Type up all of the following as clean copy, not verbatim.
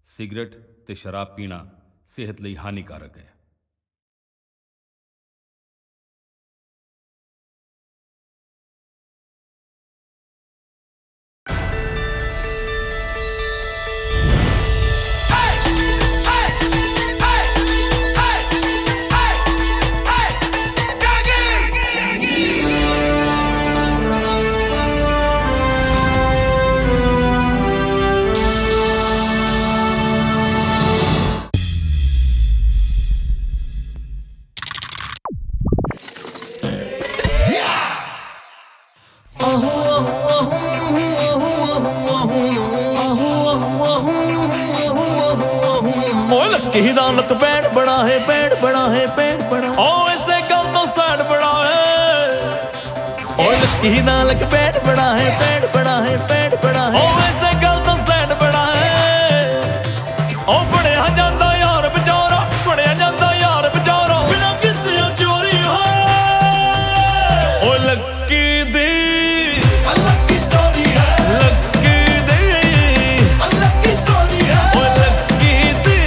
Cigarette ते शराब पीना सेहत लई हानिकारक है। लक बैंड बड़ा है, बैंड बड़ा है, बैंड बड़ा ओ ऐसे गल तो साइड बड़ा है। ओ लकी दा लक बैंड बड़ा है, बैंड बड़ा है, बैंड बड़ा है ओ ऐसे गल तो साइड बड़ा है। ओ फड़िया जांदा यार बेचारा, फड़िया जांदा यार बेचारा बिना किसी चोरी है। ओ लकी दी लकी स्टोरी है, लकी दी लकी स्टोरी है। ओ लकी दी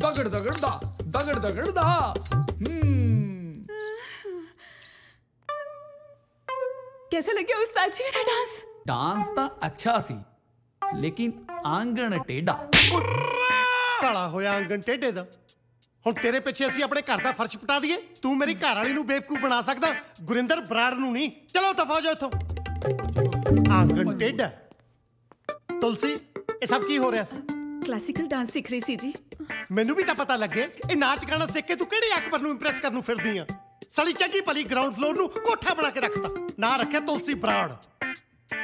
दगड़ दगड़ दा, दगड़ दगड़ दा। कैसा लगे उस्ताद जी मेरा डांस? डांस तो अच्छा सी, लेकिन आंगन टेढ़ा। साला होया आंगन टेढ़े दा। हुण तेरे पिछे असीं अपने घर दा फर्श पटा दईए? तू मेरी घर वाली नूं बेवकूफ बना सकदा, गुरिंदर बराड़ नूं नहीं। चलो दफा हो जाओ इत्थों। आंगन टेढ़ा। तुलसी ये सब की हो रहा सी? क्लासिकल डांस सीख रही सी जी। मैनू भी तो पता लगे ये नाच गाना सीख के तू किहड़े अकबर नूं इंप्रेस करनूं फिरदी आ? सली चंगी भली ग्राउंड फ्लोर नूं कोठा बना के रखता, ना रखे तुलसी बराड़।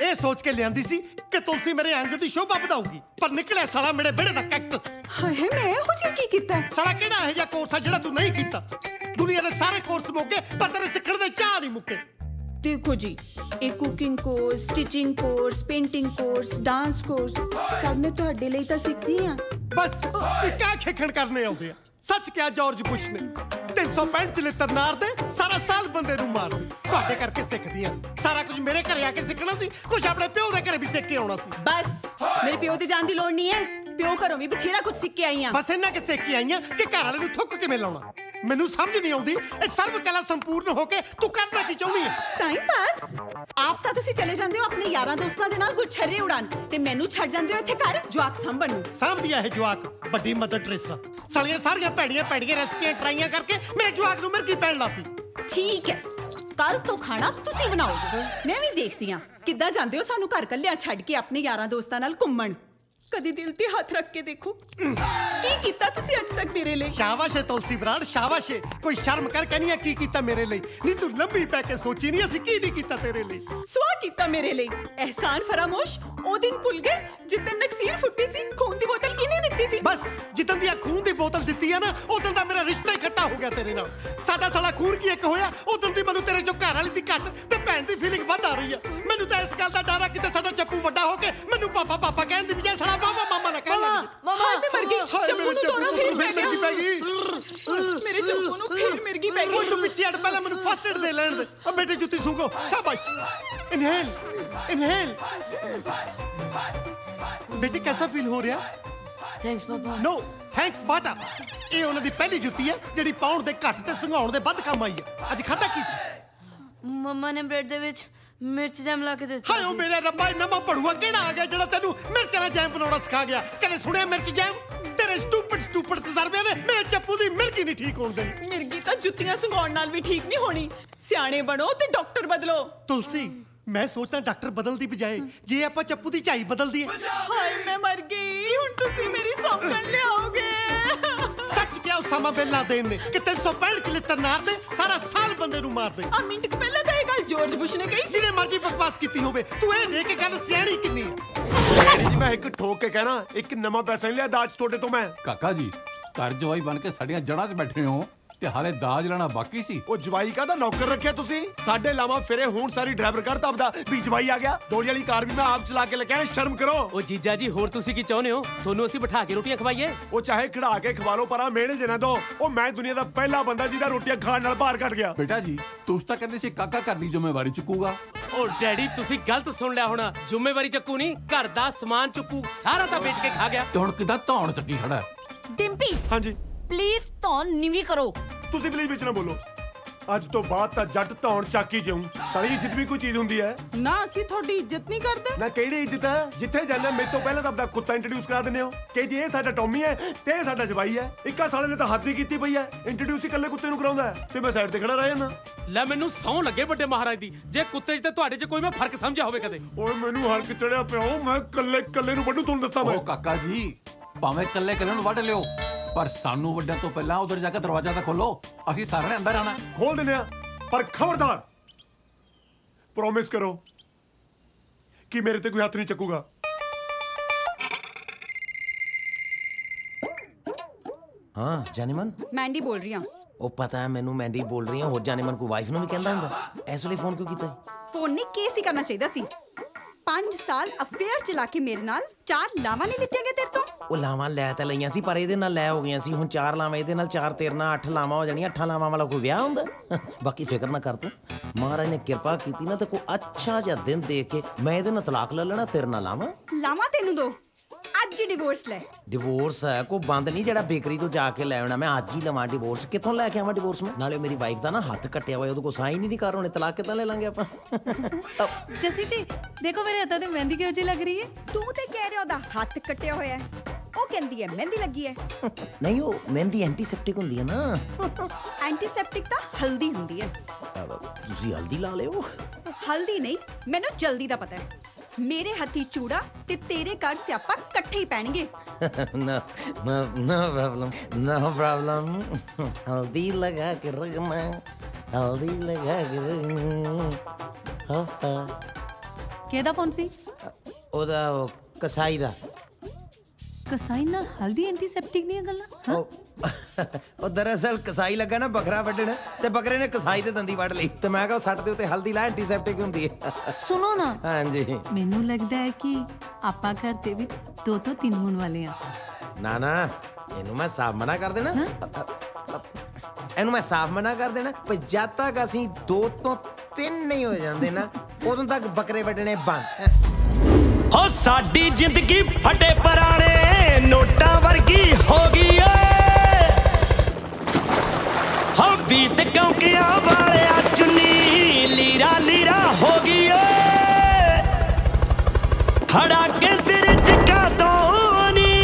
ये सोच के लियांदी सी कि तुलसी मेरे अंग दी शोभा बढ़ाऊगी, पर निकलिया साला मेरे बेड़े दा कैक्टस। हाय मैं हो जी की कीता? साला किहड़ा है या कोर्स है जिहड़ा तू नहीं कीता? दुनिया दे सारे कोर्स मुक्के, पर तेरे सिखण दे चाह नहीं मुक्के। देखो जी, एक cooking course, stitching course, painting course, dance course सब मैं तुहाडे लई तां सिखदी हां। बस क्या खेखण करने आउंदे आ? सच क्या जॉर्ज बुश ने 365 चलित्र नार दे सारा साल बंदे नूं मार दे। तुहाडे करके सिखदी हां। सारा कुछ मेरे घरे आके सिखना सी, कुछ अपने प्यो दे घरे भी सीख के आउणा सी। बस मेरे प्यो ते जाण दी लोड़ नहीं है। प्यो घरों भी बथेरा कुछ सीख के आई हां। बस इन्ना के सीख के आई हां कि घर वाले नूं थुक किवें लाउणा। मैनू समझ नहीं आउंदी ए सर्व कला संपूर्ण होके तू करना की चाहुंदी है? Time pass. आप तां तुसीं चले जांदे हो अपने यारां दोस्तां दे नाल गुच्छरे उड़ान ते मैनू छੱਡ ਜਾਂਦੇ हो इत्थे घर जवाक सांभण नूं। सांभदिया है जवाक बड़ी मदर ट्रेसा। सालियां सारियां भैड़ियां भैड़ियां रेसिपियां ट्राइयां करके मेरे जवाक नूं मिर्गी पैण लाती। ठीक है, कल तो खाना तुसीं बनाओगे। मैं भी देखदी हां किद्दां ਜਾਂਦੇ हो सानू घर कल्लियां छੱਡ के अपने यारां दोस्तां नाल घुम्मण। कदी दिल ते हाथ रख के देखो की कीता तुसी अज तक मेरे लिए। शाबाश है तुलसी बराड़, शाबाश है। कोई शर्म कर कहनी है की कीता मेरे लिए। नहीं तू लंबी पै के सोची नहीं असी की नहीं कीता तेरे लिए। सुआ कीता मेरे लिए एहसान फरामोश। ओ दिन भुल गए जितन नकसीर फुट्टी सी, खून दी बोतल किने दित्ती सी। बस जितन दी खून दी बोतल दित्ती है ना उदन दा मेरा रिश्ता ही खट्टा हो गया तेरे नाल। साडा साला खून की एक होया उदन दी मैनू तेरे जो घर वाली दी घट ते भैन दी फीलिंग वध आ रही है। मैनू तो इस गल दा डर है किते साडा चप्पू वड्डा हो के मैनू पापा पापा कहन दी बजाय साला मामा मामा ना कहन लग। मामा मैं मर गई। हाय चप्पू मेरे नु तोड़ो फिर मिर्गी पै गई। मेरे चप्पू नु फिर मिर्गी पै गई। ओए तू पीछे हट पहले मैनू फर्स्ट एड दे लेन दे। अब बेटे जुत्ती सूंघो शाबाश। Inhale inhale. बेटे कैसा फील हो रहा? थैंक्स पापा। नो थैंक्स बाटा। ਇਹ ਉਹਨਾਂ ਦੀ ਪਹਿਲੀ ਜੁੱਤੀ ਹੈ ਜਿਹੜੀ ਪਾਉਣ ਦੇ ਘੱਟ ਤੇ ਸੰਘਾਉਣ ਦੇ ਵੱਧ ਕੰਮ ਆਈ ਹੈ। ਅੱਜ ਖਾਧਾ ਕੀ ਸੀ? ਮੰਮਾ ਨੇ ਬ੍ਰੈਡ ਦੇ ਵਿੱਚ ਮਿਰਚ ਜੈਮ ਲਾ ਕੇ ਦਿੱਤਾ। ਹਾਏ ਓ ਮੇਰੇ ਰੱਬਾ ਨਵਾਂ ਪੜੂਆ ਕਿਹੜਾ ਆ ਗਿਆ ਜਿਹੜਾ ਤੈਨੂੰ ਮਿਰਚ ਵਾਲਾ ਜੈਮ ਬਣਾਉਣਾ ਸਿਖਾ ਗਿਆ? ਕਦੇ ਸੁਣਿਆ ਮਿਰਚ ਜੈਮ? ਤੇਰੇ ਸਟੂਪਿਡ ਤਜਰਬਿਆਂ ਨੇ ਮੇਰੇ ਚੱਪੂ ਦੀ ਮਿਰਗੀ ਨਹੀਂ ਠੀਕ ਹੋਣ ਦੇਣੀ। ਮਿਰਗੀ ਤਾਂ ਜੁੱਤੀਆਂ ਸੰਘਾਉਣ ਨਾਲ ਵੀ ਠੀਕ ਨਹੀਂ ਹੋਣੀ। ਸਿਆਣੇ ਬਣੋ ਤੇ ਡਾਕਟਰ ਬਦਲੋ। ਤੁਲਸੀ ਮੈਂ ਸੋਚਦਾ ਡਾਕਟਰ ਬਦਲ ਦੀ ਬਜਾਏ ਜੇ ਆਪਾਂ ਚੱਪੂ ਦੀ ਝਾਈ ਬਦਲ ਦਈਏ। ਹਾਏ ਮੈਂ ਮਰ ਗਈ। ਹੁਣ ਤੁਸੀਂ ਮੇਰੀ ਸੌਂਕਣ ਲਿਆਓਗੇ। ਸੱਚ ਕਿਹਾ ਉਸਾਮਾ ਬਿਨ ਲਾਦਨ ਨੇ ਕਿ 365 ਚਲਿੱਤਰ ਨਾਰ ਦੇ ਸਾਰਾ ਸਾਲ ਬੰਦੇ ਨੂੰ ਮਾਰ ਦੇ। ਆ ਮਿੰਟ ਕੁ ਪਹਿਲਾਂ ਤਾਂ ਇਹ ਗੱਲ ਜਾਰਜ ਬੁਸ਼ ਨੇ ਕਹੀ ਸੀ। ਜਿਹਨੇ ਮਰਜ਼ੀ ਬਕਵਾਸ ਕੀਤੀ ਹੋਵੇ ਤੂੰ ਇਹ ਦੇਖ ਕੇ ਗੱਲ ਸਿਆਣੀ ਕਿੰਨੀ ਹੈ। ਡੈਡੀ ਜੀ ਮੈਂ ਇੱਕ ਠੋਕ ਕੇ ਕਹਿਣਾ ਇੱਕ ਨਵਾਂ ਪੈਸਾ ਨਹੀਂ ਲਿਆ ਦਾਜ ਤੁਹਾਡੇ ਤੋਂ ਮੈਂ। ਕਾਕਾ ਜੀ ਘਰ ਜਵਾਈ ਬਣ ਕੇ ਸਾਡੀਆਂ ਜੜ੍ਹਾਂ 'ਚ ਬੈਠੇ ਹੋ ਤੇ ਹਾਲੇ ਦਾਜ ਲੈਣਾ ਬਾਕੀ ਸੀ। ਉਹ ਜਵਾਈ ਕਾਹਦਾ ਨੌਕਰ ਰੱਖਿਆ ਤੁਸੀਂ? ਸਾਡੇ ਲਾਵਾਂ ਫਿਰੇ ਹੁਣ ਸਾਰੀ ਡਰਾਈਵਰ ਕਰ ਤਬਦਾ ਵੀ ਜਵਾਈ ਆ ਗਿਆ। ਦੋੜੀ ਵਾਲੀ ਕਾਰ ਵੀ ਮੈਂ ਆਪ ਚਲਾ ਕੇ ਲਗਾਇਆ। ਸ਼ਰਮ ਕਰੋ। ਉਹ ਜੀਜਾ ਜੀ ਹੋਰ ਤੁਸੀਂ ਕੀ ਚਾਹੁੰਦੇ ਹੋ? ਤੁਹਾਨੂੰ ਅਸੀਂ ਬਿਠਾ ਕੇ ਰੋਟੀਆਂ ਖਵਾਈਏ? ਉਹ ਚਾਹੇ ਖੜਾ ਕੇ ਖਵਾ ਲਓ ਪਰ ਮਿਹਣੇ ਜਨਾ ਦੋ। ਉਹ ਮੈਂ ਦੁਨੀਆ ਦਾ ਪਹਿਲਾ ਬੰਦਾ ਜਿਹਦਾ ਰੋਟੀਆਂ ਖਾਣ ਨਾਲ ਭਾਰ ਘਟ ਗਿਆ। ਬੇਟਾ ਜੀ ਤੁਸੀਂ ਤਾਂ ਕਹਿੰਦੇ ਸੀ ਕਾਕਾ ਘਰ ਦੀ ਜ਼ਿੰਮੇਵਾਰੀ ਚੁੱਕੂਗਾ। ਉਹ ਡੈਡੀ ਤੁਸੀਂ ਗਲਤ ਸੁਣ ਲਿਆ ਹੋਣਾ। ਜ਼ਿੰਮੇਵਾਰੀ ਚੱਕੂ ਨਹੀਂ ਘਰ ਦਾ ਸਮਾਨ ਚੁੱਕੂ। ਸਾਰਾ ਤਾਂ ਵੇਚ ਕੇ ਖਾ ਗਿਆ। ਤੇ ਹੁਣ ਕਿੱਦਾਂ ਧੌਣ ਚੱਕੀ ਖੜਾ? ਡਿੰਪੀ ਹਾਂਜੀ ਪਲੀਜ਼ ਧੌਣ ਨੀਵੀਂ ਕਰੋ। ਤੁਸੀਂ ਪਲੀਜ਼ ਵਿੱਚ ਨਾ ਬੋਲੋ। ਅੱਜ ਤੋਂ ਬਾਅਦ ਤਾਂ ਜੱਟ ਧੌਣ ਚੱਕ ਹੀ ਜਾਊਂ। ਸਾਰੀ ਇੱਜ਼ਤ ਵੀ ਕੋਈ ਚੀਜ਼ ਹੁੰਦੀ ਹੈ ਨਾ ਅਸੀਂ ਤੁਹਾਡੀ ਇੱਜ਼ਤ ਨਹੀਂ ਕਰਦੇ। ਨਾ ਕਿਹੜੀ ਇੱਜ਼ਤ ਹੈ? ਜਿੱਥੇ ਜਾਂਦੇ ਮੇਰੇ ਤੋਂ ਪਹਿਲਾਂ ਤਾਂ ਆਪਦਾ ਕੁੱਤਾ ਇੰਟਰੋਡਿਊਸ ਕਰਾ ਦਿੰਦੇ ਹੋ ਕਿ ਜੀ ਇਹ ਸਾਡਾ ਟੌਮੀ ਹੈ ਤੇ ਇਹ ਸਾਡਾ ਜਵਾਈ ਹੈ। ਇੱਕਾ ਸਾਲੇ ਨੇ ਤਾਂ ਹੱਦ ਹੀ ਕੀਤੀ ਪਈ ਹੈ। ਇੰਟਰੋਡਿਊਸ ਹੀ ਇਕੱਲੇ ਕੁੱਤੇ ਨੂੰ ਕਰਾਉਂਦਾ ਹੈ ਤੇ ਮੈਂ ਸਾਈਡ ਤੇ ਖੜਾ ਰਹਿ ਜਾਂਦਾ। ਲੈ ਮੈਨੂੰ ਸੌਂ ਲੱਗੇ ਵੱਡੇ ਮਹਾਰਾਜ ਦੀ ਜੇ ਕੁੱਤੇ 'ਚ ਤੇ ਤੁਹਾਡੇ 'ਚ ਕੋਈ ਮੈਂ ਫਰਕ ਸਮਝਿਆ ਹੋਵੇ ਕਦੇ। ਓਏ ਮੈਨੂੰ ਹਲਕ ਚੜਿਆ ਪਿਆ। ਮੈਂ ਕੱਲੇ ਨੂੰ ਵੱਢੂ ਤੁਹਾਨੂੰ ਦੱਸਾਂ ਮੈਂ। ਉਹ ਕਾਕਾ ਜੀ ਭਾਵੇਂ ਕੱਲੇ ਨੂੰ ਵੱਢ ਲਿਓ ਪਰ ਸਾਨੂੰ ਵੱਡਿਆਂ ਤੋਂ ਪਹਿਲਾਂ ਉਧਰ ਜਾ ਕੇ ਦਰਵਾਜ਼ਾ ਤਾਂ ਖੋਲੋ। ਅਸੀਂ ਸਾਰਿਆਂ ਨੇ ਅੰਦਰ ਆਣਾ। ਖੋਲ ਦਿੰਦੇ ਆ ਪਰ ਖਬਰਦਾਰ ਪ੍ਰੋਮਿਸ ਕਰੋ ਕਿ ਮੇਰੇ ਤੇ ਕੋਈ ਹੱਥ ਨਹੀਂ ਚੱਕੂਗਾ। हाँ जानीमन ਮੈਂਡੀ ਬੋਲ ਰਹੀ ਹਾਂ। ਉਹ ਪਤਾ ਹੈ ਮੈਨੂੰ ਮੈਂਡੀ ਬੋਲ ਰਹੀ ਹਾਂ। ਹੋਰ ਜਾਨੀਮਨ ਕੋਈ ਵਾਈਫ ਨੂੰ ਵੀ ਕਹਿੰਦਾ ਹੁੰਦਾ। ਇਸ ਵੇਲੇ ਫੋਨ ਕਿਉਂ ਕੀਤਾ? ਫੋਨ ਨਹੀਂ ਕੇਸ ਹੀ ਕਰਨਾ ਚਾਹੀਦਾ ਸੀ। 5 ਸਾਲ ਅਫੇਅਰ ਚਲਾ ਕੇ ਮੇਰੇ ਨਾਲ 4 ਲਾਵਾਂ ਨਹੀਂ ਲਿੱਤੀਆਂ ਗਏ ਤੇਰੇ ਤੋਂ। ਉਹ ਲਾਵਾਂ ਲੈ ਤਾਂ ਲਈਆਂ ਸੀ ਪਰ ਇਹਦੇ ਨਾਲ ਲੈ ਹੋ ਗਈਆਂ ਸੀ। ਹੁਣ 4 ਲਾਵਾਂ ਇਹਦੇ ਨਾਲ 4 ਤੇਰੇ ਨਾਲ 8 ਲਾਵਾਂ ਹੋ ਜਾਣੀਆਂ। 8 ਲਾਵਾਂ ਵਾਲਾ ਕੋਈ ਵਿਆਹ ਹੁੰਦਾ? ਬਾਕੀ ਫਿਕਰ ਨਾ ਕਰ ਤੂੰ। ਮਹਾਰਾਜ ਨੇ ਕਿਰਪਾ ਕੀਤੀ ਨਾ ਤੇ ਕੋਈ ਅੱਛਾ ਜਿਹਾ ਦਿਨ ਦੇਖ ਕੇ ਮੈਂ ਇਹਦੇ ਨਾਲ ਤਲਾਕ ਲੈ ਲੈਣਾ। ਤੇਰੇ ਨਾਲ ਲਾਵਾਂ ਤੈਨੂੰ ਦੋ ਅੱਜ ਹੀ ਡਿਵੋਰਸ ਲੈ। ਡਿਵੋਰਸ ਹੈ ਕੋਈ ਬੰਦ ਨਹੀਂ ਜਿਹੜਾ ਬੇਕਰੀ ਤੋਂ ਜਾ ਕੇ ਲੈ ਆਉਣਾ। ਮੈਂ ਅੱਜ ਹੀ ਲਵਾਂ ਡਿਵੋਰਸ। ਕਿੱਥੋਂ ਲੈ ਕੇ ਆਵਾਂ ਡਿਵੋਰਸ ਮੈਂ? ਨਾਲੇ ਮੇਰੀ ਵਾਈਫ ਦਾ ਨਾ ਹੱਥ ਕੱਟਿਆ ਹੋਇਆ ਉਹਦੇ ਕੋਲ ਸਾਈਨ ਹੀ ਨਹੀਂ ਕਰ ਹੋਣੇ। ਤਲਾਕ ਕਿੱਦਾਂ ਲੈ ਲਾਂਗੇ ਆਪਾਂ? ਜਸੀ ਜੀ ਦੇਖੋ ਮੇਰੇ ਹੱਥਾਂ ਤੇ ਮਹਿੰਦੀ ਕਿਹੋ ਜਿਹੀ ਲੱਗ ਰਹੀ ਹੈ। ਤੂੰ ਤੇ ਕਹਿ ਰਿਹਾ ਉਹਦਾ ਹੱਥ ਕੱਟਿਆ ਹੋਇਆ ਹੈ। ਉਹ ਕਹਿੰਦੀ ਹੈ ਮਹਿੰਦੀ ਲੱਗੀ ਹੈ। ਨਹੀਂ ਉਹ ਮਹਿੰਦੀ ਐਂਟੀਸੈਪਟਿਕ ਹੁੰਦੀ ਹੈ ਨਾ। ਐਂਟੀਸੈਪਟਿਕ ਤਾਂ ਹਲਦੀ ਹੁੰਦੀ ਹੈ। ਤੁਸੀਂ ਹਲਦੀ ਲਾ ਲਿਓ। ਹਲਦੀ ਨਹੀਂ ਮੈਨੂੰ ਜਲਦੀ ਦਾ ਪਤਾ ਹੈ। ਮੇਰੇ ਹੱਥੀ ਚੂੜਾ ਤੇ ਤੇਰੇ ਘਰ ਸਿਆਪਾ ਇਕੱਠੇ ਹੀ ਪੈਣਗੇ। no problem हल्दी लगा के रखना हल्दी लगा के रखना। ਕਿਹਦਾ ਫੋਨ ਸੀ? ਉਹਦਾ ਕਸਾਈ ਦਾ। ਕਸਾਈ ਨਾਲ ਹਲਦੀ ਐਂਟੀਸੈਪਟਿਕ ਦੀਆਂ ਗੱਲਾਂ। ਉਹ ਦਰਅਸਲ ਕਸਾਈ ਲੱਗਾ ਨਾ ਬੱਕਰਾ ਵੱਢਣ ਤੇ ਬੱਕਰੇ ਨੇ ਕਸਾਈ ਤੇ ਦੰਦੀ ਵੱਢ ਲਈ ਤੇ ਮੈਂ ਕਿਹਾ ਸੱਟ ਦੇ ਉੱਤੇ ਹਲਦੀ ਲਾ ਐਂਟੀਸੈਪਟਿਕ ਹੁੰਦੀ ਹੈ। ਸੁਣੋ ਨਾ। ਹਾਂਜੀ ਮੈਨੂੰ ਲੱਗਦਾ ਹੈ ਕਿ ਆਪਾਂ ਘਰ ਦੇ ਵਿੱਚ 2 ਤੋਂ 3 ਹੋਣ ਵਾਲੇ ਆ। ਨਾ ਨਾ ਇਹਨੂੰ ਮੈਂ ਸਾਫ਼ ਮਨਾ ਕਰ ਦੇਣਾ। ਇਹਨੂੰ ਮੈਂ ਸਾਫ਼ ਮਨਾ ਕਰ ਦੇਣਾ ਪਰ ਜਦ ਤੱਕ ਅਸੀਂ 2 ਤੋਂ 3 ਨਹੀਂ ਹੋ ਜਾਂਦੇ ਨਾ ਉਦੋਂ ਤੱਕ ਬੱਕਰੇ ਵੱਢਣੇ ਬੰਦ। ਹੋ ਸਾਡੀ ਜ਼ਿੰਦਗੀ ਫਟੇ ਪੁਰਾਣੇ ਨੋਟਾਂ ਵਰਗੀ ਹੋ ਗਈ ਓਏ। ਹੋ ਬੀਤ ਕੌਂਕਿਆਂ ਵਾਲਿਆ ਚੁੰਨੀ ਲੀਰਾ ਲੀਰਾ ਹੋ ਗਈ ਓਏ। ਹੜਾ ਕੇ ਤੇਰੇ ਜਗਾ ਤੋਂ ਨੀ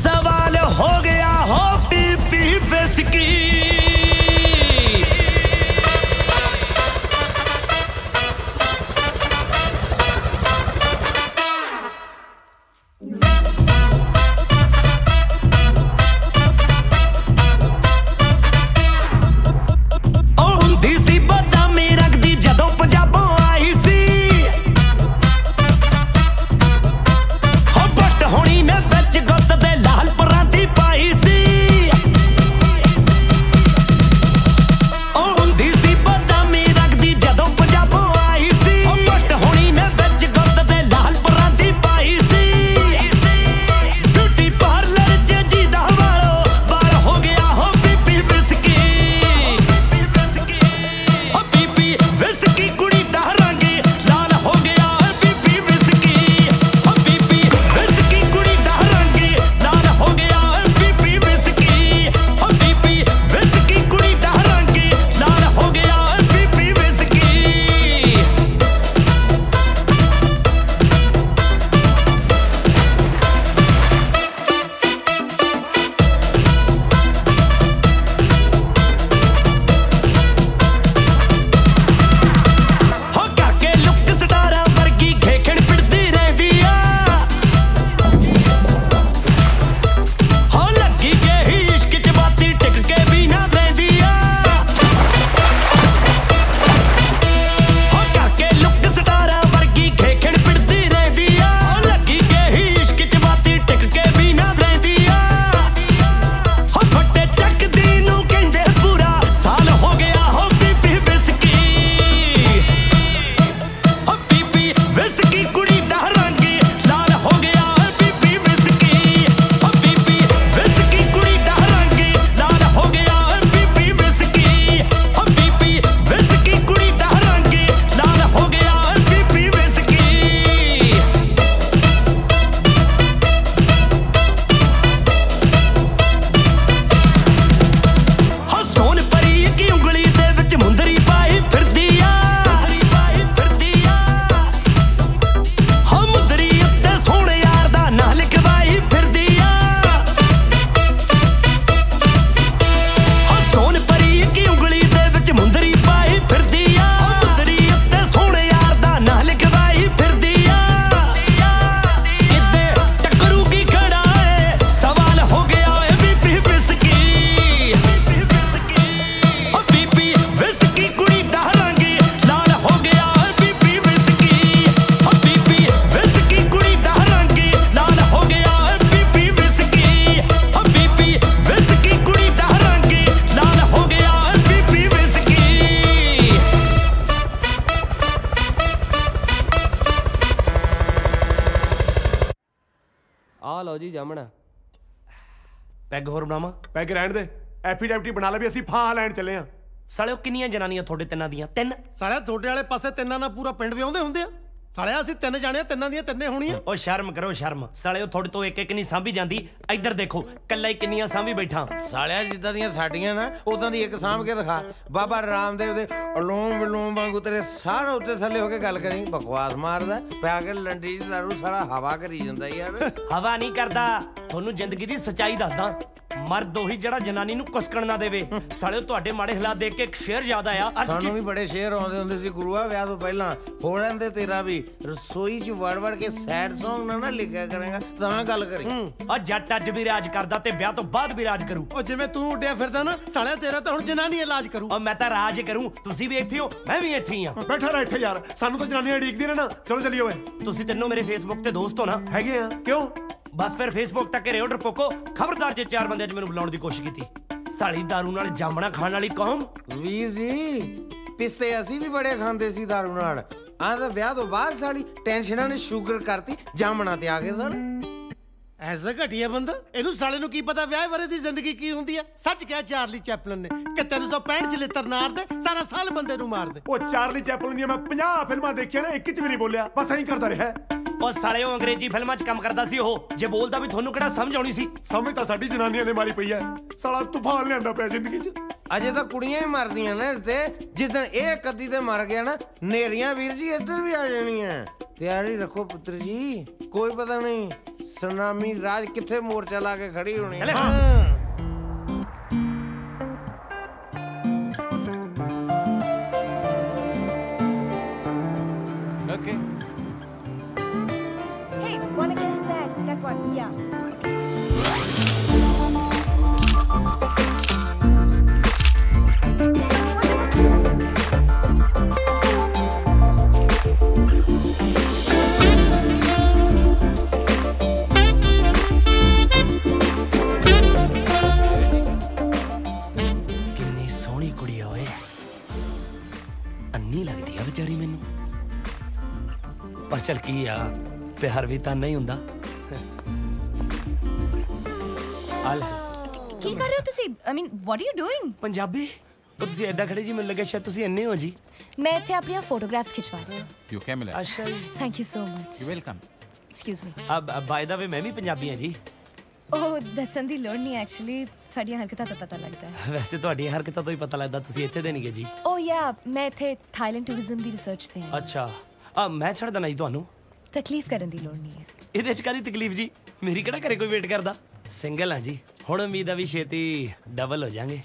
ਸਵਾਲ ਹੋ ਗਿਆ ਹੋ ਪੀ ਪੀ ਵਿਸਕੀ। ਆ ਲਓ ਜੀ ਜਾਮਣਾ ਪੈਗ ਹੋਰ ਬਣਾਵਾਂ ਪੈਗ ਰਹਿਣ ਦੇ ਐਫੀਡੈਵਿਟ ਬਣਾ ਲੈ ਵੀ ਅਸੀਂ ਫਾਹ ਲੈਣ ਚੱਲੇ ਆ ਸਾਲਿਓ ਕਿੰਨੀਆਂ ਜਨਾਨੀਆਂ ਤੁਹਾਡੇ ਤਿੰਨਾਂ ਦੀਆਂ 3 ਸਾਲਿਆ ਤੁਹਾਡੇ ਵਾਲੇ ਪਾਸੇ ਤਿੰਨਾਂ ਨਾਲ ਪੂਰਾ ਪਿੰਡ ਵਿਆਉਂਦੇ ਹੁੰਦੇ ਆ ਸਾਲਿਆ ਅਸੀਂ 3 ਜਾਣੇ ਆ ਤਿੰਨਾਂ ਦੀਆਂ ਤਿੰਨੇ ਹੋਣੀਆਂ ਉਹ ਸ਼ਰਮ ਕਰੋ ਸ਼ਰਮ ਸਾਲਿਓ ਤੁਹਾਡੇ ਤੋਂ ਇੱਕ ਇੱਕ ਨਹੀਂ ਸਾਂਭੀ ਜਾਂਦੀ ਇੱਧਰ ਦੇਖੋ ਕੱਲਾ ਹੀ ਕਿੰਨੀਆਂ ਸਾਂਭੀ ਬੈਠਾ ਸਾਲਿਆ ਜਿੱਦਾਂ ਦੀਆਂ ਸਾਡੀਆਂ ਨਾ ਉਦਾਂ ਦੀ ਇੱਕ ਸਾਂਭ ਕੇ ਦਿਖਾ ਬਾਬਾ ਰਾਮਦੇਵ ਦੇ ਅਲੋਮ ਵਿਲੋਮ ਵਾਂਗੂ ਤੇਰੇ ਸਾਰਾ ਉੱਤੇ ਥੱਲੇ ਹੋ ਕੇ ਗੱਲ ਕਰੀ ਬਕਵਾਸ ਮਾਰਦਾ ਪਿਆ ਕੇ ਲੰਡੀ ਦੀ ਦਾਰੂ ਸਾਰਾ ਹਵਾ ਕਰੀ ਜਾਂਦਾ ਯਾਰ ਹਵਾ ਨਹੀਂ ਕਰਦਾ ਤੁਹਾਨੂੰ ਜ਼ਿੰਦਗੀ ਦੀ ਸੱਚਾਈ ਦੱਸਦਾ ਮਰਦ ਉਹੀ ਜਿਹੜਾ ਜਨਾਨੀ ਨੂੰ ਕੁਸਕਣ ਨਾ ਦੇਵੇ ਸਾਲਿਓ ਤੁਹਾਡੇ ਮਾੜੇ ਹਾਲਾਤ ਦੇਖ ਕੇ ਇੱਕ ਸ਼ੇਰ ਯਾਦ ਆਇਆ ਸਾਨੂੰ ਵੀ ਬੜੇ ਸ਼ੇਰ ਆਉਂਦੇ ਹੁੰਦੇ ਸੀ ਗੁਰੂਆ ਵਿਆਹ ਤੋਂ ਪਹਿਲਾਂ ਹੋ ਰਹਿੰਦੇ ਤੇਰਾ ਵੀ ਰਸੋਈ 'ਚ ਵੜ ਕੇ ਸੈਡ Song ਨਾ ਲਿਖਿਆ ਕਰੇਗਾ ਤਾਂ ਗੱਲ ਕਰੀ ਆ ਜੱਟ ਅੱਜ ਵੀ ਰਾਜ ਕਰਦਾ ਤੇ ਵਿਆਹ ਤੋਂ ਬਾਅਦ ਵੀ ਰਾਜ ਕਰੂ ਉਹ ਜਿਵੇਂ ਤੂੰ ਉੱਡਿਆ ਫਿਰਦਾ ਨਾ ਸਾਲਿਆ ਤੇਰਾ ਤਾਂ ਹੁਣ ਜਨਾਨੀ ਇਲਾਜ ਕਰੂ ਉਹ ਮੈਂ ਤਾਂ ਰਾਜ ਕਰੂੰ ਤੁਸੀਂ ਵੀ ਇੱਥੇ ਹੋ ਮੈਂ ਵੀ ਇੱਥੇ ਹੀ ਆ ਬੈਠਾ ਰਹਿ ਇੱਥੇ ਯਾਰ ਸਾਨੂੰ ਤਾਂ ਜਨਾਨੀਆਂ ਢੀਕਦੀਆਂ ਨੇ ਨਾ ਚਲੋ ਚੱਲੀਏ ਓਏ ਤੁਸੀਂ ਤਿੰਨੋਂ ਮੇਰੇ ਫੇਸਬੁੱਕ ਤੇ ਦੋਸਤ ਹੋ ਨਾ ਹੈਗੇ ਆ ਕਿਉਂ ਬਸ ਫਿਰ ਫੇਸਬੁੱਕ ਤੱਕ ਰਿਓ ਡਰਪੋਕੋ ਖਬਰਦਾਰ ਜੇ 4 ਬੰਦਿਆਂ 'ਚ ਮੈਨੂੰ ਬੁਲਾਉਣ ਦੀ ਕੋਸ਼ਿਸ਼ ਕੀਤੀ ਸਾਲੀ ਦਾਰੂ ਨਾਲ ਜਾਮਣਾ ਖਾਣ ਵਾਲੀ ਕੌਮ ਵੀਰ ਜੀ ਪਿਸਤੇ ਅਸੀਂ ਵੀ ਬੜੇ ਖਾਂਦੇ ਸੀ ਦਾਰੂ ਨਾਲ ਆਹ ਤਾਂ ਵਿਆਹ ਤੋਂ ਬਾਅਦ ਸਾਲੀ ਟੈਨਸ਼ਨਾਂ ਨੇ ਸ਼ੂਗਰ ਕਰਤੀ ਜਾਮਣਾ ਤੇ ਆ ਗਏ ਸਨ ਐਸਾ ਘਟੀਆ ਬੰਦਾ ਇਹਨੂੰ ਸਾਲੇ ਨੂੰ ਕੀ ਪਤਾ ਵਿਆਹ ਬਾਰੇ ਦੀ ਜ਼ਿੰਦਗੀ ਕੀ ਹੁੰਦੀ ਆ ਸੱਚ ਕਿਹਾ ਚਾਰਲੀ ਚੈਪਲਨ ਨੇ ਕਿ 365 ਚਲਿੱਤਰ ਨਾਰਦੇ ਸਾਰਾ ਸਾਲ ਬੰਦੇ ਨੂੰ ਮਾਰਦੇ ਉਹ ਚਾਰਲੀ ਚੈਪਲਨ ਦੀਆਂ ਮੈਂ 50 ਫਿਲਮਾਂ ਦੇਖੀਆਂ ਨੇ ਇੱਕ 'ਚ ਵੀ ਨਹੀਂ ਬੋਲਿਆ ਬਸ ਐਂ ਕਰਦਾ ਰਿਹਾ ਉਹ ਸਾਲੇ ਉਹ ਅੰਗਰੇਜ਼ੀ ਫਿਲਮਾਂ 'ਚ ਕੰਮ ਕਰਦਾ ਸੀ ਉਹ ਜੇ ਬੋਲਦਾ ਵੀ ਤੁਹਾਨੂੰ ਕਿਹੜਾ ਸਮਝ ਆਉਣੀ ਸੀ ਸਮਝ ਤਾਂ ਸਾਡੀ ਜਨਾਨੀਆਂ ਨੇ ਮਾਰੀ ਪਈ ਐ ਸਾਲਾ ਤੂਫਾਨ ਲਿਆਂਦਾ ਪਿਆ ਜ਼ਿੰਦਗੀ 'ਚ ਅਜੇ ਤਾਂ ਕੁੜੀਆਂ ਹੀ ਮਰਦੀਆਂ ਨੇ ਤੇ ਜਿੱਦਣ ਇਹ ਕੱਦੀ ਤੇ ਮਰ ਗਿਆ ਨਾ ਨੇਰੀਆਂ ਵੀਰ ਜੀ ਇੱਧਰ ਵੀ ਆ ਜਾਣੀਆਂ ਤਿਆਰੀ ਰੱਖੋ ਪੁੱਤਰ ਜੀ ਕੋਈ ਪਤਾ ਨਹੀਂ ਸੁਨਾਮੀ ਰਾਜ ਕਿੱਥੇ ਮੋਰਚਾ ਲਾ ਕੇ ਖੜੀ ਹੋਣੀ okay Hey, one against that one, yeah. ਕਿੰਨੀ ਸੋਹਣੀ ਕੁੜੀ ਆ ਓਏ ਅੰਨੀ ਲੱਗਦੀ ਆ ਵਿਚਾਰੀ ਮੈਨੂੰ ਪਰ ਚਲ ਕੀ ਆ ਪਿਆਰ ਵੀ ਤਾਂ ਨਹੀਂ ਹੁੰਦਾ ਆਲ ਕੀ ਕਰ ਰਹੇ ਹੋ ਤੁਸੀਂ I mean what are you doing Punjabi ਉਹ ਤੁਸੀਂ ਐਡਾ ਖੜੇ ਜੀ ਮੈਨੂੰ ਲੱਗਿਆ ਸ਼ਾਇਦ ਤੁਸੀਂ ਇੰਨੇ ਹੋ ਜੀ ਮੈਂ ਇੱਥੇ ਆਪਣੀਆਂ ਫੋਟੋਗ੍ਰਾਫਸ ਖਿਚਵਾ ਰਹੀ ਯੂ ਕੈਮਰਾ ਅੱਛਾ ਜੀ thank you so much you welcome excuse me by the way ਮੈਂ ਵੀ ਪੰਜਾਬੀ ਹਾਂ ਜੀ ਉਹ ਦੱਸਣ ਦੀ ਲੋੜ ਨਹੀਂ ਐਕਚੁਅਲੀ ਤੁਹਾਡੀਆਂ ਹਰਕਤਾਂ ਤੋਂ ਪਤਾ ਲੱਗਦਾ ਹੈ ਵੈਸੇ ਤੁਹਾਡੀਆਂ ਹਰਕਤਾਂ ਤੋਂ ਹੀ ਪਤਾ ਲੱਗਦਾ ਤੁਸੀਂ ਇੱਥੇ ਦੇ ਨਹੀਂਗੇ ਜੀ ਓ ਯਾ ਮੈਂ ਇੱਥੇ ਥਾਈਲੈਂਡ ਟੂਰਿਜ਼ਮ ਦੀ ਰਿਸਰਚ ਤੇ ਹਾਂ ਅੱਛਾ ਮੈਂ ਛੱਡ ਦੇਣਾ ਜੀ ਤੁਹਾਨੂੰ ਤਕਲੀਫ ਕਰਨ ਦੀ ਲੋੜ ਨਹੀਂ ਹੈ ਇਹਦੇ ਚ ਕਾਹਦੀ ਤਕਲੀਫ ਜੀ ਮੇਰੀ ਕਿਹੜਾ ਘਰੇ ਕੋਈ ਵੇਟ ਕਰਦਾ ਸਿੰਗਲ ਹਾਂ ਜੀ ਹੁਣ ਉਮੀਦ ਆ ਵੀ ਛੇਤੀ ਡਬਲ ਹੋ ਜਾਾਂਗੇ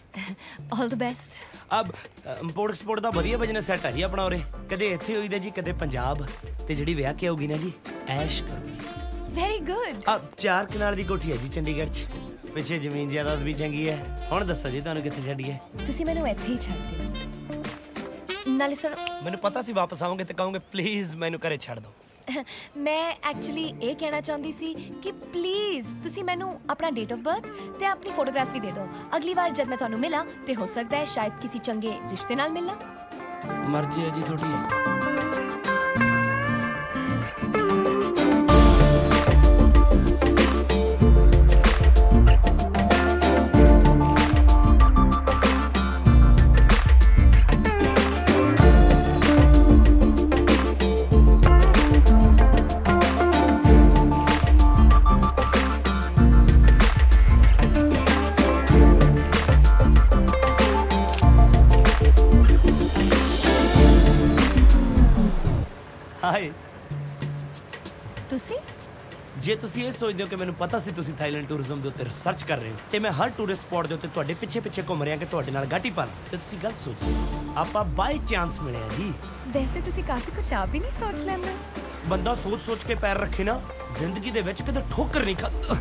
ਆਲ ਦ ਬੈਸਟ ਅਬ ਇੰਪੋਰਟ ਐਕਸਪੋਰਟ ਦਾ ਵਧੀਆ ਬਿਜ਼ਨਸ ਸੈੱਟ ਹੈ ਜੀ ਆਪਣਾ ਉਰੇ ਕਦੇ ਇੱਥੇ ਹੋਈਦਾ ਜੀ ਕਦੇ ਪੰਜਾਬ ਤੇ ਜਿਹੜੀ ਵਿਆਹ ਕੇ ਆਉਗੀ ਨਾ ਜੀ ਐਸ਼ ਕਰੂਗੀ ਵੈਰੀ ਗੁੱਡ 4 ਕਨਾਲ ਦੀ ਕੋਠੀ ਹੈ ਜੀ ਚੰਡੀਗੜ੍ਹ 'ਚ ਪਿੱਛੇ ਜ਼ਮੀਨ ਜਾਇਦਾਦ ਵੀ ਚੰਗੀ ਹੈ ਹੁਣ ਦੱਸੋ ਜੀ ਤੁਹਾਨੂੰ ਕਿੱਥੇ ਛੱਡੀਏ ਤੁਸੀਂ ਮੈਨੂੰ ਇੱਥੇ ਹੀ ਛੱਡ ਦਿਓ ਨਾਲੇ ਸੁਣੋ ਮੈਨੂੰ ਪਤਾ ਸੀ ਵਾਪਸ ਆਉਂਗੇ ਤੇ ਕਹੋਗੇ ਪਲੀਜ਼ ਮੈਨੂੰ ਘਰੇ ਛੱਡ ਦਿਓ ਮੈਂ ਐਕਚੁਅਲੀ ਇਹ ਕਹਿਣਾ ਚਾਹੁੰਦੀ ਸੀ ਕਿ ਪਲੀਜ਼ ਤੁਸੀਂ ਮੈਨੂੰ ਆਪਣਾ ਡੇਟ ਆਫ ਬਰਥ ਤੇ ਆਪਣੀ ਫੋਟੋਗ੍ਰਾਫਸ ਵੀ ਦੇ ਦਿਓ ਅਗਲੀ ਵਾਰ ਜਦ ਮੈਂ ਤੁਹਾਨੂੰ ਮਿਲਾਂ ਤੇ ਹੋ ਸਕਦਾ ਹੈ ਸ਼ਾਇਦ ਕਿਸੇ ਚੰਗੇ ਰਿਸ਼ਤੇ ਨਾਲ ਮਿਲਣਾ ਮਰਜ਼ੀ ਹੈ ਜੀ ਤੁਹਾਡੀ ਹਾਏ ਤੁਸੀਂ ਜੇ ਤੁਸੀਂ ਇਹ ਸੋਚਦੇ ਹੋ ਕਿ ਮੈਨੂੰ ਪਤਾ ਸੀ ਤੁਸੀਂ ਥਾਈਲੈਂਡ ਟੂਰਿਜ਼ਮ ਦੇ ਉੱਤੇ ਰਿਸਰਚ ਕਰ ਰਹੇ ਹੋ ਤੇ ਮੈਂ ਹਰ ਟੂਰਿਸਟ ਸਪੌਟ ਦੇ ਉੱਤੇ ਤੁਹਾਡੇ ਪਿੱਛੇ ਘੁੰਮ ਰਿਹਾ ਕਿ ਤੁਹਾਡੇ ਨਾਲ ਗਾਟੀ ਪਾ ਲਾਂ ਤੇ ਤੁਸੀਂ ਗਲਤ ਸੋਚ ਰਹੇ ਹੋ ਆਪਾਂ ਬਾਈ ਚਾਂਸ ਮਿਲਿਆ ਜੀ ਵੈਸੇ ਤੁਸੀਂ ਕਾਫੀ ਕੁਝ ਆਪ ਹੀ ਨਹੀਂ ਸੋਚ ਲੈਂਦੇ ਬੰਦਾ ਸੋਚ ਕੇ ਪੈਰ ਰੱਖੇ ਨਾ ਜ਼ਿੰਦਗੀ ਦੇ ਵਿੱਚ ਕਦੇ ਠੋਕਰ ਨਹੀਂ ਖਾਂਦਾ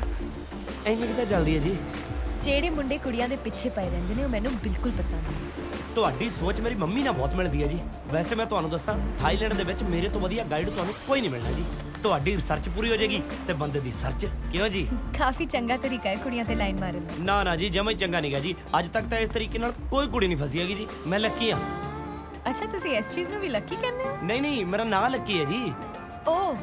ਐਵੇਂ ਕਿਦਾਂ ਚੱਲਦੀ ਹੈ ਜੀ ਜਿਹੜੇ ਮੁੰਡੇ ਕੁੜੀਆਂ ਦੇ ਪਿੱਛੇ ਪਏ ਰਹਿੰਦੇ ਨੇ ਉਹ ਮੈਨੂੰ ਬਿਲਕੁਲ ਪਸੰਦ ਨਹੀਂ ਤੁਹਾਡੀ ਸੋਚ ਮੇਰੀ ਮੰਮੀ ਨਾਲ ਬਹੁਤ ਮਿਲਦੀ ਹੈ ਜੀ ਵੈਸੇ ਮੈਂ ਤੁਹਾਨੂੰ ਦੱਸਾਂ ਥਾਈਲੈਂਡ ਦੇ ਵਿੱਚ ਮੇਰੇ ਤੋਂ ਵਧੀਆ ਗਾਈਡ ਤੁਹਾਨੂੰ ਕੋਈ ਨਹੀਂ ਮਿਲਣਾ ਜੀ ਤੁਹਾਡੀ ਰਿਸਰਚ ਪੂਰੀ ਹੋ ਜਾਏਗੀ ਤੇ ਬੰਦੇ ਦੀ ਸਰਚ ਕਿਉਂ ਜੀ ਕਾਫੀ ਚੰਗਾ ਤਰੀਕਾ ਹੈ ਕੁੜੀਆਂ ਤੇ ਲਾਈਨ ਮਾਰਨ ਦਾ ਨਾ ਜੀ ਜਮਾ ਹੀ ਚੰਗਾ ਨਹੀਂਗਾ ਜੀ ਅੱਜ ਤੱਕ ਤਾਂ ਇਸ ਤਰੀਕੇ ਨਾਲ ਕੋਈ ਕੁੜੀ ਨਹੀਂ ਫਸੀ ਹੈਗੀ ਜੀ ਮੈਂ ਲੱਕੀ ਆ ਅੱਛਾ ਤੁਸੀਂ ਇਸ ਚੀਜ਼ ਨੂੰ ਵੀ ਲੱਕੀ ਕਹਿੰਦੇ ਹੋ ਨਹੀਂ ਮੇਰਾ ਨਾਂ ਲੱਕੀ ਹੈ ਜੀ ਓ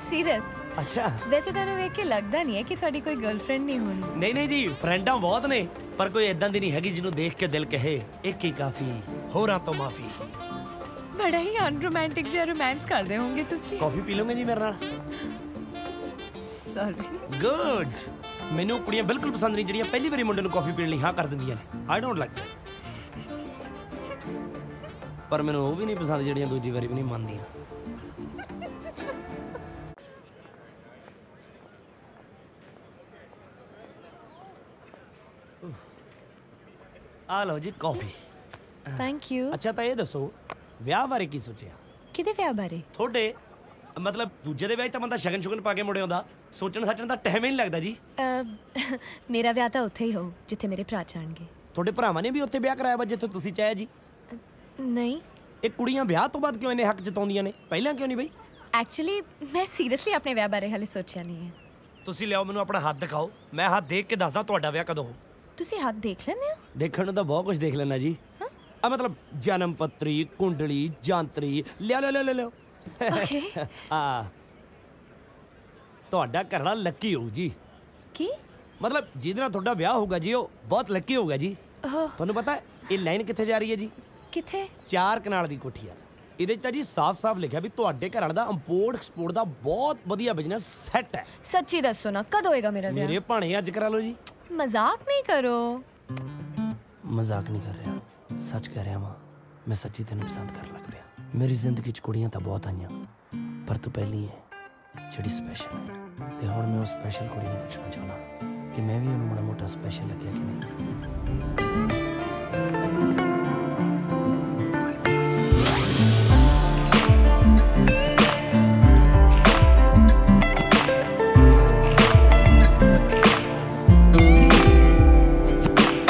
ਸੀਰਤ ਅੱਛਾ ਵੈਸੇ ਤੁਹਾਨੂੰ ਵੇਖ ਕੇ ਲੱਗਦਾ ਨਹੀਂ ਹੈ ਕਿ ਤੁਹਾਡੀ ਕੋਈ ਗਰਲਫ੍ਰੈਂਡ ਨਹੀਂ ਹੋਣੀ। ਨਹੀਂ ਨਹੀਂ ਜੀ, ਫਰੈਂਡਾਂ ਬਹੁਤ ਨੇ, ਪਰ ਕੋਈ ਇਦਾਂ ਦੀ ਨਹੀਂ ਹੈਗੀ ਜਿਹਨੂੰ ਦੇਖ ਕੇ ਦਿਲ ਕਹੇ ਇੱਕ ਹੀ ਕਾਫੀ, ਹੋਰਾਂ ਤੋਂ ਮਾਫੀ। ਬੜਾ ਹੀ ਅਨਰੋਮਾਂਟਿਕ ਜਿਹਾ ਰੋਮਾਂਸ ਕਰਦੇ ਹੋਵੋਗੇ ਤੁਸੀਂ। ਕਾਫੀ ਪੀ ਲਓਗੇ ਜੀ ਮੇਰੇ ਨਾਲ? ਸੌਰੀ। ਗੁੱਡ। ਮੈਨੂੰ ਕੁੜੀਆਂ ਬਿਲਕੁਲ ਪਸੰਦ ਨਹੀਂ ਜਿਹੜੀਆਂ ਪਹਿਲੀ ਵਾਰੀ ਮੁੰਡੇ ਨੂੰ ਕਾਫੀ ਪੀਣ ਲਈ ਹਾਂ ਕਰ ਦਿੰਦੀਆਂ ਨੇ। I don't like that. ਪਰ ਮੈਨੂੰ ਉਹ ਵੀ ਨਹੀਂ ਪਸੰਦ ਜਿਹੜੀਆਂ ਦੂਜੀ ਵਾਰੀ ਵੀ ਨਹੀਂ ਮੰਨਦੀਆਂ। ਆ ਲਓ ਜੀ ਕਾਫੀ। Thank you. ਅੱਛਾ ਤਾਂ ਇਹ ਦੱਸੋ ਵਿਆਹ ਬਾਰੇ ਕੀ ਸੋਚਿਆ? ਕਿਹਦੇ ਵਿਆਹ ਬਾਰੇ? ਤੁਹਾਡੇ ਮਤਲਬ ਦੂਜੇ ਦੇ ਵਿਆਹ ਤਾਂ ਬੰਦਾ ਸ਼ਗਨ ਸ਼ੁਗਨ ਪਾ ਕੇ ਮੁੜਿਆ ਹੁੰਦਾ, ਸੋਚਣ ਸਾਚਣ ਦਾ ਟਾਈਮ ਹੀ ਨਹੀਂ ਲੱਗਦਾ ਜੀ। ਮੇਰਾ ਵਿਆਹ ਤਾਂ ਉੱਥੇ ਹੀ ਹੋਊ ਜਿੱਥੇ ਮੇਰੇ ਭਰਾ ਜਾਣਗੇ। ਤੁਹਾਡੇ ਭਰਾਵਾਂ ਨੇ ਵੀ ਉੱਥੇ ਵਿਆਹ ਕਰਾਇਆ ਵਾ ਜਿੱਥੇ ਤੁਸੀਂ ਚਾਹਿਆ ਜੀ? ਨਹੀਂ। ਇਹ ਕੁੜੀਆਂ ਵਿਆਹ ਤੋਂ ਬਾਅਦ ਕਿਉਂ ਇੰਨੇ ਹੱਕ ਜਤਾਉਂਦੀਆਂ ਨੇ, ਪਹਿਲਾਂ ਕਿਉਂ ਨਹੀਂ ਬਈ? ਐਕਚੁਅਲੀ ਮੈਂ ਸੀਰੀਅਸਲੀ ਆਪਣੇ ਵਿਆਹ ਬਾਰੇ ਹਾਲੇ ਸੋਚਿਆ ਨਹੀਂ ਹੈ। ਤੁਸੀਂ ਲਿਆਓ ਮੈਨੂੰ ਆਪਣਾ ਹੱਥ ਦਿਖਾਓ, ਮੈਂ ਹੱਥ ਦੇਖ ਕੇ ਦੱਸਦਾ ਤੁਹਾਡਾ ਵਿਆਹ ਕਦੋਂ ਹੋ। ਤੁਸੀਂ ਹੱਥ ਦੇਖ ਲੈਂਦੇ ਹੋ? ਦੇਖਣ ਨੂੰ ਤਾਂ ਬਹੁਤ ਕੁਝ ਦੇਖ ਲੈਣਾ ਜੀ। ਆ ਮਤਲਬ ਜਨਮ ਪੱਤਰੀ, ਕੁੰਡਲੀ, ਜਾਂਤਰੀ, ਲਿਓ। ਓਕੇ। ਆ ਤੁਹਾਡਾ ਘਰ ਵਾਲਾ ਲੱਕੀ ਹੋਊ ਜੀ। ਕੀ ਮਤਲਬ ਜਿਹਦੇ ਨਾਲ ਤੁਹਾਡਾ ਵਿਆਹ ਹੋਊਗਾ ਜੀ ਉਹ ਬਹੁਤ ਲੱਕੀ ਹੋਊਗਾ ਜੀ। ਤੁਹਾਨੂੰ ਪਤਾ ਇਹ ਲਾਈਨ ਕਿੱਥੇ ਜਾ ਰਹੀ ਹੈ ਜੀ? ਕਿੱਥੇ? 4 ਕਨਾਲ ਦੀ ਕੋਠੀ ਆ। ਇਹਦੇ 'ਚ ਤਾਂ ਜੀ ਸਾਫ਼-ਸਾਫ਼ ਲਿਖਿਆ ਵੀ ਤੁਹਾਡੇ ਘਰ ਵਾਲੇ ਦਾ ਇੰਪੋਰਟ ਐਕਸਪੋਰਟ ਦਾ ਬਹੁਤ ਵਧੀਆ ਬਿਜ਼ਨਸ ਸੈੱਟ ਹੈ। ਸੱਚੀ ਦੱਸੋ ਨਾ, ਕਦੋਂ ਹੋਏਗਾ ਮੇਰਾ ਵਿਆਹ? ਮੇਰੇ ਭਾਣੇ ਅੱਜ ਕਰਾ ਲਓ ਜੀ। ਮਜ਼ਾਕ ਨਹੀਂ ਕਰੋ। ਮਜ਼ਾਕ ਨਹੀਂ ਕਰ ਰਿਹਾ, ਸੱਚ ਕਹਿ ਰਿਹਾ ਵਾਂ। ਮੈਂ ਸੱਚੀ ਤੈਨੂੰ ਪਸੰਦ ਕਰਨ ਲੱਗ ਪਿਆ। ਮੇਰੀ ਜ਼ਿੰਦਗੀ 'ਚ ਕੁੜੀਆਂ ਤਾਂ ਬਹੁਤ ਆਈਆਂ, ਪਰ ਤੂੰ ਪਹਿਲੀ ਹੈ ਜਿਹੜੀ ਸਪੈਸ਼ਲ ਹੈ। ਤੇ ਹੁਣ ਮੈਂ ਉਸ ਸਪੈਸ਼ਲ ਕੁੜੀ ਨੂੰ ਪੁੱਛਣਾ ਚਾਹੁੰਦਾ ਕਿ ਮੈਂ ਵੀ ਉਹਨੂੰ ਮਾੜਾ ਮੋਟਾ ਸਪੈਸ਼ਲ ਲੱਗਿਆ ਕਿ ਨਹੀਂ।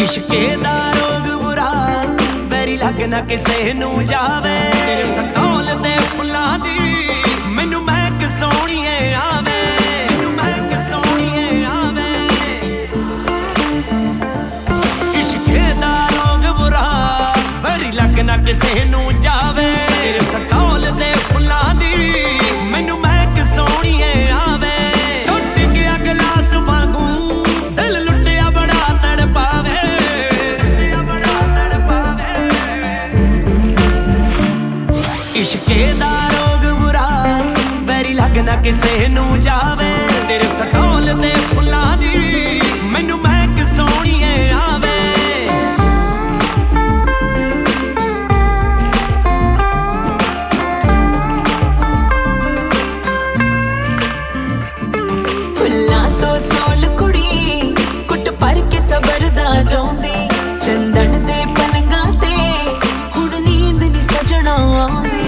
ਇਸ਼ਕੇ ਦਾ ਰੋਗ ਬੁਰਾ ਵੈਰੀ ਲੱਗ ਨਾ ਕਿਸੇ ਨੂੰ ਜਾਵੇ। ਤੇਰੇ ਸਟੋਲ ਤੇ ਫੁੱਲਾਂ ਦੀ ਮੈਨੂੰ ਮਹਿਕ ਸੋਹਣੀਏ ਆਵੇ, ਮੈਨੂੰ ਮਹਿਕ ਸੋਹਣੀਏ ਆਵੇ। ਇਸ਼ਕੇ ਦਾ ਰੋਗ ਬੁਰਾ ਵੈਰੀ ਲੱਗ ਨਾ ਕਿਸੇ ਨੂੰ ਜਾਵੇ। ਤੇਰੇ ਸਟੋਲ ਤੇ ਫੁੱਲਾਂ ਦੀ ਮੈਨੂੰ ਮਹਿਕ ਸੋਹਣੀਏ ਆਵੇ। ਟੁੱਟ ਗਿਆ ਗਲਾਸ ਵਾਂਗੂ ਦਿਲ ਲੁੱਟਿਆ ਬੜਾ ਤੜਪਾਵੇ। ਇਸ਼ਕੇ ਦਾ ਰੋਗ ਬੁਰਾ ਵੈਰੀ ਲੱਗ ਨਾ ਕਿਸੇ ਨੂੰ ਜਾਵੇ। ਤੇਰੇ ਸਟੋਲ ਤੇ ਫੁੱਲਾਂ ਦੀ ਮੈਨੂੰ ਮਹਿਕ ਸੋਹਣੀਏ ਆਵੇ। ਫੁੱਲਾਂ ਤੋਂ ਸੋਲ ਕੁੜੀ ਕੁੱਟ ਭਰ ਕੇ ਸਬਰ ਦਾ ਜਾਉਂਦੀ। ਚੰਦਨ ਦੇ ਪਲੰਗਾਂ ਤੇ ਹੁਣ ਨੀਂਦ ਨੀ ਸਜਣਾ ਆਉਂਦੀ।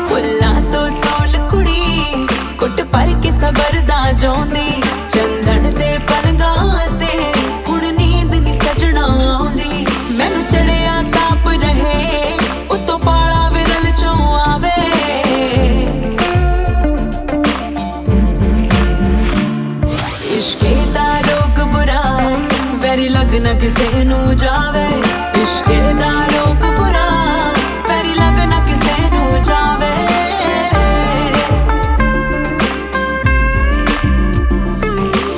ਫੁੱਲਾਂ ਤੋਂ ਸੋਲ ਕੁੜੀ ਕੁੱਟ ਭਰ ਕੇ ਸਬਰ ਦਾ ਜਾਉਂਦੀ। ਚੰਦਨ ਦੇ ਪਲੰਗਾਂ ਤੇ ਹੁਣ ਨੀਂਦ ਨੀ ਸਜਣਾ ਆਉਂਦੀ। ਮੈਨੂੰ ਚੜਿਆ ਤਾਪ ਰਹੇ ਉਤੋਂ ਪਾਲਾ ਵਿਰਲ ਚੋਂ ਆਵੇ। ਇਸ਼ਕੇ ਦਾ ਰੋਗ ਬੁਰਾ ਵੈਰੀ ਲੱਗ ਨਾ ਕਿਸੇ ਨੂੰ ਜਾਵੇ। ਇਸ਼ਕੇ ਦਾ ਰੋਗ ਬੁਰਾ ਵੈਰੀ ਲੱਗ ਨਾ ਕਿਸੇ ਨੂੰ ਜਾਵੇ।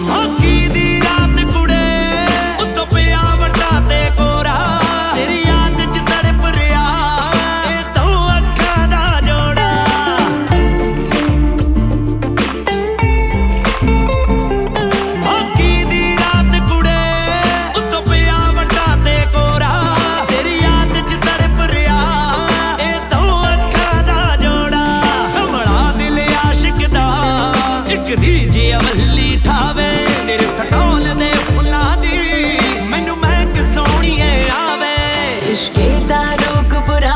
ਮਾਘੀ ਦੀ ਰਾਤ ਕੁੜੇ ਉੱਤੋਂ ਪਿਆ ਵੱਡਾ ਤੇ ਕੋਰਾ। ਤੇਰੀ ਯਾਦ 'ਚ ਤੜਪ ਰਿਹਾ ਇਹ ਦੋ ਅੱਖਾਂ ਦਾ ਜੋੜਾ। ਮਾਘੀ ਦੀ ਰਾਤ ਕੁੜੇ ਉੱਤੋਂ ਪਿਆ ਵੱਡਾ ਤੇ ਕੋਰਾ। ਤੇਰੀ ਯਾਦ 'ਚ ਤੜਪ ਰਿਹਾ ਇਹ ਦੋ ਅੱਖਾਂ ਦਾ ਜੋੜਾ। ਕਮਲਾ ਦਿਲ ਆਸ਼ਿਕ ਦਾ ਇੱਕ ਰੀਝ ਅਵੱਲੀ ਠਾਵੇ। ਤੇਰੇ ਸਟੋਲ ਦੇ ਫੁੱਲਾਂ ਦੀ ਮੈਨੂੰ ਮਹਿਕ ਸੋਹਣੀਏ ਆਵੇ। ਇਸ਼ਕੇ ਦਾ ਰੋਗ ਬੁਰਾ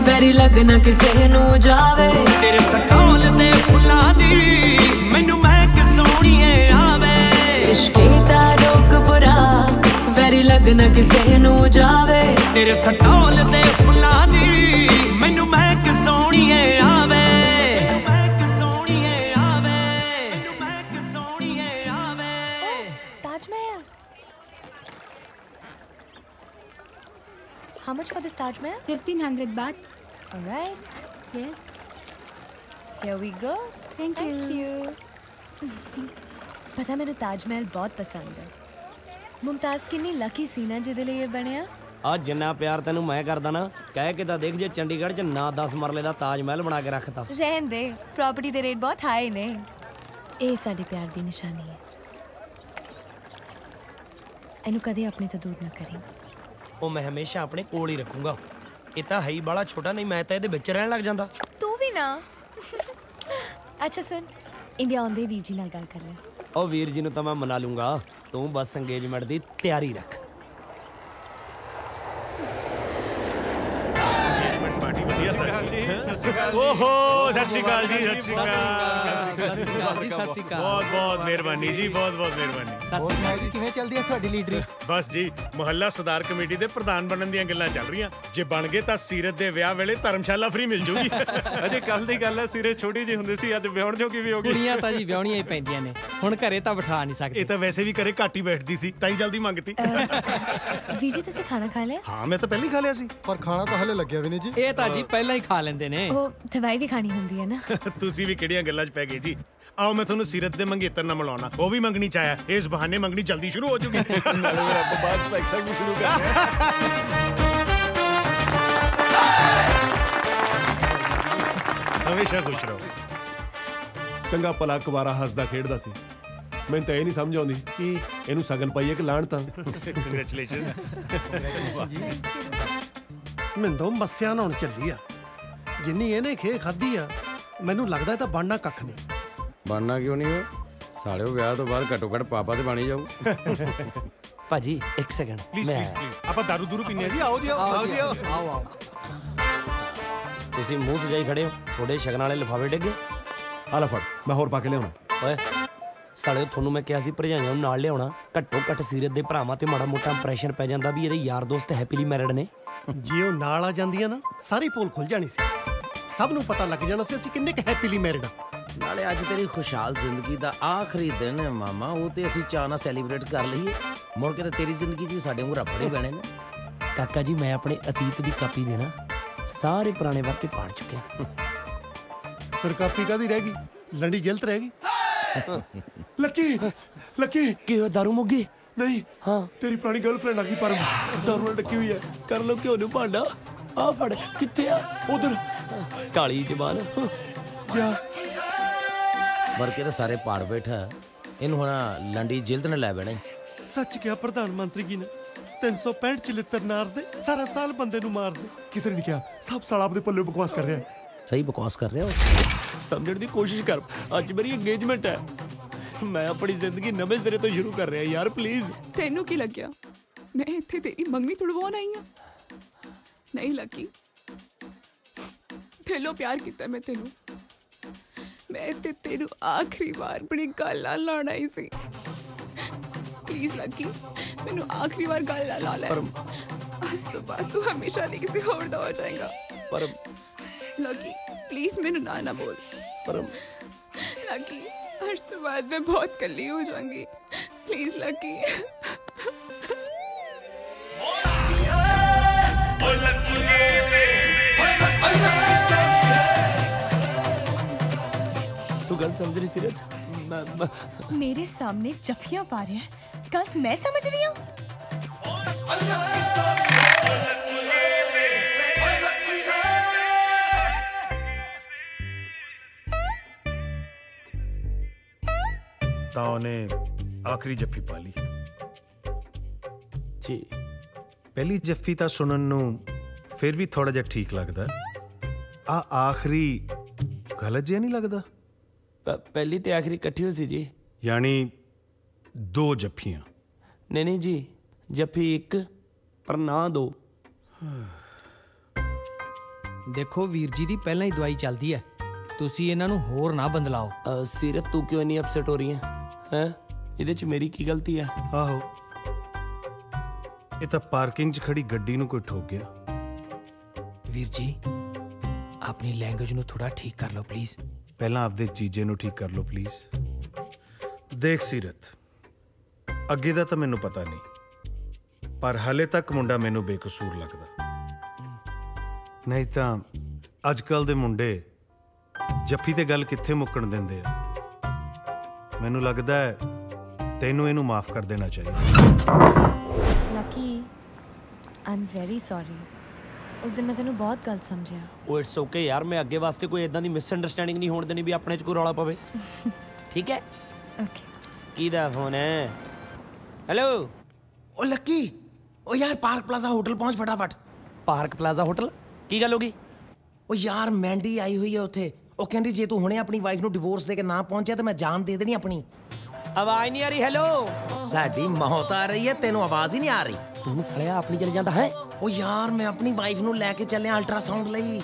ਵੈਰੀ ਲੱਗ ਨਾ ਕਿਸੇ ਨੂੰ ਜਾਵੇ। ਤੇਰੇ ਸਟੋਲ ਦੇ ਫੁੱਲਾਂ ਦੀ ਮੈਨੂੰ ਮਹਿਕ ਸੋਹਣੀਏ ਆਵੇ। ਇਸ਼ਕੇ ਦਾ ਰੋਗ ਬੁਰਾ ਵੈਰੀ ਲੱਗ ਨਾ ਕਿਸੇ ਨੂੰ ਜਾਵੇ। ਤੇਰੇ ਸਟੋਲ ਦੇ ਫੁੱਲਾਂ ਦੀ ਮੈਨੂੰ ਮਹਿਕ ਸੋਹਣੀਏ ਆਵੇ। ਮੈਨੂੰ ਮਹਿਕ ਸੋਹਣੀਏ ਆਵੇ। ਮੈਨੂੰ ਮਹਿਕ ਸੋਹਣੀਏ ਆਵੇ। Taj Mahal. How much for this Taj Mahal? 1500 baht. Alright. Yes. Here we go. Thank you. ਪਤਾ ਮੈਨੂੰ ਤਾਜ ਮਹਿਲ ਬਹੁਤ ਪਸੰਦ ਹੈ। ਮੁਮਤਾਜ਼ ਕਿੰਨੀ ਲੱਕੀ ਸੀ ਨਾ ਜਿਹਦੇ ਲਈ ਇਹ ਬਣਿਆ। ਆ ਜਿੰਨਾ ਪਿਆਰ ਤੈਨੂੰ ਮੈਂ ਕਰਦਾ ਨਾ, ਕਹਿ ਕੇ ਤਾਂ ਦੇਖ ਜੇ ਚੰਡੀਗੜ੍ਹ 'ਚ ਨਾ 10 ਮਰਲੇ ਦਾ ਤਾਜ ਮਹਿਲ ਬਣਾ ਕੇ ਰੱਖਤਾ। ਰਹਿਣ ਦੇ, ਪ੍ਰਾਪਰਟੀ ਦੇ ਰੇਟ ਬਹੁਤ ਹਾਈ ਨੇ। ਇਹ ਸਾਡੇ ਪਿਆਰ ਦੀ ਨਿਸ਼ਾਨੀ ਹੈ। ਇਹਨੂੰ ਕਦੇ ਆਪਣੇ ਤੋਂ ਦੂਰ ਨਾ ਕਰੀ। ਉਹ ਮੈਂ ਹਮੇਸ਼ਾ ਆਪਣੇ ਕੋਲ ਹੀ ਰੱਖੂੰਗਾ। ਇਹ ਤਾਂ ਹੈ ਹੀ ਬਾਲਾ ਛੋਟਾ, ਨਹੀਂ ਮੈਂ ਤਾਂ ਇਹਦੇ ਵਿੱਚ ਰਹਿਣ ਲੱਗ ਜਾਂਦਾ। ਤੂੰ ਵੀ ਨਾ। ਅੱਛਾ ਸੁਣ, ਇੰਡੀਆ ਆਉਂਦੇ ਵੀਰ ਜੀ ਨਾਲ ਗੱਲ ਕਰ ਲੈ। ਉਹ ਵੀਰ ਜੀ ਨੂੰ ਤਾਂ ਮੈਂ ਮਨਾ ਲੂੰਗਾ, ਤੂੰ ਬਸ ਇੰਗੇਜਮੈਂਟ ਦੀ ਤਿਆਰੀ ਰੱਖ। ਓਹੋ ਸਤਿ ਸ਼੍ਰੀ ਅਕਾਲ ਜੀ, ਸਤਿ ਸ਼੍ਰੀ ਅਕਾਲ। ਬਹੁਤ ਬਹੁਤ ਮਿਹਰਬਾਨੀ ਜੀ, ਬਹੁਤ ਬਹੁਤ ਮਿਹਰਬਾਨੀ। ਸਤਿ ਸ਼੍ਰੀ ਅਕਾਲ ਜੀ, ਕਿਵੇਂ ਚੱਲਦੀ ਹੈ ਤੁਹਾਡੀ ਲੀਡਰੀ? ਬਸ ਜੀ, ਮੁਹੱਲਾ ਸੁਧਾਰ ਕਮੇਟੀ ਦੇ ਪ੍ਰਧਾਨ ਬਣਨ ਦੀਆਂ ਗੱਲਾਂ ਚੱਲ ਰਹੀਆਂ। ਜੇ ਬਣ ਗਏ ਤਾਂ ਸੀਰਤ ਦੇ ਵਿਆਹ ਵੇਲੇ ਧਰਮਸ਼ਾਲਾ ਫ੍ਰੀ ਮਿਲ ਜੂਗੀ। ਅਜੇ ਕੱਲ ਦੀ ਗੱਲ ਹੈ, ਸੀਰਤ ਛੋਟੀ ਜਿਹੀ ਹੁੰਦੀ ਸੀ, ਅੱਜ ਵਿਆਹਣ ਜੋਗੀ ਵੀ ਹੋ ਗਈ। ਕੁੜੀਆਂ ਤਾਂ ਜੀ ਵਿਆਹਣੀਆਂ ਹੀ ਪੈਂਦੀਆਂ ਨੇ, ਹੁਣ ਘਰੇ ਤਾਂ ਬਿਠਾ ਨਹੀਂ ਸਕਦੇ। ਇਹ ਤਾਂ ਵੈਸੇ ਵੀ ਘਰੇ ਘੱਟ ਹੀ ਬੈਠਦੀ ਸੀ, ਤਾਂ ਹੀ ਜਲਦੀ ਮੰਗਤੀ। ਵੀਰ ਜੀ ਤੁਸੀਂ ਖਾਣਾ ਖਾ ਲਿਆ? ਹਾਂ ਮੈਂ ਤਾਂ ਪਹਿਲਾਂ ਹੀ ਖਾ ਲਿਆ ਸੀ, ਪਰ ਖਾਣਾ ਤਾਂ ਹਲੇ ਲੱਗਿਆ ਵੀ ਨਹੀਂ ਜੀ। ਇਹ ਤਾਂ ਜੀ ਪਹਿਲਾਂ ਹੀ ਖਾ ਲੈਂਦੇ ਨੇ। ਉਹ ਦਵਾਈ ਵੀ ਖਾਣੀ ਹੁੰਦੀ ਹੈ ਨਾ। ਤੁਸੀਂ ਵੀ ਕਿਹੜੀਆਂ ਗੱਲਾਂ 'ਚ ਪੈ ਗਏ ਜੀ। ਆਓ ਮੈਂ ਤੁਹਾਨੂੰ ਸੀਰਤ ਦੇ ਮੰਗੇਤਰ ਨਾਲ ਮਿਲਾਉਣਾ, ਉਹ ਵੀ ਮੰਗਣੀ ਚਾਹਿਆ। ਇਸ ਬਹਾਨੇ ਮੰਗਣੀ ਜਲਦੀ ਸ਼ੁਰੂ ਹੋ ਜੂਗੀ। ਨਾਲੇ ਰੱਬ ਬਾਅਦ ਵਿੱਚ ਐਕਸ਼ਨ ਵੀ ਸ਼ੁਰੂ ਕਰ। ਹਮੇਸ਼ਾ ਖੁਸ਼ ਰਹੋ। ਚੰਗਾ ਭਲਾ ਕੁਵਾਰਾ ਹੱਸਦਾ ਖੇਡਦਾ ਸੀ। ਮੈਨੂੰ ਤਾਂ ਇਹ ਨਹੀਂ ਸਮਝ ਆਉਂਦੀ ਕਿ ਇਹਨੂੰ ਸਗਨ ਪਾਈਏ ਕਿ ਲਾਣ ਤਾਂ। ਕੰਗ੍ਰੈਚੁਲੇਸ਼ਨ। ਮਿੰਦੋ ਮੱਸਿਆ ਨਹਾਉਣ ਚੱਲੀ ਆ। ਜਿੰਨੀ ਇਹਨੇ ਖੇ ਖਾਧੀ ਆ, ਮੈਨੂੰ ਲੱਗਦਾ ਇਹ ਤਾਂ ਬਣਨਾ ਕੱਖ ਨਹੀਂ। ਬਣਨਾ ਕਿਉਂ ਨਹੀਂ? ਸਾਲਿਓ ਵਿਆਹ ਤੋਂ ਬਾਅਦ ਘੱਟੋ ਘੱਟ ਪਾਪਾ ਤੇ ਬਣੀ ਜਾਊ। ਭਾਜੀ ਇੱਕ ਸੈਕਿੰਡ ਪਲੀਜ਼ ਆਪਾਂ ਦਾਰੂ ਦੂਰੂ ਪੀਨੇ ਆ ਜੀ। ਆਓ ਜੀ, ਆਓ ਜੀ, ਆਓ। ਤੁਸੀਂ ਮੂੰਹ ਸਜਾਈ ਖੜੇ ਹੋ, ਥੋੜੇ ਸ਼ਗਨ ਵਾਲੇ ਲਿਫਾਫੇ ਡਿੱਗੇ। ਆ ਲੈ ਫੜ, ਮੈਂ ਹੋਰ ਪਾ ਕੇ ਲਿਆਉਣਾ। ਓਏ ਸਾਲਿਓ, ਤੁਹਾਨੂੰ ਮੈਂ ਕਿਹਾ ਸੀ ਭਰਜਾਈਆਂ ਨੂੰ ਨਾਲ ਲਿਆਉਣਾ। ਘੱਟੋ ਘੱਟ ਸੀਰਤ ਦੇ ਭਰਾਵਾਂ ਤੇ ਮਾੜਾ ਮੋਟਾ ਇੰਪ੍ਰੈਸ਼ਨ ਪੈ ਜਾਂਦਾ ਵੀ ਇਹਦੇ ਯਾਰ ਦੋਸਤ ਹੈਪੀਲੀ ਮੈਰਿਡ ਨੇ। ਜੇ ਉਹ ਨਾਲ ਆ ਜਾਂਦੀਆਂ ਨਾ, ਸਾਰੀ ਪੋਲ ਖੁੱਲ ਜਾਣੀ ਸੀ। ਸਭ ਨੂੰ ਪਤਾ ਲੱਗ ਜਾਣਾ ਸੀ ਅਸੀਂ ਕਿੰਨੇ ਕੁ ਹੈਪੀਲੀ ਮੈਰਿਡ ਆ। ਨਾਲੇ ਅੱਜ ਤੇਰੀ ਖੁਸ਼ਹਾਲ ਜ਼ਿੰਦਗੀ ਦਾ ਆਖਰੀ ਦਿਨ ਹੈ ਮਾਮਾ, ਉਹ ਤੇ ਅਸੀਂ ਚਾਅ ਨਾਲ ਸੈਲੀਬ੍ਰੇਟ ਕਰ ਲਈਏ। ਮੁੜ ਕੇ ਤਾਂ ਤੇਰੀ ਜ਼ਿੰਦਗੀ 'ਚ ਵੀ ਸਾਡੇ ਵਾਂਗੂ ਰੱਪੜੇ ਪੈਣੇ ਨੇ। ਕਾਕਾ ਜੀ, ਮੈਂ ਆਪਣੇ ਅਤੀਤ ਦੀ ਕਾਪੀ ਦੇ ਨਾ ਸਾਰੇ ਪੁਰਾਣੇ ਵਾਕਿਆ ਪਾੜ ਚੁੱਕਿਆ। ਫਿਰ ਕਾਪੀ ਕਾਹਦੀ ਰਹਿ ਗਈ? ਲੰਡੀ ਜਲਤ ਰਹਿ ਗਈ। ਲੱਕੀ ਕੀ ਹੋਇਆ? ਦਾਰੂ ਮੁੱਕ ਗਈ? ਨਹੀਂ, ਹਾਂ ਤੇਰੀ ਪੁਰਾਣੀ ਗਰਲਫ੍ਰੈਂਡ ਆ ਗਈ, ਪਰ ਦਾਰੂ ਨਾਲ ਡੱਕੀ ਹੋਈ ਹੈ। ਕਰ ਲੋ ਘਿਓ ਨੂੰ ਭਾਂਡਾ। ਆ ਫੜ। ਕਿੱਥੇ ਆ? ਉਧਰ ਕਾਲੀ ਜ਼ਬਾਨ। ਮੁੜ ਕੇ ਤਾਂ ਸਾਰੇ ਪਾੜ ਬੈਠਾ। ਇਹਨੂੰ ਹੁਣ ਲੰਡੀ ਜਿਲਦ ਨੇ ਲੈ ਬੈਣਾ। ਸੱਚ ਕਿਹਾ ਪ੍ਰਧਾਨ ਮੰਤਰੀ ਜੀ ਨੇ। 365 ਚਲਿੱਤਰ ਨਾਰ ਦੇ ਸਾਰਾ ਸਾਲ ਬੰਦੇ ਨੂੰ ਮਾਰਦੇ। ਕਿਸੇ ਨੇ ਨਹੀਂ ਕਿਹਾ, ਸਭ ਸਾਲ ਆਪਦੇ ਪੱਲੇ ਬਕਵਾਸ ਕਰ ਰਿਹਾ। ਸਹੀ ਬਕਵਾਸ ਕਰ ਰਿਹਾ ਹੋ। ਸਮਝਣ ਦੀ ਕੋਸ਼ਿਸ਼ ਕਰ। ਅੱਜ ਮੇਰੀ ਇੰਗੇਜਮੈਂਟ ਹੈ, ਮੈਂ ਆਪਣੀ ਜ਼ਿੰਦਗੀ ਨਵੇਂ ਸਿਰੇ ਤੋਂ ਸ਼ੁਰੂ ਕਰ ਰਿਹਾ ਯਾਰ, ਪਲੀਜ਼। ਤੈਨੂੰ ਕੀ ਲੱਗਿਆ ਮੈਂ ਇੱਥੇ ਤੇਰੀ ਮੰਗਣੀ ਤੁੜਵਾਉਣ ਆਈ ਹਾਂ? ਨਹੀਂ ਲੱਗੀ, ਦਿਲੋਂ ਪਿਆਰ ਕੀਤਾ ਮੈਂ ਤੈਨੂੰ। ਮੈਂ ਇੱਥੇ ਤੈਨੂੰ ਆਖਰੀ ਵਾਰ ਆਪਣੀ ਗੱਲ ਨਾਲ ਲਾਉਣ ਆਈ ਸੀ। ਪਲੀਜ਼ ਲੱਗੀ, ਮੈਨੂੰ ਆਖਰੀ ਵਾਰ ਗੱਲ ਨਾਲ ਲਾ ਲੈ। ਅੱਜ ਤੋਂ ਬਾਅਦ ਤੂੰ ਹਮੇਸ਼ਾ ਲਈ ਕਿਸੇ ਹੋਰ ਦਾ ਹੋ ਜਾਏਗਾ। ਪਰ ਲੱਗੀ ਪਲੀਜ਼ ਮੈਨੂੰ ਨਾ ਬੋਲ। ਪਰ ਲੱਗੀ, आज तो बाद में बहुत कल्ली हो जाऊंगी। Please lucky. तू गलत समझ रही सीरत? मेरे सामने जफियां पा रहे हैं, गलत मैं समझ रही हूँ? ਤਾਂ ਉਹਨੇ ਆਖਰੀ ਜੱਫੀ ਪਾ ਲਈ ਜੀ। ਪਹਿਲੀ ਜੱਫੀ ਤਾਂ ਸੁਣਨ ਨੂੰ ਫਿਰ ਵੀ ਥੋੜਾ ਜਿਹਾ ਠੀਕ ਲੱਗਦਾ, ਆ ਆਖਰੀ ਗਲਤ ਜਿਹਾ ਨਹੀਂ ਲੱਗਦਾ? ਪਹਿਲੀ ਤੇ ਆਖਰੀ ਇਕੱਠੀ ਹੋਈ ਸੀ ਜੀ। ਯਾਨੀ ਦੋ ਜੱਫੀਆਂ? ਨਹੀਂ ਜੀ, ਜੱਫੀ ਇੱਕ ਪਰ ਨਾ ਦੋ। ਦੇਖੋ ਵੀਰ ਜੀ ਦੀ ਪਹਿਲਾਂ ਹੀ ਦਵਾਈ ਚੱਲਦੀ ਹੈ, ਤੁਸੀਂ ਇਹਨਾਂ ਨੂੰ ਹੋਰ ਨਾ ਬੰਦਲਾਓ। ਸੀਰਤ ਤੂੰ ਕਿਉਂ ਇੰਨੀ ਅਪਸੈਟ ਹੋ ਰਹੀ ਹੈ? ਇਹਦੇ ਚ ਮੇਰੀ ਕੀ ਗਲਤੀ ਹੈ? ਆਹੋ, ਇਹ ਤਾਂ ਪਾਰਕਿੰਗ 'ਚ ਖੜੀ ਗੱਡੀ ਨੂੰ ਕੋਈ ਠੋਕ ਗਿਆ। ਵੀਰ ਜੀ ਆਪਣੀ ਲੈਂਗੁਏਜ ਨੂੰ ਥੋੜਾ ਠੀਕ ਕਰ ਲਓ ਪਲੀਜ਼। ਪਹਿਲਾਂ ਆਪਦੇ ਜੀਜੇ ਨੂੰ ਠੀਕ ਕਰ ਲਓ ਪਲੀਜ਼। ਦੇਖ ਸੀਰਤ, ਅੱਗੇ ਦਾ ਤਾਂ ਮੈਨੂੰ ਪਤਾ ਨਹੀਂ, ਪਰ ਹਾਲੇ ਤੱਕ ਮੁੰਡਾ ਮੈਨੂੰ ਬੇਕਸੂਰ ਲੱਗਦਾ। ਨਹੀਂ ਤਾਂ ਅੱਜ ਕੱਲ ਦੇ ਮੁੰਡੇ ਜੱਫੀ ਤੇ ਗੱਲ ਕਿੱਥੇ ਮੁੱਕਣ ਦਿੰਦੇ ਆ। ਮੈਨੂੰ ਲੱਗਦਾ ਹੈ ਤੈਨੂੰ ਇਹਨੂੰ ਮਾਫ ਕਰ ਦੇਣਾ ਚਾਹੀਦਾ। Lucky I am very sorry. ਉਸ ਦਿਨ ਮੈਂ ਤੈਨੂੰ ਬਹੁਤ ਗਲਤ ਸਮਝਿਆ। ਉਹ ਇਟਸ ਓਕੇ ਯਾਰ, ਮੈਂ ਅੱਗੇ ਵਾਸਤੇ ਕੋਈ ਇਦਾਂ ਦੀ ਮਿਸਅੰਡਰਸਟੈਂਡਿੰਗ ਨਹੀਂ ਹੋਣ ਦੇਣੀ ਵੀ ਆਪਣੇ 'ਚ ਕੋਈ ਰੌਲਾ ਪਵੇ। ਠੀਕ ਹੈ ਓਕੇ। ਕਿਹਦਾ ਫੋਨ ਹੈ? ਹੈਲੋ। ਉਹ ਲੱਕੀ, ਉਹ ਯਾਰ ਪਾਰਕ ਪਲਾਜ਼ਾ ਹੋਟਲ ਪਹੁੰਚ ਫਟਾਫਟ। Park plaza hotel? ਕੀ ਗੱਲ ਹੋ ਗਈ? ਉਹ ਯਾਰ ਮੈਂਡੀ ਆਈ ਹੋਈ ਹੈ ਉੱਥੇ। ਉਹ ਕਹਿੰਦੀ ਜੇ ਤੂੰ ਹੁਣੇ ਆਪਣੀ ਵਾਈਫ ਨੂੰ ਡਿਵੋਰਸ ਦੇ ਕੇ ਨਾ ਪਹੁੰਚਿਆ ਤਾਂ ਮੈਂ ਜਾਨ ਦੇ ਦੇਣੀ ਆਪਣੀ। ਆਵਾਜ਼ ਨਹੀਂ ਆ ਰਹੀ। ਹੈਲੋ। ਸਾਡੀ ਮੌਤ ਆ ਰਹੀ ਹੈ, ਤੈਨੂੰ ਆਵਾਜ਼ ਹੀ ਨਹੀਂ ਆ ਰਹੀ। ਤੂੰ ਸੜਿਆ ਆਪਣੀ ਚਲੇ ਜਾਂਦਾ ਹੈ। ਉਹ ਯਾਰ ਮੈਂ ਆਪਣੀ ਵਾਈਫ ਨੂੰ ਲੈ ਕੇ ਚੱਲਿਆ ਅਲਟਰਾਸਾਊਂਡ ਲਈ।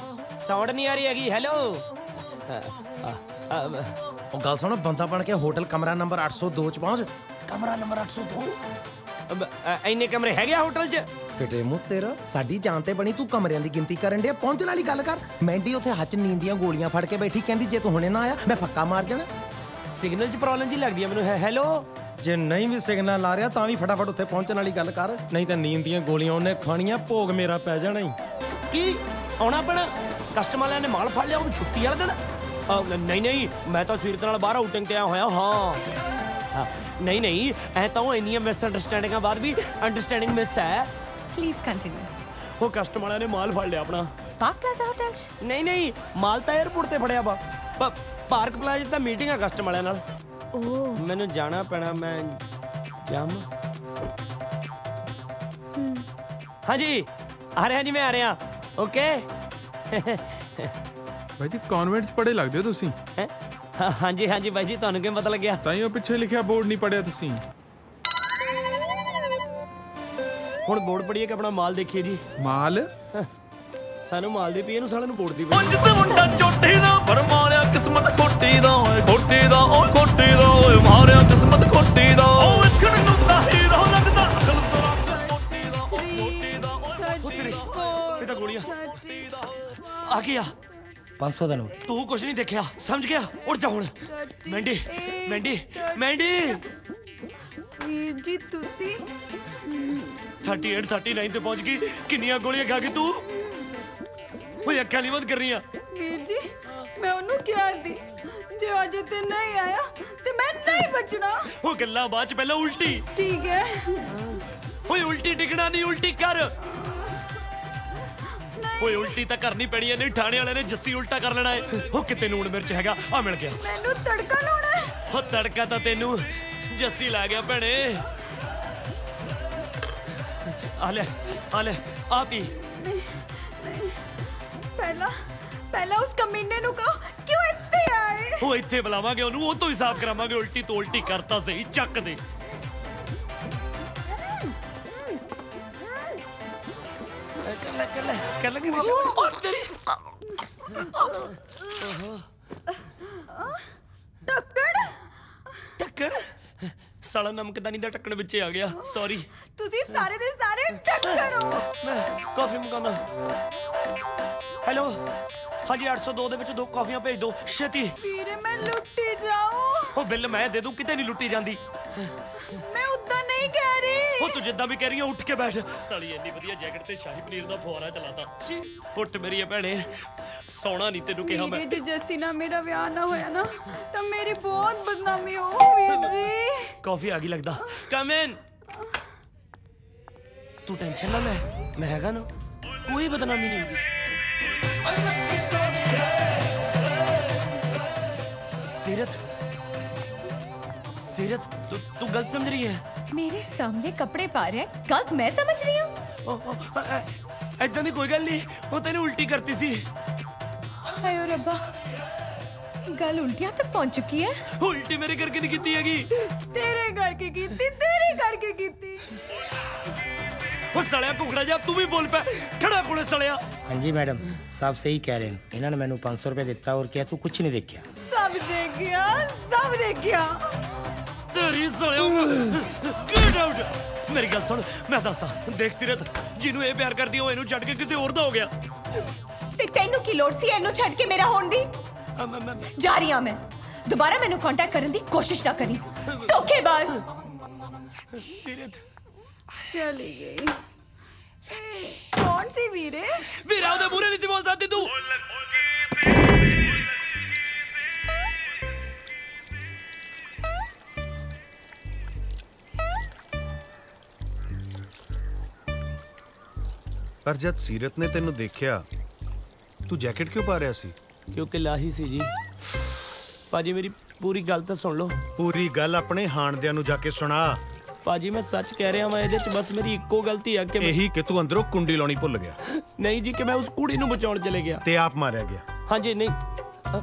ਸਾਊਂਡ ਨਹੀਂ ਆ ਰਹੀ ਹੈਗੀ। ਹੈਲੋ। ਉਹ ਗੱਲ ਸੁਣ, ਬੰਦਾ ਬਣ ਕੇ ਹੋਟਲ ਕਮਰਾ ਨੰਬਰ 802 ਚ ਪਹੁੰਚ। ਕਮਰਾ ਨੰਬਰ 802? ਇੰਨੇ ਕਮਰੇ ਹੈਗੇ ਆ ਹੋਟਲ 'ਚ? ਫਿਟੇ ਮੂੰਹ ਤੇਰਾ, ਸਾਡੀ ਜਾਨ ਤੇ ਬਣੀ ਤੂੰ ਕਮਰਿਆਂ ਦੀ ਗਿਣਤੀ ਕਰਨ ਡਿਆ। ਪਹੁੰਚਣ ਵਾਲੀ ਗੱਲ ਕਰ। ਮੈਂਡੀ ਉੱਥੇ ਹੱਥ ਨੀਂਦ ਦੀਆਂ ਗੋਲੀਆਂ ਫੜ ਕੇ ਬੈਠੀ, ਕਹਿੰਦੀ ਜੇ ਤੂੰ ਹੁਣੇ ਨਾ ਆਇਆ ਮੈਂ ਫੱਕਾ ਮਾਰ ਜਾਣਾ। ਸਿਗਨਲ 'ਚ ਪ੍ਰੋਬਲਮ ਜੀ ਲੱਗਦੀ ਹੈ ਮੈਨੂੰ। ਹੈਲੋ। ਜੇ ਨਹੀਂ ਵੀ ਸਿਗਨਲ ਆ ਰਿਹਾ ਤਾਂ ਵੀ ਫਟਾਫਟ ਉੱਥੇ ਪਹੁੰਚਣ ਵਾਲੀ ਗੱਲ ਕਰ, ਨਹੀਂ ਤਾਂ ਨੀਂਦ ਦੀਆਂ ਗੋਲੀਆਂ ਉਹਨੇ ਖਾਣੀਆਂ, ਭੋਗ ਮੇਰਾ ਪੈ ਜਾਣਾ ਹੀ। ਕੀ ਆਉਣਾ ਪੈਣਾ? ਕਸਟਮਰਾਂ ਨੇ ਮਾਲ ਫੜ ਲਿਆ, ਉਹ ਛੁੱਟੀ ਵਾਲਾ ਦਿਨ? ਨਹੀਂ ਨਹੀਂ, ਮੈਂ ਤਾਂ ਸੀਰਤ ਨਾਲ ਬਾਹਰ ਆਊਟਿੰਗ ਤੇ ਆਇਆ ਹੋਇਆ। ਹਾਂ ਨਹੀਂ ਨਹੀਂ, ਐ ਤਾਂ ਉਹ ਇੰਨੀਆਂ ਮਿਸਅੰਡਰਸਟੈਂਡਿੰਗਾਂ ਬਾਅਦ ਵੀ ਅੰਡਰਸਟੈਂਡਿੰਗ ਮਿਸ ਹੈ। Please continue. ਉਹ ਕਸਟਮਰਾਂ ਨੇ ਮਾਲ ਫੜ ਲਿਆ ਆਪਣਾ। ਪਾਰਕ ਪਲਾਜ਼ਾ ਹੋਟਲ 'ਚ? ਨਹੀਂ ਨਹੀਂ, ਮਾਲ ਤਾਂ 에ਅਰਪੋਰਟ ਤੇ ਫੜਿਆ ਵਾ। ਪਾਰਕ ਪਲਾਜ਼ਾ ਤਾਂ ਮੀਟਿੰਗ ਆ ਕਸਟਮਰਾਂ ਨਾਲ। ਓਹ ਮੈਨੂੰ ਜਾਣਾ ਪੈਣਾ। ਮੈਂ ਜਾਮ। ਹਾਂਜੀ ਆ ਰਿਹਾ ਜੀ, ਮੈਂ ਆ ਰਿਹਾ। ਓਕੇ। ਬਾਈ ਜੀ ਕਨਵੈਂਟ 'ਚ ਪੜ੍ਹੇ ਲੱਗਦੇ ਹੋ ਤੁਸੀਂ? ਹਾਂਜੀ ਹਾਂਜੀ ਬਾਈ ਜੀ, ਤੁਹਾਨੂੰ ਕਿਵੇਂ ਪਤਾ ਲੱਗਿਆ? ਤਾਂ ਹੀ ਉਹ ਪਿੱਛੇ ਲਿਖਿਆ ਬੋਰਡ ਨਹੀਂ ਪੜਿਆ ਤੁਸੀਂ। ਹੁਣ ਬੋਰਡ ਪੜੀਏ ਕਿ ਆਪਣਾ ਮਾਲ ਦੇਖੀਏ ਜੀ? ਮਾਲ? ਸਾਨੂੰ ਮਾਲ ਦੀ ਪਈ, ਇਹਨੂੰ ਸਾਲਿਆਂ ਨੂੰ ਬੋਰਡ ਦੀ ਪੰਜ ਤੇ ਮੁੰਡਾ ਚੋਟੀ ਦਾ, ਪਰ ਮਾਰਿਆ ਕਿਸਮਤ ਖੋਟੀ ਦਾ। ਓਏ ਖੋਟੀ ਦਾ, ਓਏ ਖੋਟੀ ਦਾ, ਓਏ ਮਾਰਿਆ ਕਿਸਮਤ ਖੋਟੀ ਦਾ। ਓ ਵੇਖਣ ਨੂੰ ਤਾਂ ਹੀਰੋ ਲੱਗਦਾ, ਅਕਲ ਸਰਾਬ ਮੋਟੀ ਦਾ। ਓ ਮੋਟੀ ਦਾ, ਓਏ ਤੇਰੀ ਇਹ ਤਾਂ ਗੋਲੀਆਂ ਆ ਗਿਆ। 500 ਦਾ ਨੋਟ। ਤੂੰ ਕੁਛ ਨਹੀਂ ਦੇਖਿਆ, ਸਮਝ ਗਿਆ? ਉੱਠ ਜਾ ਹੁਣ। ਮੈਂਡੀ ਮੈਂਡੀ ਮੈਂਡੀ। ਵੀਰ ਜੀ ਤੁਸੀਂ 38 39 ਤੇ ਪਹੁੰਚ ਗਈ। ਕਿੰਨੀਆਂ ਗੋਲੀਆਂ ਖਾ ਗਈ ਤੂੰ? ਓਏ ਅੱਖਾਂ ਨਹੀਂ ਬੰਦ ਕਰ ਰਹੀਆਂ। ਵੀਰ ਜੀ ਮੈਂ ਉਹਨੂੰ ਕਿਹਾ ਸੀ ਜੇ ਅੱਜ ਤੇ ਨਹੀਂ ਆਇਆ ਤੇ ਮੈਂ ਨਹੀਂ ਬਚਣਾ। ਉਹ ਗੱਲਾਂ ਬਾਅਦ ਚ, ਪਹਿਲਾਂ ਉਲਟੀ। ਠੀਕ ਹੈ। ਓਏ ਉਲਟੀ ਟਿਕਣਾ ਨਹੀਂ, ਉਲਟੀ ਕਰ। ਓਏ ਉਲਟੀ ਤਾਂ ਕਰਨੀ ਪੈਣੀ ਹੈ, ਨਹੀਂ ਠਾਣੇ ਵਾਲੇ ਨੇ ਜੱਸੀ ਉਲਟਾ ਕਰ ਲੈਣਾ ਹੈ। ਉਹ ਕਿਤੇ ਨੂਣ ਮਿਰਚ ਹੈਗਾ, ਆ ਮਿਲ ਗਿਆ। ਮੈਨੂੰ ਤੜਕਾ ਲਾਉਣਾ ਹੈ। ਉਹ ਤੜਕਾ ਤਾਂ ਤੈਨੂੰ ਜੱਸੀ ਲਾ ਗਿਆ ਭੈਣੇ। ਆ ਲੈ ਆ ਪੀ। ਪਹਿਲਾਂ ਉਸ ਕਮੀਨੇ ਨੂੰ ਕਹੋ ਕਿਉਂ ਇੱਥੇ ਆਏ। ਉਹ ਇੱਥੇ ਬੁਲਾਵਾਂਗੇ ਉਹਨੂੰ, ਉਹ ਤੋਂ ਹੀ ਸਾਫ਼ ਕਰਾਵਾਂਗੇ। ਉਲਟੀ ਤੋਂ ਉਲਟੀ ਕਰਤਾ ਸਹੀ, ਚੱਕ ਦੇ। ਕਰ ਲੈ ਟੱਕਰ ਸਾਲਾ ਨਮਕਦਾਨੀ ਦਾ ਢੱਕਣ ਵਿੱਚੇ ਆ ਗਿਆ। ਸੌਰੀ। ਤੁਸੀਂ ਸਾਰੇ ਦੇ ਸਾਰੇ ਟੱਕਰ ਹੋ। ਮੈਂ ਕਾਫੀ ਮੰਗਾਉਣਾ। ਹੈਲੋ। ਹਾਂਜੀ 802 ਦੇ ਵਿੱਚ 2 ਕਾਫੀਆਂ ਭੇਜ ਦਿਓ ਛੇਤੀ। ਵੀਰੇ ਮੈਂ ਲੁੱਟੀ ਜਾऊं। ਉਹ ਬਿੱਲ ਮੈਂ ਦੇ ਦੂੰ, ਕਿਤੇ ਨਹੀਂ ਲੁੱਟੀ ਜਾਂਦੀ। ਮੈਂ ਉਦਾਂ ਨਹੀਂ ਕਹਿ ਰਹੀ। ਉਹ ਤੂੰ ਜਿੱਦਾਂ ਵੀ ਕਹਿ ਰਹੀ ਹੈ, ਉੱਠ ਕੇ ਬੈਠ। ਸਾਲੀ ਇੰਨੀ ਵਧੀਆ ਜੈਕਟ ਤੇ ਸ਼ਾਹੀ ਪਨੀਰ ਦਾ ਫੁਆਰਾ ਚਲਾਤਾ। ਉੱਠ ਮੇਰੀ ਭੈਣੇ, ਸੌਣਾ ਨਹੀਂ ਤੈਨੂੰ ਕਿਹਾ ਮੈਂ। ਜੇ ਜੱਸੀ ਨਾਲ ਮੇਰਾ ਵਿਆਹ ਨਾ ਹੋਇਆ ਨਾ ਤਾਂ ਮੇਰੀ ਬਹੁਤ ਬਦਨਾਮੀ ਹੋ ਵੀਰ ਜੀ। ਕਾਫੀ ਆ ਗਈ ਲੱਗਦਾ। ਕਮ ਇਨ। ਤੂੰ ਟੈਨਸ਼ਨ ਨਾ ਲੈ, ਮੈਂ ਹੈਗਾ ਨਾ, ਕੋਈ ਬਦਨਾਮੀ ਨਹੀਂ ਹੁੰਦੀ। सीरत तू गलत समझ रही है। मेरे सामने कपड़े पा रहे हैं, गलत मैं समझ रही हूँ। ऐदा दी कोई गल नहीं, वो तेने उल्टी करती सी। हाय ओ रब्बा, गल उल्टियां तक पहुंच चुकी है। उल्टी मेरे करके नहीं कीती हैगी, तेरे करके कीती, तेरे करके कीती। ओ सड़िया कुकड़ा जा, तू भी बोल पे खड़ा कोले सड़िया। हाँ जी मैडम साहब सही कह रहे हैं, इन्होंने मैंने 500 रुपये दिता और क्या तू कुछ नहीं देखा। सब देख गया, सब देख गया। तेरी सड़िया गेट आउट। मेरी गल सुन, मैं दसदा देख सीरत, जिन्हों ये प्यार करदी हो इन्हों छड़ के किसी और दा हो गया। ते तैनू की लोड़ सी इन्हों छड़ के मेरा होण दी? जा रही हां मैं, दोबारा मैनू कांटेक्ट करन दी कोशिश ना करी, धोखेबाज। सीरत चली गई। कौन सी ਸੌਰੀ ਵੀਰੇ। ਵੀਰਾ ਉਹਦੇ ਮੂਹਰੇ ਨਹੀਂ ਸੀ ਬੋਲ ਸਕਦੀ ਤੂੰ। ਪਰ ਜਦ ਸੀਰਤ ਨੇ ਤੈਨੂੰ ਦੇਖਿਆ ਤੂੰ ਜੈਕਟ ਕਿਉਂ ਪਾ ਰਿਹਾ ਸੀ? ਕਿਉਂਕਿ ਲਾਹੀ ਸੀ ਜੀ। ਭਾਜੀ ਮੇਰੀ ਪੂਰੀ ਗੱਲ ਤਾਂ ਸੁਣ ਲਓ। ਪੂਰੀ ਗੱਲ ਆਪਣੇ ਹਾਣਦਿਆਂ ਨੂੰ ਜਾ ਕੇ ਸੁਣਾ। ਭਾਜੀ ਮੈਂ ਸੱਚ ਕਹਿ ਰਿਹਾ ਮੈਂ, ਇਹਦੇ 'ਚ ਬਸ ਮੇਰੀ ਇੱਕੋ ਗਲਤੀ ਆ ਕਿ ਇਹੀ ਕਿ ਤੂੰ ਅੰਦਰੋਂ ਕੁੰਡੀ ਲਾਉਣੀ ਭੁੱਲ ਗਿਆ। ਨਹੀਂ ਜੀ, ਕਿ ਮੈਂ ਉਸ ਕੁੜੀ ਨੂੰ ਬਚਾਉਣ ਚਲੇ ਗਿਆ ਤੇ ਆਪ ਮਾਰਿਆ ਗਿਆ। ਹਾਂਜੀ ਨਹੀਂ,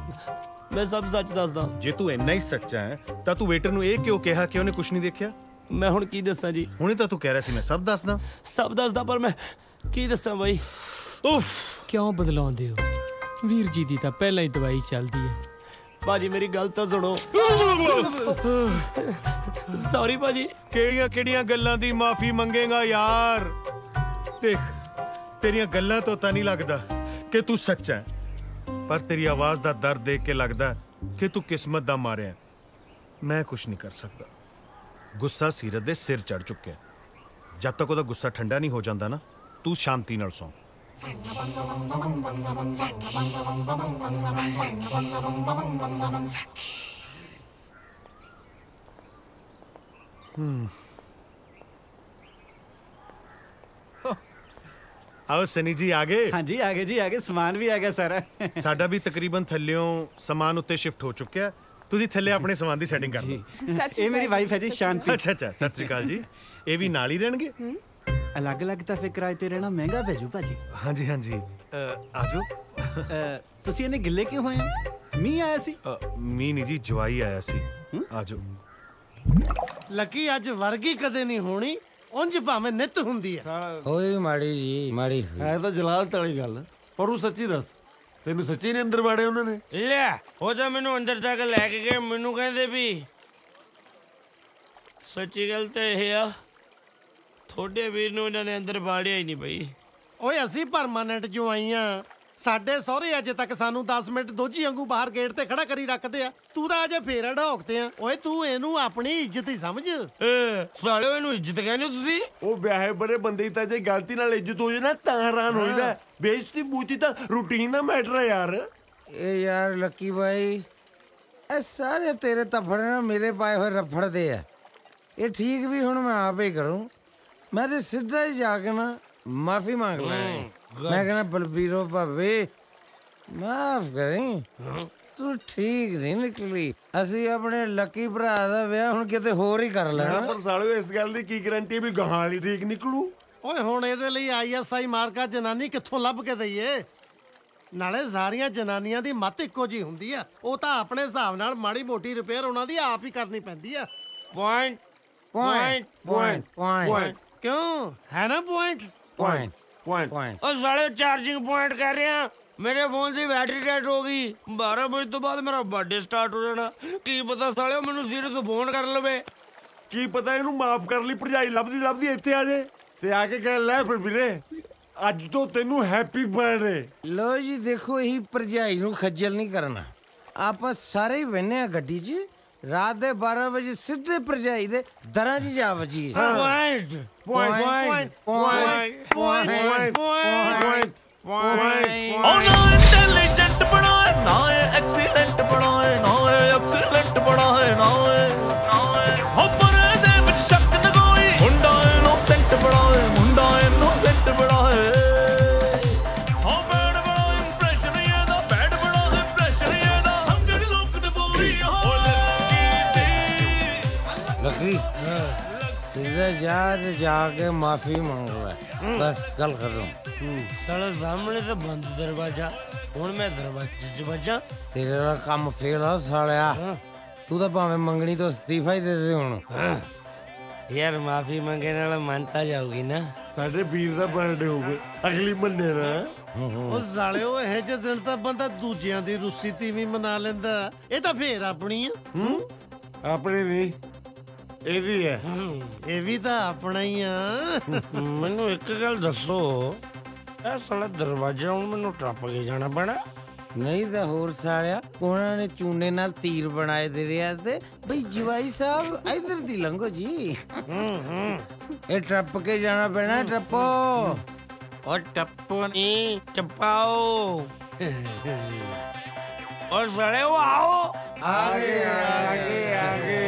ਮੈਂ ਸਭ ਸੱਚ ਦੱਸਦਾ। ਜੇ ਤੂੰ ਇੰਨਾ ਹੀ ਸੱਚਾ ਹੈ ਤਾਂ ਤੂੰ ਵੇਟਰ ਨੂੰ ਇਹ ਕਿਉਂ ਕਿਹਾ ਕਿ ਉਹਨੇ ਕੁਝ ਨਹੀਂ ਦੇਖਿਆ? ਮੈਂ ਹੁਣ ਕੀ ਦੱਸਾਂ ਜੀ? ਹੁਣੇ ਤਾਂ ਤੂੰ ਕਹਿ ਰਿਹਾ ਸੀ ਮੈਂ ਸਭ ਦੱਸਦਾ। ਸਭ ਦੱਸਦਾ, ਪਰ ਮੈਂ ਕੀ ਦੱਸਾਂ ਬਾਈ। ਉਫ, ਕਿਉਂ ਬਦਲਾਉਂਦੇ ਹੋ? ਵੀਰ ਜੀ ਦੀ ਤਾਂ ਪਹਿਲਾਂ ਹੀ ਦਵਾਈ ਚੱਲਦੀ ਹੈ। ਭਾਜੀ ਮੇਰੀ ਗੱਲ ਤਾਂ ਸੁਣੋ। ਸੌਰੀ ਭਾਜੀ। ਕਿਹੜੀਆਂ ਕਿਹੜੀਆਂ ਗੱਲਾਂ ਦੀ ਮਾਫੀ ਮੰਗੇਗਾ ਯਾਰ? ਦੇਖ ਤੇਰੀਆਂ ਗੱਲਾਂ ਤੋਂ ਤਾਂ ਨਹੀਂ ਲੱਗਦਾ ਕਿ ਤੂੰ ਸੱਚਾ ਹੈ, ਪਰ ਤੇਰੀ ਆਵਾਜ਼ ਦਾ ਦਰਦ ਦੇਖ ਕੇ ਲੱਗਦਾ ਕਿ ਤੂੰ ਕਿਸਮਤ ਦਾ ਮਾਰਿਆ ਹੈ। ਮੈਂ ਕੁਝ ਨਹੀਂ ਕਰ ਸਕਦਾ। ਗੁੱਸਾ ਸੀਰਤ ਦੇ ਸਿਰ ਚੜ ਚੁੱਕਿਆ। ਜਦ ਤੱਕ ਉਹਦਾ ਗੁੱਸਾ ਠੰਡਾ ਨਹੀਂ ਹੋ ਜਾਂਦਾ ਨਾ, ਤੂੰ ਸ਼ਾਂਤੀ ਨਾਲ ਸੌਂ। आओ सनी जी आ गए। हाँ जी आ गए जी, आ गए। सामान भी आ गया सारा। साडा भी तकरीबन थल्लियों सामान उत्ते शिफ्ट हो चुका है। तुसी थल्ले अपने सामान दी सेटिंग कर लो। ये मेरी वाइफ है जी शांति। अच्छा अच्छा, सत श्री अकाल जी। ये भी नाल ही रहणगे? अलग अलग तो फिर किराए ते रहना महंगा भेजू भाजी। हाँ जी हाँ जी, आजो। तुसी इन्ने गिले क्यों होए हो? मी आया सी? मी नहीं जी, जवाई आया सी। आजो। ਲੱਕੀ ਅੱਜ ਵਰਗੀ ਕਦੇ ਨਹੀਂ ਹੋਣੀ, ਉਂਝ ਭਾਵੇਂ ਨਿਤ ਹੁੰਦੀ ਹੈ। ਹੋਈ ਮਾੜੀ ਜੀ, ਮਾੜੀ ਹੈ ਤਾਂ ਜਲਾਲਤ ਵਾਲੀ ਗੱਲ, ਪਰ ਉਹ ਸੱਚੀ ਦੱਸ, ਤੈਨੂੰ ਸੱਚੀ ਨੇ ਅੰਦਰ ਵਾੜੇ ਉਹਨਾਂ ਨੇ? ਲੈ ਉਹ ਤਾਂ ਮੈਨੂੰ ਅੰਦਰ ਤੱਕ ਲੈ ਕੇ ਗਏ, ਮੈਨੂੰ ਕਹਿੰਦੇ ਵੀ ਸੱਚੀ ਗੱਲ ਤਾਂ ਇਹ ਆ, ਤੁਹਾਡੇ ਵੀਰ ਨੂੰ ਇਹਨਾਂ ਨੇ ਅੰਦਰ ਵਾੜਿਆ ਹੀ ਨਹੀਂ ਬਈ। ਓਏ ਅਸੀਂ ਪਰਮਾਨੈਂਟ ਜੋ ਆਈਆਂ, ਸਾਡੇ ਸਹੁਰੇ ਅਜੇ ਤੱਕ ਸਾਨੂੰ 10 ਮਿੰਟ ਦੋਜੀ ਵਾਂਗੂ ਬਾਹਰ ਗੇਟ ਤੇ ਖੜਾ ਕਰੀ ਰੱਖਦੇ ਆ। ਤੂੰ ਤਾਂ ਅਜੇ ਫੇਰ ਢੋਕਤੇ ਆ। ਓਏ ਤੂੰ ਇਹਨੂੰ ਆਪਣੀ ਇੱਜ਼ਤ ਹੀ ਸਮਝ। ਸਾਲਿਓ ਇਹਨੂੰ ਇੱਜ਼ਤ ਕਹਿੰਦੇ ਹੋ ਤੁਸੀਂ? ਉਹ ਵਿਆਹੇ ਬੜੇ ਬੰਦੇ ਤਾਂ ਜੇ ਗਲਤੀ ਨਾਲ ਇੱਜ਼ਤ ਹੋ ਜੇ ਨਾ ਤਾਂ ਹੈਰਾਨ ਹੋਈਦਾ। ਬੇਇੱਜ਼ਤੀ ਬੂਤੀ ਤਾਂ ਰੂਟੀਨ ਦਾ ਮੈਟਰ ਹੈ ਯਾਰ। ਇਹ ਯਾਰ ਲੱਕੀ ਬਾਈ, ਇਹ ਸਾਰੇ ਤੇਰੇ ਤਫੜ ਨਾਲ ਮੇਰੇ ਪਾਏ ਹੋਏ ਰਫੜ ਦੇ ਆ। ਇਹ ਠੀਕ ਵੀ ਹੁਣ ਮੈਂ ਆਪ ਹੀ ਕਰੂੰ। ਮੈਂ ਤੇ ਸਿੱਧਾ ਹੀ ਜਾ ਕੇ ਨਾ ਮਾਫੀ ਮੰਗ ਲੈਣੀ। ਮੈਂ ਕਹਿੰਦਾ ਬਲਬੀਰੋ ਭਾਵੇਂ ਮਾਫ ਕਰੀ, ਤੂੰ ਠੀਕ ਨਹੀਂ ਨਿਕਲੀ। ਅਸੀਂ ਆਪਣੇ ਲੱਕੀ ਭਰਾ ਦਾ ਵਿਆਹ ਹੁਣ ਕਿਤੇ ਹੋਰ ਹੀ ਕਰ ਲੈਣਾ। ਪਰ ਸਾਲਿਓ ਇਸ ਗੱਲ ਦੀ ਕੀ ਗਾਰੰਟੀ ਵੀ ਗਾਹਾਂ ਵਾਲੀ ਠੀਕ ਨਿਕਲੂ? ਓਏ ਹੁਣ ਇਹਦੇ ਲਈ ISI ਮਾਰਕਾ ਜਨਾਨੀ ਕਿੱਥੋਂ ਲੱਭ ਕੇ ਦਈਏ? ਨਾਲੇ ਸਾਰੀਆਂ ਜਨਾਨੀਆਂ ਦੀ ਮੱਤ ਇੱਕੋ ਜੀ ਹੁੰਦੀ ਆ। ਉਹ ਤਾਂ ਆਪਣੇ ਹਿਸਾਬ ਨਾਲ ਮਾੜੀ ਮੋਟੀ ਰਿਪੇਅਰ ਉਹਨਾਂ ਦੀ ਆਪ ਹੀ ਕਰਨੀ ਪੈਂਦੀ ਆ। ਪੁਆਇੰਟ ਪੁਆਇੰਟ ਪੁਆਇੰਟ ਪੁਆਇੰਟ ਕਿਉਂ ਹੈ ਨਾ ਪੁਆਇੰਟ ਪੁਆਇੰਟ ਪੁਆਇੰਟ। ਉਹ ਸਾਲੇ ਚਾਰਜਿੰਗ ਪੁਆਇੰਟ ਕਰ ਰਹੇ ਆ। ਮੇਰੇ ਫੋਨ ਦੀ ਬੈਟਰੀ ਡੈਡ ਹੋ ਗਈ। 12 ਵਜੇ ਤੋਂ ਬਾਅਦ ਮੇਰਾ ਬਰਥਡੇ ਸਟਾਰਟ ਹੋ ਜਾਣਾ। ਕੀ ਪਤਾ ਸਾਲਿਓ ਮੈਨੂੰ ਸੀਰਤ ਤੋਂ ਫੋਨ ਕਰ ਲਵੇ। ਕੀ ਪਤਾ ਇਹਨੂੰ ਮਾਫ ਕਰ ਲਈ ਭਰਜਾਈ ਲੱਭਦੀ ਇੱਥੇ ਆ ਜੇ ਤੇ ਆ ਕੇ ਕਹਿ ਲੈ ਫਿਰ ਵੀਰੇ ਅੱਜ ਤੋਂ ਤੈਨੂੰ ਹੈਪੀ ਬਰਥਡੇ। ਲੋ ਜੀ ਦੇਖੋ, ਇਹੀ ਭਰਜਾਈ ਨੂੰ ਖੱਜਲ ਨਹੀਂ ਕਰਨਾ। ਆਪਾਂ ਸਾਰੇ ਹੀ ਬਹਿਨੇ ਆ ਗੱਡੀ 'ਚ, ਰਾਤ ਦੇ 12 ਵਜੇ ਸਿੱਧੇ ਭਰਜਾਈ ਦੇ ਦਰਾਂ 'ਚ ਜਾ ਵਜੀਏ। Point point point point point. ਉਹ ਨਾ ਇੰਟੈਲੀਜੈਂਟ ਬਣਾਏ, ਨਾ ਇਹ ਐਕਸੀਲੈਂਟ ਬਣਾਏ, ਨਾ ਇਹ ਐਕਸੀਲੈਂਟ ਬਣਾਏ, ਨਾ ਹੋ ਪਰ ਇਹਦੇ ਵਿੱਚ ਸ਼ੱਕ ਨਾ ਕੋਈ। ਮੁੰਡਾ ਇਨੋਸੈਂਟ ਬਣਾਏ, ਮੁੰਡਾ ਇਨੋਸੈਂਟ ਬਣਾਏ। ਹੋ ਬੈਡ ਬੜਾ ਇੰਪ੍ਰੈਸ਼ਨ ਇਹਦਾ, ਬੈਡ ਬੜਾ ਇੰਪ੍ਰੈਸ਼ਨ ਇਹਦਾ। ਸਮਝਣ ਲੋਕ ਡਬੋਰੀ ਹੋ ਲੱਕੀ सीधे जा के माफी मांग रहा है, बस गल खत्म। साला सामने तो बंद दरवाजा, हुण मैं दरवाजे च वजा। तेरे वाला काम फेल आ सालिया। तू तो भावें मंगनी तो इस्तीफा ही दे दे हुण। यार माफी मंगे नाल मानता जाओगी ना। ਸਾਡੇ ਵੀਰ ਦਾ ਬਰਥਡੇ ਹੋਵੇ ਅਗਲੀ ਮਹੀਨੇ ਨਾ। ਉਹ ਸਾਲਿਓ ਇਹ ਜਿਹੇ ਦਿਨ ਤਾਂ ਬੰਦਾ ਦੂਜਿਆਂ ਦੀ ਰੁੱਸੀ ਤੀਵੀਂ ਮਨਾ ਲੈਂਦਾ। ਇਹ ਤਾਂ ਫੇਰ ਆਪਣੀ ਆ। ਆਪਣੇ ਨਹੀਂ, ਇਹ ਵੀ ਹੈ। ਇਹ ਵੀ ਤਾਂ ਆਪਣਾ ਹੀ ਆ। ਮੈਨੂੰ ਇੱਕ ਗੱਲ ਦੱਸੋ, ਇਹ ਸਾਲਾ ਦਰਵਾਜ਼ਾ ਹੁਣ ਮੈਨੂੰ ਟੱਪ ਕੇ ਜਾਣਾ ਪੈਣਾ? ਨਹੀਂ ਤਾਂ ਹੋਰ ਸਾਲਿਆ, ਉਹਨਾਂ ਨੇ ਚੂਨੇ ਨਾਲ ਤੀਰ ਬਣਾਏ ਤੇਰੇ ਵਾਸਤੇ ਬਈ ਜਵਾਈ ਸਾਹਿਬ ਇਧਰ ਦੀ ਲੰਘੋ ਜੀ। ਇਹ ਟੱਪ ਕੇ ਜਾਣਾ ਪੈਣਾ, ਟੱਪੋ। और टप्पू नहीं चपाओ और सड़े वो आओ आगे आगे आगे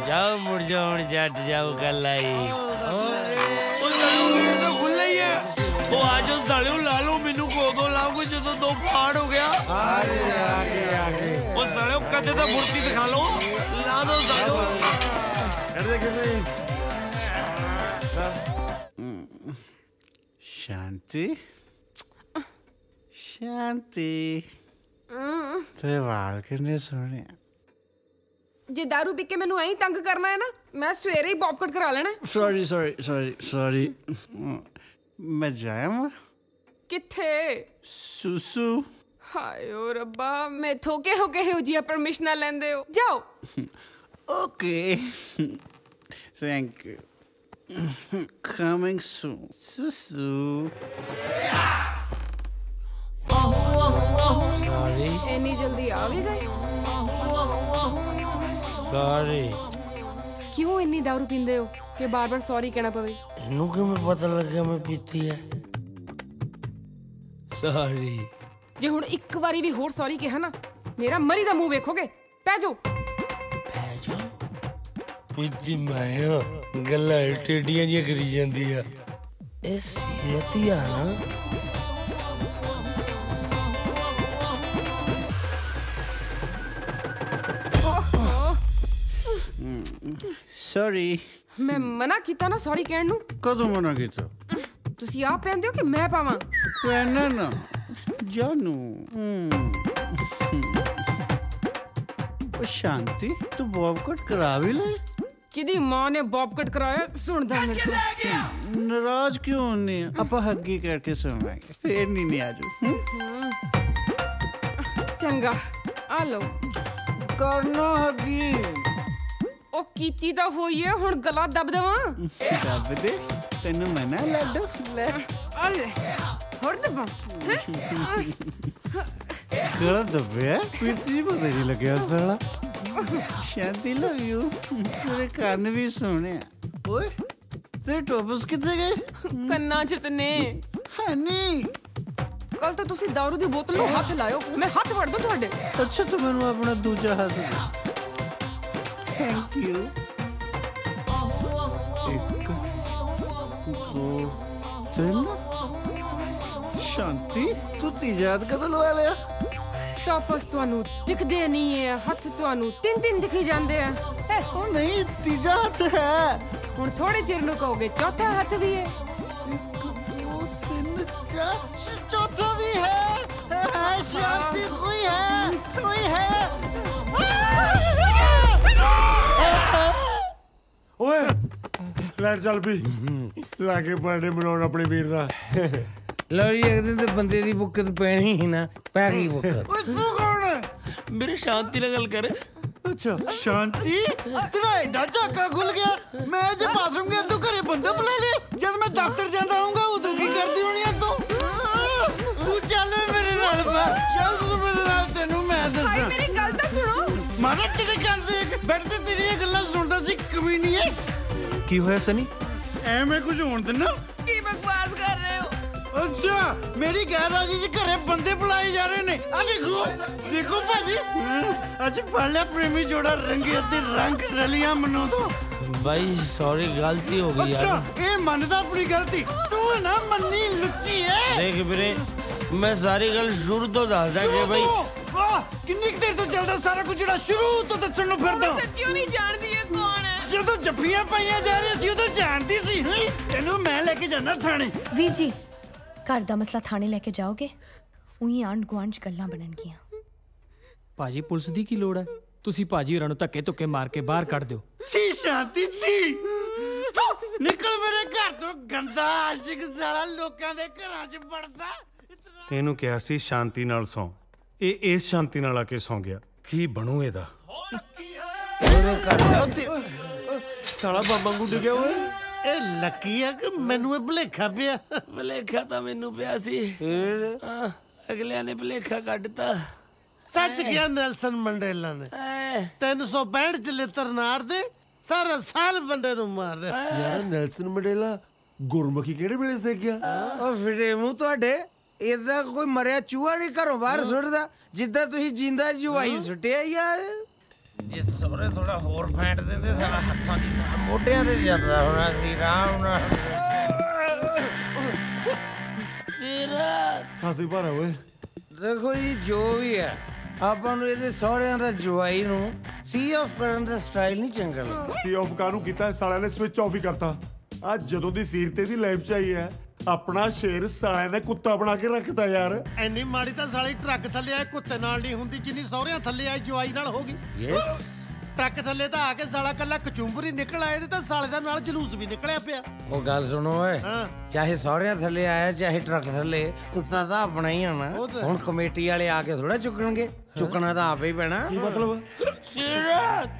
जाओ मुड़ जाओ जट जाओ कल आई खुल ही है वो आज साले ला लो मैनू को लाओ जो दो फाड़ हो गया आगे आगे आगे वो साले कदे तो फुर्ती दिखा लो ला दो साले शांति शांति तेरे वाल कितने सोहने जे दारू पी के मैनू ऐ तंग करना है ना मैं सवेरे ही बॉब कट करा लेना सॉरी सॉरी सॉरी सॉरी मैं जाया किथे सुसु हाय ओ रब्बा मैं थोके होके हो जी परमिशन लेंदे हो जाओ okay thank you coming soon सुसु सॉरी इतनी जल्दी आ भी गए सॉरी क्यों इतनी दारू पींदे हो कि बार बार सॉरी कहना पवे इनू क्यों मैं पता लग गया मैं पीती है सॉरी जे हुण एक बारी भी होर सॉरी कहा ना मेरा मरी दा मुंह वेखोगे पै जाओ पीती मैं गल्लां टेढ़ियां जिहियां करी जांदी आ ए सीरती आ ना सॉरी मैं मना कीता ना सॉरी कहण नू कदों मना कीता तुसी आप पहनदे हो कि मैं पावां पहना ना जानू शांति तू बॉब कट करा भी ले किदी मां ने बॉब कट कराया सुनदा मेरे को नाराज क्यों होने आपा हग्गी करके सुनाएंगे फिर नहीं आजू चंगा आ लो करना हग्गी ओ कीती दा होई है हुण गला दब देवां दब दे तैनू मना लड्डू ले आ ले होर दबां गला दबे पिछली पता नहीं लगे साला शांति लव यू तेरे कान भी सोने ओए तेरे टॉपस कितने गए कन्ना चितने हनी कल तो तुसी दारू दी बोतल नु हाथ लायो मैं हाथ वड़ दूं ਤੁਹਾਡੇ अच्छा तो मैंने अपना दूसरा हाथ दे थैंक यू एक दो तीन शांति तू तीजात कदों लवा लिया ਟਾਪਸ ਤੁਹਾਨੂੰ ਦਿਖਦੇ ਨਹੀਂ ਹੈ ਹੱਥ ਤੁਹਾਨੂੰ ਤਿੰਨ ਤਿੰਨ ਦਿਖੀ ਜਾਂਦੇ ਆ ਉਹ ਨਹੀਂ ਤੀਜਾ ਹੱਥ ਹੈ ਹੁਣ ਥੋੜੇ ਚਿਰ ਨੂੰ ਕਹੋਗੇ ਚੌਥਾ ਹੱਥ ਵੀ ਹੈ चौथा भी है शांति कोई है ओए लैट चल भी लाके बर्थडे मनाउण अपने वीर दा लो जी एक दिन तो बंदे दी बुक्कत पैनी ही ना पै गई बुक्कत ओए तू कौन है मेरे शांति ना गल कर अच्छा शांति तेरा एडा झाका खुल गया मैं जब बाथरूम गया तू घरे बंदा बुला ले जब मैं दफ्तर जाता हूँगा उदों की करती होनी है तू चल मेरे नाल चल तू मेरे नाल तेनू मैं दसां मेरी गल तो सुनो मारा तेरे कर देख बैठ ते तेरी गल्लां सुनदा सी कमीनी है की होया सनी मैं कुछ होण देना की बकवास कर रहे हो अच्छा मेरी गैर राजी जी घरे बंदे बुलाए जा रहे ने आ देखो देखो भाजी आज पढ़ लिया प्रेमी जोड़ा रंगे ते रंग रलियां मनो दो भाई सॉरी गलती हो गई अच्छा यार ये मनदा अपनी गलती तू ना मन्नी लुच्ची है देख ਵੀਰੇ मैं सारी गल शुरू तो दसदा कि भाई वाह कितनी देर तो चलदा सारा कुछ जेड़ा शुरू तो दसण नु फिरदा सच्चियों नहीं जानदी है कौन है ਜਦੋਂ ਜੱਫੀਆਂ ਪਾਈਆਂ ਜਾ ਰਹੀਆਂ ਸੀ ਉਦੋਂ ਜਾਣਦੀ ਸੀ ਤੈਨੂੰ ਮੈਂ ਲੈ ਕੇ ਜਾਣਾ ਥਾਣੇ ਵੀਰ ਜੀ ਘਰ ਦਾ ਮਸਲਾ ਥਾਣੇ ਲੈ ਕੇ ਜਾਓਗੇ ਉਹੀ ਆਂਢ ਗੁਆਂਢ ਚ ਗੱਲਾਂ ਬਣਨਗੀਆਂ ਭਾਜੀ ਪੁਲਿਸ ਦੀ ਕੀ ਲੋੜ ਹੈ ਤੁਸੀਂ ਭਾਜੀ ਹੋਰਾਂ ਨੂੰ ਧੱਕੇ ਧੁੱਕੇ ਮਾਰ ਕੇ ਬਾਹਰ ਕੱਢ ਦਿਓ ਸੀ ਸ਼ਾਂਤੀ ਸੀ ਨਿਕਲ ਮੇਰੇ ਘਰ ਤੋਂ ਗੰਦਾ ਆਸ਼ਿਕ ਸਾਲਾ ਲੋਕਾਂ ਦੇ ਘਰਾਂ 'ਚ ਵੜਦਾ ਇਹਨੂੰ ਕਿਹਾ ਸੀ ਸ਼ਾਂਤੀ ਨਾਲ ਸੌਂ ਇਹ ਇਸ ਸ਼ਾਂਤੀ ਨਾਲ ਆ ਕੇ ਸੌਂ ਗਿਆ ਕੀ ਬਣੂ ਇਹਦਾ ਸਾਲਾ ਬਾਬਾ ਗੁੱਡ ਗਿਆ ਓਏ ਇਹ ਲੱਕੀ ਆ ਕਿ ਮੈਨੂੰ ਇਹ ਭੁਲੇਖਾ ਪਿਆ ਭੁਲੇਖਾ ਤਾਂ ਮੈਨੂੰ ਪਿਆ ਸੀ ਅਗਲਿਆਂ ਨੇ ਭੁਲੇਖਾ ਕੱਢਤਾ ਸੱਚ ਕਿਹਾ ਨੈਲਸਨ ਮੰਡੇਲਾ ਨੇ 365 ਚ ਲਿੱਤਰ ਨਾਰ ਦੇ ਸਾਰਾ ਸਾਲ ਬੰਦੇ ਨੂੰ ਮਾਰਦੇ। ਯਾਰ ਨੈਲਸਨ ਮੰਡੇਲਾ ਗੁਰਮੁਖੀ ਕਿਹੜੇ ਵੇਲੇ ਸਿੱਖ ਗਿਆ? ਉਹ ਫਿਰੇ ਮੂੰਹ ਤੁਹਾਡੇ, ਏਦਾਂ ਕੋਈ ਮਰਿਆ ਚੂਹਾ ਨਹੀਂ ਘਰੋਂ ਬਾਹਰ ਸੁੱਟਦਾ ਜਿੱਦਾਂ ਤੁਸੀਂ ਜਿੰਦਾ ਜੁਆਈ ਸੁੱਟਿਆ ਯਾਰ। ਜੇ ਸਹੁਰੇ ਥੋੜਾ ਹੋਰ ਫੈਂਟ ਦਿੰਦੇ ਸਾਡਾ ਹੱਥਾਂ ਦੀ ਥਾਂ ਮੋਢਿਆਂ ਤੇ ਜਾਂਦਾ ਹੋਣਾ ਸੀ ਆਰਾਮ ਨਾਲ। ਖਾਸੀ ਭਾਰਾ ਓਏ। ਦੇਖੋ ਜੀ ਜੋ ਵੀ ਹੈ, ਆਪਾਂ ਨੂੰ ਇਹਦੇ ਸਹੁਰਿਆਂ ਦਾ ਜਵਾਈ ਨੂੰ ਸੀ ਆਫ ਕਰਨ ਦਾ ਸਟਾਈਲ ਨਹੀਂ ਚੰਗਾ ਲੱਗਦਾ। ਸੀ ਆਫ ਕਾਹਨੂੰ ਕੀਤਾ? ਸਾਲਿਆਂ ਨੇ ਸਵਿਚ ਆਫ ਹੀ ਕਰਤਾ। ਅੱਜ ਜਦੋਂ ਦੀ ਸੀਰਤੇ ਦੀ ਲਾਈਫ ਚ ਆਈ ਹੈ, ਆਪਣਾ ਸ਼ੇਰ ਸਾਲਿਆਂ ਨੇ ਕੁੱਤਾ ਬਣਾ ਕੇ ਰੱਖਦਾ ਯਾਰ। ਐਨੀ ਮਾੜੀ ਤਾਂ ਸਾਲੀ ਟਰੱਕ ਥੱਲੇ ਆਏ ਕੁੱਤੇ ਨਾਲ ਨਹੀਂ ਹੁੰਦੀ ਜਿੰਨੀ ਸਹੁਰਿਆਂ ਥੱਲੇ ਆਏ ਜਵਾਈ ਨਾਲ ਹੋ ਗਈ। ਯੈਸ, ਟਰੱਕ ਥੱਲੇ ਤਾਂ ਆ ਕੇ ਸਾਲਾ ਕੱਲਾ ਕਚੁੰਬਰ ਹੀ ਨਿਕਲ ਆਏ ਤੇ ਤਾਂ ਸਾਲੇ ਦਾ ਨਾਲ ਜਲੂਸ ਵੀ ਨਿਕਲਿਆ ਪਿਆ। ਉਹ ਗੱਲ ਸੁਣੋ ਓਏ, ਚਾਹੇ ਸਹੁਰਿਆਂ ਥੱਲੇ ਆਇਆ ਚਾਹੇ ਟਰੱਕ ਥੱਲੇ, ਕੁੱਤਾ ਤਾਂ ਆਪਣਾ ਹੀ ਆਣਾ। ਹੁਣ ਕਮੇਟੀ ਵਾਲੇ ਆ ਕੇ ਥੋੜਾ ਚੁੱਕਣਗੇ, ਚੁੱਕਣਾ ਤਾਂ ਆਪੇ ਹੀ ਪੈਣਾ। ਕੀ ਮਤਲਬ?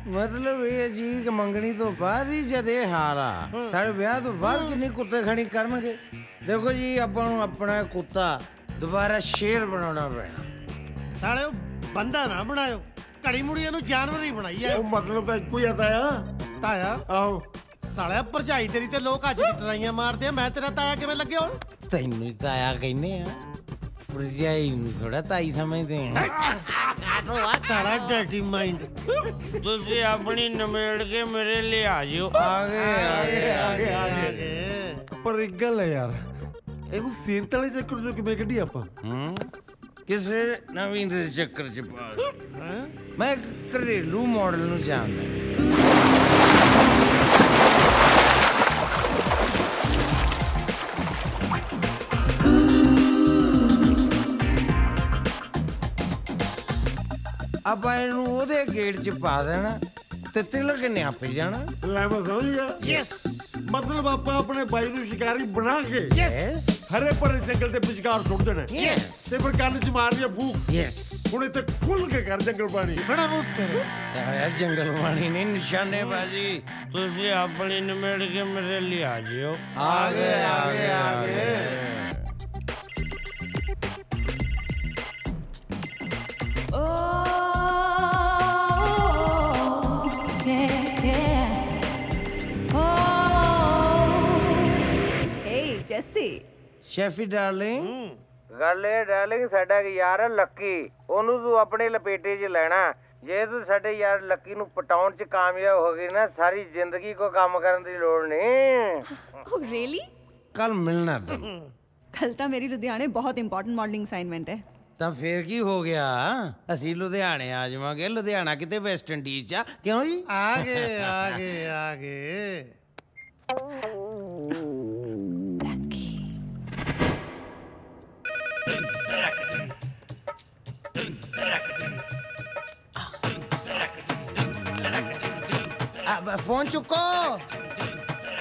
ਮਤਲਬ ਇਹ ਜੀ ਕਿ ਮੰਗਣੀ ਤੋਂ ਬਾਅਦ ਹੀ ਜਦ ਇਹ ਹਾਲ ਆ, ਸਾਡੇ ਵਿਆਹ ਤੋਂ ਬਾਅਦ ਕਿੰਨੀ ਕੁੱਤੇ ਖੜੀ ਕਰਨਗੇ। ਦੇਖੋ ਜੀ, ਆਪਾਂ ਨੂੰ ਆਪਣਾ ਕੁੱਤਾ ਦੁਬਾਰਾ ਸ਼ੇਰ ਬਣਾਉਣਾ ਪੈਣਾ। ਸਾਲਿਓ ਬੰਦਾ ਨਾ ਬਣਾਇਓ, ਘੜੀ ਮੁੜੀਆਂ ਨੂੰ ਜਾਨਵਰ ਹੀ ਬਣਾਈ ਆ। ਉਹ ਮਤਲਬ ਤਾਂ ਇੱਕੋ ਹੀ ਆਦਾ ਆ। ਤਾਇਆ? ਆਹੋ। ਸਾਲਿਆ ਭਰਜਾਈ ਤੇਰੀ ਤੇ ਲੋਕ ਅੱਜ ਵੀ ਟਰਾਈਆਂ ਮਾਰਦੇ ਆ, ਮੈਂ ਤੇਰਾ ਤਾਇਆ ਕਿਵੇਂ ਲੱਗਿਆ ਹੁਣ? ਤੈਨੂੰ ਹੀ ਤਾਇਆ ਕਹਿੰਦੇ ਆ, ਭਰਜਾਈ ਨੂੰ ਥੋੜਾ ਤਾਈ ਸਮਝਦੇ ਆ। ਸਾਲਾ ਡਰਟੀ ਮਾਈਂਡ। ਤੁਸੀਂ ਆਪਣੀ ਨਮੇੜ ਕੇ ਮੇਰੇ ਲਈ ਆ ਜਿਓ। ਆ ਗਏ ਆ ਗਏ। ਪਰ ਇੱਕ ਗੱਲ ਹੈ ਯਾਰ, ਇਹਨੂੰ ਸੀਰਤ ਵਾਲੇ ਚੱਕਰ ਚੋਂ ਕਿਵੇਂ ਕੱਢੀ ਆਪਾਂ? ਕਿਸੇ ਨਵੀਂ ਦੇ ਚੱਕਰ ਚ ਪਾ ਗਏ। ਮੈਂ ਘਰੇਲੂ ਮਾਡਲ ਨੂੰ ਜਾਣਦਾ। ਆਪਾਂ ਇਹਨੂੰ ਉਹਦੇ ਗੇਟ 'ਚ ਪਾ ਦੇਣਾ ਤੇ ਤਿਲਕ ਨੇ ਆਪੇ ਜਾਣਾ। ਲੈ ਮੈਂ ਸਮਝ ਗਿਆ। ਯੈਸ, ਮਤਲਬ ਆਪਾਂ ਆਪਣੇ ਬਾਈ ਨੂੰ ਸ਼ਿਕਾਰੀ ਬਣਾ ਕੇ ਯੈਸ ਹਰੇ ਭਰੇ ਜੰਗਲ ਦੇ ਵਿਚਕਾਰ ਸੁੱਟ ਦੇਣਾ। ਯੈਸ, ਤੇ ਫਿਰ ਕੰਨ 'ਚ ਮਾਰਨੀ ਫੂਕ। ਯੈਸ, ਹੁਣ ਇੱਥੇ ਖੁੱਲ ਕੇ ਕਰ ਜੰਗਲ ਪਾਣੀ। ਬੜਾ ਮੁੱਤ ਆਇਆ ਜੰਗਲ ਪਾਣੀ ਨਹੀਂ, ਨਿਸ਼ਾਨੇਬਾਜ਼ੀ। ਤੁਸੀਂ ਆਪਣੀ ਨਮੇੜ ਕੇ ਮੇਰੇ ਲਈ ਆ ਜਿਓ। ਆ ਗਏ ਆ ਗਏ ਆ ਗਏ। ਸ਼ੈਫੀ ਡਾਰਲਿੰਗ, ਗੱਲ ਇਹ ਡਾਰਲਿੰਗ, ਸਾਡਾ ਯਾਰ ਲੱਕੀ, ਉਹਨੂੰ ਤੂੰ ਆਪਣੇ ਲਪੇਟੇ 'ਚ ਲੈਣਾ। ਜੇ ਤੂੰ ਸਾਡੇ ਯਾਰ ਲੱਕੀ ਨੂੰ ਪਟਾਉਣ 'ਚ ਕਾਮਯਾਬ ਹੋ ਗਈ ਨਾ, ਸਾਰੀ ਜ਼ਿੰਦਗੀ ਕੋ ਕੰਮ ਕਰਨ ਦੀ ਲੋੜ ਨਹੀਂ। ਓ ਰੀਅਲੀ? ਕੱਲ ਮਿਲਣਾ ਤੈਨੂੰ। ਕੱਲ ਤਾਂ ਮੇਰੀ ਲੁਧਿਆਣੇ ਬਹੁਤ ਇੰਪੋਰਟੈਂਟ ਮਾਡਲਿੰਗ ਅਸਾਈਨਮੈਂਟ ਹੈ। ਤਾਂ ਫੇਰ ਕੀ ਹੋ ਗਿਆ, ਅਸੀਂ ਲੁਧਿਆਣੇ ਆ ਜਾਵਾਂਗੇ। ਲੁਧਿਆਣਾ ਕਿਤੇ ਵੈਸਟ ਇੰਡੀਜ਼ 'ਚ ਆ, ਕਿਉਂ ਜੀ? ਆ ਗਏ ਆ ਗਏ ਆ ਗਏ। ਫੋਨ ਚੁੱਕੋ।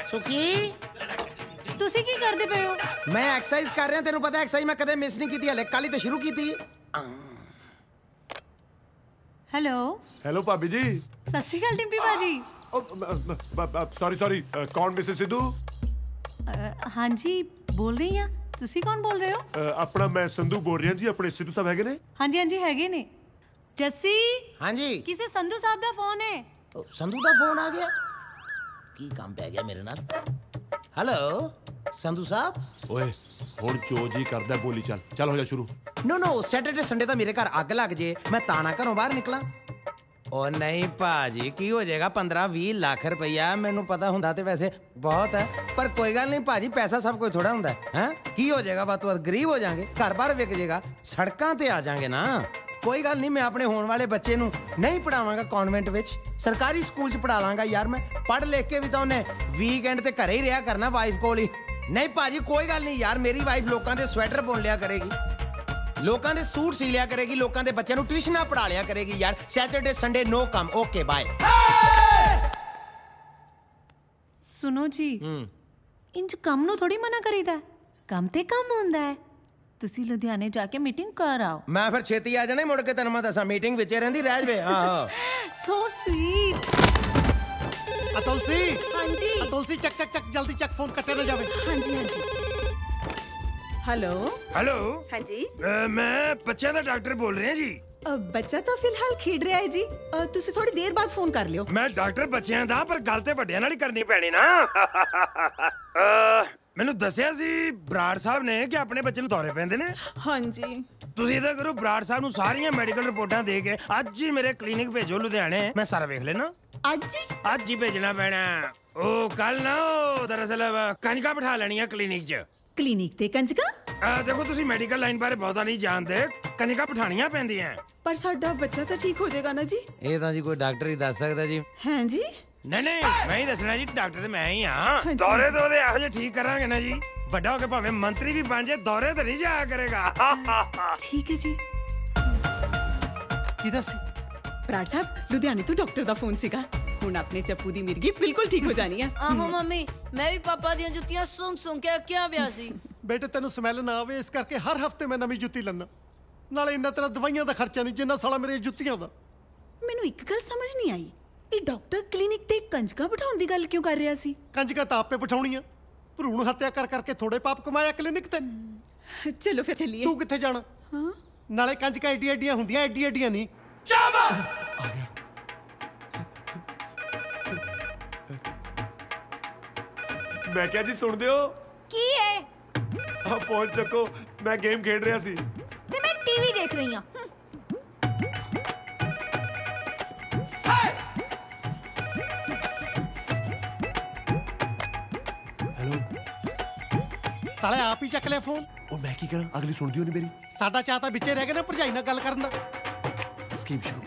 ਸੁਖੀ, ਤੁਸੀਂ ਕੀ ਕਰਦੇ ਪਏ ਹੋ? ਮੈਂ ਐਕਸਰਸਾਈਜ਼ ਕਰ ਰਿਹਾ। ਤੈਨੂੰ ਪਤਾ ਐਕਸਰਸਾਈਜ਼ ਮੈਂ ਕਦੇ ਮਿਸ ਨਹੀਂ ਕੀਤੀ, ਹਲੇ ਕੱਲ ਹੀ ਤੇ ਸ਼ੁਰੂ ਕੀਤੀ। ਹੈਲੋ ਹੈਲੋ ਭਾਬੀ ਜੀ। ਸਤਿ ਸ਼੍ਰੀ ਅਕਾਲ ਟਿੰਪੀ ਬਾਜੀ। ਸੌਰੀ ਕੌਣ ਮਿਸਿਸ ਸਿੱਧੂ? ਹਾਂਜੀ ਬੋਲ ਰਹੀ ਆ। ਤੁਸੀਂ ਕੌਣ ਬੋਲ ਰਹੇ ਹੋ? ਆਪਣਾ ਮੈਂ ਸੰਧੂ ਬੋਲ ਰਿਹਾ ਜੀ। ਆਪਣੇ ਸਿੱਧੂ ਸਾਹਿਬ ਹੈਗੇ ਨੇ? ਹਾਂਜੀ ਹਾਂਜੀ ਹੈਗੇ ਨੇ। ਜੱਸੀ, ਹਾਂਜੀ ਕਿਸੇ ਸੰਧੂ ਸਾਹਿਬ ਦਾ ਫੋਨ ਹੈ। ਸੰਧੂ ਦਾ ਫੋਨ ਆ ਗਿਆ? ਕੀ ਕੰਮ ਪੈ ਗਿਆ ਮੇਰੇ ਨਾਲ? ਹੈਲੋ ਸੰਧੂ ਸਾਹਿਬ। ਓਏ ਹੁਣ ਜੋ ਜੀ ਕਰਦਾ ਬੋਲੀ ਚੱਲ ਹੋ ਜਾ ਸ਼ੁਰੂ। ਨੋ ਸੈਟਰਡੇ ਸੰਡੇ ਤਾਂ ਮੇਰੇ ਘਰ ਅੱਗ ਲੱਗ ਜੇ, ਮੈਂ ਤਾਂ ਨਾ ਘਰੋਂ ਬਾਹਰ ਨਿਕਲਾਂ। ਉਹ ਨਹੀਂ ਭਾਜੀ, ਕੀ ਹੋ ਜਾਏਗਾ 15-20 ਲੱਖ ਰੁਪਈਆ। ਮੈਨੂੰ ਪਤਾ ਹੁੰਦਾ ਤੇ ਵੈਸੇ ਬਹੁਤ ਹੈ, ਪਰ ਕੋਈ ਗੱਲ ਨਹੀਂ ਭਾਜੀ, ਪੈਸਾ ਸਭ ਕੁਝ ਥੋੜਾ ਹੁੰਦਾ ਹੈ। ਕੀ ਹੋ ਜਾਏਗਾ, ਬਾਤ ਤੋਂ ਗਰੀਬ ਹੋ ਜਾਾਂਗੇ, ਘਰ ਬਾਹਰ ਵਿਕ ਜਾਏਗਾ, ਸੜਕਾਂ ਤੇ ਆ ਜਾਾਂਗੇ ਨਾ। ਕੋਈ ਗੱਲ ਨਹੀਂ, ਮੈਂ ਆਪਣੇ ਹੋਣ ਵਾਲੇ ਬੱਚੇ ਨੂੰ ਨਹੀਂ ਪੜਾਵਾਂਗਾ ਕਨਵੈਂਟ ਵਿੱਚ, ਸਰਕਾਰੀ ਸਕੂਲ 'ਚ ਪੜਾ ਲਾਂਗਾ ਯਾਰ। ਮੈਂ ਪੜ੍ਹ ਲਿਖ ਕੇ ਵੀ ਤਾਂ ਉਹਨੇ ਵੀਕਐਂਡ ਤੇ ਘਰੇ ਹੀ ਰਿਹਾ ਕਰਨਾ ਵਾਈਫ ਕੋਲ ਹੀ। ਨਹੀਂ ਭਾਜੀ ਕੋਈ ਗੱਲ ਨਹੀਂ ਯਾਰ, ਮੇਰੀ ਵਾਈਫ ਲੋਕਾਂ ਦੇ ਸਵੈਟਰ ਬੁਣ ਲਿਆ ਕਰੇਗੀ, ਲੋਕਾਂ ਦੇ ਸੂਟ ਸੀ ਲਿਆ ਕਰੇਗੀ, ਲੋਕਾਂ ਦੇ ਬੱਚਿਆਂ ਨੂੰ ਟਿਊਸ਼ਨਾਂ ਪੜਾ ਲਿਆ ਕਰੇਗੀ ਯਾਰ। ਸੈਟਰਡੇ ਸੰਡੇ ਨੋ ਕੰਮ। Okay bye. ਸੁਣੋ ਜੀ, ਇੰਜ ਕੰਮ ਨੂੰ ਥੋੜੀ ਮਨਾ ਕਰੀਦਾ, ਕੰਮ ਤੇ ਕੰਮ ਹੁੰਦਾ ਹੈ। ਤੁਸੀਂ ਲੁਧਿਆਣੇ ਜਾ ਕੇ ਮੀਟਿੰਗ ਕਰ ਆਓ। ਮੈਂ ਫਿਰ ਛੇਤੀ ਆ ਜਾਣਾ, ਮੁੜ ਕੇ ਤੈਨੂੰ ਮੈਂ ਦੱਸਾਂ ਮੀਟਿੰਗ ਵਿੱਚ ਰਹਿੰਦੀ ਰਹਿ ਜਵੇ। ਆਹੋ ਸੋ ਸਵੀਟ। ਤੁਲਸੀ। ਹਾਂਜੀ ਤੁਲਸੀ, ਚੱਕ ਜਲਦੀ ਚੱਕ, ਫੋਨ ਕੱਟੇ ਨਾ ਜਾਵੇ। ਹਾਂਜੀ ਹਾਂਜੀ। Hello hello. ਹਾਂਜੀ ਮੈਂ ਬੱਚਿਆਂ ਦਾ ਡਾਕਟਰ ਬੋਲ ਰਿਹਾ ਜੀ। ਬੱਚਾ ਤਾਂ ਫਿਲਹਾਲ ਖੇਡ ਰਿਹਾ ਹੈ ਜੀ। ਤੁਸੀਂ ਥੋੜੀ ਦੇਰ ਬਾਅਦ ਫੋਨ ਕਰ ਲਿਓ। ਮੈਂ ਡਾਕਟਰ ਬੱਚਿਆਂ ਦਾ, ਪਰ ਗੱਲ ਤੇ ਵੱਡਿਆਂ ਨਾਲ ਹੀ ਕਰਨੀ ਪੈਣੀ ਨਾ। ਮੈਨੂੰ ਦੱਸਿਆ ਸੀ ਬਰਾੜ ਸਾਹਿਬ ਨੇ ਕਿ ਆਪਣੇ ਬੱਚੇ ਨੂੰ ਦੌਰੇ ਪੈਂਦੇ ਨੇ। ਹਾਂਜੀ। ਤੁਸੀਂ ਇਹਦਾ ਕਰੋ, ਬਰਾੜ ਸਾਹਿਬ ਨੂੰ ਸਾਰੀਆਂ ਮੈਡੀਕਲ ਰਿਪੋਰਟਾਂ ਦੇ ਕੇ ਅੱਜ ਹੀ ਮੇਰੇ ਕਲੀਨਿਕ ਭੇਜੋ ਲੁਧਿਆਣੇ, ਮੈਂ ਸਾਰਾ ਵੇਖ ਲੈਣਾ। ਅੱਜ ਹੀ ਭੇਜਣਾ ਪੈਣਾ। ਉਹ ਕੱਲ ਨਾ ਦਰਅਸਲ ਕੰਜਕਾਂ ਬਿਠਾ ਲੈਣੀਆਂ ਕਲੀਨਿਕ 'ਚ। ਕਲੀਨਿਕ ਤੇ ਕੰਜਕਾਂ? ਦੇਖੋ ਤੁਸੀਂ ਮੈਡੀਕਲ ਲਾਈਨ ਬਾਰੇ ਬਹੁਤਾ ਨਹੀਂ ਜਾਣਦੇ, ਕੰਜਕਾਂ ਬਿਠਾਣੀਆਂ ਪੈਂਦੀਆਂ। ਪਰ ਸਾਡਾ ਬੱਚਾ ਤਾਂ ਠੀਕ ਹੋ ਜਾਏਗਾ ਨਾ ਜੀ? ਇਹ ਤਾਂ ਜੀ ਕੋਈ ਡਾਕਟਰ ਹੀ ਦੱਸ ਸਕਦਾ ਜੀ। ਹਾਂ ਜੀ। ਨਹੀਂ ਮੈਂ ਹੀ ਦੱਸਣਾ ਜੀ, ਡਾਕਟਰ ਤੇ ਮੈਂ ਹੀ ਹਾਂ। ਦੌਰੇ ਤੋਂ ਉਹਦੇ ਇਹੋ ਜਿਹੇ ਠੀਕ ਕਰਾਂਗੇ ਨਾ ਜੀ, ਵੱਡਾ ਹੋ ਕੇ ਭਾਵੇਂ ਮੰਤਰੀ ਵੀ ਬਣ ਜਾਏ, ਦੌਰੇ ਤੇ ਨਹੀਂ ਜਾਇਆ ਕਰੇਗਾ। ਠੀਕ ਹੈ ਜੀ। ਕੀ ਦੱਸੀ? ਬਰਾੜ ਸਾਹਿਬ, ਲੁਧਿਆਣੇ ਤੋਂ ਡਾਕਟਰ ਦਾ ਫੋਨ ਸੀਗਾ। ਹੁਣ ਆਪਣੇ ਚੱਪੂ ਦੀ ਮਿਰਗੀ ਬਿਲਕੁਲ ਠੀਕ ਹੋ ਜਾਣੀ ਹੈ। ਆਹੋ ਮੰਮੀ, ਮੈਂ ਵੀ ਪਾਪਾ ਦੀਆਂ ਜੁੱਤੀਆਂ ਸੁੰਘ ਕੇ ਅੱਕਿਆ ਪਿਆ ਸੀ। ਬੇਟੇ ਤੈਨੂੰ ਸਮੈਲ ਨਾ ਆਵੇ, ਇਸ ਕਰਕੇ ਹਰ ਹਫਤੇ ਮੈਂ ਨਵੀਂ ਜੁੱਤੀ ਲੈਣਾ। ਨਾਲੇ ਇੰਨਾ ਤੇਰਾ ਦਵਾਈਆਂ ਦਾ ਖਰਚਾ ਨਹੀਂ ਜਿੰਨਾ ਸਾਲਾ ਮੇਰੇ ਜੁੱਤੀਆਂ ਦਾ। ਮੈਨੂੰ ਇੱਕ ਗੱਲ ਸਮਝ ਨਹੀਂ ਆਈ, ਇਹ ਡਾਕਟਰ ਕਲੀਨਿਕ ਤੇ ਕੰਜਕਾਂ ਬਿਠਾਉਣ ਦੀ ਗੱਲ ਕਿਉਂ ਕਰ ਰਿਹਾ ਸੀ? ਕੰਜਕਾਂ ਤਾਂ ਆਪੇ ਬਿਠਾਉਣੀਆਂ। ਭਰੂਣ ਹੱਤਿਆ ਕਰ ਕਰਕੇ ਥੋੜੇ ਪਾਪ ਕਮਾਇਆ ਕਲੀਨਿਕ ਤੇ। ਚਲੋ ਫਿਰ ਚੱਲੀਏ। ਤੂੰ ਕਿੱਥੇ ਜਾਣਾ? ਹਾਂ, ਨਾਲੇ ਕੰਜਕਾਂ ਏਡੀ ਏਡੀਆਂ ਹੁੰਦੀਆਂ, ਏਡੀ ਏਡੀਆਂ ਨਹੀਂ। ਮੈਂ ਕਿਹਾ ਜੀ ਸੁਣਦੇ ਹੋ? ਕੀ ਹੈ? ਆ ਫੋਨ ਚੱਕੋ, ਮੈਂ ਗੇਮ ਖੇਡ ਰਿਹਾ ਸੀ। ਤੇ ਮੈਂ ਟੀਵੀ ਦੇਖ ਰਹੀ ਹਾਂ। ਹੈਲੋ ਸਾਲੇ ਆਪ ਹੀ ਚੱਕ ਲਿਆ ਫੋਨ। ਉਹ ਮੈਂ ਕੀ ਕਰਾਂ, ਅਗਲੀ ਸੁਣਦੀ ਹੋਣੀ ਮੇਰੀ। ਸਾਡਾ ਚਾਹ ਤਾਂ ਵਿੱਚੇ ਰਹਿ ਗਿਆ ਨਾ ਭਰਜਾਈ ਨਾਲ ਗੱਲ ਕਰਨ ਦਾ। ਸਕੀਮ ਸ਼ੁਰੂ।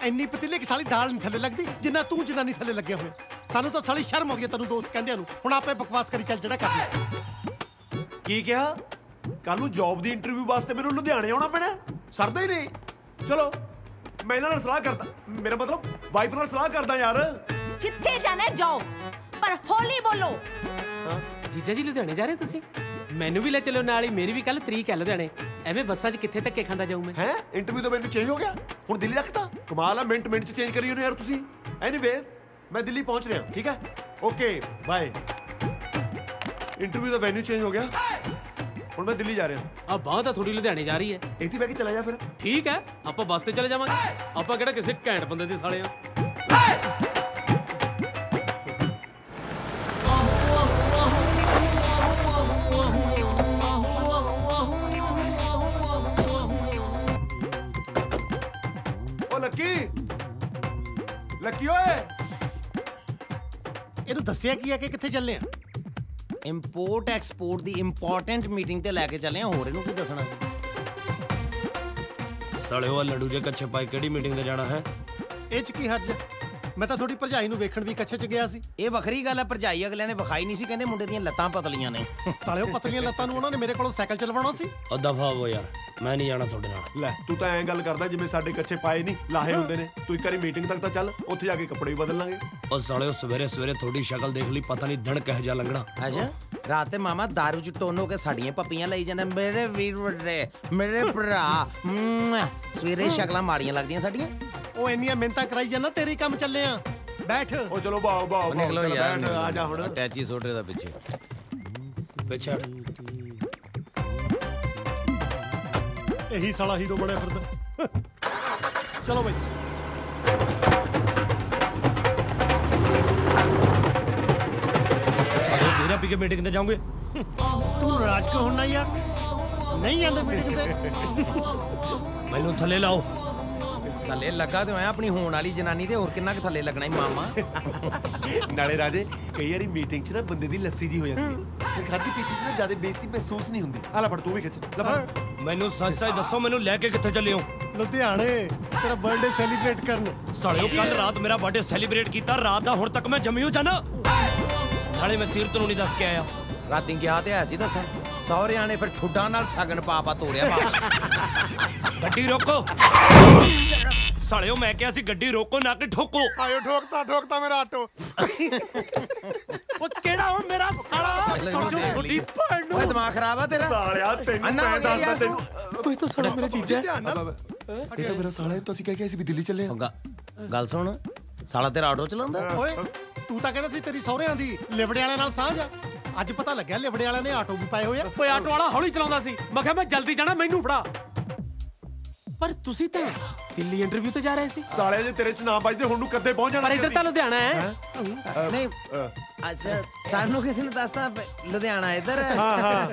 ਇੰਨੀ ਪਤੀਲੇ ਕਿ ਸਾਲੀ ਦਾਲ ਨਹੀਂ ਥੱਲੇ ਲੱਗਦੀ ਜਿੰਨਾ ਤੂੰ ਜਨਾਨੀ ਥੱਲੇ ਲੱਗਿਆ ਹੋਇਆ। ਸਾਨੂੰ ਤਾਂ ਸਾਲੀ ਸ਼ਰਮ ਆਉਂਦੀ ਹੈ ਤੈਨੂੰ ਦੋਸਤ ਕਹਿੰਦਿਆਂ ਨੂੰ। ਹੁਣ ਆਪੇ ਬਕਵਾਸ ਕਰੀ ਚੱਲ ਜਿਹੜਾ ਕਰ। ਕੀ ਕਿਹਾ? ਕੱਲ ਨੂੰ ਜੌਬ ਦੀ ਇੰਟਰਵਿਊ ਵਾਸਤੇ ਮੈਨੂੰ ਲੁਧਿਆਣੇ ਆਉਣਾ ਪੈਣਾ? ਸਰਦਾ ਹੀ ਨਹੀਂ। ਚਲੋ ਮੈਂ ਇਹਨਾਂ ਨਾਲ ਸਲਾਹ ਕਰਦਾ, ਮੇਰਾ ਮਤਲਬ ਵਾਈਫ ਨਾਲ ਸਲਾਹ ਕਰਦਾ ਯਾਰ। ਜਿੱਥੇ ਜਾਣਾ ਜਾਓ, ਪਰ ਹੌਲੀ ਬੋਲੋ। ਜੀਜਾ ਜੀ ਲੁਧਿਆਣੇ ਜਾ ਰਹੇ ਤੁਸੀਂ? ਮੈਨੂੰ ਵੀ ਲੈ ਚਲੋ ਨਾਲ ਹੀ, ਮੇਰੀ ਵੀ ਕੱਲ ਤਰੀਕ ਹੈ ਲੁਧਿਆਣੇ। ਐਵੇਂ ਬੱਸਾਂ 'ਚ ਕਿੱਥੇ ਧੱਕੇ ਖਾਂਦਾ ਜਾਊਂ ਮੈਂ। ਹੈ ਇੰਟਰਵਿਊ ਤਾਂ ਮੈਨੂੰ ਚੇਂਜ ਹੋ ਗਿਆ, ਹੁਣ ਦਿੱਲੀ ਰੱਖਤਾ। ਕਮਾਲ ਆ, ਮਿੰਟ 'ਚ ਚੇਂਜ ਕਰੀ ਜਾਂਦੇ ਯਾਰ ਤੁਸੀਂ। ਐਨੀਵੇਜ਼ ਮੈਂ ਦਿੱਲੀ ਪਹੁੰਚ ਰਿਹਾ, ਠੀਕ ਹੈ? Okay bye. ਇੰਟਰਵਿਊ ਦਾ ਵੈਨਿਊ ਚੇਂਜ ਹੋ ਗਿਆ, ਹੁਣ ਮੈਂ ਦਿੱਲੀ ਜਾ ਰਿਹਾ। ਆ ਬਾਹ ਤਾਂ ਥੋੜੀ ਲੁਧਿਆਣੇ ਜਾ ਰਹੀ ਹੈ। ਇੱਥੇ ਬਹਿ ਕੇ ਚਲਾ ਜਾ ਫਿਰ। ਠੀਕ ਹੈ, ਆਪਾਂ ਬੱਸ ਤੇ ਚਲੇ ਜਾਵਾਂਗੇ। ਆਪਾਂ ਕਿਹੜਾ ਕਿਸੇ ਘੈਂਟ ਬੰਦੇ ਦੇ ਸਾਲੇ ਆ। ਲੱਕੀ ਓਏ, ਇਹਨੂੰ ਦੱਸਿਆ ਕੀ ਆ ਕਿ ਕਿੱਥੇ ਚੱਲੇ ਆ? ਇੰਪੋਰਟ ਐਕਸਪੋਰਟ ਦੀ ਇੰਪੋਰਟੈਂਟ ਮੀਟਿੰਗ ਤੇ ਲੈ ਕੇ ਚੱਲੇ ਆ, ਹੋਰ ਇਹਨੂੰ ਕੀ ਦੱਸਣਾ ਸੀ? ਸਾਲੇ ਉਹ ਲੱਡੂ ਜੇ ਕੱਛੇ ਪਾਈ ਕਿਹੜੀ ਮੀਟਿੰਗ ਤੇ ਜਾਣਾ ਹੈ? ਇਹ 'ਚ ਕੀ ਹਰਜ? ਮੈਂ ਤਾਂ ਥੋੜੀ ਭਰਜਾਈ ਨੂੰ ਵੇਖਣ ਵੀ ਕੱਛੇ 'ਚ ਗਿਆ ਸੀ। ਇਹ ਵੱਖਰੀ ਗੱਲ ਹੈ, ਭਰਜਾਈ ਅਗਲਿਆਂ ਨੇ ਵਿਖਾਈ ਨਹੀਂ ਸੀ, ਕਹਿੰਦੇ ਮੁੰਡੇ ਦੀਆਂ ਲੱਤਾਂ ਪਤਲੀਆਂ ਨੇ। ਸਾਲੇ ਉਹ ਪਤਲੀਆਂ ਲੱਤਾਂ ਨੂੰ ਉਹਨਾਂ ਨੇ ਮੇਰੇ ਕੋਲੋਂ ਸਾਈਕਲ ਚਲਵਾਉਣਾ ਸੀ। ਉਹ ਦਫਾ ਹੋ ਯਾਰ, ਮੈਂ ਨਹੀਂ ਜਾਣਾ ਤੁਹਾਡੇ ਨਾਲ। ਲੈ ਤੂੰ ਤਾਂ ਐਂ ਗੱਲ ਕਰਦਾ ਜਿਵੇਂ ਸਾਡੇ ਕੱਛੇ ਪਾਏ ਨਹੀਂ ਲਾਹੇ ਹੁੰਦੇ ਨੇ। ਤੂੰ ਇੱਕ ਵਾਰੀ ਮੀਟਿੰਗ ਤੱਕ ਤਾਂ ਚੱਲ, ਉੱਥੇ ਜਾ ਕੇ ਕੱਪੜੇ ਵੀ ਬਦਲ ਲਾਂਗੇ। ਉਹ ਸਾਲੇ ਉਹ ਸਵੇਰੇ ਸਵੇਰੇ ਤੁਹਾਡੀ ਸ਼ਕਲ ਦੇਖ ਲਈ, ਪਤਾ ਨਹੀਂ ਦਿਨ ਕਿਹੋ ਜਿਹਾ ਲੰਘਣਾ। ਅੱਛਾ, ਰਾਤ ਤੇ ਮਾਮਾ ਦਾਰੂ 'ਚ ਟੋਨ ਹੋ ਕੇ ਸਾਡੀਆਂ ਪੱਪੀਆਂ ਲਈ ਜਾਂਦੇ। ਮੇਰੇ ਵੀਰ ਵੱਡੇ, ਮੇਰੇ ਭਰਾ, ਸਵੇਰੇ ਸ਼ਕਲਾਂ ਮਾੜੀਆਂ ਲੱਗਦੀਆਂ ਸਾਡੀਆਂ। ਉਹ ਇੰਨੀਆਂ ਮਿਹਨਤਾਂ ਕਰਾਈ ਜਾਂਦਾ, ਤੇਰੇ ਕੰਮ ਚੱਲੇ ਆ। ਬੈਠ। ਉਹ ਚਲੋ ਬਾਓ ਨਿਕਲੋ ਯਾਰ, ਆ ਜਾ ਹੁਣ। ਅਟੈਚੀ ਸੋਟੇ ਦਾ ਪਿੱਛੇ ਪਿੱਛੇ ਇਹੀ ਸਾਲਾ ਹੀਰੋ ਬਣਿਆ ਫਿਰਦਾ। ਚਲੋ ਬਈ। ਸਾਰੇ ਮੇਰਾ ਪੀ ਕੇ ਮੀਟਿੰਗ ਤੇ ਜਾਓਗੇ? ਤੂੰ ਨਾਰਾਜ਼ ਕਿਉਂ ਹੁੰਨਾ ਯਾਰ? ਨਹੀਂ ਜਾਂਦੇ ਮੀਟਿੰਗ ਤੇ? ਮੈਨੂੰ ਥੱਲੇ ਲਾਓ। ਥੱਲੇ ਲੱਗਾ ਤੇ ਹੋਇਆ ਆਪਣੀ ਹੋਣ ਵਾਲੀ ਜਨਾਨੀ ਤੇ, ਹੋਰ ਕਿੰਨਾ ਕੁ ਥੱਲੇ ਲੱਗਣਾ ਹੀ ਮਾਮਾ। ਨਾਲੇ ਰਾਜੇ, ਕਈ ਵਾਰੀ ਮੀਟਿੰਗ 'ਚ ਨਾ ਬੰਦੇ ਦੀ ਲੱਸੀ ਜੀ ਹੋ ਜਾਂਦੀ ਹੈ, ਫਿਰ ਖਾਦੀ ਪੀਤੀ 'ਚ ਨਾ ਜ਼ਿਆਦਾ ਬੇਇੱਜ਼ਤੀ ਮਹਿਸੂਸ ਨਹੀਂ ਹੁੰਦੀ। ਆ ਲੈ ਫੜ, ਤੂੰ ਵੀ ਖਿੱਚ ਲੈ ਫੜ। ਮੈਨੂੰ ਸੱਚ ਸੱਚ ਦੱਸੋ, ਮੈਨੂੰ ਲੈ ਕੇ ਕਿੱਥੇ ਚੱਲੇ ਹੋ? ਲੁਧਿਆਣੇ ਤੇਰਾ ਬਰਥਡੇ ਸੈਲੀਬ੍ਰੇਟ ਕਰਨ। ਸਾਲਿਓ ਕੱਲ ਰਾਤ ਮੇਰਾ ਬਰਥਡੇ ਸੈਲੀਬ੍ਰੇਟ ਕੀਤਾ, ਰਾਤ ਦਾ ਹੁਣ ਤੱਕ ਮੈਂ ਜੰਮੀ ਹੋ ਜਾਣਾ। ਨਾਲੇ ਮੈਂ ਸੀਰਤ ਨੂੰ ਨਹੀਂ ਦੱਸ ਕੇ ਆਇਆ। ਰਾਤੀ ਗਿਆ ਤੇ ਐਸੀ ਦੱਸਣ, ਸਹੁਰਿਆਂ ਨੇ ਫਿਰ ਠੁੱਡਾਂ ਨਾਲ ਸਗਨ ਪਾ ਤੋੜਿਆ ਬਾਹਰ। ਗੱਡੀ ਰੋਕੋ ਸਾਲਿਓ, ਮੈਂ ਕਿਹਾ ਸੀ ਗੱਡੀ ਰੋਕੋ ਨਾ ਕਿ ਠੋਕੋ। ਆਇਓ ਠੋਕਤਾ ਮੇਰਾ ਆਟੋ। ਉਹ ਕਿਹੜਾ ਉਹ ਮੇਰਾ ਸਾਲਾ? ਓਏ ਦਿਮਾਗ ਖਰਾਬ ਆ ਤੇਰਾ ਸਾਲਿਆ, ਤੈਨੂੰ ਮੈਂ ਦੱਸਦਾ ਤੈਨੂੰ। ਓਏ ਤਾਂ ਸਾਲਾ ਮੇਰਾ ਜੀਜਾ ਹੈ। ਇਹ ਤਾਂ ਮੇਰਾ ਸਾਲਾ ਹੈ, ਤੁਸੀਂ ਕਹਿ ਕੇ ਅਸੀਂ ਵੀ ਦਿੱਲੀ ਚੱਲੇ ਆ। ਗੱਲ ਸੁਣ, ਸਾਲਾ ਤੇਰਾ ਆਟੋ ਚਲਾਉਂਦਾ। ਓਏ ਤੂੰ ਤਾਂ ਕਹਿੰਦਾ ਸੀ ਤੇਰੀ ਸਹੁਰਿਆਂ ਦੀ ਲਿਵੜੇ ਵਾਲਿਆਂ ਨਾਲ ਸਾਂਝ ਆ। ਅੱਜ ਪਤਾ ਲੱਗਿਆ ਲਿਵੜੇ ਵਾਲਿਆਂ ਨੇ ਆਟੋ ਵੀ ਪਾਏ ਹੋਏ ਆ। ਓਏ ਆਟੋ ਵਾਲਾ ਹੌਲੀ ਚਲਾਉਂਦਾ ਸੀ, ਮੈਂ ਕਿਹਾ ਮੈਂ ਜਲਦੀ ਜਾਣਾ, ਮੈਨੂੰ ਫੜਾ। ਪਰ ਤੁਸੀਂ ਤਾਂ ਦਿੱਲੀ ਇੰਟਰਵਿਊ ਤੇ ਜਾ ਰਹੇ ਸੀ। ਸਾਲਿਆ ਜੇ ਤੇਰੇ ਚ ਨਾ ਵੱਜਦੇ ਹੁਣ ਨੂੰ ਕੱਦੇ ਪਹੁੰਚ ਜਾਣਾ ਪਰ ਇੱਧਰ ਤਾਂ ਲੁਧਿਆਣਾ ਹੈ। ਨਹੀਂ ਅੱਛਾ ਸਾਨੂੰ ਕਿਸੇ ਨੇ ਦੱਸਤਾ ਲੁਧਿਆਣਾ ਇੱਧਰ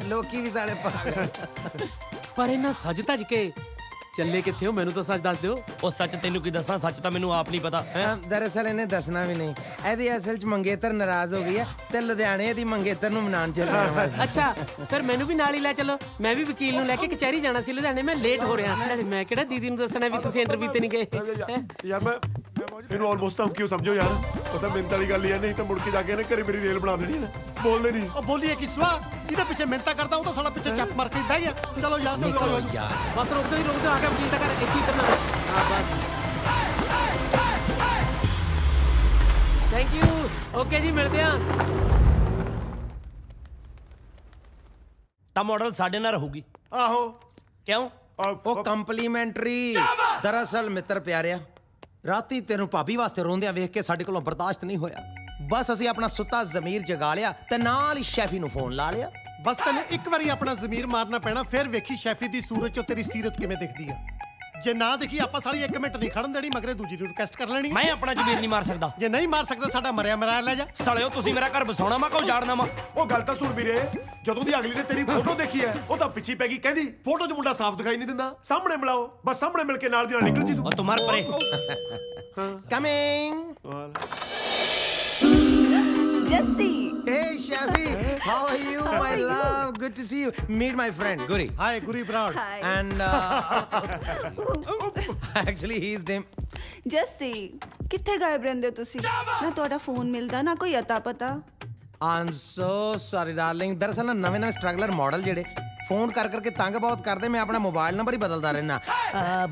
ਲੋਕੀ ਵੀ ਸਾਲੇ ਪਾਗਲ। ਪਰ ਇਹਨਾਂ ਸੱਜ ਧੱਜ ਕੇ ਚੱਲੇ ਕਿੱਥੇ ਹੋ ਮੈਨੂੰ ਤਾਂ ਸੱਚ ਦੱਸ ਦਿਓ। ਉਹ ਸੱਚ ਤੈਨੂੰ ਕੀ ਦੱਸਾਂ, ਸੱਚ ਤਾਂ ਮੈਨੂੰ ਆਪ ਨਹੀਂ ਪਤਾ। ਦਰਅਸਲ ਇਹਨੇ ਦੱਸਣਾ ਵੀ ਨਹੀਂ। ਇਹਦੀ ਅਸਲ ਚ ਮੰਗੇਤਰ ਨਾਰਾਜ਼ ਹੋ ਗਈ ਹੈ ਤੇ ਲੁਧਿਆਣੇ ਦੀ ਮੰਗੇਤਰ ਨੂੰ ਮਨਾਉਣ ਚੱਲ ਰਿਹਾ। ਅੱਛਾ ਫਿਰ ਮੈਨੂੰ ਵੀ ਨਾਲ ਹੀ ਲੈ ਚੱਲੋ। ਮੈਂ ਵੀ ਵਕੀਲ ਨੂੰ ਲੈ ਕੇ ਕਚਹਿਰੀ ਜਾਣਾ ਸੀ ਲੁਧਿਆਣੇ। ਮੈਂ ਲੇਟ ਹੋ ਰਿਹਾ। ਮੈਂ ਕਿਹੜਾ ਦੀਦੀ ਨੂੰ ਦੱਸਣਾ ਵੀ ਤੁਸੀਂ ਇੰਟਰਵਿਊ ਤੇ ਨਹੀਂ ਗਏ। ਯਾਰ ਮੈਂ ਇਹਨੂੰ ਆਲਮੋਸਟ ਤਾਂ ਕਿਉਂ ਸਮਝੋ ਯਾਰ। ਪਤਾ ਮਿੰਤ ਵਾਲੀ ਗੱਲ ਹੀ ਹੈ, ਨਹੀਂ ਤਾਂ ਮੁੜ ਕੇ ਜਾ ਕੇ ਇਹਨੇ ਘਰੇ ਮੇਰੀ ਰੇਲ ਬਣਾ ਦੇਣੀ ਹੈ। ਬੋਲਦੇ ਨਹੀਂ। ਉਹ ਬੋਲੀਏ ਕਿ ਸਵਾ ਇਹਦੇ ਪਿੱਛੇ ਮਿੰਤਾ ਕਰਦਾ ਉਹ ਤਾਂ ਸਾਡਾ ਪਿੱਛੇ ਚੱਪ ਮਾਰ ਕੇ ਬਹਿ ਗਿਆ। ਚਲੋ ਯਾਰ ਬਸ ਰੁਕ ਦੋ ਆ ਕੇ ਵਕੀਲ ਦਾ ਘਰ ਇੱਥੇ ਹੀ ਕਰਨਾ। ਹਾਂ ਬਸ ਥੈਂਕ ਯੂ। ਓਕੇ ਜੀ ਮਿਲਦੇ ਆ। ਤਾਂ ਮਾਡਲ ਸਾਡੇ ਨਾਲ ਰਹੂਗੀ। ਆਹੋ ਕਿਉਂ? ਉਹ ਕੰਪਲੀਮੈਂਟਰੀ। ਦਰਅਸਲ ਮਿੱਤਰ ਪਿਆਰਿਆ ਰਾਤੀ ਤੈਨੂੰ ਭਾਬੀ ਵਾਸਤੇ ਰੋਂਦਿਆਂ ਵੇਖ ਕੇ ਸਾਡੇ ਕੋਲੋਂ ਬਰਦਾਸ਼ਤ ਨਹੀਂ ਹੋਇਆ। ਬਸ ਅਸੀਂ ਆਪਣਾ ਸੁੱਤਾ ਜ਼ਮੀਰ ਜਗਾ ਲਿਆ ਤੇ ਨਾਲ ਹੀ ਸ਼ੈਫੀ ਨੂੰ ਫੋਨ ਲਾ ਲਿਆ। ਬਸ ਤੈਨੂੰ ਇੱਕ ਵਾਰੀ ਆਪਣਾ ਜ਼ਮੀਰ ਮਾਰਨਾ ਪੈਣਾ, ਫਿਰ ਵੇਖੀ ਸ਼ੈਫੀ ਦੀ ਸੂਰਤ ਚੋਂ ਤੇਰੀ ਸੀਰਤ ਕਿਵੇਂ ਦਿਖਦੀ ਆ। ਜੇ ਨਾ ਦੇਖੀ ਆਪਾਂ ਸਾਲੀ 1 ਮਿੰਟ ਨਹੀਂ ਖੜਨ ਦੇਣੀ, ਮਗਰੇ ਦੂਜੀ ਨੂੰ ਰਿਕਵੈਸਟ ਕਰ ਲੈਣੀ। ਮੈਂ ਆਪਣਾ ਜ਼ਮੀਰ ਨਹੀਂ ਮਾਰ ਸਕਦਾ। ਜੇ ਨਹੀਂ ਮਾਰ ਸਕਦਾ ਸਾਡਾ ਮਰਿਆ ਮਰਾਇਆ ਲੈ ਜਾ। ਸਾਲਿਓ ਤੁਸੀਂ ਮੇਰਾ ਘਰ ਬਸਾਉਣਾ ਵਾ ਕੋ ਜਾੜਨਾ ਵਾ। ਉਹ ਗੱਲ ਤਾਂ ਸੁਣ ਵੀਰੇ, ਜਦੋਂ ਦੀ ਅਗਲੀ ਨੇ ਤੇਰੀ ਫੋਟੋ ਦੇਖੀ ਹੈ ਉਹ ਤਾਂ ਪਿੱਛੇ ਪੈ ਗਈ। ਕਹਿੰਦੀ ਫੋਟੋ 'ਚ ਮੁੰਡਾ ਸਾਫ਼ ਦਿਖਾਈ ਨਹੀਂ ਦਿੰਦਾ, ਸਾਹਮਣੇ ਮਿਲਾਓ। ਬਸ ਸਾਹਮਣੇ ਮਿਲ ਕੇ ਨਾਲ ਦੀ ਨਾਲ ਨਿਕਲ ਜੀ ਤੂੰ। ਉਹ ਤੂੰ ਮਰ ਪਰੇ। Coming. Jesse. Hey, Shafi. How are you, my love? Good to see you. Meet my friend, Guri. Hi, Guri Brad. Hi. And actually, he's name. Jesse, ਕਿੱਥੇ ਗਾਇਬ ਰਹਿੰਦੇ ਤੁਸੀਂ? ਨਾ ਤੁਹਾਡਾ ਫੋਨ ਮਿਲਦਾ ਨਾ ਕੋਈ ਅਤਾ ਪਤਾ। I'm so sorry, darling. ਦਰਅਸਲ ਨਾ ਨਵੇਂ ਸਟਰਗਲਰ ਮਾਡਲ ਜਿਹੜੇ ਫੋਨ ਕਰਕੇ ਤੰਗ ਬਹੁਤ ਕਰਦੇ। ਮੈਂ ਆਪਣਾ ਮੋਬਾਈਲ ਨੰਬਰ ਹੀ ਬਦਲਦਾ ਰਹਿਣਾ।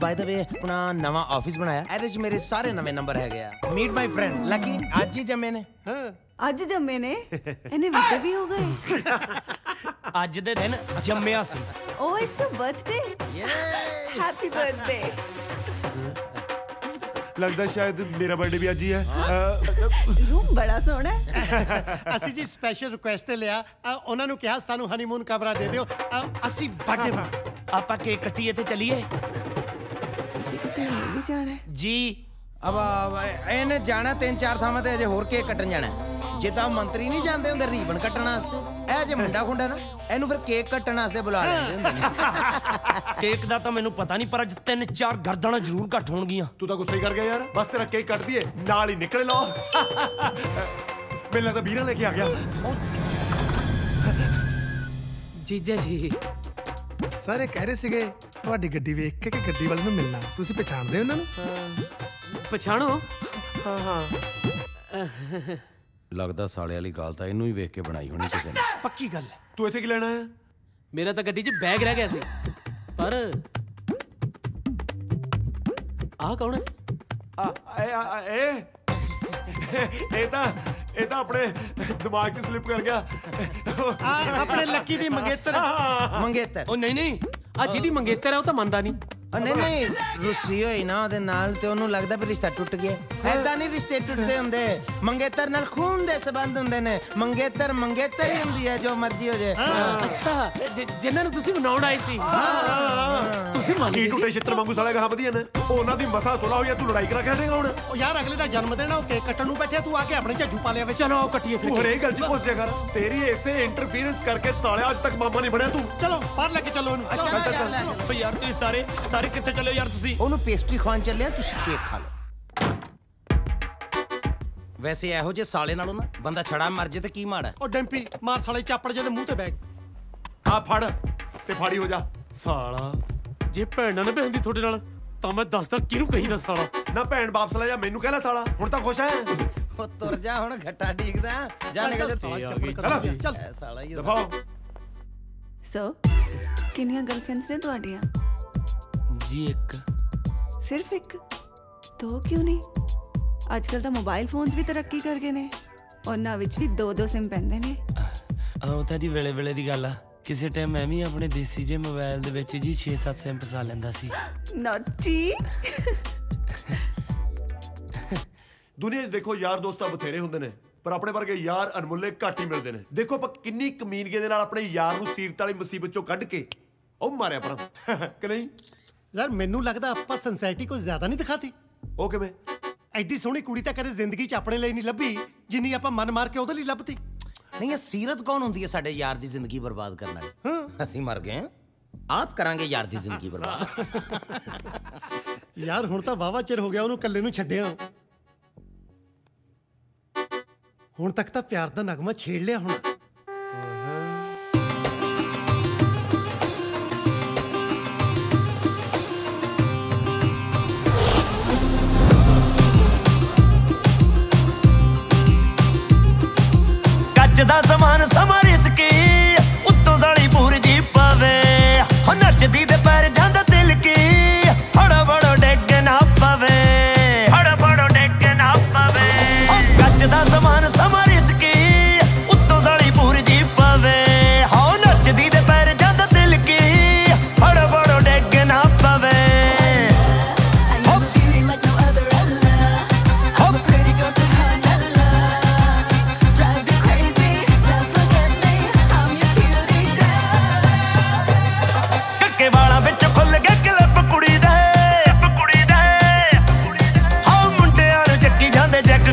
ਬਾਈ ਦ ਵੇ ਆਪਣਾ ਨਵਾਂ ਆਫਿਸ ਬਣਾਇਆ, ਇਹਦੇ 'ਚ ਮੇਰੇ ਸਾਰੇ ਨਵੇਂ ਨੰਬਰ ਹੈਗੇ ਆ। Meet my friend Lucky. ਅੱਜ ਹੀ ਜੰਮੇ ਨੇ। ਅੱਜ ਜੰਮੇ ਨੇ? ਇਹਨੇ ਵੱਡੇ ਵੀ ਹੋ ਗਏ? ਅੱਜ ਦੇ ਦਿਨ ਜੰਮਿਆ ਸੀ। Oh it's a birthday. Happy birthday. ਲੱਗਦਾ ਸ਼ਾਇਦ ਮੇਰਾ ਬਰਥਡੇ ਵੀ ਅੱਜ ਹੀ ਹੈ। ਰੂਮ ਬੜਾ ਸੋਹਣਾ ਹੈ। ਅਸੀਂ ਜੀ ਸਪੈਸ਼ਲ ਰਿਕੁਐਸਟ ਤੇ ਲਿਆ, ਉਹਨਾਂ ਨੂੰ ਕਿਹਾ ਸਾਨੂੰ ਹਨੀਮੂਨ ਕਮਰਾ ਦੇ ਦਿਓ। ਅਸੀਂ ਬਰਥਡੇ ਆਪਾਂ ਕੇਕ ਕੱਟੀਏ ਤੇ ਚੱਲੀਏ। ਅਸੀਂ ਕਿਤੇ ਹੋਰ ਵੀ ਜਾਣਾ ਹੈ ਜੀ। ਅਬ ਇਹਨੇ ਜਾਣਾ 3-4 ਥਾਵਾਂ ਤੇ ਅਜੇ ਹੋਰ ਕੇਕ ਕੱਟਣ ਜਾਣਾ। ਜਿੱਦਾਂ ਮੰਤਰੀ ਨਹੀਂ ਜਾਂਦੇ ਹੁੰਦੇ ਰੀਬਨ ਕੱਟਣ ਵਾਸਤੇ, ਇਹ ਜੇ ਮੁੰਡਾ ਖੁੰਡਾ ਨਾ ਇਹਨੂੰ ਫਿਰ ਕੇਕ ਕੱਟਣ ਵਾਸਤੇ ਬੁਲਾ ਲੈਂਦੇ ਹੁੰਦੇ ਨੇ। ਕੇਕ ਦਾ ਤਾਂ ਮੈਨੂੰ ਪਤਾ ਨਹੀਂ, ਪਰ ਅੱਜ 3-4 ਗਰਦਨਾਂ ਜ਼ਰੂਰ ਘੱਟ ਹੋਣਗੀਆਂ। ਤੂੰ ਤਾਂ ਗੁੱਸੇ ਹੀ ਕਰ ਗਿਆ ਯਾਰ। ਬਸ ਤੇਰਾ ਕੇਕ ਕੱਟ ਦਈਏ ਨਾਲ ਹੀ ਨਿਕਲੇ ਲਓ। ਮੈਨੂੰ ਤਾਂ ਵੀਰਾ ਲੈ ਕੇ ਆ ਗਿਆ। ਜੀਜਾ ਜੀ ਸਾਰੇ ਕਹਿ ਰਹੇ ਸੀਗੇ ਤੁਹਾਡੀ ਗੱਡੀ ਵੇਖ ਕੇ ਕਿ ਗੱਡੀ ਵਾਲੇ ਨੂੰ ਮਿਲਣਾ। ਤੁਸੀਂ ਪਛਾਣਦੇ ਉਹਨਾਂ ਨੂੰ? ਪਛਾਣੋ? ਹਾਂ। ਲੱਗਦਾ ਸਾਲੇ ਵਾਲੀ ਗੱਲ ਤਾਂ ਇਹਨੂੰ ਹੀ ਵੇਖ ਕੇ ਬਣਾਈ ਹੋਣੀ ਕਿਸੇ ਨੇ। ਪੱਕੀ ਗੱਲ ਹੈ। ਤੂੰ ਇੱਥੇ ਕੀ ਲੈਣਾ ਹੈ? ਮੇਰਾ ਤਾਂ ਗੱਡੀ 'ਚ ਬੈਗ ਰਹਿ ਗਿਆ ਸੀ। ਪਰ ਆਹ ਕੌਣ ਹੈ? ਇਹ ਤਾਂ ਆਪਣੇ ਦਿਮਾਗ 'ਚ ਸਲਿੱਪ ਕਰ ਗਿਆ। ਆਪਣੇ ਲੱਕੀ ਦੀ ਮੰਗੇਤਰ। ਮੰਗੇਤਰ? ਉਹ ਨਹੀਂ ਆ ਜਿਹਦੀ ਮੰਗੇਤਰ ਹੈ ਉਹ ਤਾਂ ਮੰਨਦਾ ਨਹੀਂ। ਨਹੀਂ ਰੁੱਸੀ ਹੋਈ ਨਾ ਉਹਦੇ ਨਾਲ ਤੇ ਉਹਨੂੰ ਲੱਗਦਾ ਵੀ ਰਿਸ਼ਤਾ ਟੁੱਟ ਗਿਆ। ਐਦਾਂ ਨਹੀਂ ਰਿਸ਼ਤੇ ਟੁੱਟਦੇ ਹੁੰਦੇ। ਮੰਗੇਤਰ ਨਾਲ ਖੂਨ ਦੇ ਸਬੰਧ ਹੁੰਦੇ ਨੇ। ਮੰਗੇਤਰ ਮੰਗੇਤਰ ਹੀ ਹੁੰਦੀ ਹੈ, ਜੋ ਮਰਜ਼ੀ ਹੋ ਜਾਏ। ਅੱਛਾ ਜਿਨ੍ਹਾਂ ਨੂੰ ਤੁਸੀਂ ਮਨਾਉਣ ਆਏ ਸੀ ਤੁਸੀਂ ਮੰਨ ਕੀ ਟੁੱਟੇ ਛਿੱਤਰ ਵਾਂਗੂ ਸਾਲੇ ਗਾਹ ਵਧੀਆ ਨੇ। ਉਹਨਾਂ ਦੀ ਮਸਾ ਸੁਲਾ ਹੋਈ, ਤੂੰ ਲੜਾਈ ਕਰਾ ਕੇ ਹਟੇਗਾ ਹੁਣ? ਉਹ ਯਾਰ ਅਗਲੇ ਦਾ ਜਨਮ ਦਿਨ ਆ, ਉਹ ਕੇਕ ਕੱਟਣ ਨੂੰ ਬੈਠਿਆ, ਤੂੰ ਆ ਕੇ ਆਪਣੇ ਝੱਜੂ ਪਾ ਲਿਆ ਵਿੱਚ। ਚਲੋ ਕੱਟੀਏ ਫਿਰ। ਤੂੰ ਹਰੇਕ ਗੱਲ 'ਚ ਪੁੱਛ ਜਾ ਕਰ। ਤੇਰੀ ਇਸੇ ਇੰਟਰਫੀਰੈਂਸ ਕਰਕੇ ਸਾਲਿਆ ਅੱਜ ਤੱਕ ਮਾਮਾ ਨਹੀਂ ਬਣਿਆ ਤੂੰ। ਚਲੋ ਬਾਹਰ ਲੈ ਕੇ ਚੱਲੋ ਇਹਨੂੰ। ਓ ਯਾਰ ਤੁਸੀਂ ਸਾਰੇ ਕਿੱਥੇ ਚੱਲੇ ਯਾਰ ਤੁਸੀਂ? ਉਹਨੂੰ ਪੇਸਟਰੀ ਖਵਾਉਣ ਚੱਲਿਆ, ਤੁਸੀਂ ਕੇਕ ਖਾ ਲਓ। ਵੈਸੇ ਇਹੋ ਜਿਹੇ ਸਾਲੇ ਨਾਲੋਂ ਨਾ ਬੰਦਾ ਛੜਾ ਮਰ ਜੇ ਤੇ ਕੀ ਮਾੜਾ। ਉਹ ਡੈਂਪੀ ਮਾਰ ਸਾਲੇ ਚਾਪੜ ਜਿਹਦੇ ਮੂੰਹ ਤੇ ਬੈਗ। ਆ ਫੜ ਤੇ ਫਾੜੀ ਹੋ ਜਾ ਸਾਲਾ। ਜੇ ਭੈਣ ਨਾਲ ਭੈਣ ਤੁਹਾਡੇ ਨਾਲ ਤਾਂ ਮੈਂ ਦੱਸਦਾ ਕਿਹਨੂੰ ਕਹੀਦਾ ਸਾਲਾ। ਨਾ ਭੈਣ ਵਾਪਸ ਲੈ ਜਾ, ਮੈਨੂੰ ਕਹਿ ਲੈ ਸਾਲਾ। ਹੁਣ ਤਾਂ ਖੁਸ਼ ਹੈ? ਉਹ ਤੁਰ ਜਾ ਹੁਣ, ਘੱਟਾ ਢੀਕਦਾ ਜਾ ਨਿਕਲ ਜਾ। ਚੱਲ ਸਾਲਾ ਹੀ ਦਫਾਓ। ਸੋ ਕਿੰਨੀਆਂ ਗਰਲਫ੍ਰੈਂਡਸ ਨੇ ਤੁਹਾਡੀਆਂ? ਜੀ ਇੱਕ। ਸਿਰਫ ਇੱਕ? ਦੋ ਕਿਉਂ ਨਹੀਂ? ਅੱਜ ਕੱਲ ਤਾਂ ਮੋਬਾਈਲ ਫੋਨਸ ਵੀ ਤਰੱਕੀ ਕਰ ਗਏ ਨੇ, ਉਹਨਾਂ ਵਿੱਚ ਵੀ 2-2 ਸਿਮ ਪੈਂਦੇ ਨੇ। ਉਹ ਤਾਂ ਜੀ ਵੇਲੇ ਦੀ ਗੱਲ ਆ। ਕਿਸੇ ਟਾਈਮ ਮੈਂ ਵੀ ਆਪਣੇ ਦੇਸੀ ਜੇ ਮੋਬਾਈਲ ਦੇ ਵਿੱਚ ਜੀ 6-7 ਸਿਮ ਪਸਾ ਲੈਂਦਾ ਸੀ। ਨੌਟੀ। ਦੁਨੀਆ 'ਚ ਦੇਖੋ ਯਾਰ ਦੋਸਤ ਤਾਂ ਬਥੇਰੇ ਹੁੰਦੇ ਨੇ, ਪਰ ਆਪਣੇ ਵਰਗੇ ਯਾਰ ਅਨਮੁੱਲੇ ਘੱਟ ਹੀ ਮਿਲਦੇ ਨੇ। ਦੇਖੋ ਆਪਾਂ ਕਿੰਨੀ ਕਮੀਨਗੀ ਦੇ ਨਾਲ ਆਪਣੇ ਯਾਰ ਨੂੰ ਸੀਰਤ ਵਾਲੀ ਮੁਸੀਬਤ ਚੋਂ ਕੱਢ ਕੇ ਉਹ ਮਾਰਿਆ ਪਰਾਂ ਕਿ ਨਹੀਂ? ਯਾਰ ਮੈਨੂੰ ਲੱਗਦਾ ਆਪਾਂ ਸੰਸਾਇਟੀ ਕੁਝ ਜ਼ਿਆਦਾ ਨਹੀਂ ਦਿਖਾਤੀ। ਉਹ ਕਿਵੇਂ? ਐਡੀ ਸੋਹਣੀ ਕੁੜੀ ਤਾਂ ਕਦੇ ਜ਼ਿੰਦਗੀ 'ਚ ਆਪਣੇ ਲਈ ਨਹੀਂ ਲੱਭੀ ਜਿੰਨੀ ਆਪਾਂ ਮਨ ਮਾਰ ਕੇ ਉਹਦੇ ਲਈ ਲੱਭਤੀ। ਨਹੀਂ, ਇਹ ਸੀਰਤ ਕੌਣ ਹੁੰਦੀ ਹੈ ਸਾਡੇ ਯਾਰ ਦੀ ਜ਼ਿੰਦਗੀ ਬਰਬਾਦ ਕਰਨ ਵਾਲੀ? ਅਸੀਂ ਮਰ ਗਏ ਆਪ ਕਰਾਂਗੇ ਯਾਰ ਦੀ ਜ਼ਿੰਦਗੀ ਬਰਬਾਦ। ਯਾਰ ਹੁਣ ਤਾਂ ਵਾਵਾ ਚਿਰ ਹੋ ਗਿਆ ਉਹਨੂੰ ਇਕੱਲੇ ਨੂੰ ਛੱਡਿਆ। ਹੁਣ ਤੱਕ ਤਾਂ ਪਿਆਰ ਦਾ ਨਗਮਾ ਛੇੜ ਲਿਆ ਹੁਣ। ਕੱਚ ਦਾ ਸਮਾਨ ਸਮਾਂ ਰਿਸਕੀ ਉੱਤੋਂ ਸਾਲੀ ਪੂਰ ਜੀ ਪਵੇ ਹੋ ਨੱਚਦੀ ਦੇ ਪੈਰ ਜਾਂਦਾ ਦਿਲ ਕੀ ਹੜਾ ਬੜੋ ਡਿੱਗ ਨਾ ਪਵੇ ਹੜਾ ਬੜੋ ਡਿੱਗ ਨਾ ਪਵੇ ਹੋ ਕੱਚ ਦਾ ਸਮਾਨ ਸਮਾਂ ਰਿਸਕੀ ਉੱਤੋਂ ਸਾਲੀ ਪੂਰ ਜੀ ਪਵੇ ਹੋ ਨੱਚਦੀ ਦੇ ਪੈਰ ਜਾਂਦਾ ਦਿਲ ਕੀ ਹੜਾ ਬੜੋ ਡਿੱਗ ਨਾ ਪਵੇ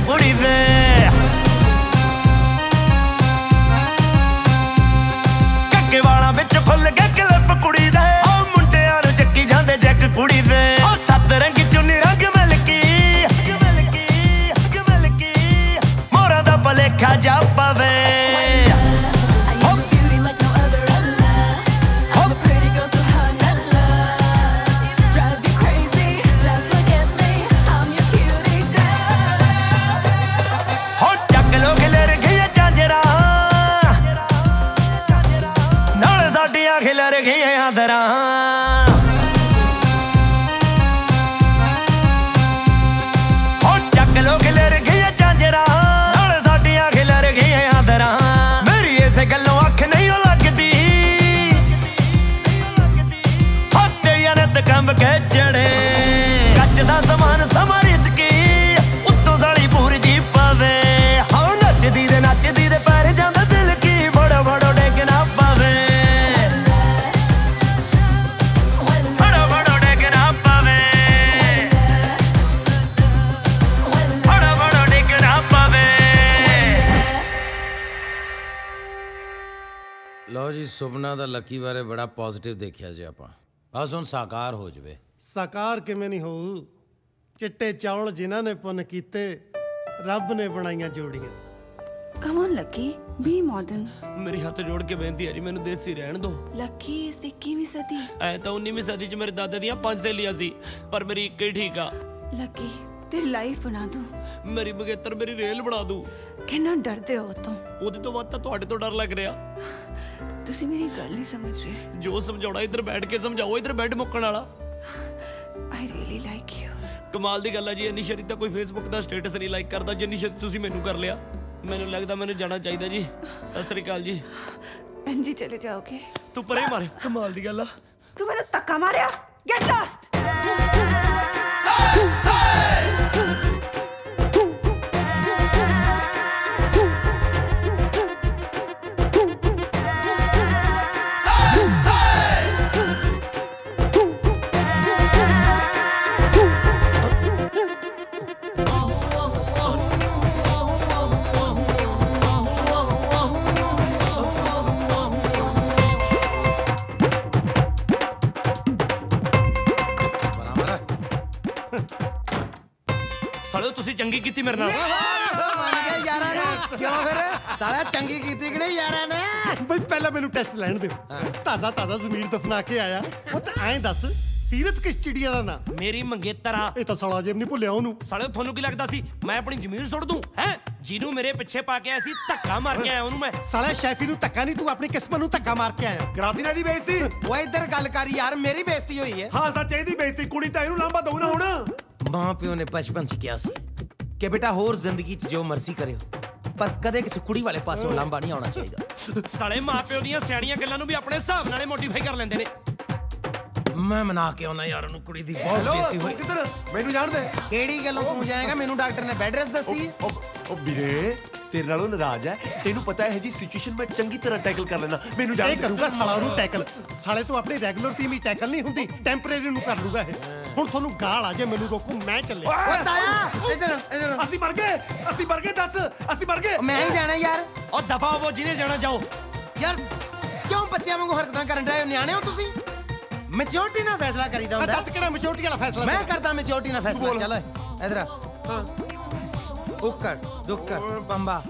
ਕੁੜੀ ਵੇ ਕੱਕੇ ਵਾਲਾਂ ਵਿੱਚ ਖੁੱਲ ਗਿਆ ਕਲਿੱਪ ਕੁੜੀ ਦੇ ਉਹ ਮੁੰਡਿਆਂ ਨੂੰ ਚੱਕੀ ਜਾਂਦੇ ਜੈਕ ਕੁੜੀ ਵੇ ਉਹ ਸੱਤ ਰੰਗੀ ਚੁੰਨੀ ਰੰਗ ਮਿਲਕੀ ਮੋਰਾਂ ਦਾ ਭਲੇਖਾ ਜਾ ਪਵੇ ਖਿਲਰ ਗਈਆਂ ਦਰਾਂ ਹੋ ਚੱਕ ਲੋ ਖਿਲਰ ਗਈਆਂ ਝਾਂਜਰਾਂ ਨਾਲ ਸਾਡੀਆਂ ਖਿਲਰ ਗਈਆਂ ਦਰਾਂ ਮੇਰੀ ਇਸੇ ਗੱਲੋਂ ਅੱਖ ਨਹੀਂ ਲੱਗਦੀ ਹੱਥੇ ਯਾਨਤ ਕੰਬ ਕੇ ਚੜੇ ਕੱਚ ਦਾ ਸਮਾਨ ਸਮਾਂ ਰਿਸਕੀ ਉੱਤੋਂ ਸਾਲੀ ਪੂਰ ਜੀ ਪਵੇ ਹੋ ਨੱਚਦੀ ਦੇ ਪੈਰ ਜਾਂਦਾ ਦਿਲ ਕੀ ਬੜੋ ਬੜੋ ਡਿੱਗ ਨਾ ਪਵੇ ਲਓ ਜੀ, ਸੁਪਨਾ ਦਾ ਲੱਕੀ ਬਾਰੇ ਬੜਾ ਪੋਜ਼ਿਟਿਵ ਦੇਖਿਆ ਜੀ ਆਪਾਂ। ਬਸ ਹੁਣ ਸਾਕਾਰ ਹੋ ਜਵੇ। ਸਾਕਾਰ ਕਿਵੇਂ ਨਹੀਂ ਹੋਊ? ਚਿੱਟੇ ਚੌਲ ਜਿਨ੍ਹਾਂ ਨੇ ਪੁੰਨ ਕੀਤੇ ਰੱਬ ਨੇ ਬਣਾਈਆਂ ਜੋੜੀਆਂ। Come on Lucky, be modern. ਮੇਰੀ ਹੱਥ ਜੋੜ ਕੇ ਬੇਨਤੀ ਹੈ ਜੀ, ਮੈਨੂੰ ਦੇਸੀ ਰਹਿਣ ਦਿਓ। ਲੱਕੀ 21ਵੀਂ ਸਦੀ ਐ ਤਾਂ 19ਵੀਂ ਸਦੀ 'ਚ ਮੇਰੇ ਦਾਦੇ ਦੀਆਂ 5 ਸਹੇਲੀਆਂ ਸੀ, ਪਰ ਮੇਰੀ ਇੱਕ ਹੀ ਠੀਕ ਆ। ਲੱਕੀ ਤੇਰੀ ਲਾਈਫ ਬਣਾ ਦੂੰ, ਮੇਰੀ ਬਗੇਤਰ ਮੇਰੀ ਰੇਲ ਬਣਾ ਦੂੰ। ਕਿੰਨਾ ਡਰਦੇ ਹੋ ਤੋਂ? ਉਹਦੇ ਤੋਂ ਵੱਧ ਤਾਂ ਤੁਹਾਡੇ ਤੋਂ ਡਰ ਲੱਗ ਰਿਹਾ। ਤੁਸੀਂ ਮੇਰੀ ਗੱਲ ਨਹੀਂ ਸਮਝ ਰਹੇ। ਜੋ ਸਮਝਾਉਣਾ ਇੱਧਰ ਬੈਠ ਕੇ ਸਮਝਾਓ, ਇੱਧਰ ਬੈਠ ਮੁੱਕਣ ਵਾਲਾ। I really like you. ਕਮਾਲ ਦੀ ਗੱਲ ਹੈ ਜੀ, ਇੰਨੀ ਛੇਤੀ ਤਾਂ ਕੋਈ ਫੇਸਬੁੱਕ ਦਾ ਸਟੇਟਸ ਨਹੀਂ ਲਾਈਕ ਕਰਦਾ ਜਿੰਨੀ ਛੇਤੀ ਤੁਸੀਂ ਮੈਨੂੰ ਕਰ ਲਿਆ। ਮੈਨੂੰ ਲੱਗਦਾ ਮੈਨੂੰ ਜਾਣਾ ਚਾਹੀਦਾ ਜੀ। ਸਤਿ ਸ੍ਰੀ ਅਕਾਲ ਜੀ। ਇੰਜੀ ਚਲੇ ਜਾਓਗੇ? ਤੂੰ ਪਰੇ ਮਾਰੇ, ਕਮਾਲ ਦੀ ਗੱਲ ਆ। ਤੂੰ ਮੈਨੂੰ ਧੱਕਾ ਮਾਰਿਆ। Get last. ਸਾਲਿਓ ਤੁਸੀਂ ਚੰਗੀ ਕੀਤੀ ਮੇਰੇ ਨਾਲ। ਮੰਨ ਗਿਆ ਯਾਰਾਂ ਨੇ। ਕਿਉਂ ਫਿਰ ਸਾਲਾ ਚੰਗੀ ਕੀਤੀ ਕਿ ਨਹੀਂ ਯਾਰਾਂ ਨੇ? ਬਈ ਪਹਿਲਾਂ ਮੈਨੂੰ ਟੈਸਟ ਲੈਣ ਦਿਓ। ਤਾਜ਼ਾ ਜ਼ਮੀਰ ਦਫਨਾ ਕੇ ਆਇਆ। ਉਹ ਤਾਂ ਐਂ ਦੱਸ, ਸੀਰਤ ਕਿਸ ਚਿੜੀਆ ਦਾ ਨਾਂ? ਮੇਰੀ ਮੰਗੇਤਰ ਆ। ਇਹ ਤਾਂ ਸਾਲਾ ਜੇਬ ਨਹੀਂ ਭੁੱਲਿਆ ਉਹਨੂੰ। ਸਾਲਿਓ ਤੁਹਾਨੂੰ ਕੀ ਲੱਗਦਾ ਸੀ ਮੈਂ ਆਪਣੀ ਜ਼ਮੀਰ ਸੁੱਟ ਦੂੰ? ਹੈ ਜਿਹਨੂੰ ਮੇਰੇ ਪਿੱਛੇ ਪਾ ਕੇ ਆਇਆ ਸੀ, ਧੱਕਾ ਮਾਰ ਕੇ ਆਇਆ ਉਹਨੂੰ ਮੈਂ। ਸਾਲਾ ਸ਼ੈਫੀ ਨੂੰ ਧੱਕਾ ਨਹੀਂ, ਤੂੰ ਆਪਣੀ ਕਿਸਮਤ ਨੂੰ ਧੱਕਾ ਮਾਰ ਕੇ ਆਇਆ। ਕਰਾਤੀ ਨਾ ਦੀ ਬੇਇੱਜ਼ਤੀ। ਓਏ ਇੱਧਰ ਗੱਲ ਕਰ ਯਾਰ, ਮੇਰੀ ਬੇਇੱਜ਼ਤੀ ਹੋਈ ਹੈ। ਹਾਂ ਸੱਚ, ਇਹਦੀ ਬੇਇੱਜ਼ਤੀ। ਕੁੜੀ ਤਾਂ ਇਹਨੂੰ ਲਾਂਭਾ ਦਊ ਨਾ ਹੁਣ। ਮਾਂ ਪਿਓ ਨੇ ਬਚਪਨ 'ਚ ਕਿਹਾ ਸੀ ਕਿ ਬੇਟਾ ਹੋਰ ਜ਼ਿੰਦਗੀ 'ਚ ਜੋ ਮਰਜ਼ੀ ਕਰਿਓ, ਪਰ ਕਦੇ ਕਿਸੇ ਕੁੜੀ ਵਾਲੇ ਪਾਸੋਂ ਲਾਂਭਾ ਨਹੀਂ ਆਉਣਾ ਚਾਹੀਦਾ। ਸਾਲੇ ਮਾਪਿਓ ਦੀਆਂ ਸਿਆਣੀਆਂ ਗੱਲਾਂ ਨੂੰ ਵੀ ਆਪਣੇ ਹਿਸਾਬ ਨਾਲ ਮੋਡੀਫਾਈ ਕਰ ਲੈਂਦੇ ਨੇ। मैं मना के आना यार ਉਹਨੂੰ ਕੁੜੀ ਦੀ ਬਹੁਤ ਬੇਇੱਜ਼ਤੀ ਹੋਈ। ਕਿੱਧਰ ਮੈਨੂੰ ਜਾਣ ਦੇ। ਕਿਹੜੀ ਗੱਲੋਂ ਤੂੰ ਜਾਏਗਾ? ਮੈਨੂੰ ਡਾਕਟਰ ਨੇ ਬੈੱਡ ਰੈਸਟ ਦੱਸੀ। ਉਹ ਵੀਰੇ ਤੇਰੇ ਨਾਲੋਂ ਨਾਰਾਜ਼ ਹੈ, ਤੈਨੂੰ ਪਤਾ ਹੈ ਜੀ ਸਿਚੁਏਸ਼ਨ ਮੈਂ ਚੰਗੀ ਤਰ੍ਹਾਂ ਟੈਕਲ ਕਰ ਲੈਣਾ। ਮੈਨੂੰ ਜਾਣ ਦੇ। ਇਹ ਕਰੂਗਾ ਸਾਲਾ ਉਹਨੂੰ ਟੈਕਲ। ਸਾਲੇ ਤੋਂ ਆਪਣੀ ਰੈਗੂਲਰ ਟੀਮ ਹੀ ਟੈਕਲ ਨਹੀਂ ਹੁੰਦੀ, ਟੈਂਪਰੇਰੀ ਨੂੰ ਕਰ ਲੂਗਾ ਇਹ। ਹੁਣ ਤੁਹਾਨੂੰ ਗਾਲ ਆ ਜੇ ਮੈਨੂੰ ਰੋਕੂ, ਮੈਂ ਚੱਲਿਆ। ਓ ਤਾਇਆ ਇਧਰ ਅਸੀਂ ਮਰ ਗਏ, ਅਸੀਂ ਮਰ ਗਏ, ਦੱਸ ਅਸੀਂ ਮਰ ਗਏ। ਮੈਂ ਹੀ ਜਾਣਾ ਯਾਰ। ਉਹ ਦਫਾ ਹੋਵੋ, ਜਿਹਨੇ ਜਾਣਾ ਜਾਓ। ਯਾਰ ਕਿਉਂ ਬੱਚਿਆਂ ਵਾਂਗੂ ਹਰਕਤਾਂ ਕਰਨ ਡਏ ਹੋ? ਨਿਆਣੇ ਹੋ ਤੁਸੀਂ। ਮੈਚੋਰਟੀ ਨਾਲ ਫੈਸਲਾ ਕਰੀਦਾ ਹੁੰਦਾ। ਦੱਸ ਕਿਹੜਾ ਮੈਚੋਰਟੀ ਵਾਲਾ ਫੈਸਲਾ? ਮੈਂ ਕਰਦਾ ਮੈਚੋਰਟੀ ਨਾਲ ਫੈਸਲਾ। ਚੱਲ ਇਧਰ ਆ। ਉੱਕੜ ਦੁੱਕੜ ਪੰਬਾ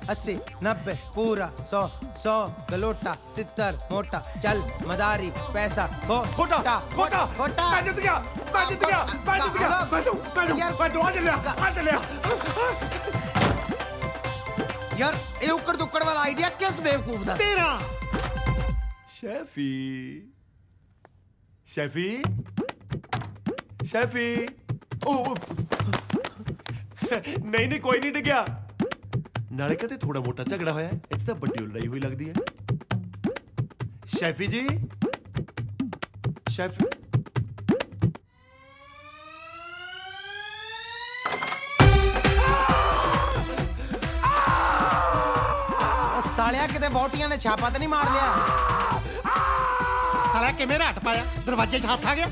80 90 ਪੂਰਾ 100 100 ਗਲੋਟਾ ਤਿੱਤਰ ਮੋਟਾ ਚੱਲ ਮਦਾਰੀ ਪੈਸਾ ਖੋਟਾ ਖੋਟਾ ਮੈਂ ਜਿੱਤ ਗਿਆ, ਮੈਂ ਜਿੱਤ ਗਿਆ, ਮੈਂ ਜਿੱਤ ਗਿਆ। ਮੈਂ ਆ ਚੱਲਿਆ। ਯਾਰ ਇਹ ਉੱਕੜ ਦੁੱਕੜ ਵਾਲਾ ਆਈਡੀਆ ਕਿਸ ਬੇਵਕੂਫ ਦਾ? ਤੇਰਾ। ਸ਼ੈਫੀ ਉਹ ਨਹੀਂ ਕੋਈ ਨਹੀਂ ਡਿੱਗਿਆ। ਨਾਲੇ ਕਦੇ ਥੋੜਾ ਮੋਟਾ ਝਗੜਾ ਹੋਇਆ, ਇੱਥੇ ਤਾਂ ਵੱਡੀ ਲੜਾਈ ਹੋਈ ਲੱਗਦੀ ਹੈ। ਸ਼ੈਫੀ ਜੀ, ਸ਼ੈਫੀ ਸਾਲਿਆ ਕਿਤੇ ਵੋਟੀਆਂ ਨੇ ਛਾਪਾ ਤਾਂ ਨਹੀਂ ਮਾਰ ਲਿਆ? ਸਾਲਿਆ ਕਿਵੇਂ ਰਾਟ ਪਾਇਆ? ਦਰਵਾਜ਼ੇ 'ਚ ਹੱਥ ਆ ਗਿਆ।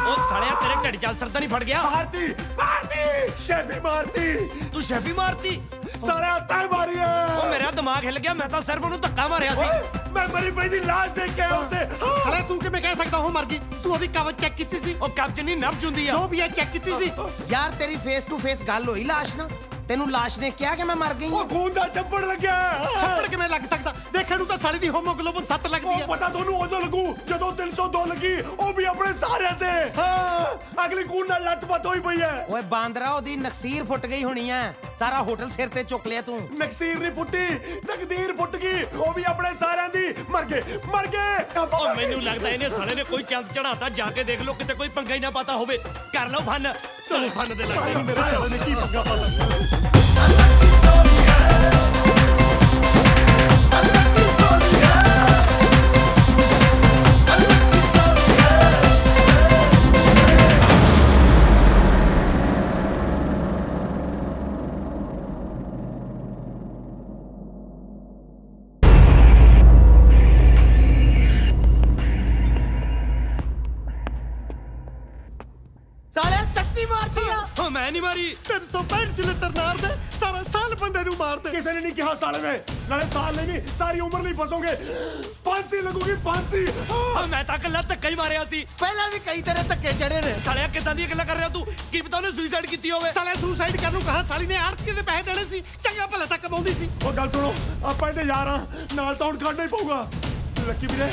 ਉਹ ਸਾਲਿਆ ਤੇਰੇ ਢਿੱਡ ਚੱਲ ਸਰਦਾ ਨਹੀਂ ਫੜ ਗਿਆ? ਮਾਰਤੀ ਸ਼ੈਫੀ ਮਾਰਤੀ। ਤੂੰ ਸ਼ੈਫੀ ਮਾਰਤੀ? ਸਾਲਿਆ ਹੱਥਾਂ ਮਾਰੀਏ। ਉਹ ਮੇਰਾ ਦਿਮਾਗ ਹਿੱਲ ਗਿਆ, ਮੈਂ ਤਾਂ ਸਿਰਫ ਉਹਨੂੰ ਧੱਕਾ ਮਾਰਿਆ ਸੀ। ਮੈਂ ਮਰੀ ਪਈ ਦੀ ਲਾਸ਼ ਦੇਖ ਕੇ ਆਇਆ ਉੱਤੇ। ਸਾਲਿਆ ਤੂੰ ਕਿਵੇਂ ਕਹਿ ਸਕਦਾ ਉਹ ਮਰ ਗਈ? ਤੂੰ ਉਹਦੀ ਕਵਚ ਚੈੱਕ ਕੀਤੀ ਸੀ? ਉਹ ਕਬਜ਼ ਨਹੀਂ, ਨਬਜ਼ ਹੁੰਦੀ ਆ। ਜੋ ਵੀ ਹੈ ਚੈੱਕ ਕੀਤੀ ਸੀ। ਯਾਰ ਤੇਰੀ ਫੇਸ ਟੂ ਫੇਸ ਗੱਲ ਹੋਈ ਲਾਸ਼ ਨਾਲ? ਤੈਨੂੰ ਲਾਸ਼ ਨੇ ਕਿਹਾ ਕਿ ਮੈਂ ਮਰ ਗਈ? ਉਹ ਖੂਨ ਦਾ ਚੱਪੜ ਲੱਗਿਆ। ਚੱਪੜ ਕਿਵੇਂ ਲੱਗ ਸਕਦਾ? ਦੇਖਣ ਨੂੰ ਤਾਂ ਸਾਲੀ ਦੀ ਹੋਮੋਗਲੋਬਿਨ 7 ਲੱਗਦੀ ਹੈ। ਉਹ ਪਤਾ ਤੁਹਾਨੂੰ ਉਦੋਂ ਲੱਗੂ ਜਦੋਂ 302 ਲੱਗੀ, ਉਹ ਵੀ ਆਪਣੇ ਸਾਰਿਆਂ ਤੇ। ਹਾਂ ਅਗਲੀ ਖੂਨ ਨਾਲ ਲੱਤ-ਪੱਤ ਹੋਈ ਪਈ ਹੈ। ਓਏ ਬਾਂਦਰਾ, ਉਹਦੀ ਨਕਸੀਰ ਫੁੱਟ ਗਈ ਹੋਣੀ ਐ। ਸਾਰਾ ਹੋਟਲ ਸਿਰ ਤੇ ਚੁੱਕ ਲਿਆ ਤੂੰ। ਨਕਸੀਰ ਨਹੀਂ ਫੁੱਟੀ, ਤਕਦੀਰ ਫੁੱਟ ਗਈ। ਉਹ ਵੀ ਆਪਣੇ ਸਾਰਿਆਂ ਦੀ। ਮਰ ਗਏ। ਉਹ ਮੈਨੂੰ ਲੱਗਦਾ ਇਹਨੇ ਸਾਲੇ ਨੇ ਕੋਈ ਚੰਦ ਚੜਾਤਾ। ਜਾ ਕੇ ਦੇਖ ਲਓ ਕਿਤੇ ਕੋਈ ਪੰਗਾ ਹੀ ਨਾ ਪਤਾ ਹੋਵੇ। ਕਰ ਲਓ ਫਨ। ਚਲੋ ਫਨ ਦੇ ਲੱਗਦੇ। ਮੇਰੇ ਸਾਲੇ ਨੇ ਕੀ ਪੰਗਾ ਪਾਤਾ? ਸਾਲਿਆ ਸੱਚੀ ਮਾਰਦੀ ਆ? ਉਹ ਮੈਂ ਨਹੀਂ ਮਾਰੀ। 365 ਚਿਲਤਰ ਮਾਰਦੇ, ਸਾਰਾ ਸਾਲ ਬੰਦੇ ਨੂੰ ਮਾਰਦੇ। ਕਿਸੇ ਨੇ ਨਹੀਂ ਕਿਹਾ ਸਾਲੇ ਨੇ। ਨਾਲੇ ਸਾਲ ਨਹੀਂ, ਸਾਰੀ ਉਮਰ ਲਈ ਫਸੋਗੇ। ਫਾਂਸੀ ਲੱਗੂਗੀ, ਫਾਂਸੀ। ਮੈਂ ਤਾਂ ਕੱਲਾ ਧੱਕਾ ਹੀ ਮਾਰਿਆ ਸੀ। ਪਹਿਲਾਂ ਵੀ ਕਈ ਤੇਰੇ ਧੱਕੇ ਚੜੇ ਨੇ। ਸਾਲਿਆ ਕਿੱਦਾਂ ਦੀਆਂ ਗੱਲਾਂ ਕਰ ਰਿਹਾ ਤੂੰ? ਕੀ ਪਤਾ ਉਹਨੇ ਸੁਸਾਈਡ ਕੀਤੀ ਹੋਵੇ। ਸਾਲਿਆ ਸੁਸਾਈਡ ਕਰਨ ਨੂੰ ਕਹਾ, ਸਾਲੀ ਨੇ ਆੜਤੀ ਦੇ ਪੈਸੇ ਦੇਣੇ ਸੀ। ਚੰਗਾ ਭਲਾ ਤਾਂ ਕਮਾਉਂਦੀ ਸੀ। ਉਹ ਗੱਲ ਸੁਣੋ, ਆਪਾਂ ਇਹਦੇ ਯਾਰ ਆ, ਨਾਲ ਤਾਂ ਹੁਣ ਖੜਨਾ ਹੀ ਪਊਗਾ। ਲੱਕੀ ਵੀਰੇ,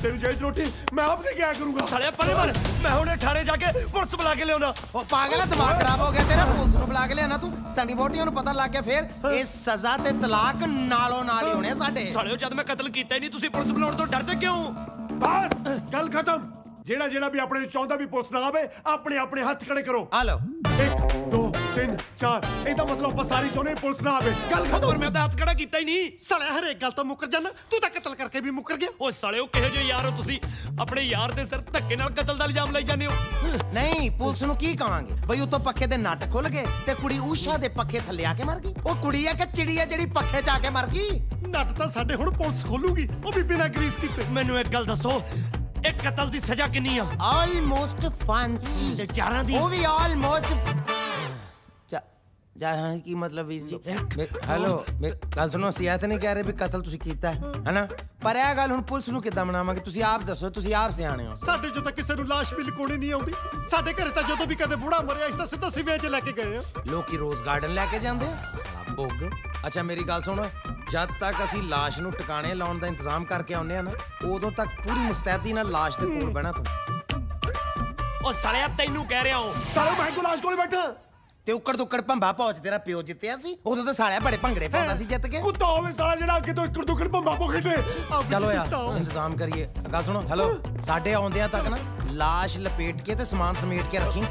ਤੈਨੂੰ ਜਾਇਜ਼ ਰੋਟੀ ਮੈਂ ਆਪ ਦੇ ਕਿਆ ਕਰੂੰਗਾ। ਸਾਲਿਆ ਪਰੇ ਮਰ, ਮੈਂ ਹੁਣੇ ਥਾਣੇ ਜਾ ਕੇ ਪੁਲਿਸ ਬੁਲਾ ਕੇ ਲਿਆਉਣਾ। ਉਹ ਪਾਗਲ, ਦਿਮਾਗ ਖਰਾਬ ਹੋ ਗਿਆ ਤੇਰਾ। ਪੁਲਿਸ ਨੂੰ ਬੁਲਾ ਕੇ ਲਿਆਣਾ ਤੂੰ? ਸਾਡੀ ਵੋਟੀਆਂ ਨੂੰ ਪਤਾ ਲੱਗ ਗਿਆ ਫੇਰ ਇਹ ਸਜ਼ਾ ਤੇ ਤਲਾਕ ਨਾਲੋਂ ਨਾਲ ਹੀ ਹੋਣੇ ਸਾਡੇ। ਸਾਲਿਓ ਜਦ ਮੈਂ ਕਤਲ ਕੀਤਾ ਹੀ ਨਹੀਂ, ਤੁਸੀਂ ਪੁਲਿਸ ਬੁਲਾਉਣ ਤੋਂ ਡਰਦੇ ਕਿਉਂ? ਬਸ ਗੱਲ ਖਤਮ। ਜਿਹੜਾ ਵੀ ਆਪਣੇ ਚਾਹੁੰਦਾ ਵੀ ਪੁਲਿਸ ਨਾ ਆਵੇ, ਆਪਣੇ ਹੱਥ ਖੜੇ ਕਰੋ। ਆ ਲਓ 1 2 3 4। ਇਹਦਾ ਮਤਲਬ ਆਪਾਂ ਸਾਰੀ ਚਾਹੁੰਦੇ ਪੁਲਿਸ ਨਾ ਆਵੇ। ਗੱਲ ਖਤਮ। ਪਰ ਮੈਂ ਤਾਂ ਹੱਥ ਖੜਾ ਕੀਤਾ ਹੀ ਨਹੀਂ। ਸਾਲਿਆ ਹਰੇਕ ਗੱਲ ਤੋਂ ਮੁੱਕਰ ਜਾਂਦਾ। ਤੂੰ ਤਾਂ ਕਤਲ ਕਰਕੇ ਵੀ ਮੁੱਕਰ ਗਿਆ। ਓਏ ਸਾਲਿਓ ਕਿਹੋ ਜਿਹੇ ਯਾਰ ਹੋ ਤੁਸੀਂ? ਆਪਣੇ ਯਾਰ ਦੇ ਸਿਰ ਧੱਕੇ ਨਾਲ ਕਤਲ ਦਾ ਇਲਜ਼ਾਮ ਲਾਈ ਜਾਂਦੇ ਹੋ। ਨਹੀਂ, ਪੁਲਿਸ ਨੂੰ ਕੀ ਕਵਾਂਗੇ ਬਈ? ਉਤੋਂ ਪੱਖੇ ਦੇ ਨੱਟ ਖੁੱਲ ਗਏ ਤੇ ਕੁੜੀ ਊਸ਼ਾ ਦੇ ਪੱਖੇ ਥੱਲੇ ਆ ਕੇ ਮਰ ਗਈ। ਉਹ ਕੁੜੀ ਆ ਕਿ ਚਿੜੀ ਆ ਜਿਹੜੀ ਪੱਖੇ 'ਚ ਆ ਕੇ ਮਰ ਗਈ? ਨੱਟ ਤਾਂ ਸਾਡੇ ਹੁਣ ਪੁਲਿਸ ਖੋਲੂਗੀ, ਉਹ ਵੀ ਬਿਨਾਂ ਗਰੀਸ ਕੀਤੇ। ਮੈਨੂੰ ਇੱਕ ਗੱਲ ਦੱਸੋ, ਇਹ ਕਤਲ ਦੀ ਸਜ਼ਾ ਕਿੰਨੀ ਆ? ਆਲਮੋਸਟ ਫਾਂਸੀ। ਤੇ ਚਾਰਾਂ ਦੀ? ਉਹ ਵੀ ਆਲਮੋਸਟ। ਜਾਰਾਂ ਕੀ ਮਤਲਬ ਵੀਰ ਜੀ? ਹੈਲੋ, ਗੱਲ ਸੁਣੋ, ਅਸੀਂ ਇਹ ਤਾਂ ਨਹੀਂ ਕਹਿ ਰਹੇ ਵੀ ਕਤਲ ਤੁਸੀਂ ਕੀਤਾ ਹੈ ਨਾ, ਪਰ ਇਹ ਗੱਲ ਹੁਣ ਪੁਲਿਸ ਨੂੰ ਕਿੱਦਾਂ ਮਨਾਵਾਂਗੇ? ਤੁਸੀਂ ਆਪ ਦੱਸੋ, ਤੁਸੀਂ ਆਪ ਸਿਆਣੇ ਹੋ। ਸਾਡੇ ਚੋਂ ਤਾਂ ਕਿਸੇ ਨੂੰ ਲਾਸ਼ ਵੀ ਲੁਕਾਉਣੀ ਨਹੀਂ ਆਉਂਦੀ। ਸਾਡੇ ਘਰੇ ਤਾਂ ਜਦੋਂ ਵੀ ਕਦੇ ਬੁੜਾ ਮਰਿਆ, ਇਸ ਤਾਂ ਸਿੱਧਾ ਸਿਵਿਆਂ 'ਚ ਲੈ ਕੇ ਗਏ ਆ। ਲੋਕੀ ਰੋਜ਼ ਗਾਰਡਨ ਲੈ ਕੇ ਜਾਂਦੇ ਆ ਬੁੱਗ। ਅੱਛਾ ਮੇਰੀ ਗੱਲ ਸੁਣੋ, ਜਦ ਤੱਕ ਅਸੀਂ ਲਾਸ਼ ਨੂੰ ਟਿਕਾਣੇ ਲਾਉਣ ਦਾ ਇੰਤਜ਼ਾਮ ਕਰਕੇ ਆਉਂਦੇ ਆ ਨਾ, ਉਦੋਂ ਤੱਕ ਪੂਰੀ ਮੁਸਤੈਦੀ ਨਾਲ ਲਾਸ਼ ਦੇ ਕੋਲ ਬਹਿਣਾ ਤੂੰ। ਉਹ ਸਾਲਿਆ ਤੈਨੂੰ ਕਹਿ ਰਿਹਾ ਹਾਂ, ਸਾਲੇ ਮੈਂ ਕੋ ਲਾਸ਼ ਕੋਲ ਬੈਠਾ। ਤੇ ਉੱਕੜ ਦੁੱਕੜ ਭੰਬਾ ਪਹੁੰਚ ਤੇਰਾ ਪਿਓ ਜਿੱਤਿਆ ਸੀ। ਉਦੋਂ ਤਾਂ ਸਾਲਿਆ ਬੜੇ ਭੰਗੜੇ ਪਾਉਂਦਾ ਸੀ ਜਿੱਤ ਕੇ। ਕੁੱਤਾ ਹੋਵੇ ਸਾਲਾ ਜਿਹੜਾ ਅੱਗੇ ਤੋਂ ਇੱਕੜ ਦੁੱਕੜ ਭੰਬਾ ਪੋ ਖੇਡੇ। ਚਲੋ ਯਾਰ ਇੰਤਜ਼ਾਮ ਕਰੀਏ। ਗੱਲ ਸੁਣੋ, ਹੈਲੋ, ਸਾਡੇ ਆਉਂਦਿਆਂ ਤੱਕ ਨਾ ਲਾਸ਼ ਲਪੇਟ ਕੇ ਤੇ ਸਮਾਨ ਸਮੇਟ ਕੇ ਰੱਖੀ।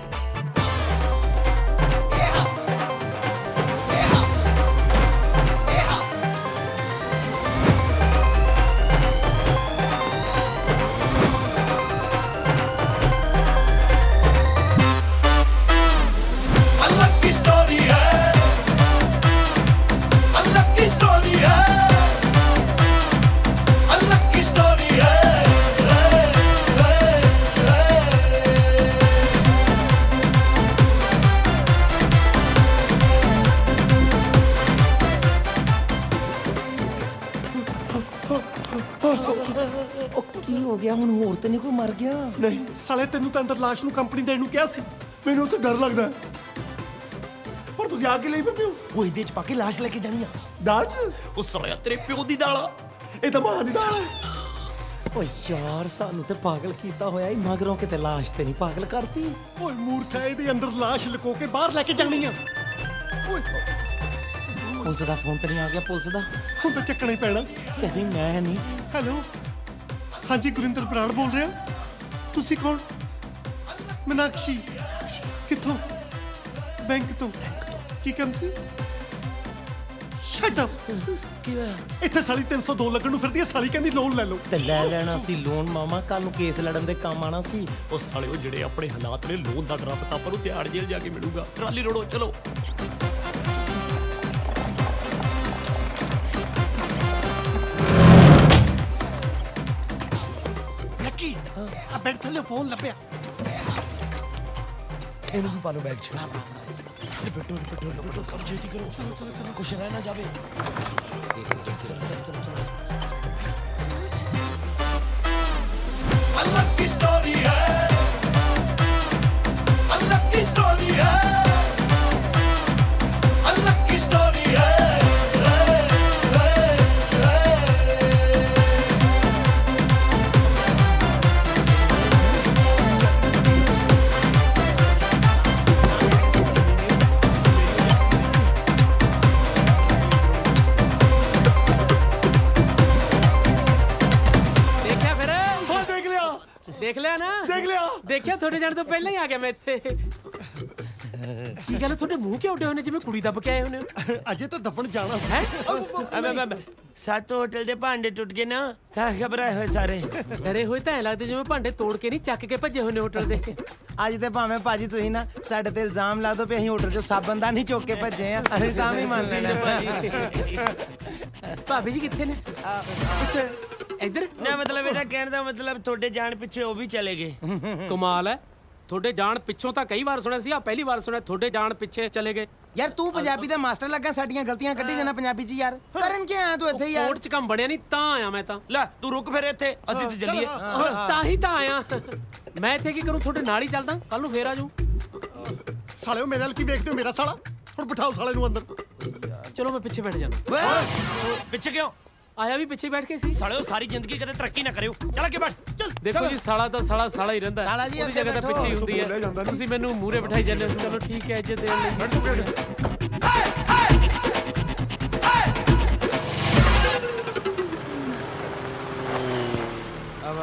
ਹੋ ਗਿਆ ਹੁਣ? ਹੋਰ ਤੇ ਨਹੀਂ ਕੋਈ ਮਰ ਗਿਆ? ਨਹੀਂ ਸਾਲੇ ਤੈਨੂੰ ਤਾਂ ਅੰਦਰ ਲਾਸ਼ ਨੂੰ ਕੰਪਨੀ ਦੇਣ ਨੂੰ ਕਿਹਾ ਸੀ। ਮੈਨੂੰ ਤਾਂ ਡਰ ਲੱਗਦਾ। ਪਰ ਤੁਸੀਂ ਆ ਕੇ ਲਈ ਫਿਰਦੇ ਹੋ। ਉਹ ਇਹਦੇ ਚ ਪਾ ਕੇ ਲਾਸ਼ ਲੈ ਕੇ ਜਾਣੀ ਆ। ਦਾਲ ਚ? ਉਹ ਸਾਲਿਆ ਤੇਰੇ ਪਿਓ ਦੀ ਦਾਲ ਆ, ਇਹ ਤਾਂ ਮਾਂ ਦੀ ਦਾਲ ਹੈ। ਓ ਯਾਰ ਸਾਨੂੰ ਤੇ ਪਾਗਲ ਕੀਤਾ ਹੋਇਆ, ਮਗਰੋਂ ਕਿਤੇ ਲਾਸ਼ ਤੇ ਨਹੀਂ ਪਾਗਲ ਕਰਤੀ। ਓਏ ਮੂਰਖਾ, ਇਹਦੇ ਅੰਦਰ ਲਾਸ਼ ਲੁਕੋ ਕੇ ਬਾਹਰ ਲੈ ਕੇ ਜਾਣੀ ਆ। ਓਏ ਪੁਲਿਸ ਦਾ ਫੋਨ ਤੇ ਨਹੀਂ ਆ ਗਿਆ? ਪੁਲਿਸ ਦਾ ਹੁਣ ਤਾਂ ਚੱਕਣਾ ਹੀ ਪੈਣਾ। ਕਹਿੰਦੀ ਮੈਂ ਨਹੀਂ। ਹੈਲੋ, ਹਾਂਜੀ ਗੁਰਿੰਦਰ ਬਰਾੜ ਬੋਲ ਰਿਹਾ। ਤੁਸੀਂ ਕੌਣ? ਮੀਨਾਕਸ਼ੀ। ਕਿੱਥੋਂ? ਬੈਂਕ ਤੋਂ। ਕੀ ਕੰਮ ਸੀ? Shut up. ਕੀ ਹੋਇਆ? ਇੱਥੇ ਸਾਲੀ 302 ਲੱਗਣ ਨੂੰ ਫਿਰਦੀ ਹੈ। ਸਾਲੀ ਕਹਿੰਦੀ ਲੋਨ ਲੈ ਲਓ। ਤੇ ਲੈ ਲੈਣਾ ਸੀ ਲੋਨ ਮਾਮਾ, ਕੱਲ ਨੂੰ ਕੇਸ ਲੜਨ ਦੇ ਕੰਮ ਆਣਾ ਸੀ। ਉਹ ਸਾਲੇ ਉਹ ਜਿਹੜੇ ਆਪਣੇ ਹਾਲਾਤ ਨੇ, ਲੋਨ ਦਾ ਡਰਾਫਟ ਆਪਾਂ ਨੂੰ ਤਿਹਾੜ ਜੇਲ੍ਹ ਜਾ ਕੇ ਮਿਲੂਗਾ। ਟਰਾਲੀ ਰੋੜੋ ਚਲੋ। ਲੱਕੀ ਆ ਬੈਠ ਥੱਲੇ ਫੋਨ ਲੱਭਿਆ। ਇਹਨੂੰ ਵੀ ਪਾ ਲਓ ਬੈਗ 'ਚ। ਲਿਪਟੋ ਸਭ ਛੇਤੀ ਕਰੋ। ਚਲੋ ਕੁਛ ਰਹਿ ਨਾ ਜਾਵੇ। अलग की स्टोरी है, अलग की स्टोरी है, अलग की स्टोरी है। देख लिया ना? देख लिया। देखिया थोड़े जाने तो पहले ही आ गया मैं इत्थे। ਕੀ ਗੱਲ ਤੁਹਾਡੇ ਮੂੰਹ ਕਿਉਂ ਉੱਡੇ ਹੋਏ ਨੇ ਜਿਵੇਂ ਕੁੜੀ ਦੱਬ ਕੇ ਆਏ ਹੋਣੇ ਹੋ? ਅਜੇ ਤਾਂ ਦੱਬਣ ਜਾਣਾ ਹੈ। ਸੱਤ ਹੋਟਲ ਦੇ ਭਾਂਡੇ ਟੁੱਟ ਗਏ ਨਾ, ਤਾਂ ਘਬਰਾਏ ਹੋਏ ਸਾਰੇ। ਡਰੇ ਹੋਏ ਤਾਂ ਐ ਲੱਗਦੇ ਜਿਵੇਂ ਭਾਂਡੇ ਤੋੜ ਕੇ ਨਹੀਂ ਚੱਕ ਕੇ ਭੱਜੇ ਹੋਏ ਨੇ ਹੋਟਲ ਦੇ। ਅੱਜ ਤੇ ਭਾਵੇਂ ਭਾਜੀ ਤੁਸੀਂ ਨਾ ਸਾਡੇ ਤੇ ਇਲਜ਼ਾਮ ਲਾ ਦੋ ਵੀ ਅਸੀਂ ਹੋਟਲ 'ਚੋਂ ਸਾਬਣ ਦਾ ਨਹੀਂ ਚੁੱਕ ਕੇ ਭੱਜੇ ਆ, ਅਸੀਂ ਤਾਂ ਵੀ ਮੰਨ ਲੈਣਾ। ਭਾਬੀ ਜੀ ਕਿੱਥੇ ਨੇ? ਪਿੱਛੇ ਇੱਧਰ ਨਾ, ਮਤਲਬ ਇਹਦਾ ਕਹਿਣ ਦਾ ਮਤਲਬ ਤੁਹਾਡੇ ਜਾਣ ਪਿੱਛੇ ਉਹ ਵੀ ਚਲੇ ਗਏ। ਕਮਾਲ ਹੈ, ਤੁਹਾਡੇ ਜਾਣ ਪਿੱਛੋਂ ਤਾਂ ਕਈ ਵਾਰ ਸੁਣਿਆ ਸੀ, ਆ ਪਹਿਲੀ ਵਾਰ ਸੁਣਿਆ ਤੁਹਾਡੇ ਜਾਣ ਪਿੱਛੇ ਚਲੇ ਗਏ। ਯਾਰ ਤੂੰ ਪੰਜਾਬੀ ਦਾ ਮਾਸਟਰ ਲੱਗਾ, ਸਾਡੀਆਂ ਗਲਤੀਆਂ ਕੱਢੀ ਜਾਣਾ ਪੰਜਾਬੀ 'ਚ ਯਾਰ। ਕਰਨ ਕੀ ਆਇਆ ਤੂੰ ਇੱਥੇ ਯਾਰ? ਕੋਰਟ 'ਚ ਕੰਮ ਬਣਿਆ ਨਹੀਂ ਤਾਂ ਆਇਆ ਮੈਂ ਤਾਂ। ਲੈ ਤੂੰ ਰੁਕ ਫਿਰ ਇੱਥੇ, ਅਸੀਂ ਤੇ ਚੱਲੀਏ। ਤਾਂ ਹੀ ਤਾਂ ਆਇਆ ਮੈਂ। ਇੱਥੇ ਕੀ ਕਰੂੰ? ਤੁਹਾਡੇ ਨਾਲ ਹੀ ਚੱਲਦਾ, ਕੱਲ ਨੂੰ ਫੇਰ ਆ ਜਾਊਂ। ਸਾਲਿਓ ਮੇਰੇ ਨਾਲ ਕੀ ਵੇਖਦੇ ਹੋ? ਮੇਰਾ ਸਾਲਾ। ਹੁਣ ਬਿਠਾਓ ਸਾਲੇ ਨੂੰ ਅੰਦਰ। ਚਲੋ ਮੈਂ ਪਿੱਛੇ ਬੈਠ ਜਾਣਾ। ਪਿੱਛੇ ਕਿਉਂ? ਆਇਆ ਵੀ ਪਿੱਛੇ ਬੈਠ ਕੇ ਸੀ। ਸਾਲਿਓ ਸਾਰੀ ਜ਼ਿੰਦਗੀ ਕਦੇ ਤਰੱਕੀ ਨਾ ਕਰਿਓ। ਚੱਲ ਅੱਗੇ ਬੈਠ। ਚੱਲ ਦੇਖੋ ਜੀ, ਸਾਲਾ ਤਾਂ ਸਾਲਾ ਹੀ ਰਹਿੰਦਾ। ਉਹਦੀ ਜਗ੍ਹਾ ਤਾਂ ਪਿੱਛੇ ਹੀ ਹੁੰਦੀ ਹੈ। ਤੁਸੀਂ ਮੈਨੂੰ ਮੂਹਰੇ ਬਿਠਾਈ ਜਾਂਦੇ ਹੋ। ਚਲੋ ਠੀਕ ਹੈ, ਇੱਜ਼ਤ ਦੇਣ ਲਈ। अब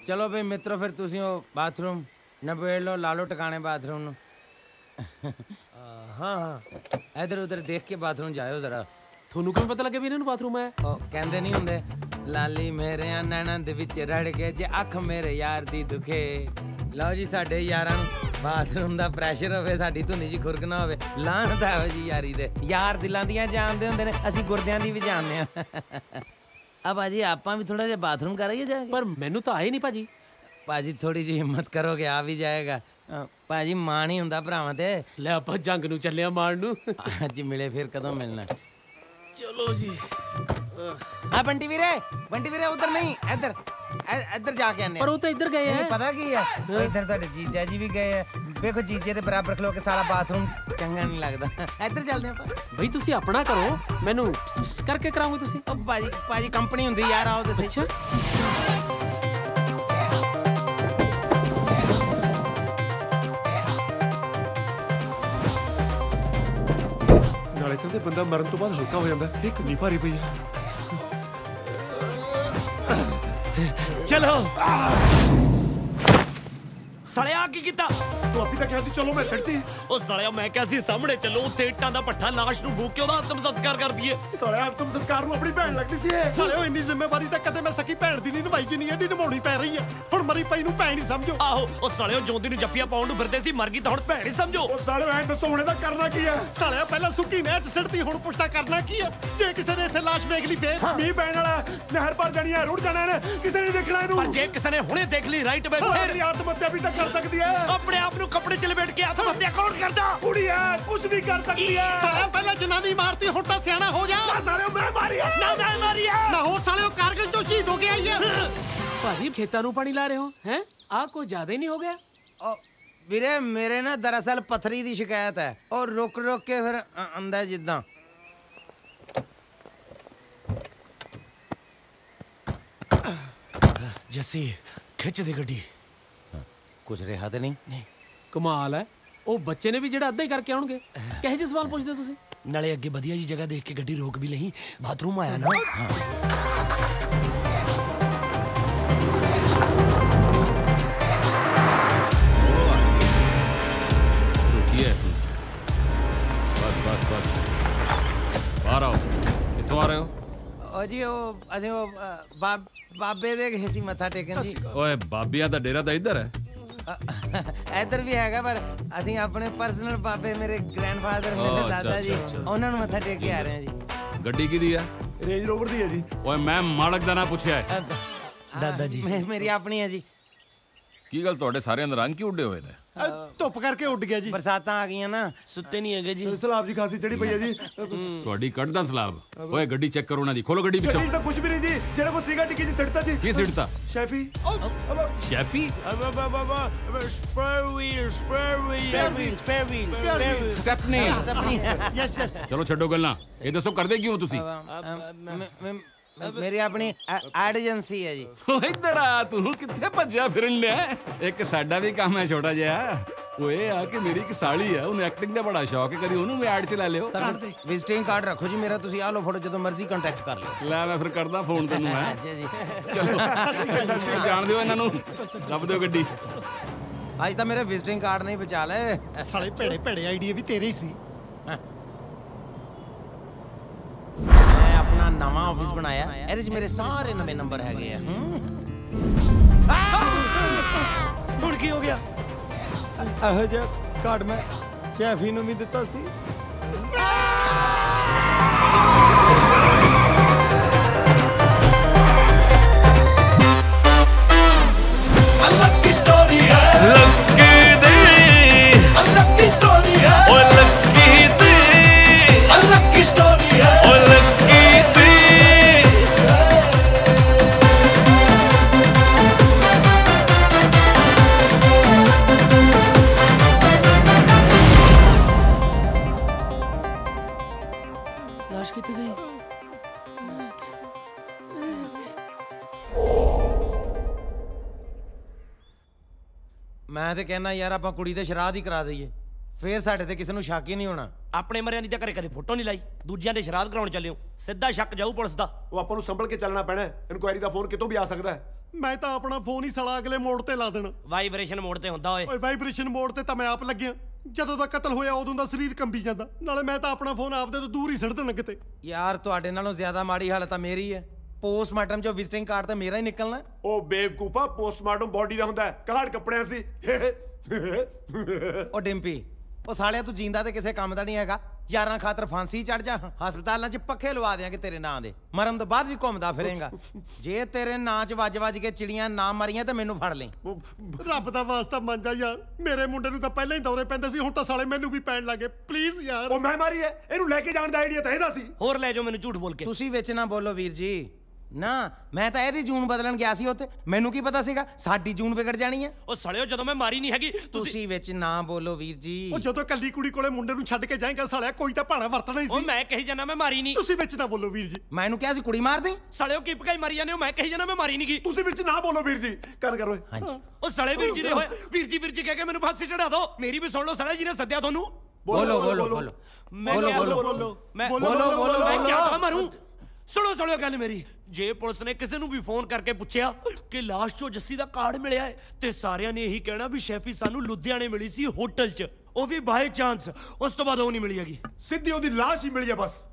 चलो भाई मित्रों, फिर तुसी वो बाथरूम नबेड़ लो, ला लो टकाने बाथरूम ਨੂੰ। ਹਾਂ इधर उधर देख के बाथरूम जाओ जरा। ਤੁਹਾਨੂੰ ਕਿਵੇਂ ਪਤਾ ਲੱਗਿਆ ਵੀ ਇਹਨਾਂ ਨੂੰ ਬਾਥਰੂਮ ਹੈ? ਉਹ ਕਹਿੰਦੇ ਨਹੀਂ ਹੁੰਦੇ, ਲਾਲੀ ਮੇਰੇ ਨੈਣਾਂ ਦੇ ਵਿੱਚ ਰੜ ਕੇ ਜੇ ਅੱਖ ਮੇਰੇ ਯਾਰ ਦੀ ਦੁਖੇ। ਲਓ ਜੀ, ਸਾਡੇ ਯਾਰਾਂ ਨੂੰ ਬਾਥਰੂਮ ਦਾ ਪ੍ਰੈਸ਼ਰ ਹੋਵੇ, ਸਾਡੀ ਧੁਨੀ ਜੀ ਖੁਰਕ ਨਾ ਹੋਵੇ। ਲਾਹਨਤ ਹੈ ਜੀ ਯਾਰੀ ਦੇ। ਯਾਰ ਦਿਲਾਂ ਦੀਆਂ ਜਾਣਦੇ ਹੁੰਦੇ ਨੇ, ਅਸੀਂ ਗੁਰਦਿਆਂ ਦੀ ਵੀ ਜਾਣਦੇ ਆ। ਆ ਭਾਜੀ ਆਪਾਂ ਵੀ ਥੋੜਾ ਜਿਹਾ ਬਾਥਰੂਮ ਕਰਾਈਏ ਜਾ ਕੇ। ਪਰ ਮੈਨੂੰ ਤਾਂ ਆਏ ਨਹੀਂ ਭਾਜੀ। ਭਾਜੀ ਥੋੜੀ ਜਿਹੀ ਹਿੰਮਤ ਕਰੋਗੇ ਆ ਵੀ ਜਾਏਗਾ। ਭਾਜੀ ਮਾਂ ਨਹੀਂ ਹੁੰਦਾ ਭਰਾਵਾਂ ਤੇ। ਲੈ ਆਪਾਂ ਜੰਗ ਨੂੰ ਚੱਲਿਆ ਮਾਰਨ ਨੂੰ। ਅੱਜ ਮਿਲੇ ਫਿਰ ਕਦੋਂ ਮਿਲਣਾ? ਚਲੋ ਜੀ। ਆ ਬੰਟੀ ਵੀਰੇ ਉਧਰ ਨਹੀਂ, ਇੱਧਰ ਇੱਧਰ ਜਾ ਕੇ ਆਨੇ। ਪਰ ਉਹ ਤਾਂ ਇੱਧਰ ਗਏ ਆ। ਪਤਾ ਕੀ ਹੈ, ਇੱਧਰ ਤੁਹਾਡੇ ਜੀਜਾ ਜੀ ਵੀ ਗਏ ਆ। ਵੇਖੋ ਜੀਜੇ ਦੇ ਬਰਾਬਰ ਖਲੋ ਕੇ ਸਾਲਾ ਬਾਥਰੂਮ ਚੰਗਾ ਨਹੀਂ ਲੱਗਦਾ। ਇੱਧਰ ਚੱਲਦੇ ਆਪਾਂ। ਬਈ ਤੁਸੀਂ ਆਪਣਾ ਕਰੋ, ਮੈਨੂੰ ਕਰਕੇ ਕਰਾਉਂਗੇ ਤੁਸੀਂ। ਉਹ ਭਾਜੀ ਕੰਪਨੀ ਹੁੰਦੀ ਯਾਰ, ਆਓ ਤੇ ਸਹੀ। ਨਾਲੇ ਕਹਿੰਦੇ ਬੰਦਾ ਮਰਨ ਤੋਂ ਬਾਅਦ ਹਲਕਾ ਹੋ ਜਾਂਦਾ। ਇਹ ਕਿੰਨੀ ਭਾਰੀ ਪਈ ਹੈ। ਚਲੋ ਸਾਲਿਆ ਕੀ ਕੀਤਾ ਤੂੰ ਆਪੀ ਤਾਂ ਕਿਹਾ ਸੀ ਚਲੋ, ਮੈਂ ਛੱਡਤੀ। ਉਹ ਸਾਲਿਆ ਮੈਂ ਕਿਹਾ ਸੀ ਸਾਹਮਣੇ ਚੱਲੋ, ਉੱਥੇ ਇੱਟਾਂ ਦਾ ਭੱਠਾ ਲਾਸ਼ ਨੂੰ ਫੂਕ ਕੇ ਉਹਦਾ ਅੰਤਮ ਸੰਸਕਾਰ ਕਰ ਦਈਏ। ਸਾਲਿਆ ਅੰਤਮ ਸੰਸਕਾਰ ਨੂੰ ਆਪਣੀ ਭੈਣ ਲੱਗਦੀ ਸੀ ਇਹ। ਸਾਲਿਓ ਇੰਨੀ ਜ਼ਿੰਮੇਵਾਰੀ ਤਾਂ ਕਦੇ ਮੈਂ ਸਕੀ ਭੈਣ ਦੀ ਨਹੀਂ ਨਿਭਾਈ, ਜਿੰਨੀ ਇਹਦੀ ਨਿਭਾਉਣੀ ਪੈ ਰਹੀ ਹੈ। ਹੁਣ ਮਰੀ ਪਈ ਨੂੰ ਭੈਣ ਹੀ ਸਮਝੋ। ਆਹੋ, ਉਹ ਸਾਲਿਓ ਜੋਂਦੀ ਨੂੰ ਜੱਫੀਆਂ ਪਾਉਣ ਨੂੰ ਫਿਰਦੇ ਸੀ, ਮਰ ਗਈ ਤਾਂ ਹੁਣ ਭੈਣ ਹੀ ਸਮਝੋ। ਉਹ ਸਾਲਿਓ ਐਂ ਦੱਸੋ ਹੁਣ ਇਹਦਾ ਕਰਨਾ ਕੀ ਹੈ? ਸਾਲਿਆ ਪਹਿਲਾਂ ਸੁੱਕੀ ਨਹਿਰ 'ਚ ਸਿੱਟਦੀ, ਹੁਣ ਪੁੱਛਦਾ ਕਰਨਾ ਕੀ ਹੈ? ਜੇ ਕਿਸੇ ਨੇ ਇੱਥੇ ਲਾਸ਼ ਵੇਖ ਲਈ ਫੇਰ ਮੀਂਹ ਪੈਣ ਵਾਲਾ, ਨਹਿਰ ਭਰ ਜਾਣੀ ਹੈ, ਰੁੜ ਜਾਣਾ ਇਹਨੇ, ਕਿਸੇ ਨੇ ਦੇਖਣਾ ਇਹਨੂੰ। ਪਰ ਜੇ ਕਿਸੇ ਨੇ ਹੁਣੇ ਦੇਖ ਲਈ ਰਾਈਟ ਵੇ, ਫਿਰ ਆਤਮ ਹੱਤਿਆ ਵੀ ਤਾਂ ਕਰ ਸਕਦੀ ਹੈ। ਆਪਣੇ ਆਪ ਨੂੰ ਕੱਪੜੇ 'ਚ ਲਪੇਟ ਕੇ ਆਤਮ ਹੱਤਿਆ ਕੌਣ ਕਰਦਾ? ਕੁੜੀ ਹੈ, ਕੁਝ ਵੀ ਕਰ ਸਕਦੀ ਹੈ। ਸਾਲਿਆ ਪਹਿਲਾਂ ਜਨਾਨੀ ਮਾਰਤੀ, ਹੁਣ ਤਾਂ ਸਿਆਣਾ ਹੋ ਜਾ। ਸਾਲਿਓ ਮੈਂ ਮਾਰੀ ਹੈ। ਨਾ ਮੈਂ ਮਾਰੀ ਹੈ। ਨਾ ਹੋਰ ਸਾਲਿਓ ਕਾਰਗਿਲ 'ਚੋਂ ਸ਼ਹੀਦ ਹੋ ਕੇ ਆਈ ਹੈ। ਭਾਜੀ ਖੇਤਾਂ ਨੂੰ ਪਾਣੀ ਲਾ ਰਹੇ ਹੋ ਹੈ ਆ ਕੋਈ ਜ਼ਿਆਦਾ ਹੀ ਨਹੀਂ ਹੋ ਗਿਆ ਵੀਰੇ ਮੇਰੇ ਨਾ ਦਰਅਸਲ ਪੱਥਰੀ ਦੀ ਸ਼ਿਕਾਇਤ ਹੈ ਔਰ ਰੁਕ ਰੁਕ ਕੇ ਫਿਰ ਆਂਦਾ ਜਿੱਦਾਂ ਜੱਸੀ ਖਿੱਚ ਦੇ ਗੱਡੀ ਕੁਝ ਰਿਹਾ ਤੇ ਨਹੀਂ ਕਮਾਲ ਹੈ ਉਹ ਬੱਚੇ ਨੇ ਵੀ ਜਿਹੜਾ ਅੱਧਾ ਹੀ ਕਰਕੇ ਆਉਣਗੇ ਕਿਹੋ ਜਿਹੇ ਸਵਾਲ ਪੁੱਛਦੇ ਤੁਸੀਂ ਨਾਲੇ ਅੱਗੇ ਵਧੀਆ ਜੀ ਜਗ੍ਹਾ ਦੇਖ ਕੇ ਗੱਡੀ ਰੋਕ ਵੀ ਲਈ ਬਾਥਰੂਮ ਆਇਆ ਨਾ बस बाहर आओ कितों आ रहे हो ओ जी ਅਸੀਂ ਬਾਬੇ ਦੇ ਗਏ ਸੀ ਮੱਥਾ ਟੇਕਣ ਜੀ ਓਏ ਬਾਬਿਆਂ ਦਾ ਡੇਰਾ ਤਾਂ ਇੱਧਰ ਹੈ ਇੱਧਰ ਵੀ ਹੈਗਾ ਪਰ ਅਸੀਂ ਆਪਣੇ ਪਰਸਨਲ ਬਾਬੇ ਮੇਰੇ ਗ੍ਰੈਂਡਫਾਦਰ ਮੇਰੇ ਦਾਦਾ ਜੀ ਉਹਨਾਂ ਨੂੰ ਮੱਥਾ ਟੇਕ ਕੇ ਆ ਰਹੇ ਹਾਂ ਜੀ ਗੱਡੀ ਕਿਹਦੀ ਹੈ ਰੇਂਜ ਰੋਵਰ ਦੀ ਹੈ ਜੀ ਓਏ ਮੈਂ ਮਾਲਕ ਦਾ ਨਾਂ ਪੁੱਛਿਆ ਹੈ ਦਾਦਾ ਜੀ ਮੇਰੀ ਆਪਣੀ ਹੈ ਜੀ ਕੀ ਗੱਲ ਤੁਹਾਡੇ ਸਾਰਿਆਂ ਦੇ ਰੰਗ ਕਿਉਂ ਉੱਡੇ ਹੋਏ ਨੇ ਧੁੱਪ ਕਰਕੇ ਉੱਡ ਗਿਆ ਜੀ ਬਰਸਾਤਾਂ ਆ ਗਈਆਂ ਨਾ ਸੁੱਤੇ ਨਹੀਂ ਹੈਗੇ ਜੀ ਸਲਾਬ ਜੀ ਖਾਸੀ ਚੜੀ ਪਈ ਹੈ ਜੀ ਤੁਹਾਡੀ ਕੱਢਦਾ ਸਲਾਬ ਓਏ ਗੱਡੀ ਚੈੱਕ ਕਰੋ ਉਹਨਾਂ ਦੀ ਖੋਲੋ ਗੱਡੀ ਪਿੱਛੋਂ ਗੱਡੀ ਤਾਂ ਕੁਝ ਵੀ ਨਹੀਂ ਜੀ ਜਿਹੜਾ ਕੋ ਸੀਗਾ ਟਿੱਕੀ ਜੀ ਸਿੱਟਤਾ ਜੀ ਕੀ ਸਿੱਟਤਾ ਸ਼ੈਫੀ ਸ਼ੈਫੀ ਸਟੈਪਨੀ ਯੈਸ ਚਲੋ ਛੱਡੋ ਗੱਲਾਂ ਇਹ ਦੱਸੋ ਕਰਦੇ ਕਿਉਂ ਤੁਸੀਂ ਮੇਰੀ ਆਪਣੀ ਐਡ ਏਜੰਸੀ ਹੈ ਜੀ ਓ ਇੱਧਰ ਆ ਤੂੰ ਕਿੱਥੇ ਭੱਜਿਆ ਫਿਰਨ ਡਿਆ ਇੱਕ ਸਾਡਾ ਵੀ ਕੰਮ ਹੈ ਛੋਟਾ ਜਿਹਾ ਓਏ ਆ ਕਿ ਮੇਰੀ ਇੱਕ ਸਾਲੀ ਆ ਉਹਨੂੰ ਐਕਟਿੰਗ ਦਾ ਬੜਾ ਸ਼ੌਕ ਹੈ ਕਦੀ ਉਹਨੂੰ ਵੀ ਐਡ ਚ ਲੈ ਲਿਓ ਵਿਜ਼ਿਟਿੰਗ ਕਾਰਡ ਰੱਖੋ ਜੀ ਮੇਰਾ ਤੁਸੀਂ ਆ ਲਓ ਫੋਟੋ ਜਦੋਂ ਮਰਜ਼ੀ ਕੰਟੈਕਟ ਕਰ ਲਿਓ ਲੈ ਮੈਂ ਫਿਰ ਕਰਦਾ ਫੋਨ ਤੈਨੂੰ ਮੈਂ ਅੱਛਾ ਜੀ ਚਲੋ ਜਾਣ ਦਿਓ ਇਹਨਾਂ ਨੂੰ ਲੱਭ ਦਿਓ ਗੱਡੀ ਅੱਜ ਤਾਂ ਮੇਰੇ ਵਿਜ਼ਿਟਿੰਗ ਕਾਰਡ ਨਹੀਂ ਬਚਾ ਲਏ ਸਾਲੇ ਭੇੜੇ ਭੇੜੇ ਆਈਡੀਆ ਵੀ ਤੇਰੇ ਹੀ ਸੀ ਮੈਂ ਆਪਣਾ ਨਵਾਂ ਆਫਿਸ ਬਣਾਇਆ ਇਹਦੇ 'ਚ ਮੇਰੇ ਸਾਰੇ ਨਵੇਂ ਨੰਬਰ ਹੈਗੇ ਆ ਹੁਣ ਕੀ ਹੋ ਗਿਆ ਇਹੋ ਜਿਹਾ ਕਾਰਡ ਮੈਂ ਸ਼ੈਫੀ ਨੂੰ ਵੀ ਦਿੱਤਾ ਸੀ ਲੱਕੀ ਸਟੋਰੀ ਹੈ ਲੱਕੀ ਦੀ ਲੱਕੀ ਸਟੋਰੀ ਹੈ ਓਏ ਲੱਕੀ ਦੀ ਲੱਕੀ ਸਟੋਰੀ ਹੈ ਓਏ ਲੱਕੀ ਦੀ ਲਾਸ਼ ਕਿੱਥੇ ਗਈ ਮੈਂ ਤੇ ਕਹਿੰਦਾ ਯਾਰ ਆਪਾਂ ਕੁੜੀ ਦੇ ਸ਼ਰਾਧ ਹੀ ਕਰਾ ਦਈਏ ਫੇਰ ਸਾਡੇ ਤੇ ਕਿਸੇ ਨੂੰ ਸ਼ੱਕ ਹੀ ਨਹੀਂ ਹੋਣਾ ਆਪਣੇ ਮਰਿਆਂ ਦੀ ਤਾਂ ਘਰੇ ਕਦੇ ਫੋਟੋ ਨਹੀਂ ਲਾਈ ਦੂਜਿਆਂ ਦੇ ਸ਼ਰਾਧ ਕਰਾਉਣ ਚੱਲਿਓ ਸਿੱਧਾ ਸ਼ੱਕ ਜਾਊ ਪੁਲਿਸ ਦਾ ਉਹ ਆਪਾਂ ਨੂੰ ਸੰਭਲ ਕੇ ਚੱਲਣਾ ਪੈਣਾ ਇਨਕੁਆਇਰੀ ਦਾ ਫੋਨ ਕਿਤੋਂ ਵੀ ਆ ਸਕਦਾ ਹੈ ਮੈਂ ਤਾਂ ਆਪਣਾ ਫੋਨ ਹੀ ਸਾਲਾ ਅਗਲੇ ਮੋੜ ਤੇ ਲਾ ਦੇਣਾ ਵਾਈਬ੍ਰੇਸ਼ਨ ਮੋਡ ਤੇ ਹੁੰਦਾ ਓਏ ਓਏ ਵਾਈਬ੍ਰੇਸ਼ਨ ਮੋਡ ਤੇ ਤਾਂ ਮੈਂ ਆਪ ਲੱਗਿਆ ਜਦੋਂ ਦਾ ਕਤਲ ਹੋਇਆ ਉਦੋਂ ਦਾ ਸਰੀਰ ਕੰਬੀ ਜਾਂਦਾ ਨਾਲੇ ਮੈਂ ਤਾਂ ਆਪਣਾ ਫੋਨ ਆਪਦੇ ਤੋਂ ਦੂਰ ਹੀ ਸਿੱਟ ਦੇਣਾ ਕਿਤੇ ਯਾਰ ਤੁਹਾਡੇ ਨਾਲੋਂ ਜ਼ਿਆਦਾ ਮਾੜੀ ਹਾਲਤ ਤਾਂ ਮੇਰੀ ਹੈ ਪੋਸਟਮਾਰਟਮ ਚੋਂ ਵਿਜ਼ਿਟਿੰਗ ਕਾਰਡ ਤਾਂ ਮੇਰਾ ਹੀ ਨਿਕਲਣਾ ਉਹ ਬੇਵਕੂਫਾ ਪੋਸਟਮਾਰਟਮ ਬੋਡੀ ਦਾ ਹੁੰਦਾ ਕਾਰਡ ਕੱਪੜਿਆਂ ਸੀ ਉਹ ਡਿੰਪੀ ਉਹ ਸਾਲਿਆ ਤੂੰ ਜਿੰਦਾ ਤੇ ਕਿਸੇ ਕੰਮ ਦਾ ਨਹੀਂ ਹੈਗਾ ਯਾਰਾਂ ਖਾਤਰ ਫਾਂਸੀ ਚੜ ਜਾ ਹਸਪਤਾਲਾਂ 'ਚ ਪੱਖੇ ਲਵਾ ਦਿਆਂਗੇ ਤੇਰੇ ਨਾਂ ਦੇ ਮਰਨ ਤੋਂ ਬਾਅਦ ਵੀ ਘੁੰਮਦਾ ਫਿਰੇਂਗਾ ਜੇ ਤੇਰੇ ਨਾਂ 'ਚ ਵੱਜ ਕੇ ਚਿੜੀਆਂ ਨਾ ਮਰੀਆਂ ਤਾਂ ਮੈਨੂੰ ਫੜ ਲਈ ਰੱਬ ਦਾ ਵਾਸਤਾ ਮੰਨ ਜਾ ਯਾਰ ਮੇਰੇ ਮੁੰਡੇ ਨੂੰ ਤਾਂ ਪਹਿਲਾਂ ਹੀ ਦੌਰੇ ਪੈਂਦੇ ਸੀ ਹੁਣ ਤਾਂ ਸਾਲੇ ਮੈਨੂੰ ਵੀ ਪੈਣ ਲੱਗੇ ਪਲੀਜ਼ ਯਾਰ ਉਹ ਮੈਂ ਮਾਰੀ ਐ ਇਹਨੂੰ ਲੈ ਕੇ ਜਾਣ ਦਾ ਆਈਡੀਆ ਤਾਂ ਇਹਦਾ ਸੀ ਹੋਰ ਲੈ ਜਾਓ ਮੈਨੂੰ ਝੂਠ ਬੋਲ ਕੇ ਤੁਸੀਂ ਵਿੱਚ ਨਾ ਬੋਲੋ ਵੀਰ ਜੀ ਨਾ ਮੈਂ ਤਾਂ ਇਹਦੀ ਜੂਨ ਬਦਲਣ ਗਿਆ ਸੀ ਉੱਥੇ ਮੈਨੂੰ ਕੀ ਪਤਾ ਸੀਗਾ ਸਾਡੀ ਜੂਨ ਵਿਗੜ ਜਾਣੀ ਹੈ ਉਹ ਸੜਿਓ ਜਦੋਂ ਮੈਂ ਮਾਰੀ ਨਹੀਂ ਹੈਗੀ ਤੁਸੀਂ ਵਿੱਚ ਨਾ ਬੋਲੋ ਵੀਰ ਜੀ ਉਹ ਜਦੋਂ ਕੱਲੀ ਕੁੜੀ ਕੋਲੇ ਮੁੰਡੇ ਨੂੰ ਛੱਡ ਕੇ ਜਾਏਗਾ ਸਾਲਿਆ ਕੋਈ ਤਾਂ ਭਾਣਾ ਵਰਤਣਾ ਹੀ ਸੀ ਉਹ ਮੈਂ ਕਹੀ ਜਾਣਾ ਮੈਂ ਮਾਰੀ ਨਹੀਂ ਤੁਸੀਂ ਵਿੱਚ ਨਾ ਬੋਲੋ ਵੀਰ ਜੀ ਮੈਂ ਇਹਨੂੰ ਕਿਹਾ ਸੀ ਕੁੜੀ ਮਾਰ ਦੇ ਸੜਿਓ ਕੀ ਪਕਾਈ ਮਾਰੀ ਜਾਂਦੇ ਹੋ ਮੈਂ ਕਹੀ ਜਾਣਾ ਮੈਂ ਮਾਰੀ ਨਹੀਂ ਗਈ ਤੁਸੀਂ ਵਿੱਚ ਨਾ ਬੋਲੋ ਵੀਰ ਜੀ ਕਰ ਓਏ ਹਾਂਜੀ ਉਹ ਸੜੇ ਵੀਰ ਜੀ ਦੇ ਹੋਏ ਵੀਰ ਜੀ ਕਹਿ ਕੇ ਮੈਨੂੰ ਫਾਂਸੀ ਚੜਾ ਦਿਓ ਮੇਰੀ ਵੀ ਸੁਣ ਲਓ ਸੜਾ ਜੀ ਨੇ ਸੱਦਿਆ ਤੁਹਾਨੂੰ ਬੋਲੋ ਬੋਲੋ ਬੋਲੋ ਮੈਂ ਕਿਹਾ ਮਾਰੂ ਸੁਣੋ ਗੱਲ ਮੇਰੀ ਜੇ ਪੁਲਿਸ ਨੇ ਕਿਸੇ ਨੂੰ ਵੀ ਫੋਨ ਕਰਕੇ ਪੁੱਛਿਆ ਕਿ ਲਾਸ਼ ਚੋਂ ਜੱਸੀ ਦਾ ਕਾਰਡ ਮਿਲਿਆ ਹੈ ਤੇ ਸਾਰਿਆਂ ਨੇ ਇਹੀ ਕਹਿਣਾ ਵੀ ਸ਼ੈਫੀ ਸਾਨੂੰ ਲੁਧਿਆਣੇ ਮਿਲੀ ਸੀ ਹੋਟਲ 'ਚ ਉਹ ਵੀ ਬਾਈ ਚਾਂਸ ਉਸ ਤੋਂ ਬਾਅਦ ਉਹ ਨਹੀਂ ਮਿਲੀ ਹੈਗੀ ਸਿੱਧੀ ਉਹਦੀ ਲਾਸ਼ ਹੀ ਮਿਲੀ ਹੈ ਬਸ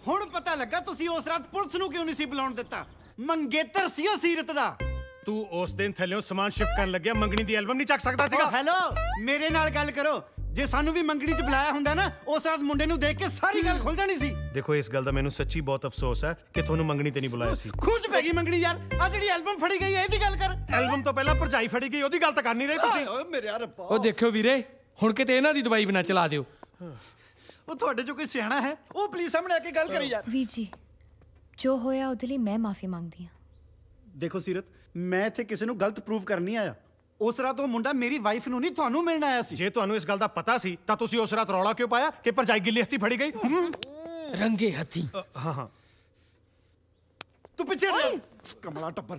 ਹੁਣ ਪਤਾ ਲੱਗਾ ਤੁਸੀਂ ਉਸ ਰਾਤ ਪੁਲਿਸ ਨੂੰ ਕਿਉਂ ਨਹੀਂ ਸੀ ਬੁਲਾਉਣ ਦਿੱਤਾ ਮੰਗੇਤਰ ਸੀ ਉਹ ਸੀਰਤ ਦਾ ਤੂੰ ਉਸ ਦਿਨ ਥੱਲਿਓਂ ਸਮਾਨ ਸ਼ਿਫਟ ਕਰਨ ਲੱਗਿਆ ਮੰਗਣੀ ਦੀ ਐਲਬਮ ਨਹੀਂ ਚੱਕ ਸਕਦਾ ਸੀਗਾ ਹੈਲੋ ਮੇਰੇ ਨਾਲ ਗੱਲ ਕਰੋ ਜੇ ਸਾਨੂੰ ਵੀ ਮੰਗਣੀ 'ਚ ਬੁਲਾਇਆ ਹੁੰਦਾ ਨਾ ਉਸ ਰਾਤ ਮੁੰਡੇ ਨੂੰ ਦੇਖ ਕੇ ਸਾਰੀ ਗੱਲ ਖੁੱਲ ਜਾਣੀ ਸੀ ਦੇਖੋ ਇਸ ਗੱਲ ਦਾ ਮੈਨੂੰ ਸੱਚੀ ਬਹੁਤ ਅਫਸੋਸ ਹੈ ਕਿ ਤੁਹਾਨੂੰ ਮੰਗਣੀ ਤੇ ਨਹੀਂ ਬੁਲਾਇਆ ਸੀ ਖੁਸ਼ ਪੈ ਗਈ ਮੰਗਣੀ ਯਾਰ ਆ ਜਿਹੜੀ ਐਲਬਮ ਫੜੀ ਗਈ ਹੈ ਇਹਦੀ ਗੱਲ ਕਰ ਐਲਬਮ ਤੋਂ ਪਹਿਲਾਂ ਭਰਜਾਈ ਫੜੀ ਗਈ ਉਹਦੀ ਗੱਲ ਤਾਂ ਕਰ ਨਹੀਂ ਰਹੇ ਤੁਸੀਂ ਓਏ ਮੇਰੇ ਰੱਬਾ ਉਹ ਦੇਖਿਓ ਵੀਰੇ ਹੁਣ ਕਿਤੇ ਇਹਨਾਂ ਦੀ ਦਵਾਈ ਬਿਨਾ ਚਲਾ ਦਿਓ ਉਹ ਤੁਹਾਡੇ ਚੋਂ ਕੋਈ ਸਿਆਣਾ ਹੈ? ਉਹ ਪਲੀਜ਼ ਸਾਹਮਣੇ ਆ ਕੇ ਗੱਲ ਕਰੀ ਯਾਰ। ਵੀਰ ਜੀ ਜੋ ਹੋਇਆ ਉਹਦੇ ਲਈ ਮੈਂ ਮਾਫੀ ਮੰਗਦੀ ਹਾਂ। ਦੇਖੋ ਸੀਰਤ, ਮੈਂ ਇੱਥੇ ਕਿਸੇ ਨੂੰ ਗਲਤ ਪ੍ਰੂਵ ਕਰਨ ਨਹੀਂ ਆਇਆ। ਉਸ ਰਾਤ ਉਹ ਮੁੰਡਾ ਮੇਰੀ ਵਾਈਫ ਨੂੰ ਨਹੀਂ ਤੁਹਾਨੂੰ ਮਿਲਣ ਆਇਆ ਸੀ। ਜੇ ਤੁਹਾਨੂੰ ਇਸ ਗੱਲ ਦਾ ਪਤਾ ਸੀ ਤਾਂ ਤੁਸੀਂ ਉਸ ਰਾਤ ਰੌਲਾ ਕਿਉਂ ਪਾਇਆ ਕਿ ਭਰਜਾਈ ਗਿੱਲੀ ਹੱਥੀ ਫੜੀ ਗਈ? ਰੰਗੇ ਹੱਥੀ। ਹਾਂ ਤੂੰ ਪਿੱਛੇ ਹਟ। ਕਮਲਾ ਟੱਬਰ।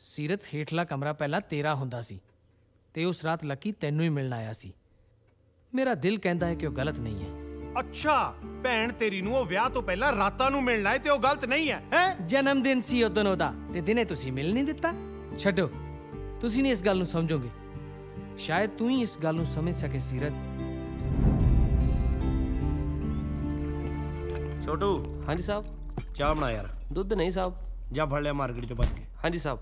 ਸੀਰਤ, ਹੇਠਲਾ ਕਮਰਾ ਪਹਿਲਾਂ ਤੇਰਾ ਹੁੰਦਾ ਸੀ ਤੇ ਉਸ ਰਾਤ ਲੱਕੀ ਤੈਨੂੰ ਹੀ ਮਿਲਣ ਆਇਆ ਸੀ। ਮੇਰਾ ਦਿਲ ਕਹਿੰਦਾ ਹੈ ਕਿ ਉਹ ਗਲਤ ਨਹੀਂ ਹੈ। ਅੱਛਾ, ਭੈਣ ਤੇਰੀ ਨੂੰ ਉਹ ਵਿਆਹ ਤੋਂ ਪਹਿਲਾਂ ਰਾਤਾਂ ਨੂੰ ਮਿਲਣਾ ਹੈ ਤੇ ਉਹ ਗਲਤ ਨਹੀਂ ਹੈ? ਜਨਮ ਦਿਨ ਸੀ ਉਦੋਂ ਉਹਦਾ ਤੇ ਦਿਨੇ ਤੁਸੀਂ ਮਿਲ ਨਹੀਂ ਦਿੱਤਾ। ਛੱਡੋ, ਤੁਸੀਂ ਨਹੀਂ ਇਸ ਗੱਲ ਨੂੰ ਸਮਝੋਗੇ। ਸ਼ਾਇਦ ਤੂੰ ਹੀ ਇਸ ਗੱਲ ਨੂੰ ਸਮਝ ਸਕੇ ਸੀਰਤ। ਛੋਟੂ। ਹਾਂਜੀ ਸਾਹਿਬ। ਚਾਹ ਬਣਾ ਯਾਰ। ਦੁੱਧ ਨਹੀਂ ਸਾਹਿਬ। ਜਾ ਫੜ ਲਿਆ ਮਾਰਕੀਟ ਚੋਂ ਭੱਜ ਕੇ। ਹਾਂਜੀ ਸਾਹਿਬ।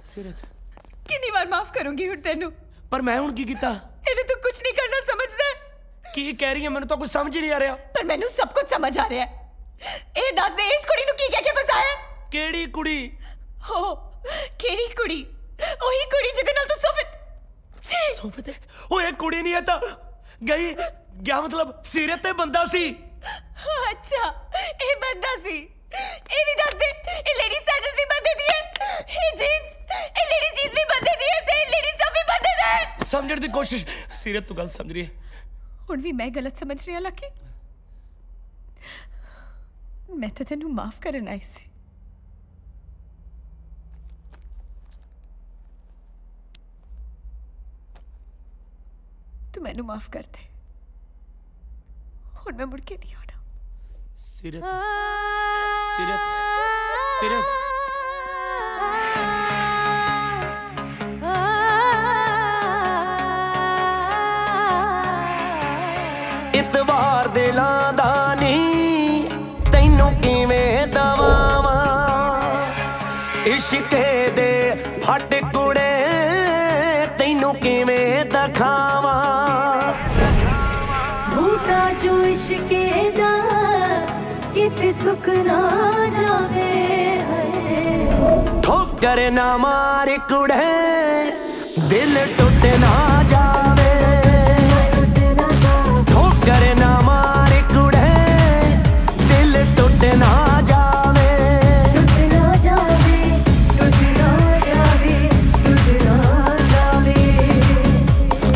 ਸੀਰਤ ਕਿੰਨੀ ਵਾਰ ਮਾਫ ਕਰੂੰਗੀ ਹੁਣ ਤੈਨੂੰ। ਪਰ ਮੈਂ ਹੁਣ ਕੀ ਕੀਤਾ? ਇਹਨੂੰ ਤੂੰ ਕੁਝ ਨਹੀਂ ਕਰਨਾ ਸਮਝਦਾ। ਕੀ ਕਹਿ ਰਹੀ ਹੈ? ਮੈਨੂੰ ਤਾਂ ਕੁਝ ਸਮਝ ਹੀ ਨਹੀਂ ਆ ਰਿਹਾ। ਪਰ ਮੈਨੂੰ ਸਭ ਕੁਝ ਸਮਝ ਆ ਰਿਹਾ ਹੈ। ਇਹ ਦੱਸ ਦੇ ਇਸ ਕੁੜੀ ਨੂੰ ਕੀ ਕਹਿ ਕੇ ਫਸਾਇਆ? ਕਿਹੜੀ ਕੁੜੀ? ਹੋ ਕਿਹੜੀ ਕੁੜੀ? ਉਹੀ ਕੁੜੀ ਜਿਹਦੇ ਨਾਲ ਤੂੰ ਸੋਫੇ ਤੇ। ਉਹ ਇਹ ਕੁੜੀ ਨਹੀਂ ਹੈ ਤਾਂ ਗਈ ਗਿਆ ਮਤਲਬ ਸੀਰਤ ਤੇ ਬੰਦਾ ਸੀ। ਅੱਛਾ ਇਹ ਬੰਦਾ ਸੀ। ਇਹ ਵੀ ਦੱਸ ਦੇ ਇਹ ਲੇਡੀ ਸੈਂਡਲਸ ਵੀ ਬੰਦੇ ਦੀ ਹੈ, ਇਹ ਜੀਨਸ ਇਹ ਲੇਡੀ ਜੀਨਸ ਵੀ ਬੰਦੇ ਦੀ ਹੈ ਤੇ ਲੇਡੀ ਸਟਫ ਵੀ ਬੰਦੇ ਦਾ ਹੈ। ਸਮਝਣ ਦੀ ਕੋਸ਼ਿਸ਼। ਸੀਰਤ ਤੂੰ ਗਲਤ ਸਮਝ ਰਹੀ ਹੈ। ਹੁਣ ਵੀ ਮੈਂ ਗਲਤ ਸਮਝ ਰਹੀ ਹਾਂ ਲੱਕੀ? ਮੈਂ ਤਾਂ ਤੈਨੂੰ ਮਾਫ ਕਰਨ ਆਈ ਸੀ। ਤੂੰ ਮੈਨੂੰ ਮਾਫ ਕਰ ਦੇ। ਹੁਣ ਮੈਂ ਮੁੜ ਕੇ ਨਹੀਂ ਆਉਣਾ। ਸੀਰਤ ਸੀਰਤ ਸੀਰਤ ਇਤਵਾਰ ਦੇ ਲਾਂਦਾ ਨੀ ਤੈਨੂੰ ਕਿਵੇਂ ਦਵਾਵਾਂ ਇਸ਼ਕੇ ਦੇ ਫੱਟ ਕੁੜੇ ਤੈਨੂੰ ਕਿਵੇਂ ਦਿਖਾਵਾਂ ਬੂਟਾ ਜੋ ਇਸ਼ਕੇ ਦਾ ਕਿਤੇ ਸੁੱਕ ਨਾ ਜਾਵੇ ਠੋਕਰ ਨਾ ਮਾਰ ਕੁੜੇ ਦਿਲ ਟੁੱਟ ਨਾ ਜਾਵੇ ਠੋਕਰ ਨਾ ਮਾਰ ਕੁੜੇ ਦਿਲ ਟੁੱਟ ਨਾ ਜਾਵੇ ਟੁੱਟ ਨਾ ਜਾਵੇ ਟੁੱਟ ਨਾ ਜਾਵੇ ਟੁੱਟ ਨਾ ਜਾਵੇ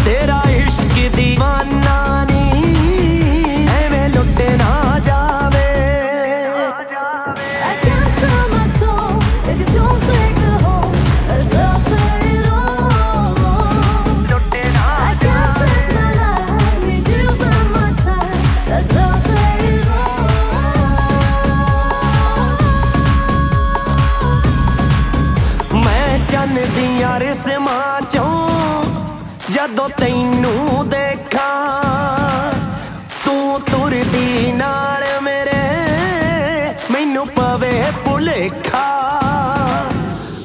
ਤੇਰਾ ਇਸ਼ਕ ਦੀਵਾਨਾ ਨੀ ਐਵੇਂ ਲੁੱਟ ਨਾ ਜਾਵੇ I can't sell my soul if you don't take her home. I'll say it all. I can't set my life, need you by my side. I'll say it ਮੈਂ ਚੰਨ ਦੀਆਂ ਰਸਮਾਂ ਚੋਂ ਜਦੋਂ ਤੈਨੂੰ ਦੇਖਾਂ ਤੂੰ ਤੁਰਦੀ ਨਾਲ ਮੇਰੇ ਮੈਨੂੰ ਪਵੇ ਭੁਲੇਖਾ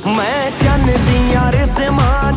ਮੈਂ ਚੰਨ ਦੀਆਂ ਰਸਮਾਂ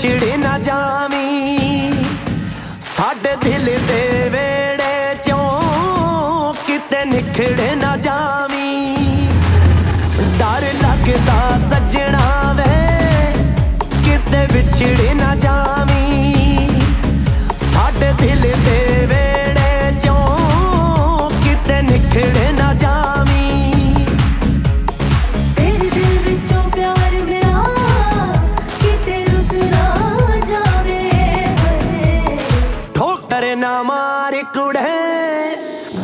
ਵਿਛੜੇ ਨਾ ਜਾਵੀਂ ਸਾਡੇ ਦਿਲ ਦੇ ਵੇੜੇ ਚੋਂ ਕਿਤੇ ਨਿਖੜੇ ਨਾ ਜਾਵੀਂ ਡਰ ਲੱਗਦਾ ਸੱਜਣਾ ਵੇ ਕਿਤੇ ਵਿਛੜੇ ਨਾ ਜਾਵੀਂ ਸਾਡੇ ਦਿਲ ਦੇ ਵੇੜੇ ਚੋਂ ਕਿਤੇ ਨਿਖੜੇ ਨਾ ਜਾਵੀਂ ਤੇਰੇ ਦਿਲ ਵਿੱਚੋਂ ਪਿਆਰ ਮੇਰਾ ਕਿਤੇ ਰੁੱਸ ਨਾ ਜਾਵੇ ਠੋਕਰ ਨਾ ਮਾਰ ਕੁੜੇ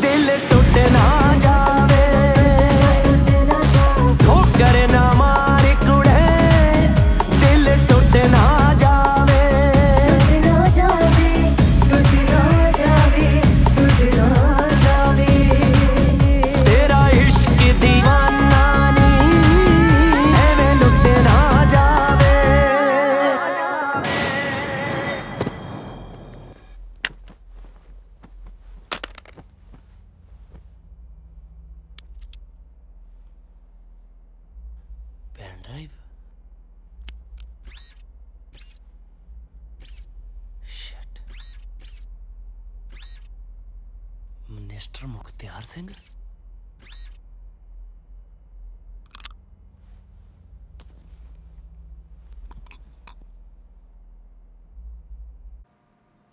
ਦਿਲ ਟੁੱਟ ਨਾ ਜਾਵੇ ਠੋਕਰ ਨਾ ਮਾਰ ਕੁੜੇ ਦਿਲ ਟੁੱਟ ਨਾ ਜਾਵੇ ਟੁੱਟ ਨਾ ਜਾਵੇ ਟੁੱਟ ਨਾ ਜਾਵੇ ਟੁੱਟ ਨਾ ਜਾਵੇ ਤੇਰਾ ਇਸ਼ਕ ਦੀਵਾਨਾ ਨੀ ਐਵੇਂ ਲੁੱਟ ਨਾ ਜਾਵੇ pen drive shit minister Mukhtiar Singh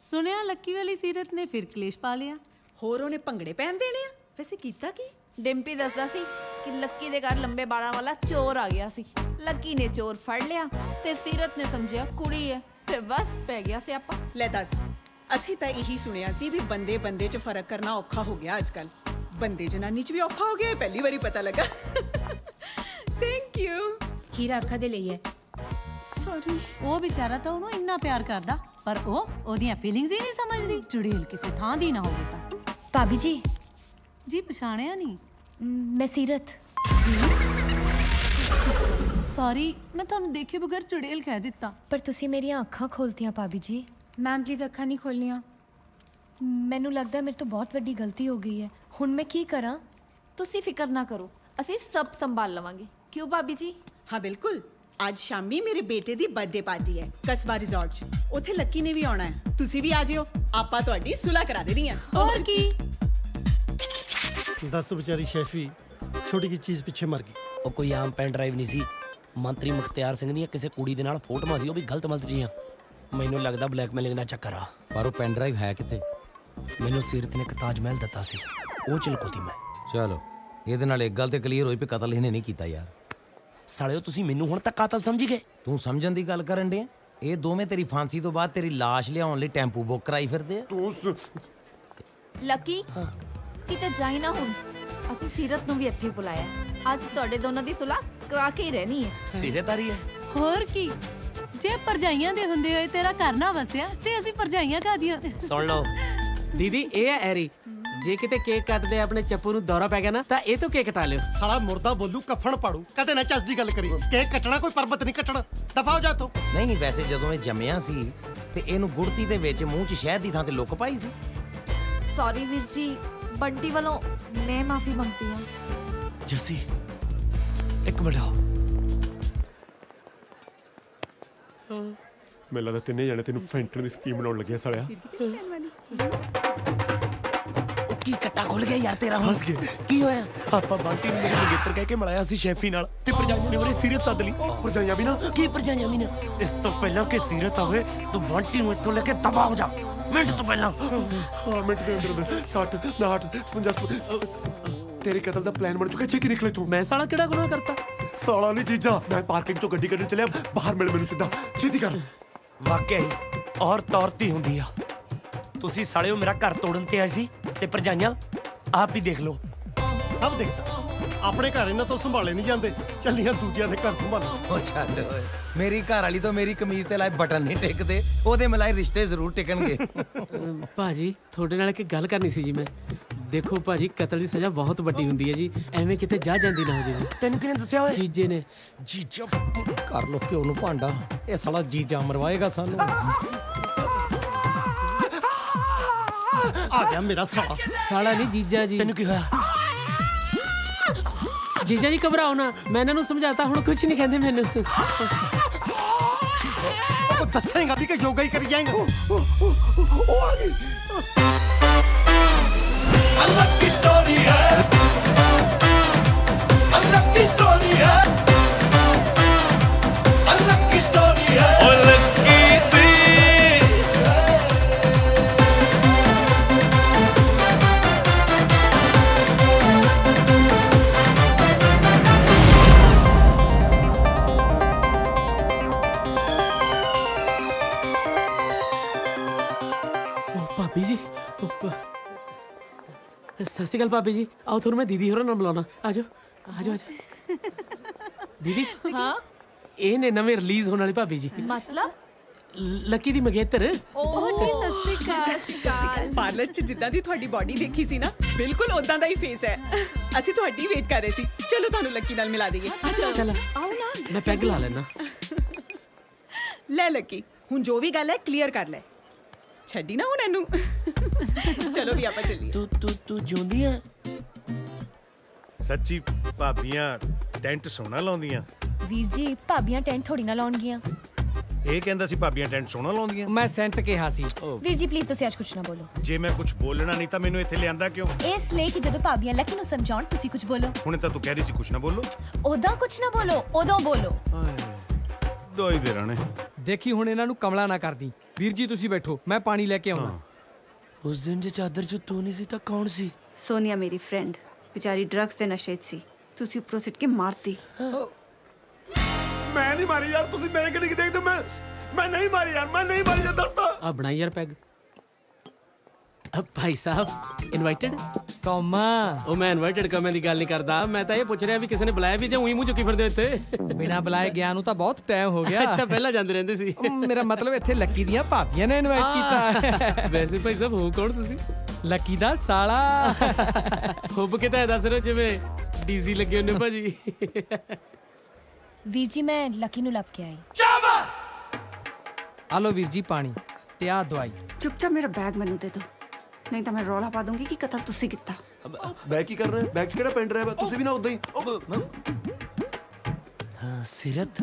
ਸੁਣਿਆ ਲੱਕੀ ਵਾਲੀ ਸੀਰਤ ਨੇ ਫਿਰ ਕਲੇਸ਼ ਪਾ ਲਿਆ। ਹੋਰ ਉਹਨੇ ਭੰਗੜੇ ਪਹਿਨ ਦੇਣੇ ਆ। ਵੈਸੇ ਕੀਤਾ ਕੀ? ਡਿੰਪੀ ਦੱਸਦਾ ਸੀ ਕਿ ਲੱਕੀ ਦੇ ਘਰ ਲੰਬੇ ਬਾਲਾਂ ਵਾਲਾ ਚੋਰ ਆ ਗਿਆ ਸੀ। ਲੱਕੀ ਨੇ ਚੋਰ ਫੜ ਲਿਆ ਤੇ ਸੀਰਤ ਨੇ ਸਮਝਿਆ ਕੁੜੀ ਹੈ ਤੇ ਬਸ ਪੈ ਗਿਆ ਸਿਆਪਾ। ਲੈ ਦੱਸ, ਅਸੀਂ ਤਾਂ ਇਹੀ ਸੁਣਿਆ ਸੀ ਵੀ ਬੰਦੇ ਬੰਦੇ 'ਚ ਫਰਕ ਕਰਨਾ ਔਖਾ ਹੋ ਗਿਆ ਅੱਜਕੱਲ। ਬੰਦੇ ਜਨਾਨੀ 'ਚ ਵੀ ਔਖਾ ਹੋ ਗਿਆ, ਇਹ ਪਹਿਲੀ ਵਾਰੀ ਪਤਾ ਲੱਗਾ। Thank you. ਹੀਰਾ ਅੱਖਾਂ ਦੇ ਲਈ ਹੈ। ਸੌਰੀ। ਉਹ ਵਿਚਾਰਾ ਤਾਂ ਉਹਨੂੰ ਇੰਨਾ ਪਿਆਰ ਕਰਦਾ ਪਰ ਉਹ ਉਹਦੀਆਂ ਫੀਲਿੰਗਸ ਹੀ ਨਹੀਂ ਸਮਝਦੀ। ਚੁੜੇਲ ਕਿਸੇ ਥਾਂ ਦੀ ਨਾ ਹੋਵੇ ਤਾਂ। ਭਾਬੀ ਜੀ ਜੀ ਪਛਾਣਿਆ ਨਹੀਂ? ਮੈਂ ਸੀਰਤ। ਸੌਰੀ, ਮੈਂ ਤੁਹਾਨੂੰ ਦੇਖੇ ਬਗੈਰ ਚੁੜੇਲ ਕਹਿ ਦਿੱਤਾ। ਪਰ ਤੁਸੀਂ ਮੇਰੀਆਂ ਅੱਖਾਂ ਖੋਲਤੀਆਂ ਭਾਬੀ ਜੀ। ਮੈਮ ਪਲੀਜ਼ ਅੱਖਾਂ ਨਹੀਂ ਖੋਲਣੀਆਂ। ਮੈਨੂੰ ਲੱਗਦਾ ਮੇਰੇ ਤੋਂ ਬਹੁਤ ਵੱਡੀ ਗਲਤੀ ਹੋ ਗਈ ਹੈ। ਹੁਣ ਮੈਂ ਕੀ ਕਰਾਂ? ਤੁਸੀਂ ਫਿਕਰ ਨਾ ਕਰੋ, ਅਸੀਂ ਸਭ ਸੰਭਾਲ ਲਵਾਂਗੇ। ਕਿਉਂ ਭਾਬੀ ਜੀ? ਹਾਂ ਬਿਲਕੁਲ। ਅੱਜ ਸ਼ਾਮੀ ਮੇਰੇ ਬੇਟੇ ਦੀ ਬਰਥਡੇ ਪਾਰਟੀ ਹੈ ਕਸਬਾ ਰਿਜ਼ੋਰਟ 'ਚ। ਉੱਥੇ ਲੱਕੀ ਨੇ ਵੀ ਆਉਣਾ ਹੈ, ਤੁਸੀਂ ਵੀ ਆ ਜਿਓ। ਆਪਾਂ ਤੁਹਾਡੀ ਸੁਲ੍ਹਾ ਕਰਾ ਦੇਣੀ ਹੈ। ਹੋਰ ਕੀ? ਦੱਸ ਵਿਚਾਰੀ ਸ਼ੈਫੀ ਛੋਟੀ ਜਿਹੀ ਚੀਜ਼ ਪਿੱਛੇ ਮਰ ਗਈ। ਉਹ ਕੋਈ ਆਮ ਪੈਨ ਡਰਾਈਵ ਨਹੀਂ ਸੀ। ਮੰਤਰੀ ਮੁਖਤਿਆਰ ਸਿੰਘ ਦੀਆਂ ਕਿਸੇ ਕੁੜੀ ਦੇ ਨਾਲ ਫੋਟੋਆਂ ਸੀ, ਉਹ ਵੀ ਗਲਤ ਮਲਤ ਜੀਆਂ। ਮੈਨੂੰ ਲੱਗਦਾ ਬਲੈਕਮੇਲਿੰਗ ਦਾ ਚੱਕਰ ਆ। ਪਰ ਉਹ ਪੈਨ ਡਰਾਈਵ ਹੈ ਕਿਤੇ? ਮੈਨੂੰ ਸੀਰਤ ਨੇ ਇੱਕ ਤਾਜ ਮਹਿਲ ਦਿੱਤਾ ਸੀ, ਉਹ ਚਲਕੋਤੀ ਮੈਂ। ਚਲੋ ਇਹਦੇ ਨਾਲ ਇੱਕ ਗੱਲ ਤੇ ਕਲੀਅਰ ਹੋਈ ਵੀ ਕਤਲ ਇਹਨੇ ਨਹੀਂ ਕੀਤਾ ਯਾਰ। ਸਾਲਿਓ ਤੁਸੀਂ ਮੈਨੂੰ ਹੁਣ ਤੱਕ ਕਾਤਲ ਸਮਝੀ ਗਏ? ਤੂੰ ਸਮਝਣ ਦੀ ਗੱਲ ਕਰਨ ਡਿਆ? ਇਹ ਦੋਵੇਂ ਤੇਰੀ ਫਾਂਸੀ ਤੋਂ ਬਾਅਦ ਤੇਰੀ ਲਾਸ਼ ਲਿਆਉਣ ਲਈ ਟੈਂਪੂ ਬੁੱਕ ਕਰਾਈ ਫਿਰਦੇ ਆ। ਤੂੰ ਲੱਕੀ ਕਿਤੇ ਜਾਈ ਨਾ ਹੁਣ। ਅਸੀਂ ਸੀਰਤ ਨੂੰ ਵੀ ਇੱਥੇ ਬੁਲਾਇਆ। ਅੱਜ ਤੁਹਾਡੇ ਦੋਨਾਂ ਦੀ ਸੁਲ੍ਹਾ ਕਰਾ ਕੇ ਹੀ ਰਹਿਣੀ ਹੈ। ਸੀਰਤ ਆ ਰਹੀ ਹੈ। ਹੋਰ ਕੀ? ਜੇ ਪਰਜਾਈਆਂ ਦੇ ਹੁੰਦੇ ਹੋਏ ਤੇਰਾ ਘਰ ਨਾ ਵਸਿਆ ਤੇ ਅਸੀਂ ਪਰਜਾਈਆਂ ਕਾਦੀਆਂ? ਸੁਣ ਲਓ ਦੀਦੀ, ਇਹ ਹੈ ਐਰੀ। ਜੇ ਕਿਤੇ ਕੇਕ ਕੱਟਦੇ ਆਪਣੇ ਚੱਪੂ ਨੂੰ ਦੌਰਾ ਪੈ ਗਿਆ ਨਾ ਤਾਂ ਇਹ ਤੋਂ ਕੇਕ ਕਟਾ ਲਿਓ। ਸਾਲਾ ਮੁਰਦਾ ਬੋਲੂ ਕਫਨ ਪਾੜੂ। ਕਦੇ ਨਾ ਚੱਜ ਦੀ ਗੱਲ ਕਰੀ। ਕੇਕ ਕੱਟਣਾ ਕੋਈ ਪਰਬਤ ਨਹੀਂ ਕੱਟਣਾ। ਦਫਾ ਹੋ ਜਾ ਤੂੰ। ਨਹੀਂ ਵੈਸੇ ਜਦੋਂ ਇਹ ਜੰਮਿਆ ਸੀ ਤੇ ਇਹਨੂੰ ਗੁੜਤੀ ਦੇ ਵਿੱਚ ਮੂੰਹ 'ਚ ਸ਼ਹਿਦ ਦੀ ਥਾਂ ਤੇ ਲੁੱਕ ਪਾਈ ਸੀ। ਸੌਰੀ ਵੀਰ ਜੀ, ਬੰਟੀ ਵੱਲੋਂ ਮੈਂ ਮਾਫੀ ਮੰਗਦੀ ਹਾਂ। ਜੱਸੀ ਇੱਕ ਮਿੰਟ ਆਓ। ਮੈਨੂੰ ਲੱਗਦਾ ਤਿੰਨੇ ਜਣੇ ਤੈਨੂੰ ਫੈਂਟਣ ਦੀ ਸਕੀਮ ਬਣਾਉਣ ਲੱਗਿਆ ਸਾਲਿਆ। ਕੀ ਕੱਟਾ ਖੁੱਲ ਗਿਆ ਯਾਰ ਤੇਰਾ? ਹੱਸ ਗਏ। ਕੀ ਹੋਇਆ? ਆਪਾਂ ਬੰਟੀ ਨੂੰ ਮੇਰੇ ਮੰਗੇਤਰ ਕਹਿ ਕੇ ਮਿਲਾਇਆ ਸੀ ਸ਼ੈਫੀ ਨਾਲ ਤੇ ਪਰਜਾਈਆਂ ਨੇ ਮੇਰੇ ਸੀਰਤ ਸੱਦ ਲਈ। ਪਰਜਾਈਆਂ ਵੀ ਨਾ? ਕੀ ਪਰਜਾਈਆਂ ਵੀ ਨਾ? ਇਸ ਤੋਂ ਪਹਿਲਾਂ ਕਿ ਸੀਰਤ ਆਵੇ ਤੂੰ ਬੰਟੀ ਨੂੰ ਇੱਥੋਂ ਲੈ ਕੇ ਤਬਾਹ ਹੋ ਜਾ। ਮਿੰਟ ਤੋਂ ਪਹਿਲਾਂ। ਹਾਂ ਮਿੰਟ ਦੇ ਅੰਦਰ 60 59 50 ਤੇਰੇ ਕਤਲ ਦਾ ਪਲਾਨ ਬਣ ਚੁੱਕਾ। ਛੇਤੀ ਨਿਕਲੇ ਤੂੰ। ਮੈਂ ਸਾਲਾ ਕਿਹੜਾ ਗੁਨਾਹ ਕਰਤਾ? ਸਾਲਾ ਨਹੀਂ ਜੀਜਾ, ਮੈਂ ਪਾਰਕਿੰਗ ਚੋਂ ਗੱਡੀ ਕੱਢਣ ਚੱਲਿਆ। ਬਾਹਰ ਮਿਲ ਮੈਨੂੰ ਸਿੱਧਾ, ਛੇਤੀ ਕਰ। ਵਾਕਿਆ ਔਰਤ ਔਰਤ ਹੀ ਹੁੰਦੀ ਆ। ਤੁਸੀਂ ਸਾਲਿਓ ਮੇਰਾ ਘਰ ਤੋੜਨ ਤੇ ਆਏ ਸੀ ਤੇ ਪਰਜਾਈਆਂ ਆਪ ਹੀ ਦੇਖ ਲਓ। ਸਭ ਦੇਖਦਾ। ਆਪਣੇ ਘਰ ਇਹਨਾਂ ਤੋਂ ਸੰਭਾਲੇ ਨਹੀਂ ਜਾਂਦੇ, ਚੱਲੀਆਂ ਦੂਜਿਆਂ ਦੇ ਘਰ ਸੰਭਾਲੋ। ਉਹ ਛੱਡ ਓਏ, ਮੇਰੀ ਘਰ ਵਾਲੀ ਤੋਂ ਮੇਰੀ ਕਮੀਜ਼ ਤੇ ਲਾਏ ਬਟਨ ਨਹੀਂ ਟਿਕਦੇ, ਉਹਦੇ ਮਿਲਾਏ ਰਿਸ਼ਤੇ ਜ਼ਰੂਰ ਟਿਕਣਗੇ। ਭਾਜੀ ਤੁਹਾਡੇ ਨਾਲ ਇੱਕ ਗੱਲ ਕਰਨੀ ਸੀ ਜੀ ਮੈਂ। ਦੇਖੋ ਭਾਜੀ, ਕਤਲ ਦੀ ਸਜ਼ਾ ਬਹੁਤ ਵੱਡੀ ਹੁੰਦੀ ਹੈ ਜੀ। ਐਵੇਂ ਕਿਤੇ ਜਾ ਜਾਂਦੀ ਨਾ ਹੋ ਜੇ ਜੀ। ਤੈਨੂੰ ਕਿਹਨੇ ਦੱਸਿਆ ਓਏ? ਜੀਜੇ ਨੇ। ਜੀਜਾ ਕਰ ਲੋ ਕਿ ਉਹਨੂੰ ਭਾਂਡਾ। ਇਹ ਸਾਲਾ ਜੀਜਾ ਮਰਵਾਏਗਾ ਸਾਨੂੰ। ਆ ਗਿਆ ਮੇਰਾ ਸਾਲਾ। ਸਾਲਾ ਨਹੀਂ ਜੀਜਾ ਜੀ। ਤੈਨੂੰ ਕੀ ਹੋਇਆ? ਜੀਜਾ ਜੀ ਘਬਰਾਓ ਨਾ, ਮੈਂ ਇਹਨਾਂ ਨੂੰ ਸਮਝਾਤਾ, ਹੁਣ ਕੁਝ ਨਹੀਂ ਕਹਿੰਦੇ ਮੈਨੂੰ। दसेगा भी कि योगा ही कर जाएगा। ओ आ गई। अलग की स्टोरी है, अलग की स्टोरी है, अलग की स्टोरी है। भाभी जी सत श्री अकाल भाभी जी, आओ थोड़ा मैं दीदी होਰਾਂ ਨਾਲ ਮਿਲਾਉਣਾ। ਆਜੋ ਆਜੋ ਆਜੋ दीदी। हाँ ਇਹ ਨੇ ਨਵੇਂ ਰਿਲੀਜ਼ ਹੋਣ ਵਾਲੀ ਭਾਬੀ ਜੀ। मतलब ਲੱਕੀ ਦੀ ਮੰਗੇਤਰ। ओह जी सत श्री अकाल। ਪਾਰਲਰ 'ਚ ਜਿੱਦਾਂ ਦੀ ਤੁਹਾਡੀ ਬਾਡੀ ਦੇਖੀ ਸੀ ਨਾ, ਬਿਲਕੁਲ ਉਦਾਂ ਦਾ ਹੀ ਫੇਸ ਹੈ। ਅਸੀਂ ਤੁਹਾਡੀ ਵੇਟ ਕਰ ਰਹੇ ਸੀ। ਚਲੋ ਤੁਹਾਨੂੰ ਲੱਕੀ ਨਾਲ ਮਿਲਾ ਦਈਏ। ਚਲੋ ਆਓ ਨਾ। ਮੈਂ ਪੈਗ ਲਾ ਲੈਣਾ। ਲੈ ਲੱਕੀ, ਹੁਣ ਜੋ ਵੀ ਗੱਲ ਹੈ ਕਲੀਅਰ ਕਰ ਲੈ, ਛੱਡੀ ਨਾ ਹੁਣ ਇਹਨੂੰ। ਚਲੋ ਵੀ ਆਪਾਂ ਚੱਲੀਏ। ਤੂੰ ਜਿਉਂਦੀ ਆ? ਸੱਚੀ ਭਾਬੀਆਂ ਟੈਂਟ ਸੋਹਣਾ ਲਾਉਂਦੀਆਂ। ਵੀਰ ਜੀ ਭਾਬੀਆਂ ਟੈਂਟ ਥੋੜੀ ਨਾ ਲਾਉਣਗੀਆਂ। ਇਹ ਕਹਿੰਦਾ ਸੀ ਭਾਬੀਆਂ ਟੈਂਟ ਸੋਹਣਾ ਲਾਉਂਦੀਆਂ। ਮੈਂ ਸੈਂਟ ਕਿਹਾ ਸੀ। ਵੀਰ ਜੀ ਪਲੀਜ਼ ਤੁਸੀਂ ਅੱਜ ਕੁਝ ਨਾ ਬੋਲੋ। ਜੇ ਮੈਂ ਕੁਝ ਬੋਲਣਾ ਨਹੀਂ ਤਾਂ ਮੈਨੂੰ ਇੱਥੇ ਲਿਆਂਦਾ ਕਿਉਂ? ਇਸ ਲਈ ਕਿ ਜਦੋਂ ਭਾਬੀਆਂ ਲੱਕੀ ਨੂੰ ਸਮਝਾਉਣ ਤੁਸੀਂ ਕੁਝ ਬੋਲੋ। ਹੁਣੇ ਤਾਂ ਤੂੰ ਕਹਿ ਰਹੀ ਸੀ ਕੁਝ ਨਾ ਬੋਲੋ। ਉਦੋਂ ਕੁਝ ਨਾ ਬੋਲੋ, ਉਦੋਂ ਬੋਲੋ। ਦੋਈ ਦੇ ਰਾਣੇ। ਦੇਖੀ ਹੁਣ ਇਹਨਾਂ ਨੂੰ ਕਮਲਾ ਨਾ ਕਰਦੀ। ਵੀਰ ਜੀ ਤੁਸੀਂ ਬੈਠੋ, ਮੈਂ ਪਾਣੀ ਲੈ ਕੇ ਆਉਣਾ। ਉਸ ਦਿਨ ਜੇ ਚਾਦਰ 'ਚ ਤੂੰ ਨਹੀਂ ਸੀ ਤਾਂ ਕੌਣ ਸੀ? सोनिया मेरी फ्रेंड बेचारी ड्रग्स के नशे सी, तुसी उपरों सिट के मारती। मैं नहीं मारी यार, तुसी मेरे कनी देखदे मैं नहीं मारी यार, मैं नहीं मारी यार, दसता। ਆ ਬਣਾਈ ਯਾਰ peg. Bhai Sahib invited comma. ਉਹ ਮੈਂ ਇਨਵਾਈਟਡ ਕੌਮੇ ਦੀ ਗੱਲ ਨਹੀਂ ਕਰਦਾ, ਮੈਂ ਤਾਂ ਇਹ ਪੁੱਛ ਰਿਹਾ ਵੀ ਕਿਸੇ ਨੇ ਬੁਲਾਇਆ ਵੀ ਜਾਂ ਉਹੀ ਮੂੰਹ ਚੁੱਕੀ ਫਿਰਦੇ ਇੱਥੇ? ਬਿਨਾ ਬੁਲਾਏ ਗਿਆ ਨੂੰ ਤਾਂ ਬਹੁਤ ਟਾਈਮ ਹੋ ਗਿਆ। ਅੱਛਾ ਪਹਿਲਾਂ ਜਾਂਦੇ ਰਹਿੰਦੇ ਸੀ। ਮੇਰਾ ਮਤਲਬ ਇੱਥੇ ਲੱਕੀ ਦੀਆਂ ਭਾਬੀਆਂ ਨੇ ਇਨਵਾਈਟ ਕੀਤਾ। ਵੈਸੇ ਭਾਈ ਸਾਹਿਬ ਹੋ ਕੌਣ ਤੁਸੀਂ? ਲੱਕੀ ਦਾ ਸਾਲਾ। ਹੁੱਬ ਕੇ ਤਾਂ ਦੱਸ ਰਹੇ ਜਿਵੇਂ ਡੀਜ਼ੀ ਲੱਗੇ ਹੁੰਦੇ ਭਾਜੀ। ਵੀਰ ਜੀ ਮੈਂ ਲੱਕੀ ਨੂੰ ਲੱਭ ਕੇ ਆਈ। ਆ ਲੋ ਵੀਰ ਜੀ ਪਾਣੀ ਤੇ ਆ ਦਵਾਈ। चुपचाप मेरा बैग मैनू दे दो, नहीं तो मैं रौला पा दूंगी कि कतल तुसी किता। बैग की कर रहे हैं? बैग च केड़ा पेन ड्राइव है? तुसी भी ना उदा ही। हाँ सीरत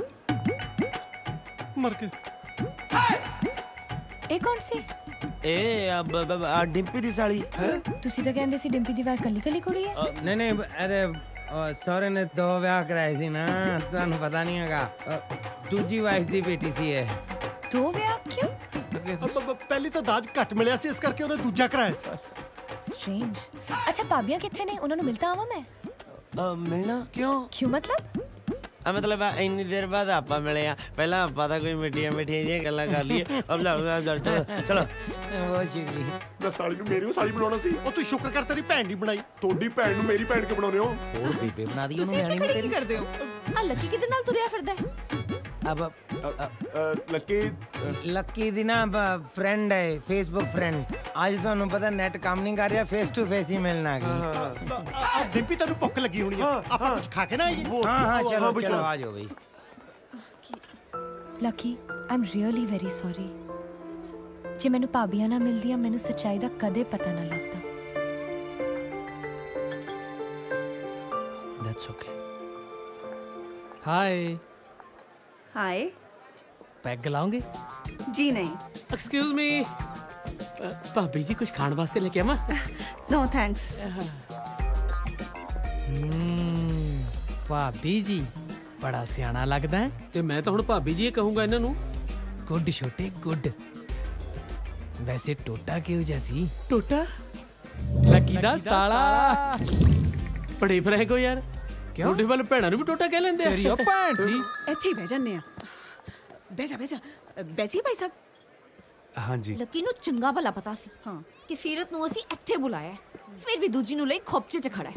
मर गए। ਇਹ ਕੌਣ ਸੀ? ਇਹ ਡਿੰਪੀ ਦੀ ਸਾਲੀ ਹੈ। ਤੁਸੀਂ ਤਾਂ ਕਹਿੰਦੇ ਸੀ ਡਿੰਪੀ ਦੀ ਵਾਈਫ ਕੱਲੀ ਕੱਲੀ ਕੁੜੀ ਹੈ। ਨਹੀਂ ਨਹੀਂ ਇਹਦੇ ਸਹੁਰੇ ਨੇ 2 ਵਿਆਹ ਕਰਾਏ ਸੀ ਨਾ, ਤੁਹਾਨੂੰ ਪਤਾ ਨਹੀਂ ਹੈਗਾ। ਦੂਜੀ ਵਾਈਫ ਦੀ ਬੇਟੀ ਸੀ ਇਹ। 2 ਵਿਆਹ ਕਿਉਂ? ਪਹਿਲੀ ਤਾਂ ਦਾਜ ਘੱਟ ਮਿਲਿਆ ਸੀ, ਇਸ ਕਰਕੇ ਉਹਨੇ ਦੂਜਾ ਕਰਾਇਆ ਸੀ। ਸਟ੍ਰੇਂਜ। ਅੱਛਾ ਭਾਬੀਆਂ ਕਿੱਥੇ ਨੇ? ਉਹਨਾਂ ਨੂੰ ਮਿਲਤਾ ਆਵਾਂ ਮੈਂ? ਮਿਲਣਾ ਕਿਉਂ? ਕਿਉਂ ਮਤਲਬ? ਮਤਲਬ ਇੰਨੀ ਦੇਰ ਬਾਅਦ ਆਪਾਂ ਮਿਲੇ ਆ। ਪਹਿਲਾਂ ਆਪਾਂ ਤਾਂ ਕੋਈ ਮਿੱਠੀਆਂ ਮਿੱਠੀਆਂ ਜਿਹੀਆਂ ਗੱਲਾਂ ਕਰ ਲਈਏ। ਚਲੋ ਬਹੁਤ ਸ਼ੁਕਰੀ। ਮੈਂ ਸਾਲੀ ਨੂੰ ਮੇਰੀ ਸਾਲੀ ਬਣਾਉਣਾ ਸੀ। ਉਹ ਤੂੰ ਸ਼ੁਕਰ ਕਰ ਤੇਰੀ ਭੈਣ ਨਹੀਂ ਬਣਾਈ। ਤੁਹਾਡੀ ਭੈਣ ਨੂੰ ਮੇਰੀ ਭੈਣ ਕਿਉਂ ਬਣਾਉਂਦੇ ਹੋ? ਹੋਰ ਬੀਬੇ ਬਣਾ ਦੀ ਉਹਨੂੰ। ਤੁਸੀਂ ਇੱਥੇ ਕੀ ਕਰਦੇ ਹੋ? ਆ ਲੱਕੀ ਕਿਹਦੇ ਨਾਲ ਤੁਰਿਆ ਫਿਰਦਾ ਹੈ? ਲੱਕੀ ਦੀ ਨਾ ਫਰੈਂਡ ਹੈ, ਫੇਸਬੁੱਕ ਫਰੈਂਡ। ਅੱਜ ਤੁਹਾਨੂੰ ਪਤਾ ਨੈਟ ਕੰਮ ਨਹੀਂ ਕਰ ਰਿਹਾ, ਫੇਸ ਟੂ ਫੇਸ ਹੀ ਮਿਲਣਾ ਹੈ। ਡਿੰਪੀ ਤੈਨੂੰ ਭੁੱਖ ਲੱਗੀ ਹੋਣੀ ਹੈ, ਆਪਾਂ ਕੁਝ ਖਾ ਕੇ ਨਾ ਆਈਏ। ਹਾਂ ਚਲੋ ਚਲੋ ਆ ਜਾਓ ਬਈ। Lucky I am really very sorry. ਜੇ ਮੈਨੂੰ ਭਾਬੀਆਂ ਨਾ ਮਿਲਦੀਆਂ ਮੈਨੂੰ ਸੱਚਾਈ ਦਾ ਕਦੇ ਪਤਾ ਨਾ ਲੱਗਦਾ। That's okay. ਹਾਏ हाय। ਪੈਗ ਲਾਉਂਗੇ? जी नहीं। एक्सक्यूज मी ਭਾਬੀ ਜੀ ਕੁਝ ਖਾਣ ਵਾਸਤੇ ਲੈ ਕੇ ਆਵਾਂ? No thanks. ਭਾਬੀ ਜੀ ਬੜਾ ਸਿਆਣਾ ਲੱਗਦਾ ਹੈ। ਤੇ ਮੈਂ ਤਾਂ ਹੁਣ ਭਾਬੀ ਜੀ ਇਹ ਕਹੂੰਗਾ ਇਹਨਾਂ ਨੂੰ। ਗੁੱਡ ਛੋਟੇ ਗੁੱਡ। ਵੈਸੇ ਟੋਟਾ ਕਿਉਂ ਜੈਸੀ? ਟੋਟਾ ਲੱਕੀ ਦਾ ਸਾਲਾ। ਬੜੇ ਫਰੈਂਕ ਹੋ ਯਾਰ। ਤੁਹਾਡੇ ਵੱਲ ਭੈਣਾਂ ਨੂੰ ਵੀ ਟੋਟਾ ਕਹਿ ਲੈਂਦੇ ਆ। ਤੇਰੀ ਉਹ ਭੈਣ ਸੀ। ਇੱਥੇ ਹੀ ਬਹਿ ਜਾਂਦੇ ਆ। ਬਹਿ ਜਾ ਬੈਠੀ ਭਾਈ ਸਾਹਿਬ। ਹਾਂਜੀ ਲੱਕੀ ਨੂੰ ਚੰਗਾ ਭਲਾ ਪਤਾ ਸੀ ਕਿ ਸੀਰਤ ਨੂੰ ਅਸੀਂ ਇੱਥੇ ਬੁਲਾਇਆ, ਫਿਰ ਵੀ ਦੂਜੀ ਨੂੰ ਲਈ ਖੋਪਚੇ 'ਚ ਖੜਾ ਹੈ।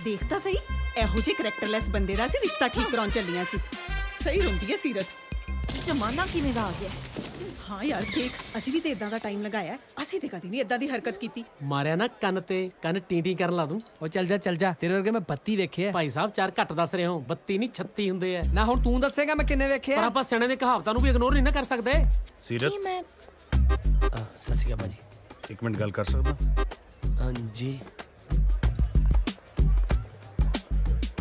ਦੇਖ ਤਾਂ ਸਹੀ, ਇਹੋ ਜਿਹੇ ਕਰੈਕਟਰਲੈਸ ਬੰਦੇ ਦਾ ਸੀ ਰਿਸ਼ਤਾ ਠੀਕ ਕਰਾਉਣ ਚੱਲੀਆਂ ਸੀ। ਸਹੀ ਰੋਂਦੀ ਹੈ ਸੀਰਤ। ਜ਼ਮਾਨਾ ਕਿਵੇਂ ਦਾ ਆ ਗਿਆ। ਹਾਂ ਯਾਰ ਦੇਖ, ਅਸੀਂ ਵੀ ਤੇ ਇਦਾਂ ਦਾ ਟਾਈਮ ਲਗਾਇਆ। ਅਸੀਂ ਤੇ ਕਦੀ ਨਹੀਂ ਇਦਾਂ ਦੀ ਹਰਕਤ ਕੀਤੀ। ਮਾਰਿਆ ਨਾ ਕੰਨ ਤੇ ਕੰਨ ਟੀਂਟੀ ਕਰਨ ਲਾ ਦੂੰ। ਉਹ ਚੱਲ ਜਾ ਤੇਰੇ ਵਰਗੇ ਮੈਂ 32 ਵੇਖੇ। ਭਾਈ ਸਾਹਿਬ 4 ਘੱਟ ਦੱਸ ਰਹੇ ਹੋ, 32 ਨਹੀਂ 36 ਹੁੰਦੇ ਆ। ਨਾ ਹੁਣ ਤੂੰ ਦੱਸੇਗਾ ਮੈਂ ਕਿੰਨੇ ਵੇਖੇ ਪਰ ਆਪਾਂ ਸਿਆਣੇ ਦੇ ਕਹਾਵਤਾਂ ਨੂੰ ਵੀ ਇਗਨੋਰ ਨਹੀਂ ਨਾ ਕਰ ਸਕਦੇ। ਸੀਰਤ ਮੈਂ ਸਤਿ ਸ਼੍ਰੀ ਅਕਾਲ ਭਾਜੀ। ਇੱਕ ਮਿੰਟ ਗੱਲ ਕਰ ਸਕਦਾ? ਹਾਂਜੀ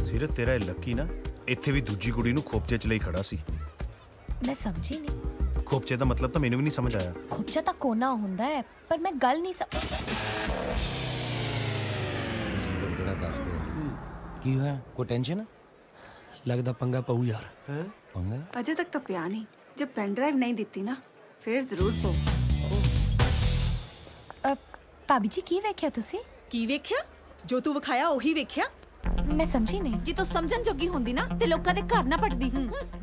ਸੀਰਤ ਤੇਰਾ ਇਹ ਲੱਕੀ ਨਾ ਇੱਥੇ ਵੀ ਦੂਜੀ ਕੁੜੀ ਨੂੰ ਖੋਪਚੇ 'ਚ ਲਈ ਖੜਾ ਸੀ। ਮੈਂ ਸਮਝੀ ਨਹੀਂ। ਖੋਪਚੇ ਦਾ ਮਤਲਬ ਤਾਂ ਮੈਨੂੰ ਵੀ ਨਹੀਂ ਸਮਝ ਆਇਆ। ਖੋਪਚਾ ਤਾਂ ਕੋਨਾ ਹੁੰਦਾ ਹੈ, ਪਰ ਮੈਂ ਗੱਲ ਨਹੀਂ ਦੱਸ ਕੇ ਕੀ ਹੋਇਆ? ਕੋਈ ਟੈਨਸ਼ਨ? ਲੱਗਦਾ ਪੰਗਾ ਪਊ ਯਾਰ। ਪੰਗਾ? अजय तक तो पिया नहीं। जब पेन ड्राइव नहीं दी ना फिर जरूर पो। ਭਾਬੀ ਜੀ ਕੀ ਵੇਖਿਆ ਤੁਸੀਂ? ਕੀ ਵੇਖਿਆ? ਜੋ ਤੂੰ ਵਿਖਾਇਆ ਉਹੀ ਵੇਖਿਆ। ਮੈਂ ਸਮਝੀ ਨਹੀਂ। ਜੇ ਤੂੰ ਸਮਝਣ ਜੋਗੀ ਹੁੰਦੀ ਨਾ ਤੇ ਲੋਕਾਂ ਦੇ ਘਰ ਨਾ ਪਟਦੀ।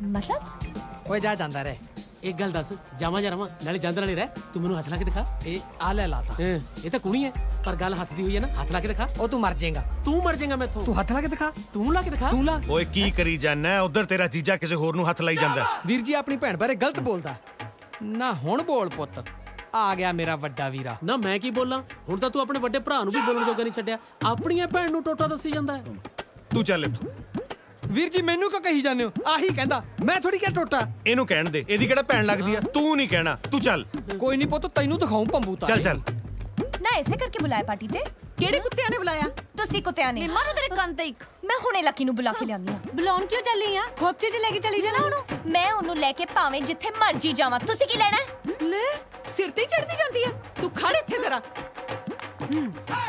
ਮਤਲਬ ਓਏ ਜਾ ਜਾਂਦਾ ਰਹਿ। ਇੱਕ ਗੱਲ ਦੱਸ, ਜਾਵਾਂ ਜਾਂ ਰਵਾਂ? ਨਾਲੇ ਜਾਂਦਾ ਨਾਲੇ ਰਹਿ। ਤੂੰ ਮੈਨੂੰ ਹੱਥ ਲਾ ਕੇ ਦਿਖਾ। ਇਹ ਆ ਲੈ ਲਾਤਾ। ਇਹ ਤਾਂ ਕੁੜੀ ਹੈ, ਪਰ ਗੱਲ ਹੱਥ ਦੀ ਹੋਈ ਹੈ ਨਾ। ਹੱਥ ਲਾ ਕੇ ਦਿਖਾ। ਉਹ ਤੂੰ ਮਰ ਜਾਏਗਾ। ਤੂੰ ਮਰ ਜਾਏਗਾ ਮੈਥੋਂ। ਤੂੰ ਹੱਥ ਲਾ ਕੇ ਦਿਖਾ। ਤੂੰ ਲਾ ਕੇ ਦਿਖਾ। ਤੂੰ ਲਾ। ਓਏ ਕੀ ਕਰੀ ਜਾਨਾ? ਉਧਰ ਤੇਰਾ ਜੀਜਾ ਕਿਸੇ ਹੋਰ ਨੂੰ ਹੱਥ ਲਾਈ ਜਾਂਦਾ। ਵੀਰ ਜੀ ਆਪਣੀ ਭੈਣ ਬਾਰੇ ਗਲਤ ਬੋਲਦਾ ਨਾ। ਹੁਣ ਬੋਲ ਪੁੱਤ। ਆ ਗਿਆ ਮੇਰਾ ਵੱਡਾ ਵੀਰਾ। ਨਾ ਮੈਂ ਕੀ ਬੋਲਾਂ? ਹੁਣ ਤਾਂ ਤੂੰ ਆਪਣੇ ਵੱਡੇ ਭਰਾ ਨੂੰ ਵੀ ਬੋਲਣ ਜੋਗਾ ਨਹੀਂ ਛੱਡਿਆ। ਆਪਣੀਆਂ ਭੈਣ ਨੂੰ ਟੋਟਾ ਦੱਸੀ ਜਾਂਦਾ। ਤੂੰ ਚੱਲ ਇੱਥੋਂ। ਵੀਰ ਜੀ ਮੈਨੂੰ ਕਿਉਂ ਕਹੀ ਜਾਂਦੇ ਹੋ? ਆਹੀ ਕਹਿੰਦਾ। ਮੈਂ ਥੋੜੀ ਕਿਹਾ ਟੋਟਾ। ਇਹਨੂੰ ਕਹਿਣ ਦੇ, ਇਹਦੀ ਕਿਹੜਾ ਭੈਣ ਲੱਗਦੀ ਆ? ਤੂੰ ਨਹੀਂ ਕਹਿਣਾ, ਤੂੰ ਚੱਲ। ਕੋਈ ਨਹੀਂ ਪੁੱਤ, ਤੈਨੂੰ ਦਿਖਾਉਂ ਭੰਬੂ ਤਾਂ। ਚੱਲ ਚੱਲ। ਨਾ ਐਸੇ ਕਰਕੇ ਬੁਲਾਇਆ ਪਾਰਟੀ ਤੇ? ਕਿਹੜੇ ਕੁੱਤਿਆਂ ਨੇ ਬੁਲਾਇਆ? ਤੁਸੀਂ ਕੁੱਤਿਆਂ ਨੇ। ਮਾਰੋ ਤੇਰੇ ਕੰਨ ਤੇ ਇੱਕ। ਮੈਂ ਹੁਣੇ ਲੱਕੀ ਨੂੰ ਬੁਲਾ ਕੇ ਲਿਆਉਂਦੀ ਆ। ਬੁਲਾਉਣ ਕਿਉਂ ਚੱਲੀ ਆ? ਖੋਪਚੇ 'ਚ ਲੈ ਕੇ ਚਲੀ ਜਾਣਾ ਉਹਨੂੰ। ਮੈਂ ਉਹਨੂੰ ਲੈ ਕੇ ਭਾਵੇਂ ਜਿੱਥੇ ਮਰਜੀ ਜਾਵਾਂ। ਤੁਸੀਂ ਕੀ ਲੈਣਾ? ਲੈ ਸਿਰ ਤੇ ਚੜਦੀ ਜਾਂਦੀ ਆ। ਤੂੰ ਖੜ ਇੱਥੇ ਜ਼ਰਾ।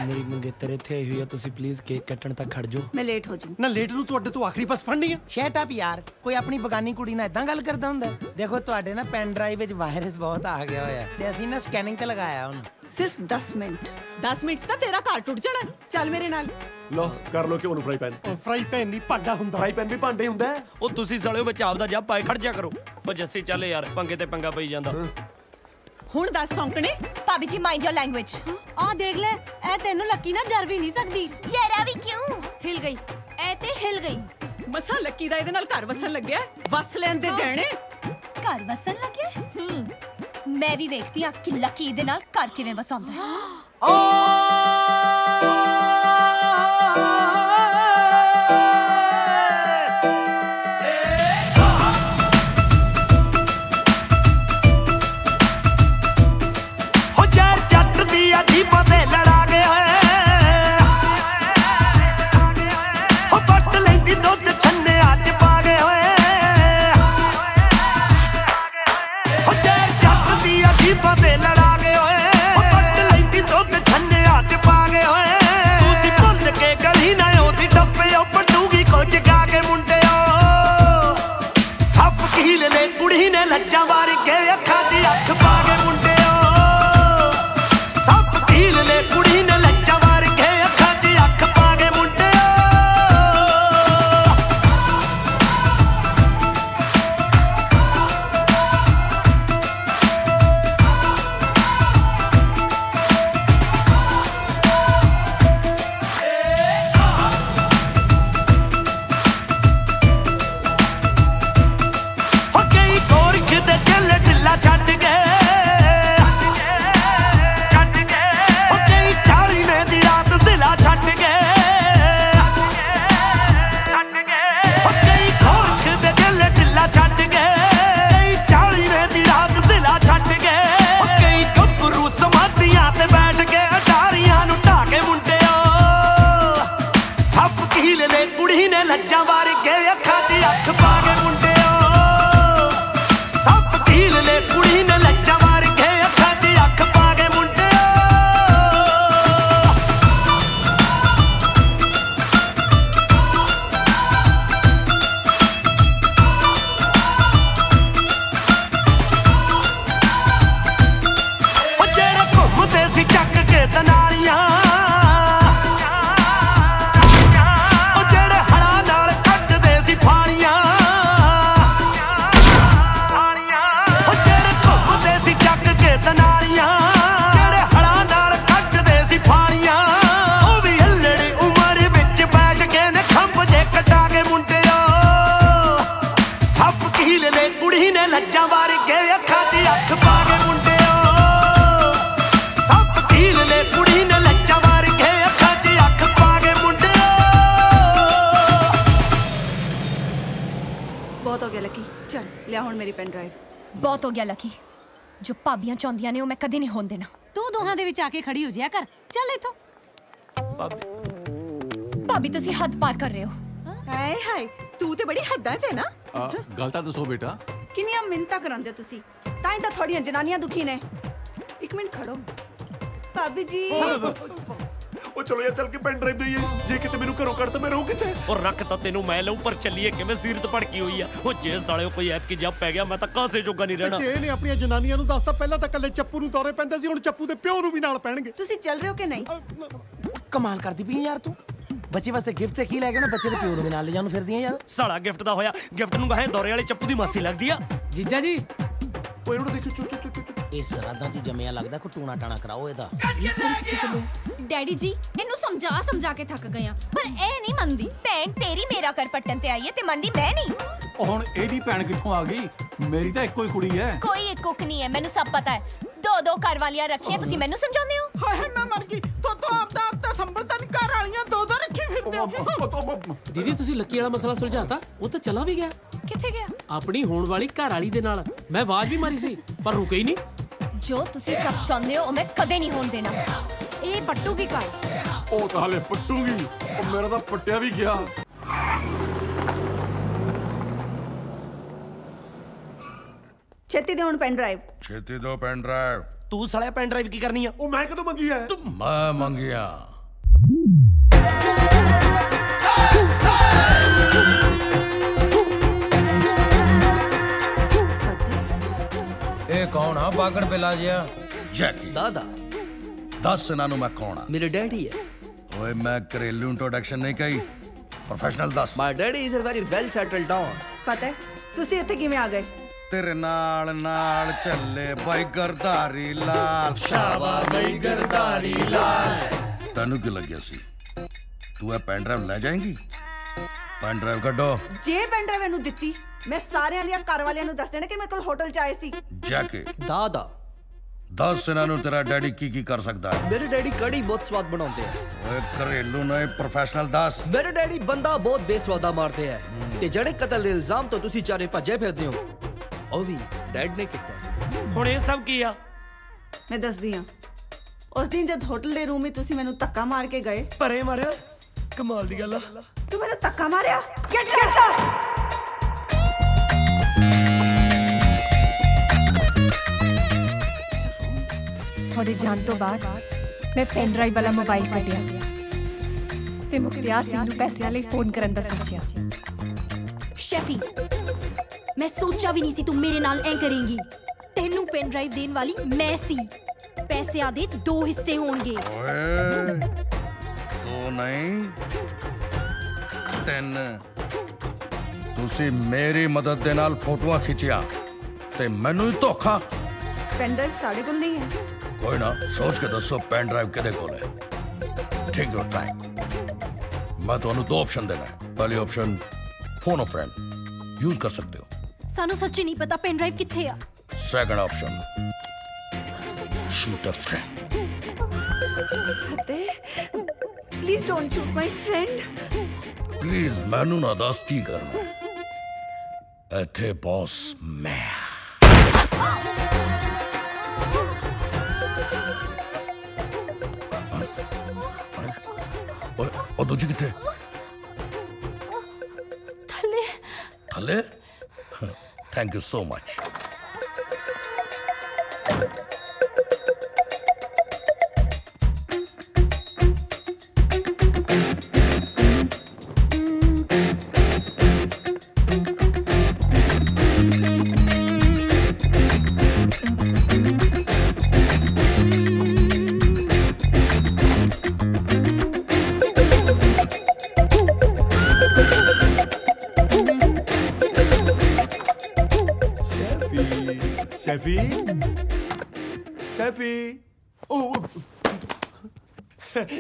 ਮੇਰੀ ਮੰਗੇਤਰ ਇੱਥੇ ਆਈ ਹੋਈ ਆ, ਤੁਸੀਂ ਪਲੀਜ਼ ਕੇਕ ਕੱਟਣ ਤੱਕ ਖੜ ਜਾਓ। मैं लेट हो जाऊँ। ਨਾ ਲੇਟ ਨੂੰ ਤੁਹਾਡੇ ਤੋਂ ਆਖਰੀ ਬੱਸ ਫੜਨੀ ਆ। ਸ਼ਟ ਅਪ ਯਾਰ। ਕੋਈ ਆਪਣੀ ਬਗਾਨੀ ਕੁੜੀ ਨਾਲ ਇਦਾਂ ਗੱਲ ਕਰਦਾ ਹੁੰਦਾ? ਦੇਖੋ ਤੁਹਾਡੇ ਨਾ ਪੈਨ ਡਰਾਈਵ ਵਿੱਚ ਵਾਇਰਸ ਬਹੁਤ ਆ ਗਿਆ ਹੋਇਆ ਤੇ ਅਸੀਂ ਨਾ ਸਕੈਨਿੰਗ ਤੇ ਲਗਾਇਆ ਹੁਣ। सिर्फ 10 मिनट। 10 ਮਿੰਟ ਤਾਂ ਤੇਰਾ ਘਰ ਟੁੱਟ ਜਾਣਾ। ਚੱਲ ਮੇਰੇ ਨਾਲ। ਲੋ ਕਰ ਲੋ ਕਿ ਉਹਨੂੰ ਫਰਾਈ ਪੈਨ। ਫਰਾਈ ਪੈਨ ਨਹੀਂ ਭਾਂਡਾ ਹੁੰਦਾ। ਫਰਾਈ ਪੈਨ ਵੀ ਭਾਂਡੇ ਹੁੰਦਾ। ਉਹ ਤੁਸੀਂ ਸਾਲਿਓ ਵਿੱਚ ਆਪਦਾ ਜੱਬ ਪਾਏ ਖੜ ਜਾ ਕਰੋ। ਉਹ ਜੱਸੀ ਚੱਲ ਯਾਰ, ਪੰਗੇ ਤੇ ਪੰਗਾ ਪਈ ਜਾਂਦਾ। ਹੁਣ ਦੱਸ ਸੌਂਕਣੇ। ਭਾਬੀ ਜੀ ਮਾਈਂਡ ਯੋਰ ਲੈਂਗੁਏਜ। ਆ ਦੇਖ ਲੈ, ਇਹ ਤੈਨੂੰ ਲੱਕੀ ਨਾ ਜਰ ਵੀ ਨਹੀਂ ਸਕਦੀ। ਜਰਾ ਵੀ ਕਿਉਂ? ਹਿਲ ਗਈ ਐ ਤੇ ਹਿਲ ਗਈ। ਮਸਾਂ ਲੱਕੀ ਦਾ ਇਹਦੇ ਨਾਲ ਘਰ ਵਸਣ ਲੱਗਿਆ। ਵਸ ਲੈਣ ਦੇ ਦੇਣੇ। ਘਰ ਵਸਣ ਲੱਗਿਆ? ਮੈਂ ਵੀ ਵੇਖਦੀ ਆ ਕਿ ਲੱਕੀ ਦੇ ਨਾਲ ਘਰ ਕਿਵੇਂ ਵਸਾਉਂਦਾ ਹੈ। ਕੁੜੀ ਨੇ ਲੱਜਾਂ ਵਾਰ ਕੇ ਅੱਖਾਂ 'ਚ ਅੱਖ ਪਾ ਕੇ ਮੁੰਡਿਓ। ਸੱਪ ਕੀਲ ਲੈ ਕੁੜੀ ਨੇ ਲੱਜਾਂ ਵਾਰ ਕੇ ਅੱਖਾਂ 'ਚ ਅੱਖ ਪਾ ਕੇ ਮੁੰਡਿਓ। ਛੱਡ ਗਏ ਉਹ ਕਈ 40 ਨੇ ਦੀ ਰਾਤ ਜ਼ਿਲ੍ਹਾ ਛੱਡ ਗਏ ਉਹ ਕਈ ਖੋਰਖ ਦੇ ਦਿਲ ਢਿੱਲਾ ਛੱਡ ਗਏ ਕਈ 40 ਨੇ ਦੀ ਰਾਤ ਜ਼ਿਲ੍ਹਾ ਛੱਡ ਗਏ ਉਹ ਕਈ ਗੱਭਰੂ ਸਮਾਧੀਆਂ ਤੇ ਬੈਠ ਕੇ ਅਟਾਰੀਆਂ ਨੂੰ ਢਾ ਕੇ ਮੁੰਡਿਓ। ਸੱਪ ਕੀਲ ਨੇ ਕੁੜੀ ਨੇ ਲੱਜਾਂ ਵਾਰ ਕੇ ਅੱਖਾਂ 'ਚ ਅੱਖ ਪਾ ਕੇ ਮੁੰਡਿਓ। ਕੁੜੀ ਨੇ ਲੱਜਾਂ ਮਾਰ ਕੇ ਅੱਖਾਂ 'ਚ ਅੱਖ ਪਾ ਕੇ ਮੁੰਡਿਓ। ਉਹ ਜਿਹੜੇ ਘੁੰਮਦੇ ਸੀ ਚੱਕ ਕੇ ਤਨਾਲੀਆਂ ਉਹ ਜਿਹੜੇ ਹੜਾਂ ਨਾਲ ਕੱਢਦੇ ਸੀ ਫਾਲੀਆਂ ਤਨਾਲੀਆਂ ਜਿਹੜੇ ਹੜਾਂ ਨਾਲ ਕੱਢਦੇ ਸੀ ਫਾਲੀਆਂ ਉਹ ਵੀ ਹੱਲੜੀ ਉਮਰ ਵਿੱਚ ਬੈਠ ਕੇ ਨੇ ਖੰਭ ਜੇ ਕਟਾ ਕੇ ਮੁੰਡਿਓ। ਸੱਪ ਕੀਲ ਨੇ ਕੁੜੀ ਨੇ ਲੱਜਾਂ ਵਾਰ ਕੇ ਅੱਖਾਂ 'ਚ ਅੱਖ ਪਾ ਕੇ ਮੁੰਡਿਓ। ਸੱਪ ਕੀਲ ਨੇ ਕੁੜੀ ਨੇ ਲੱਜਾਂ ਵਾਰ ਕੇ ਅੱਖਾਂ 'ਚ ਅੱਖ ਪਾ ਕੇ ਮੁੰਡਿਓ। बहुत हो गया लकी। चल लिया हुण मेरी पेन ड्राइव। ਬਹੁਤ ਹੋ ਗਿਆ ਲੱਕੀ। ਜੋ ਭਾਬੀਆਂ ਚਾਹੁੰਦੀਆਂ ਨੇ ਉਹ ਮੈਂ ਕਦੇ ਨਹੀਂ ਹੋਣ ਦੇਣਾ। ਤੂੰ ਦੋਹਾਂ ਦੇ ਵਿੱਚ ਆ ਕੇ ਖੜੀ ਹੋ ਜਾਇਆ ਕਰ। ਚੱਲ ਇੱਥੋਂ। ਭਾਬੀ ਤੁਸੀਂ ਹੱਦ ਪਾਰ ਕਰ ਰਹੇ ਹੋ। ਹਾਏ ਹਾਏ ਤੂੰ ਤੇ ਬੜੀ ਹੱਦਾਂ 'ਚ ਹੈ ਨਾ। ਗੱਲ ਤਾਂ ਦੱਸੋ ਬੇਟਾ, ਕਿੰਨੀਆਂ ਮਿੰਨਤਾਂ ਕਰਾਉਂਦੇ ਤੁਸੀਂ, ਤਾਂ ਹੀ ਤਾਂ ਤੁਹਾਡੀਆਂ ਜਨਾਨੀਆਂ ਦੁਖੀ ਨੇ। ਇੱਕ ਮਿੰਟ ਖੜੋ ਭਾਬੀ ਜੀ। ਉਹ ਚਲੋ ਯਾਰ ਚੱਲ ਕੇ ਪੈਨ ਡਰਾਈਵ ਦਈਏ। ਜੇ ਕਿਤੇ ਮੈਨੂੰ ਘਰੋਂ ਕੱਢ ਤਾਂ ਮੈਂ ਰਹੂੰ ਕਿੱਥੇ? और रख तो तेनू मैं लूं पर चलिए कि मैं सीरत भड़की हुई है। वो जे साले कोई ऐप की जब पै गया मैं तो कासे जोगा नहीं रहना। ਜੇ ਇਹਨੇ ਆਪਣੀਆਂ ਜਨਾਨੀਆਂ ਨੂੰ ਦੱਸਤਾ, ਪਹਿਲਾਂ ਤਾਂ ਕੱਲੇ ਚੱਪੂ ਨੂੰ ਦੌਰੇ ਪੈਂਦੇ ਸੀ, ਹੁਣ ਚੱਪੂ ਦੇ ਪਿਓ ਨੂੰ ਵੀ ਨਾਲ ਪੈਣਗੇ। ਤੁਸੀਂ ਚੱਲ ਰਹੇ ਹੋ ਕਿ ਨਹੀਂ? ਕਮਾਲ ਕਰਦੀ ਪਈ ਯਾਰ ਤੂੰ। ਬੱਚੇ ਵਾਸਤੇ ਗਿਫਟ ਤੇ ਕੀ ਲੈ ਕੇ ਨਾ, ਬੱਚੇ ਦੇ ਪਿਓ ਨੂੰ ਵੀ ਨਾਲ ਲੈ ਜਾਣ ਫਿਰਦੀਆਂ ਯਾਰ। ਸਾਲਾ ਗਿਫਟ ਦਾ ਹੋਇਆ, ਗਿਫਟ ਨੂੰ ਕਹੇ ਦੌਰੇ ਵਾਲੇ ਚੱਪੂ ਦੀ ਮਾਸੀ ਲੱਗਦੀ ਆ। ਜੀਜਾ ਜੀ ਓਏ ਇਹਨੂੰ ਦੇਖੋ ਚੁੱਪ ਚੁੱਪ ਚੁੱਪ। ਇਸ ਰਾਤਾਂ 'ਚ ਜੰਮਿਆ ਲੱਗਦਾ, ਕੋਈ ਟੂਣਾ ਟਾਣਾ ਕਰਾਓ ਇਹਦਾ। ਡੈਡੀ ਜੀ ਇਹਨੂੰ ਸਮਝਾ ਕੇ ਥੱਕ ਗਏ ਆ, ਪਰ ਇਹ ਨਹੀਂ ਮੰਨਦੀ। ਭੈਣ ਤੇਰੀ ਮੇਰਾ ਕਰ ਪੱਟਣ ਤੇ ਆਈ ਹੈ ਤੇ ਮੰਦੀ ਮੈਂ ਨਹੀਂ। ਹੁਣ ਇਹਦੀ ਭੈਣ ਕਿੱਥੋਂ ਆ ਗਈ? ਮੇਰੀ ਤਾਂ ਇੱਕੋ ਹੀ ਕੁੜੀ ਹੈ। ਕੋਈ ਇੱਕ ਕੁੱਕ ਨਹੀਂ ਹੈ, ਮੈਨੂੰ ਸਭ ਪਤਾ ਹੈ। ਦੋ ਘਰ ਵਾਲੀਆਂ ਰੱਖੀਆਂ, ਤੁਸੀਂ ਮੈਨੂੰ ਸਮਝਾਉਂਦੇ ਹੋ? ਹਾਏ ਮੈਂ ਮਰ ਗਈ। ਤੋ ਆਪਦਾ ਸੰਭਲਤਾ ਨਹੀਂ, ਘਰ ਵਾਲੀਆਂ ਦੋ ਰੱਖੀ ਫਿਰਦੇ ਹੋ। ਦੀਦੀ ਤੁਸੀਂ ਲੱਕੀ ਵਾਲਾ ਮਸਲਾ ਸੁਲਝਾਤਾ? ਉਹ ਤਾਂ ਚਲਾ ਵੀ ਗਿਆ। ਕਿੱਥੇ ਗਿਆ? ਆਪਣੀ ਹੋਣ ਵਾਲੀ ਘਰ ਵਾਲੀ ਦੇ ਨਾਲ। ਮੈਂ ਆਵਾਜ਼ ਵੀ ਮਾਰੀ ਸੀ ਪਰ ਰੁਕੇ ਹੀ ਨਹੀਂ। ਜੋ ਤੁਸੀਂ ਸਭ ਚਾਹੁੰਦੇ ਹੋ ਉਹ ਮੈਂ ਕਦੇ ਨਹੀਂ ਹੋਣ ਦੇਣਾ। ਇਹ ਪੱਟੂਗੀ ਘਰ। ਉਹ ਤਾਂ ਹਲੇ ਪੱਟੂਗੀ। ਉਹ ਮੇਰਾ ਤਾਂ ਪੱਟਿਆ ਵੀ ਗਿਆ। ਛੇਤੀ ਦੇ ਹੁਣ ਪੈਨ ਡਰਾਈਵ। ਛੇਤੀ ਦੋ ਪੈਨ ਡਰਾਈਵ। ਤੂੰ ਸਾਲਿਆ ਪੈਨ ਡਰਾਈਵ ਕੀ ਕਰਨੀ ਆ? ਉਹ ਮੈਂ ਕਦੋਂ ਮੰਗੀ ਐ? ਮੈਂ ਮੰਗਿਆ। ਇਹ ਕੌਣ ਆ ਬਾਗੜ ਬਿਲਾ ਜਿਹਾ? ਜੈਕੀ ਦਾਦਾ। ਦੱਸ ਇਹਨਾਂ ਨੂੰ ਮੈਂ ਕੌਣ ਆ? ਮੇਰੇ ਡੈਡੀ ਹੈ। ਓਏ ਮੈਂ ਘਰੇਲੂ ਇੰਟਰੋਡਕਸ਼ਨ ਨਹੀਂ ਕਹੀ, ਪ੍ਰੋਫੈਸ਼ਨਲ ਦੱਸ। My daddy is a very well settled down. Fateh ਤੁਸੀਂ ਇੱਥੇ ਕਿਵੇਂ ਆ ਗਏ? ਤੇਰੇ ਨਾਲ ਨਾਲ ਚੱਲੇ ਬਾਈ ਗਰਦਾਰੀ ਲਾਲ। ਸ਼ਾਬਾ ਬਾਈ ਗਰਦਾਰੀ ਲਾਲ। ਤੈਨੂੰ ਕੀ ਲੱਗਿਆ ਸੀ ਤੂੰ ਇਹ ਪੈਨ ਡਰਾਈਵ ਲੈ ਜਾਏਂਗੀ? ਪੈਨ ਡਰਾਈਵ ਕੱਢੋ। ਜੇ ਪੈਨ ਡਰਾਈਵ ਇਹਨੂੰ ਦਿੱਤੀ, ਮੈਂ ਸਾਰਿਆਂ ਦੀਆਂ ਘਰ ਵਾਲਿਆਂ ਨੂੰ ਦੱਸ ਦੇਣਾ ਕਿ ਮੇਰੇ ਕੋਲ ਹੋਟਲ 'ਚ ਆਏ ਸੀ। ਜੈਕੀ ਦਾਦਾ ਦੱਸ ਇਹਨਾਂ ਨੂੰ ਤੇਰਾ ਡੈਡੀ ਕੀ ਕੀ ਕਰ ਸਕਦਾ ਹੈ? ਮੇਰੇ ਡੈਡੀ ਕੜੀ ਬਹੁਤ ਸਵਾਦ ਬਣਾਉਂਦੇ ਆ। ਓਏ ਘਰੇਲੂ ਨਹੀਂ ਪ੍ਰੋਫੈਸ਼ਨਲ ਦੱਸ। ਮੇਰੇ ਡੈਡੀ ਬੰਦਾ ਬਹੁਤ ਬੇਸਵਾਦਾ ਮਾਰਦੇ ਆ ਤੇ ਜਿਹੜੇ ਕਤਲ ਦੇ ਇਲਜ਼ਾਮ ਤੋਂ ਤੁਸੀਂ ਚਾਰੇ ਭੱਜੇ ਫਿਰਦੇ ਹੋ ਉਹ ਵੀ ਡੈਡ ਨੇ ਕੀਤਾ। ਹੁਣ ਇਹ ਸਭ ਕੀ ਆ? ਮੈਂ ਦੱਸਦੀ ਆ। ਉਸ ਦਿਨ ਜਦ ਹੋਟਲ ਦੇ ਰੂਮ ਵਿੱਚ ਤੁਸੀਂ ਮੈਨੂੰ ਧੱਕਾ ਮਾਰ ਕੇ ਗਏ। ਪਰੇ ਮਾਰਿਆ? ਕਮਾਲ ਦੀ ਗੱਲ ਆ। ਤੂੰ ਮੈਨੂੰ ਧੱਕਾ ਮਾਰਿਆ? Get out. ਤੁਹਾਡੇ ਜਾਣ ਤੋਂ ਬਾਅਦ ਮੈਂ ਪੈਨ ਡਰਾਈਵ ਵਾਲਾ ਮੋਬਾਈਲ ਕੱਢਿਆ ਤੇ ਮੁਖਤਿਆਰ ਸਿੰਘ ਨੂੰ ਪੈਸਿਆਂ ਲਈ ਫੋਨ ਕਰਨ ਦਾ ਸੋਚਿਆ। ਸ਼ੈਫੀ ਮੈਂ ਸੋਚਿਆ ਵੀ ਨਹੀਂ ਸੀ ਤੂੰ ਮੇਰੇ ਨਾਲ ਐ ਕਰੇਂਗੀ। ਤੈਨੂੰ ਪੈਨ ਡਰਾਈਵ ਦੇਣ ਵਾਲੀ ਮੈਂ ਸੀ। ਪੈਸਿਆਂ ਦੇ 2 ਹਿੱਸੇ ਹੋਣਗੇ। ਓਏ ਤੂੰ ਨਹੀਂ 3। ਤੁਸੀਂ ਮੇਰੀ ਮਦਦ ਦੇ ਨਾਲ ਫੋਟੋਆਂ ਖਿੱਚਿਆ ਤੇ ਮੈਨੂੰ ਹੀ ਧੋਖਾ। ਪੈਨ ਡਰਾਈਵ ਸਾਡੇ ਕੋਲ ਨਹੀਂ ਹੈ। ਕੋਈ ਨਾ ਸੋਚ ਕੇ ਦੱਸੋ ਪੈਨ ਡਰਾਈਵ ਕਿਹਦੇ ਕੋਲ ਹੈ? Take your time. ਮੈਂ ਤੁਹਾਨੂੰ 2 ਆਪਸ਼ਨ ਦੇਣਾ। ਪਹਿਲੀ option phone a friend use ਕਰ ਸਕਦੇ ਹੋ। ਸਾਨੂੰ ਸੱਚੀ ਨਹੀਂ ਪਤਾ ਪੈਨ ਡਰਾਈਵ ਕਿੱਥੇ ਆ। Second option shoot a friend. Fateh please don't shoot my friend. Please ਮੈਨੂੰ ਨਾ ਦੱਸ ਕੀ ਕਰਨਾ। ਇੱਥੇ ਬੌਸ ਮੈਂ। ਉਹ ਦੂਜੀ ਕਿੱਥੇ? ਥੱਲੇ। ਥੱਲੇ? Thank you so much. Shaffy ਉਹ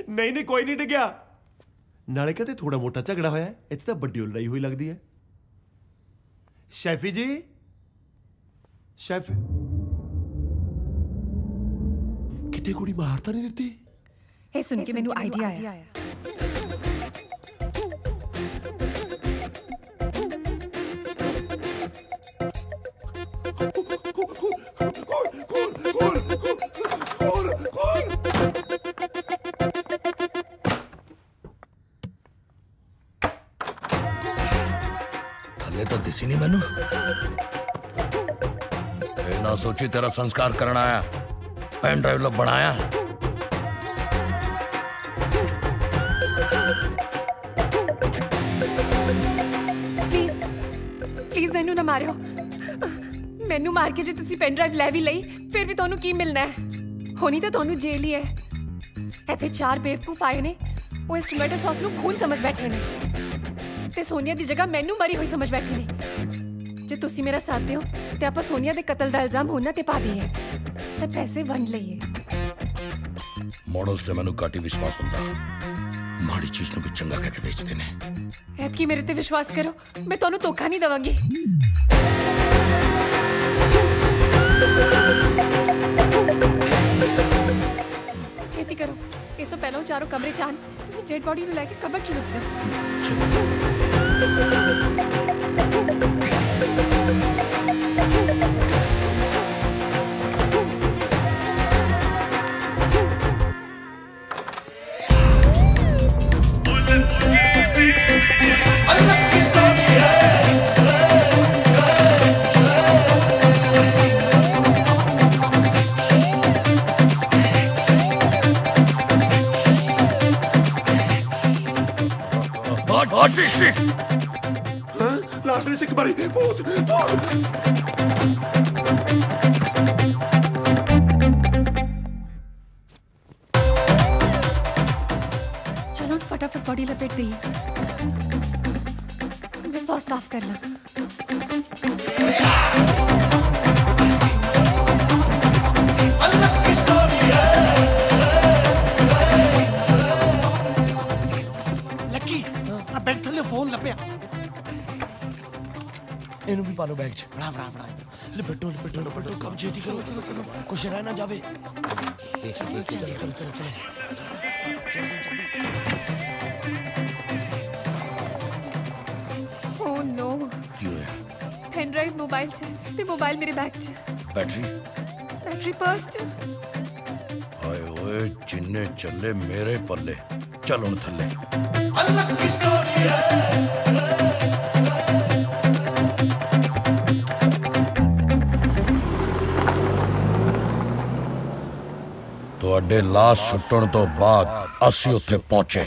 ਨਹੀਂ ਕੋਈ ਨਹੀਂ ਡਿੱਗਿਆ। ਨਾਲੇ ਕਹਿੰਦੇ ਥੋੜਾ ਮੋਟਾ ਝਗੜਾ ਹੋਇਆ। ਇੱਥੇ ਤਾਂ ਵੱਡੀ ਲੜਾਈ ਹੋਈ ਲੱਗਦੀ ਹੈ। ਸ਼ੈਫੀ ਜੀ ਸ਼ੈਫ ਕਿਤੇ ਕੁੜੀ ਮਾਰ ਤਾਂ ਨਹੀਂ ਦਿੱਤੀ? ਇਹ ਸੁਣ ਕੇ ਮੈਨੂੰ ਆਈਡੀਆ ਆਇਆ। ਥੱਲੇ ਤਾਂ ਦਿਸੀ ਨਹੀਂ ਮੈਨੂੰ। ये ना सोची तेरा संस्कार करना आया, पेन ड्राइव लो बनाया। प्लीज मैनू ना मारियो। मैनू मार के जो तुसी पेन ड्राइव लै भी लई फिर भी तुहानू की मिलना है? होनी तो तुहानू जेल ही है। इत्थे 4 बेवकूफ आए ने, वो इस टोमेटो सॉस नू खून समझ बैठे ने ते सोनिया दी जगह मैनू मरी हुई समझ बैठे ने। जे तुसी मेरा साथ दिओ ते आपां सोनिया दे कत्ल दा इल्जाम होना ते पा दईए ते पैसे वंड लईए। मोड़ोस ते मैनू घट ही विश्वास हुंदा, माड़ी चीज नू भी चंगा कह के बेचदे ने। ऐतकी मेरे ते विश्वास करो, मैं तुहानू धोखा नहीं देवांगी। छेती करो, इस तो पहले चारों कमरे च आन। तुसी डेड बॉडी नू लेके कबर्ड च लुक जाओ। लास्ट ने बारी भूत भूत। चलो फटाफट बॉडी लपेट दी, मैं सॉस साफ करना। लकी आ बेड थले फोन लपया। इन्हू भी पालो बैग च। फड़ा फड़ा फड़ा लपेटो लपेटो लपेटो, कब छेती करो, कुछ रह ना जावे। ओह नो, क्यों है? पेन ड्राइव मोबाइल च ते मोबाइल मेरे बैग च, बैटरी पर्स च। हाय ओए जिन्ने चले मेरे पल्ले, चल हुण थल्ले। अल्लाह की स्टोरी है। ਤੁਹਾਡੇ ਲਾਸ਼ ਸੁੱਟਣ ਤੋਂ ਬਾਅਦ ਅਸੀਂ ਉੱਥੇ ਪਹੁੰਚੇ।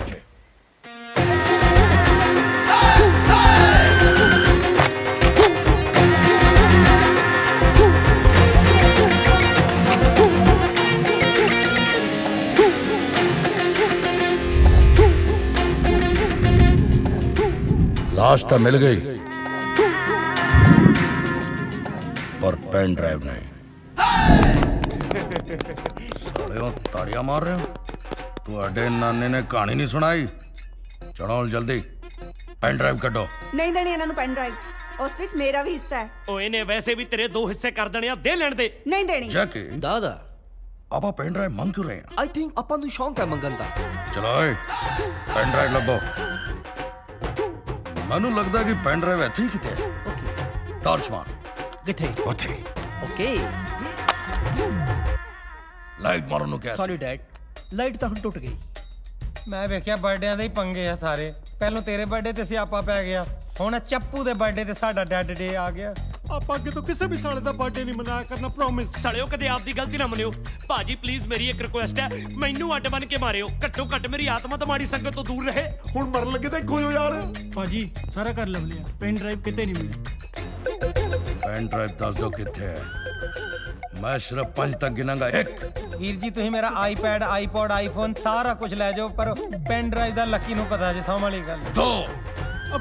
लाश तो मिल गई पर पेन ड्राइव नहीं। ताड़ियां मार रहे हो? ਤੁਹਾਡੇ ਨਾਨੇ ਨੇ ਕਹਾਣੀ ਨਹੀਂ ਸੁਣਾਈ? ਚਲੋ ਜਲਦੀ ਪੈਨ ਡਰਾਈਵ ਕੱਢੋ। ਨਹੀਂ ਦੇਣੀ ਇਹਨਾਂ ਨੂੰ ਪੈਨ ਡਰਾਈਵ, ਉਸ ਵਿੱਚ ਮੇਰਾ ਵੀ ਹਿੱਸਾ ਹੈ। ਓਏ ਨੇ ਵੈਸੇ ਵੀ ਤੇਰੇ 2 ਹਿੱਸੇ ਕਰ ਦੇਣੇ ਆ, ਦੇ ਲੈਣ ਦੇ। ਨਹੀਂ ਦੇਣੀ। ਜੈਕੀ ਦਾਦਾ ਆਪਾਂ ਪੈਨ ਡਰਾਈਵ ਮੰਗ ਕਿਉਂ ਰਹੇ ਆ? ਆਈ ਥਿੰਕ ਆਪਾਂ ਨੂੰ ਸ਼ੌਂਕ ਹੈ ਮੰਗਣ ਦਾ। ਚਲੋ ਓਏ ਪੈਨ ਡਰਾਈਵ ਲੱਭੋ। ਮੈਨੂੰ ਲੱਗਦਾ ਕਿ ਪੈਨ ਡਰਾਈਵ ਇੱਥੇ ਹੀ ਕਿਤੇ ਹੈ। ਓਕੇ ਟਾਰਚ ਮਾਰ। ਕਿੱਥੇ? ਉੱਥੇ। ਓਕੇ ਲਾਈਟ ਮਾਰਨ ਨੂੰ ਕਿਹਾ। ਸੌਰੀ ਡੈਡ, ਲਾਈਟ ਤਾਂ ਹੁਣ ਟੁੱਟ ਗਈ। ਮੈਂ ਵੇਖਿਆ ਬਰਥਡੇਆਂ ਦੇ ਹੀ ਪੰਗੇ ਆ ਸਾਰੇ। ਪਹਿਲਾਂ ਤੇਰੇ ਬਰਥਡੇ ਤੇ ਸਿਆਪਾ ਪੈ ਗਿਆ, ਹੁਣ ਚੱਪੂ ਦੇ ਬਰਥਡੇ ਤੇ ਸਾਡਾ ਡੈਡ ਡੇ ਆ ਗਿਆ। ਆਪਾਂ ਅੱਗੇ ਤੋਂ ਕਿਸੇ ਵੀ ਸਾਲੇ ਦਾ ਬਰਥਡੇ ਨਹੀਂ ਮਨਾਇਆ ਕਰਨਾ, ਪ੍ਰੋਮਿਸ। ਸਾਲਿਓ ਕਦੇ ਆਪਦੀ ਗਲਤੀ ਨਾ ਮੰਨਿਓ। ਭਾਜੀ ਪਲੀਜ਼ ਮੇਰੀ ਇੱਕ ਰਿਕੁਐਸਟ ਹੈ, ਮੈਨੂੰ ਅੱਡ ਬਣ ਕੇ ਮਾਰਿਓ। ਘੱਟੋ ਘੱਟ ਮੇਰੀ ਆਤਮਾ ਤਾਂ ਮਾੜੀ ਸੰਗਤ ਤੋਂ ਦੂਰ ਰਹੇ। ਹੁਣ ਮਰਨ ਲੱਗੇ ਤਾਂ ਇੱਕ ਹੋਇਓ ਯਾਰ। ਭਾਜੀ ਸਾਰਾ ਘਰ ਲੱਭ ਲਿਆ, ਪੈਨ ਡਰਾਈਵ ਕਿਤੇ ਨਹੀਂ ਮਿਲਿਆ। ਪੈਨ ਡਰਾਈਵ ਦੱਸ ਦਿਓ ਕਿੱਥੇ ਹੈ। ਮੈਂ ਸਿਰਫ 5 ਤੱਕ ਗਿਣਾਂਗਾ। 1 ਵੀਰ ਜੀ ਤੁਸੀਂ ਮੇਰਾ ਆਈਪੈਡ, ਆਈਪੌਡ, ਆਈਫੋਨ ਸਾਰਾ ਕੁਝ ਲੈ ਜਾਓ, ਪਰ ਪੈਨ ਡਰਾਈਵ ਦਾ ਲੱਕੀ ਨੂੰ ਪਤਾ ਜੇ ਸਾਂਭ ਵਾਲੀ ਗੱਲ। 2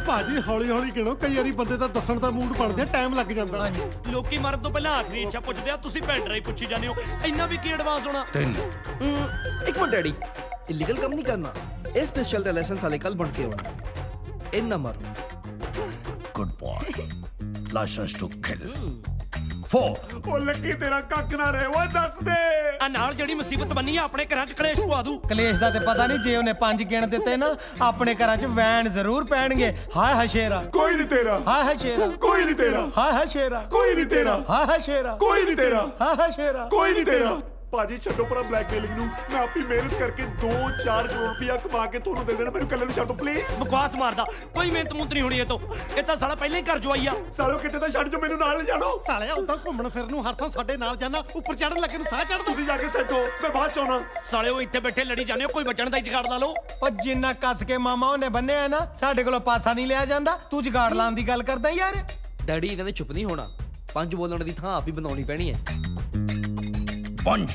ਭਾਜੀ ਹੌਲੀ ਹੌਲੀ ਗਿਣੋ, ਕਈ ਵਾਰੀ ਬੰਦੇ ਦਾ ਦੱਸਣ ਦਾ ਮੂਡ ਬਣਦੇ, ਟਾਈਮ ਲੱਗ ਜਾਂਦਾ। ਲੋਕੀ ਮਰਨ ਤੋਂ ਪਹਿਲਾਂ ਆਖਰੀ ਇੱਛਾ ਪੁੱਛਦੇ ਆ, ਤੁਸੀਂ ਪੈਨ ਡਰਾਈਵ ਪੁੱਛੀ ਜਾਂਦੇ ਹੋ। ਇੰਨਾ ਵੀ ਕੀ ਐਡਵਾਂਸ ਹੋਣਾ। 3 ਇੱਕ ਮਿੰਟ ਡੈਡੀ, ਇਲੀਗਲ ਕੰਮ ਨਹੀਂ ਕਰਨਾ। ਇਹ ਸਪੈਸ਼ਲ ਦਾ ਲਾਇਸੈਂਸ ਵਾਲੇ ਕੱਲ ਬਣ ਕੇ ਆਉਣਾ। ਇੰਨਾ ਮਾਰੋ। Good boy, licence to kill. 4 ਉਹ ਲੱਕੀ ਤੇਰਾ ਕੱਖ ਨਾ ਰਹੇ, ਓਏ ਦੱਸ ਦੇ। ਆ ਨਾਲ ਜਿਹੜੀ ਮੁਸੀਬਤ ਬੰਨੀ ਆ, ਆਪਣੇ ਘਰਾਂ 'ਚ ਕਲੇਸ਼ ਪਵਾ ਦੂ। ਕਲੇਸ਼ ਦਾ ਤੇ ਪਤਾ ਨਹੀਂ, ਜੇ ਉਹਨੇ 5 ਗਿਣ ਦਿੱਤੇ ਨਾ, ਆਪਣੇ ਘਰਾਂ 'ਚ ਵੈਨ ਜ਼ਰੂਰ ਪੈਣਗੇ। ਹਾਏ ਹਾਏ ਸ਼ੇਰਾ, ਕੋਈ ਨਹੀਂ ਤੇਰਾ। ਹਾਏ ਹਾਏ ਸ਼ੇਰਾ, ਕੋਈ ਨਹੀਂ ਤੇਰਾ। ਹਾਏ ਹਾਏ ਸ਼ੇਰਾ, ਕੋਈ ਨਹੀਂ ਤੇਰਾ। ਹਾਏ ਹਾਏ ਸ਼ੇਰਾ, ਕੋਈ ਨਹੀਂ ਤੇਰਾ। ਹਾਏ ਹਾਏ ਸ਼ੇਰਾ, ਕੋਈ ਨਹੀਂ ਤੇਰਾ। ਭਾਜੀ ਛੱਡੋ ਪਰਾਂ ਬਲੈਕਮੇਲਿੰਗ ਨੂੰ ਮੈਂ ਆਪੀ ਮਿਹਨਤ ਕਰਕੇ 2-4 ਕਰੋੜ ਰੁਪਇਆ ਕਮਾ ਕੇ ਤੁਹਾਨੂੰ ਦੇ ਦੇਣਾ ਮੈਨੂੰ ਕੱਲੇ ਨੂੰ ਛੱਡ ਦੋ ਪਲੀਜ਼ ਬਕਵਾਸ ਮਾਰਦਾ ਕੋਈ ਮਿਹਨਤ ਮੁੰਤ ਨਹੀਂ ਹੋਣੀ ਇਹ ਤੋਂ ਇਹ ਤਾਂ ਸਾਲਾ ਪਹਿਲਾਂ ਹੀ ਘਰ ਜਵਾਈ ਆ ਸਾਲਿਓ ਕਿਤੇ ਤਾਂ ਛੱਡ ਜੋ ਮੈਨੂੰ ਨਾਲ ਲੈ ਜਾਣੋ ਸਾਲਿਆ ਉਦਾਂ ਘੁੰਮਣ ਫਿਰਨ ਨੂੰ ਹਰ ਥਾਂ ਸਾਡੇ ਨਾਲ ਜਾਣਾ ਉੱਪਰ ਚੜਨ ਲੱਗੇ ਨੂੰ ਸਾਹ ਚੜਦਾ ਤੁਸੀਂ ਜਾ ਕੇ ਸੈੱਟ ਹੋ ਮੈਂ ਬਾਅਦ ਚ ਆਉਣਾ ਸਾਲਿਓ ਇੱਥੇ ਬੈਠੇ ਲੜੀ ਜਾਂਦੇ ਹੋ ਕੋਈ ਬਚਣ ਦਾ ਹੀ ਜਗਾੜ ਲਾ ਲਓ ਉਹ ਜਿੰਨਾ ਕੱਸ ਕੇ ਮਾਮਾ ਉਹਨੇ ਬੰਨਿਆ ਨਾ ਸਾਡੇ ਕੋਲੋਂ ਪਾਸਾ ਨਹੀਂ ਲਿਆ ਜਾਂਦਾ ਤੂੰ ਜਗਾੜ ਲਾਉਣ ਦੀ ਗੱਲ ਕਰਦਾ ਯਾਰ ਡੈਡੀ ਇਹਨਾਂ ਨੇ ਚੁੱਪ ਨਹੀਂ ਹੋਣਾ ਪੰਜ ਬੋਲਣ ਦੀ ਥਾਂ ਆਪ ਹੀ ਬਣਾਉਣੀ ਪੈਣੀ ਹੈ ਪੰਜ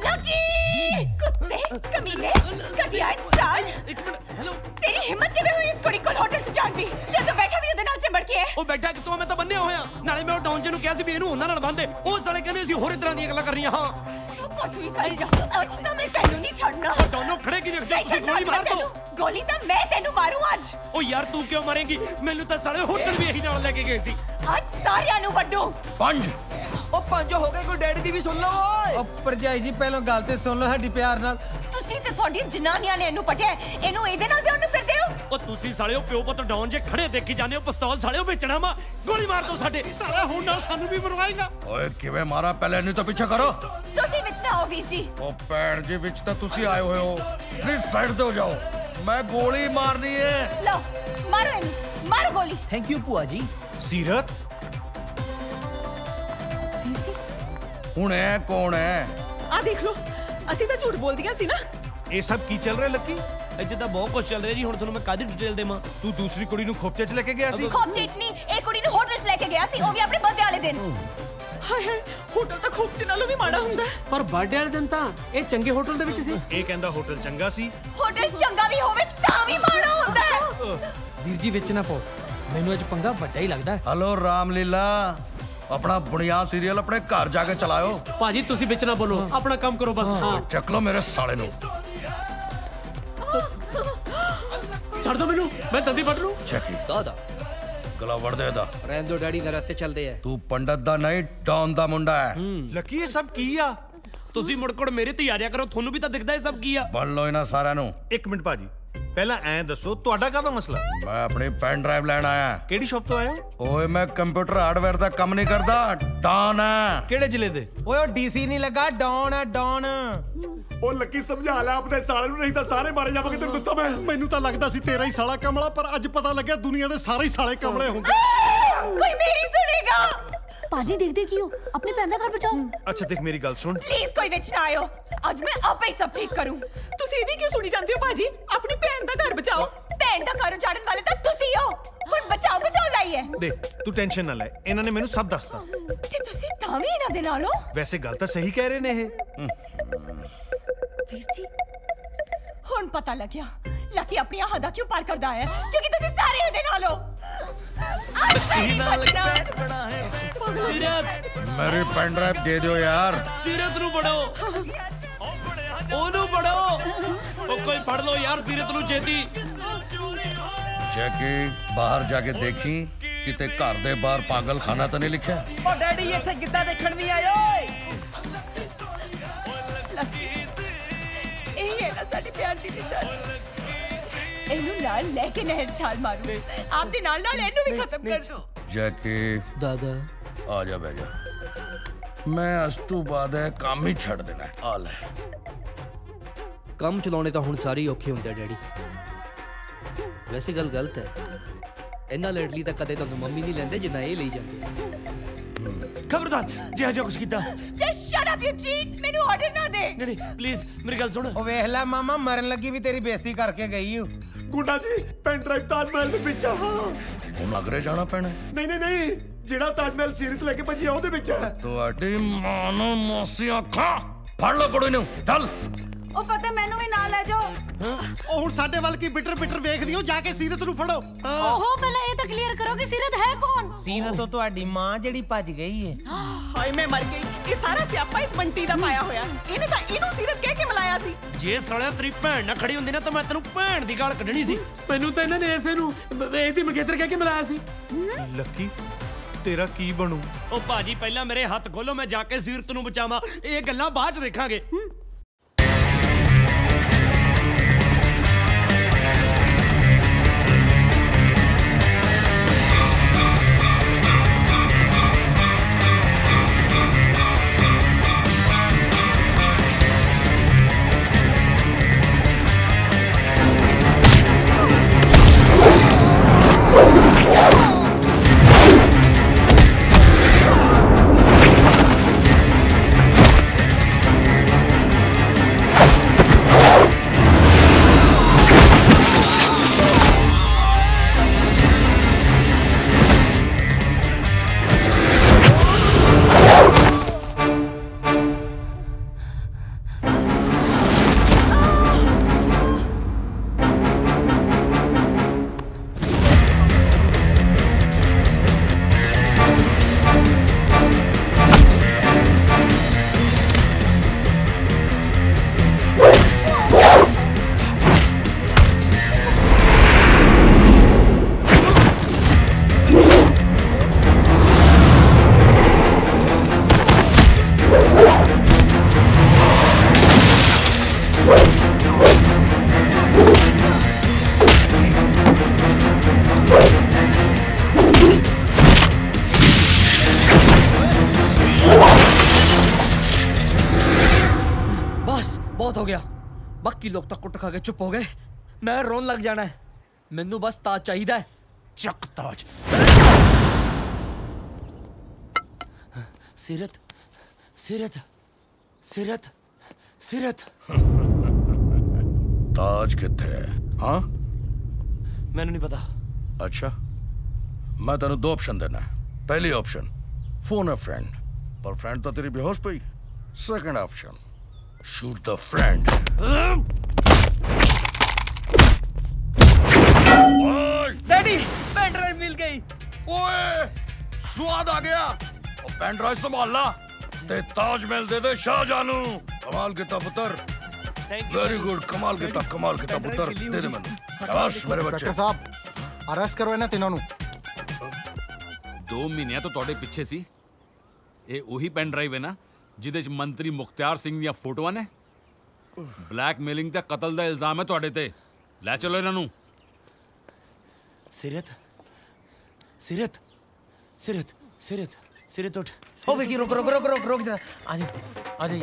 ਲੱਕੀ ਕੁੱਤੇ ਕਮੀਨੇ ਘਟਿਆ ਇਨਸਾਨ ਇੱਕ ਮਿੰਟ ਹੈਲੋ ਤੇਰੀ ਹਿੰਮਤ ਕਿਵੇਂ ਹੋਈ ਇਸ ਕੁੜੀ ਕੋਲ ਹੋਟਲ 'ਚ ਜਾਣ ਦੀ ਤੇ ਤੂੰ ਬੈਠਾ ਵੀ ਉਹਦੇ ਨਾਲ ਚਿੰਬੜ ਕੇ ਉਹ ਬੈਠਾ ਕਿਤੋਂ ਮੈਂ ਤਾਂ ਬੰਨਿਆ ਹੋਇਆ ਨਾਲੇ ਮੈਂ ਉਹ ਡਾਊਨ ਜੀ ਨੂੰ ਕਿਹਾ ਸੀ ਵੀ ਇਹਨੂੰ ਉਹਨਾਂ ਨਾਲ ਬੰਨ੍ਹਦੇ ਉਹ ਸਾਲੇ ਕਹਿੰਦੇ ਅਸੀਂ ਹੋਰ ਤਰ੍ਹਾਂ ਦੀਆਂ ਗੱਲਾਂ ਕਰਨੀਆਂ ਹਾਂ ਤੂੰ ਕੁਝ ਵੀ ਕਰੀ ਜਾ ਅੱਜ ਤਾਂ ਮੈਂ ਤੈਨੂੰ ਨਹੀਂ ਛੱਡਣਾ ਉਹ ਦੋਨੋਂ ਖੜੇ ਕੀ ਦੇਖਦੇ ਤੁਸੀਂ ਗੋਲੀ ਮਾਰ ਦੋ ਗੋਲੀ ਤਾਂ ਮੈਂ ਤੈਨੂੰ ਮਾਰੂ ਅੱਜ ਉਹ ਯਾਰ ਤੂੰ ਕਿਉਂ ਮਾਰੇਂਗੀ ਮੈਨੂੰ ਤਾਂ ਸਾਲੇ ਹੋਟਲ ਵੀ ਇਹੀ ਨਾਲ ਲੈ ਕੇ ਗਏ ਸੀ ਅੱਜ ਸਾਰਿਆਂ ਨੂੰ ਵੱਡੂ ਪੰਜ ਉਹ ਪੰਜ ਹੋ ਗਏ ਕੋਈ ਡੈਡੀ ਦੀ ਵੀ ਸੁਣ ਲਓ ਓਏ ਉਹ ਭਰਜਾਈ ਜੀ ਪਹਿਲਾਂ ਗੱਲ ਤੇ ਸੁਣ ਲਓ ਸਾਡੀ ਪਿਆਰ ਨਾਲ ਤੁਸੀਂ ਤੇ ਤੁਹਾਡੀਆਂ ਜਨਾਨੀਆਂ ਨੇ ਇਹਨੂੰ ਪਟਿਆ ਇਹਨੂੰ ਇਹਦੇ ਨਾਲ ਵਿਆਹ ਨੂੰ ਫਿਰਦੇ ਹੋ ਉਹ ਤੁਸੀਂ ਸਾਲਿਓ ਪਿਓ ਪੁੱਤ ਡਾਊਨ ਜੇ ਖੜੇ ਦੇਖੀ ਜਾਂਦੇ ਹੋ ਪਿਸਤੌਲ ਸਾਲਿਓ ਵੇਚਣਾ ਵਾ ਗੋਲੀ ਮਾਰ ਦੋ ਸਾਡੇ ਸਾਲਾ ਹੁਣ ਨਾਲ ਸਾਨੂੰ ਵੀ ਮਰਵਾਏਗਾ ਓਏ ਕਿਵੇਂ ਮਾਰਾ ਪਹਿਲੇ ਨਹੀਂ ਤਾਂ ਪਿੱਛੇ ਕਰੋ ਤੁਸੀਂ ਵਿੱਚ ਨਾ ਆਓ ਵੀਰ ਜੀ ਉਹ ਭੈਣ ਜੀ ਵਿੱਚ ਤਾਂ ਤੁਸੀਂ ਆਏ ਹੋਏ ਹੋ ਪਲੀਜ਼ ਸਾਈਡ ਤੇ ਹੋ ਜਾਓ ਮੈਂ ਗੋਲੀ ਮਾਰਨੀ ਹੈ ਲਓ ਮਾਰੋ ਇਹਨੂੰ ਮਾਰੋ ਗੋਲੀ ਥੈਂਕ ਯੂ ਭੂਆ ਜੀ ਸੀਰਤ ਵੀਰ ਜੀ ਹੁਣ ਇਹ ਕੌਣ ਹੈ ਆ ਦੇਖ ਲਓ ਅਸੀਂ ਤਾਂ ਝੂਠ ਬੋਲਦੀਆਂ ਸੀ ਨਾ ਇਹ ਸਭ ਕੀ ਚੱਲ ਰਿਹਾ ਲੱਕੀ ਇੱਥੇ ਤਾਂ ਬਹੁਤ ਕੁਝ ਚੱਲ ਰਿਹਾ ਜੀ ਹੁਣ ਤੁਹਾਨੂੰ ਮੈਂ ਕਾਹਦੀ ਡਿਟੇਲ ਦੇਵਾਂ ਤੂੰ ਦੂਸਰੀ ਕੁੜੀ ਨੂੰ ਖੋਪਚੇ 'ਚ ਲੈ ਕੇ ਗਿਆ ਸੀ ਖੋਪਚੇ 'ਚ ਨਹੀਂ ਇਹ ਕੁੜੀ ਨੂੰ ਹੋਟਲ 'ਚ ਲੈ ਕੇ ਗਿਆ ਸੀ ਉਹ ਵੀ ਆਪਣੇ ਬਰਥਡੇ ਵਾਲੇ ਦਿਨ ਹਾਏ ਹਾਏ ਹੋਟਲ ਤਾਂ ਖੋਪਚੇ ਨਾਲੋਂ ਵੀ ਮਾੜਾ ਹੁੰਦਾ ਪਰ ਬਰਥਡੇ ਵਾਲੇ ਦਿਨ ਤਾਂ ਇਹ ਚੰਗੇ ਹੋਟਲ ਦੇ ਵਿੱਚ ਸੀ ਇਹ ਕਹਿੰਦਾ ਹੋਟਲ ਚੰਗਾ ਸੀ ਹੋਟਲ ਚੰਗਾ ਵੀ ਹੋਵੇ ਤਾਂ ਵੀ ਮਾੜਾ ਹੁੰਦਾ ਹੈ ਵੀਰ ਜੀ ਵਿੱਚ ਨਾ ਪਾਓ ਮੈਨੂੰ ਅੱਜ ਪੰਗਾ ਵੱਡਾ ਹੀ ਲੱਗਦਾ ਹਲੋ ਰਾਮਲੀਲਾ ਆਪਣਾ ਬੁਨਿਆਦ ਸੀਰੀਅਲ ਆਪਣੇ ਘਰ ਜਾ ਕੇ ਚਲਾਇਓ ਭਾਜੀ ਤੁਸੀਂ ਵਿੱਚ ਨਾ ਬੋਲੋ ਆਪਣਾ ਕੰਮ ਕਰੋ ਬਸ ਹਾਂ ਚੱਕ ਲਓ ਮੇਰੇ ਸਾਲੇ ਨੂੰ ਛੱਡ ਦੋ ਮੈਨੂੰ ਮੈਂ ਦੰਦੀ ਵੱਢ ਲੂੰ ਚੱਕੀ ਦਾਦਾ ਗਲਾ ਵੜ ਦੇ ਦਾ ਰਹਿਣ ਦੋ ਡੈਡੀ ਨਰਾਤੇ ਚੱਲਦੇ ਆ ਤੂੰ ਪੰਡਤ ਦਾ ਨਹੀਂ ਡਾਊਨ ਦਾ ਮੁੰਡਾ ਹੈ ਲੱਕੀ ਇਹ ਸਭ ਕੀ ਆ ਤੁਸੀਂ ਮੁੜਕੜ ਮੇਰੇ ਤੇ ਆ ਰਿਆ ਕਰੋ ਤੁਹਾਨੂੰ ਵੀ ਤਾਂ ਦਿਖਦਾ ਇਹ ਸਭ ਕੀ ਆ ਬਣ ਲਓ ਇਹਨਾਂ ਸਾਰਿਆਂ ਨੂੰ ਇੱਕ ਮਿੰਟ ਭਾਜੀ ਪਹਿਲਾਂ ਐਂ ਦੱਸੋ ਤੁਹਾਡਾ ਕਾਹਦਾ ਮਸਲਾ ਮੈਂ ਆਪਣੀ ਪੈਨ ਡਰਾਈਵ ਲੈਣ ਆਇਆ ਕਿਹੜੀ ਸ਼ਾਪ ਤੋਂ ਆਇਆ ਓਏ ਮੈਂ ਕੰਪਿਊਟਰ ਹਾਰਡਵੇਅਰ ਦਾ ਕੰਮ ਨਹੀਂ ਕਰਦਾ ਡਾਊਨ ਹੈ ਕਿਹੜੇ ਜ਼ਿਲ੍ਹੇ ਦੇ ਓਏ ਉਹ ਡੀਸੀ ਨਹੀਂ ਲੱਗਾ ਡੌਨ ਆ ਡੌਨ ਉਹ ਲੱਕੀ ਸਮਝਾ ਲੈ ਆਪਣੇ ਸਾਲੇ ਨੂੰ ਨਹੀਂ ਤਾਂ ਸਾਰੇ ਮਾਰੇ ਜਾਵਾਂਗੇ ਤੈਨੂੰ ਦੱਸਾਂ ਮੈਂ ਮੈਨੂੰ ਤਾਂ ਲੱਗਦਾ ਸੀ ਤੇਰਾ ਹੀ ਸਾਲਾ ਕਮਲਾ ਪਰ ਅੱਜ ਪਤਾ ਲੱਗਿਆ ਦੁਨੀਆ ਦੇ ਸਾਰੇ ਹੀ ਸਾਲੇ ਕਮਲੇ ਹੁੰਦੇ ਕੋਈ ਮੇਰੀ ਸੁਣੇਗਾ ਪਾਜੀ ਦੇਖਦੇ ਕਿਉਂ ਆਪਣੀ ਭੈਣ ਦਾ ਘਰ ਬਚਾਓ ਅੱਛਾ ਦੇਖ ਮੇਰੀ ਗੱਲ ਸੁਣ ਪਲੀਜ਼ ਕੋਈ ਵਿੱਚ ਨਾ ਆਇਓ ਅੱਜ ਮੈਂ ਆਪੇ ਹੀ ਸਭ ਠੀਕ ਕਰੂੰ ਤੁਸੀਂ ਇਹਦੀ ਕਿਉਂ ਸੁਣੀ ਜਾਂਦੇ ਹੋ ਬਾਜੀ ਆਪਣੀ ਭੈਣ ਦਾ ਘਰ ਬਚਾਓ ਭੈਣ ਦਾ ਘਰ ਉਜਾੜਨ ਵਾਲੇ ਤਾਂ ਤੁਸੀਂ ਹੋ ਹੁਣ ਬਚਾਓ ਲਾਈ ਹੈ ਦੇਖ ਤੂੰ ਟੈਨਸ਼ਨ ਨਾ ਲੈ ਇਹਨਾਂ ਨੇ ਮੈਨੂੰ ਸਭ ਦੱਸਤਾ ਤੇ ਤੁਸੀਂ ਤਾਂ ਵੀ ਇਹਨਾਂ ਦੇ ਨਾਲ ਹੋ ਵੈਸੇ ਗੱਲ ਤਾਂ ਸਹੀ ਕਹਿ ਰਹੇ ਨੇ ਇਹ ਵੀਰ ਜੀ ਹੁਣ ਪਤਾ ਲੱਗਿਆ ਲੱਕੀ ਆਪਣੀ ਹੱਦਾਂ ਕਿਉਂ ਪਾਰ ਕਰਦਾ ਹੈ ਕਿਉਂਕਿ ਤੁਸੀਂ ਸਾਰੇ ਇਹਦੇ ਨਾਲ ਹੋ ਸੀਰਤ ਮੇਰੀ ਪੈਨ ਡਰਾਈਵ ਦੇ ਦਿਓ ਯਾਰ ਸੀਰਤ ਨੂੰ ਫੜੋ ਉਹਨੂੰ ਫੜੋ ਉਹ ਕੋਈ ਫੜ ਲਓ ਯਾਰ ਸੀਰਤ ਨੂੰ ਛੇਤੀ ਜੈਕੀ ਬਾਹਰ ਜਾ ਕੇ ਦੇਖੀ ਕਿਤੇ ਘਰ ਦੇ ਬਾਹਰ ਪਾਗਲਖਾਨਾ ਤਾਂ ਨਹੀਂ ਲਿਖਿਆ ਓ ਡੈਡੀ ਇੱਥੇ ਕਿੱਦਾਂ ਦੇਖਣ ਨਹੀਂ ਆਏ ਓਏ ਇਹ ਹੈ ਨਾ ਸਾਡੀ ਪਿਆਰ ਦੀ ਨਿਸ਼ਾਨੀ ਇਹਨੂੰ ਨਾਲ ਲੈ ਕੇ ਨਹਿਰ ਛਾਲ ਮਾਰੂ ਆਪਦੇ ਨਾਲ ਇਹਨੂੰ ਵੀ ਖਤਮ ਕਰ ਦੋ ਜੈਕੀ ਦਾਦਾ ਆ ਜਾ ਬਹਿ ਜਾ ਮੈਂ ਅੱਜ ਤੋਂ ਬਾਅਦ ਇਹ ਕੰਮ ਹੀ ਛੱਡ ਦੇਣਾ ਆ ਲੈ ਕੰਮ ਚਲਾਉਣੇ ਤਾਂ ਹੁਣ ਸਾਰੇ ਔਖੇ ਹੁੰਦੇ ਆ ਡੈਡੀ ਵੈਸੇ ਗੱਲ ਗਲਤ ਹੈ ਇੰਨਾ ਲੇਟਲੀ ਤਾਂ ਕਦੇ ਤੁਹਾਨੂੰ ਮੰਮੀ ਨਹੀਂ ਲੈਂਦੇ ਜਿੰਨਾ ਇਹ ਲਈ ਜਾਂਦੇ ਆ ਖਬਰਦਾਰ ਜੇ ਹਜੇ ਕੁਝ ਕੀਤਾ just shut up you cheat ਮੈਨੂੰ ਆਰਡਰ ਨਾ ਦੇ ਨਹੀਂ ਪਲੀਜ਼ ਮੇਰੀ ਗੱਲ ਸੁਣ ਉਹ ਵੇਖ ਲੈ ਮਾਮਾ ਮਰਨ ਲੱਗੀ ਵੀ ਤੇਰੀ ਬੇਇੱਜ਼ਤੀ ਕਰਕੇ ਗਈ ਓ ਗੁੰਡਾ ਜੀ ਪੈਨ ਡਰਾਈਵ ਤਾਜ ਮਹਿਲ ਦੇ ਵਿੱਚ ਆ ਹੁਣ ਅਗਰੇ ਜਾਣਾ ਪੈਣਾ ਨਹੀਂ ਜਿਹੜਾ ਤਾਜ ਮਹਿਲ ਸੀਰਤ ਲੈ ਕੇ ਭੱਜੀ ਆ ਉਹਦੇ ਵਿੱਚ ਹੈ ਤੁਹਾਡੀ ਮਾਂ ਨੂੰ ਮੋਸੀਆਂ ਖਾ ਫੜ ਲਓ ਕੁੜੀ ਨੂੰ ਚੱਲ ਉਹ ਫਤਿਹ ਮੈਨੂੰ ਵੀ ਨਾਲ ਲੈ ਜਾਓ ਉਹ ਹੁਣ ਸਾਡੇ ਵੱਲ ਕੀ ਬਿਟਰ ਵੇਖਦੀ ਹੋ ਜਾ ਕੇ ਸੀਰਤ ਨੂੰ ਫੜੋ ਓਹੋ ਪਹਿਲਾਂ ਇਹ ਤਾਂ ਕਲੀਅਰ ਕਰੋ ਕਿ ਸੀਰਤ ਹੈ ਕੌਣ ਸੀਰਤ ਤੋਂ ਤੁਹਾਡੀ ਮਾਂ ਜਿਹੜੀ ਭੱਜ ਗਈ ਏ ਹਾਏ ਮੈਂ ਮਰ ਗਈ ਇਹ ਸਾਰਾ ਸਿਆਪਾ ਇਸ ਬੰਟੀ ਦਾ ਪਾਇਆ ਹੋਇਆ ਇਹਨੇ ਤਾਂ ਇਹਨੂੰ ਸੀਰਤ ਕਹਿ ਕੇ ਮਿਲਾਇਆ ਸੀ ਜੇ ਸਾਲਿਆ ਤੇਰੀ ਭੈਣ ਨਾ ਖੜੀ ਹੁੰਦੀ ਨਾ ਤਾਂ ਮੈਂ ਤੈਨੂੰ ਭੈਣ ਦੀ ਗਾਲ ਕੱਢਣੀ ਸੀ ਮੈਨੂੰ ਤਾਂ ਇਹਨਾਂ ਨੇ ਐਸੇ ਨੂੰ ਇਹਦੀ ਮੰਗੇਤਰ ਕਹਿ ਕੇ ਮਿਲਾਇਆ ਸੀ ਲੱਕੀ ਤੇਰਾ ਕੀ ਬਣੂ ਉਹ ਭਾਜੀ ਪਹਿਲਾਂ ਮੇਰੇ ਹੱਥ ਖੋਲੋ ਮੈਂ ਜਾ ਕੇ ਸੀਰਤ ਨੂੰ ਬਚਾਵਾਂ ਇਹ ਗੱਲਾਂ ਬਾਅਦ ਚ ਦੇਖਾਂਗੇ हो गया बाकी लोग तो कुट खा के चुप हो गए मैं रोन लग जाना है मैनू बस ताज चाहिए चक ताज सिरत सिरत सिरत सिरत ताज किथे है हाँ मैनू नहीं पता अच्छा मैं तेन दो ऑप्शन देना है पहली ऑप्शन फोन अ फ्रेंड पर फ्रेंड तो तेरी बेहोश पई second option shoot the friend daddy pen drive मिल गई ओए स्वाद आ गया पेन ड्राइव संभालना ते ताजमहल दे दे शाहजहां कमाल किता पुत्र वेरी गुड कमाल किता पुत्र दे दे मैनू शाबाश मेरे बच्चे डॉक्टर साहब अरेस्ट करो इन्हां तीनों ਨੂੰ 2 ਮਹੀਨਿਆਂ ਤੋਂ ਤੁਹਾਡੇ ਪਿੱਛੇ ਸੀ ਇਹ ਉਹੀ ਪੈਨ ਡਰਾਈਵ ਹੈ ਨਾ ਜਿਹਦੇ ਚ ਮੰਤਰੀ ਮੁਖਤਿਆਰ ਸਿੰਘ ਦੀਆਂ ਫੋਟੋਆਂ ਨੇ ਬਲੈਕਮੇਲਿੰਗ ਤੇ ਕਤਲ ਦਾ ਇਲਜ਼ਾਮ ਹੈ ਤੁਹਾਡੇ ਤੇ ਲੈ ਚਲੋ ਇਹਨਾਂ ਨੂੰ सिरत सिरत सिरत सिरत सिरत उठ ओ विकी रुक रुक रुक रुक रुक जरा आ जा यार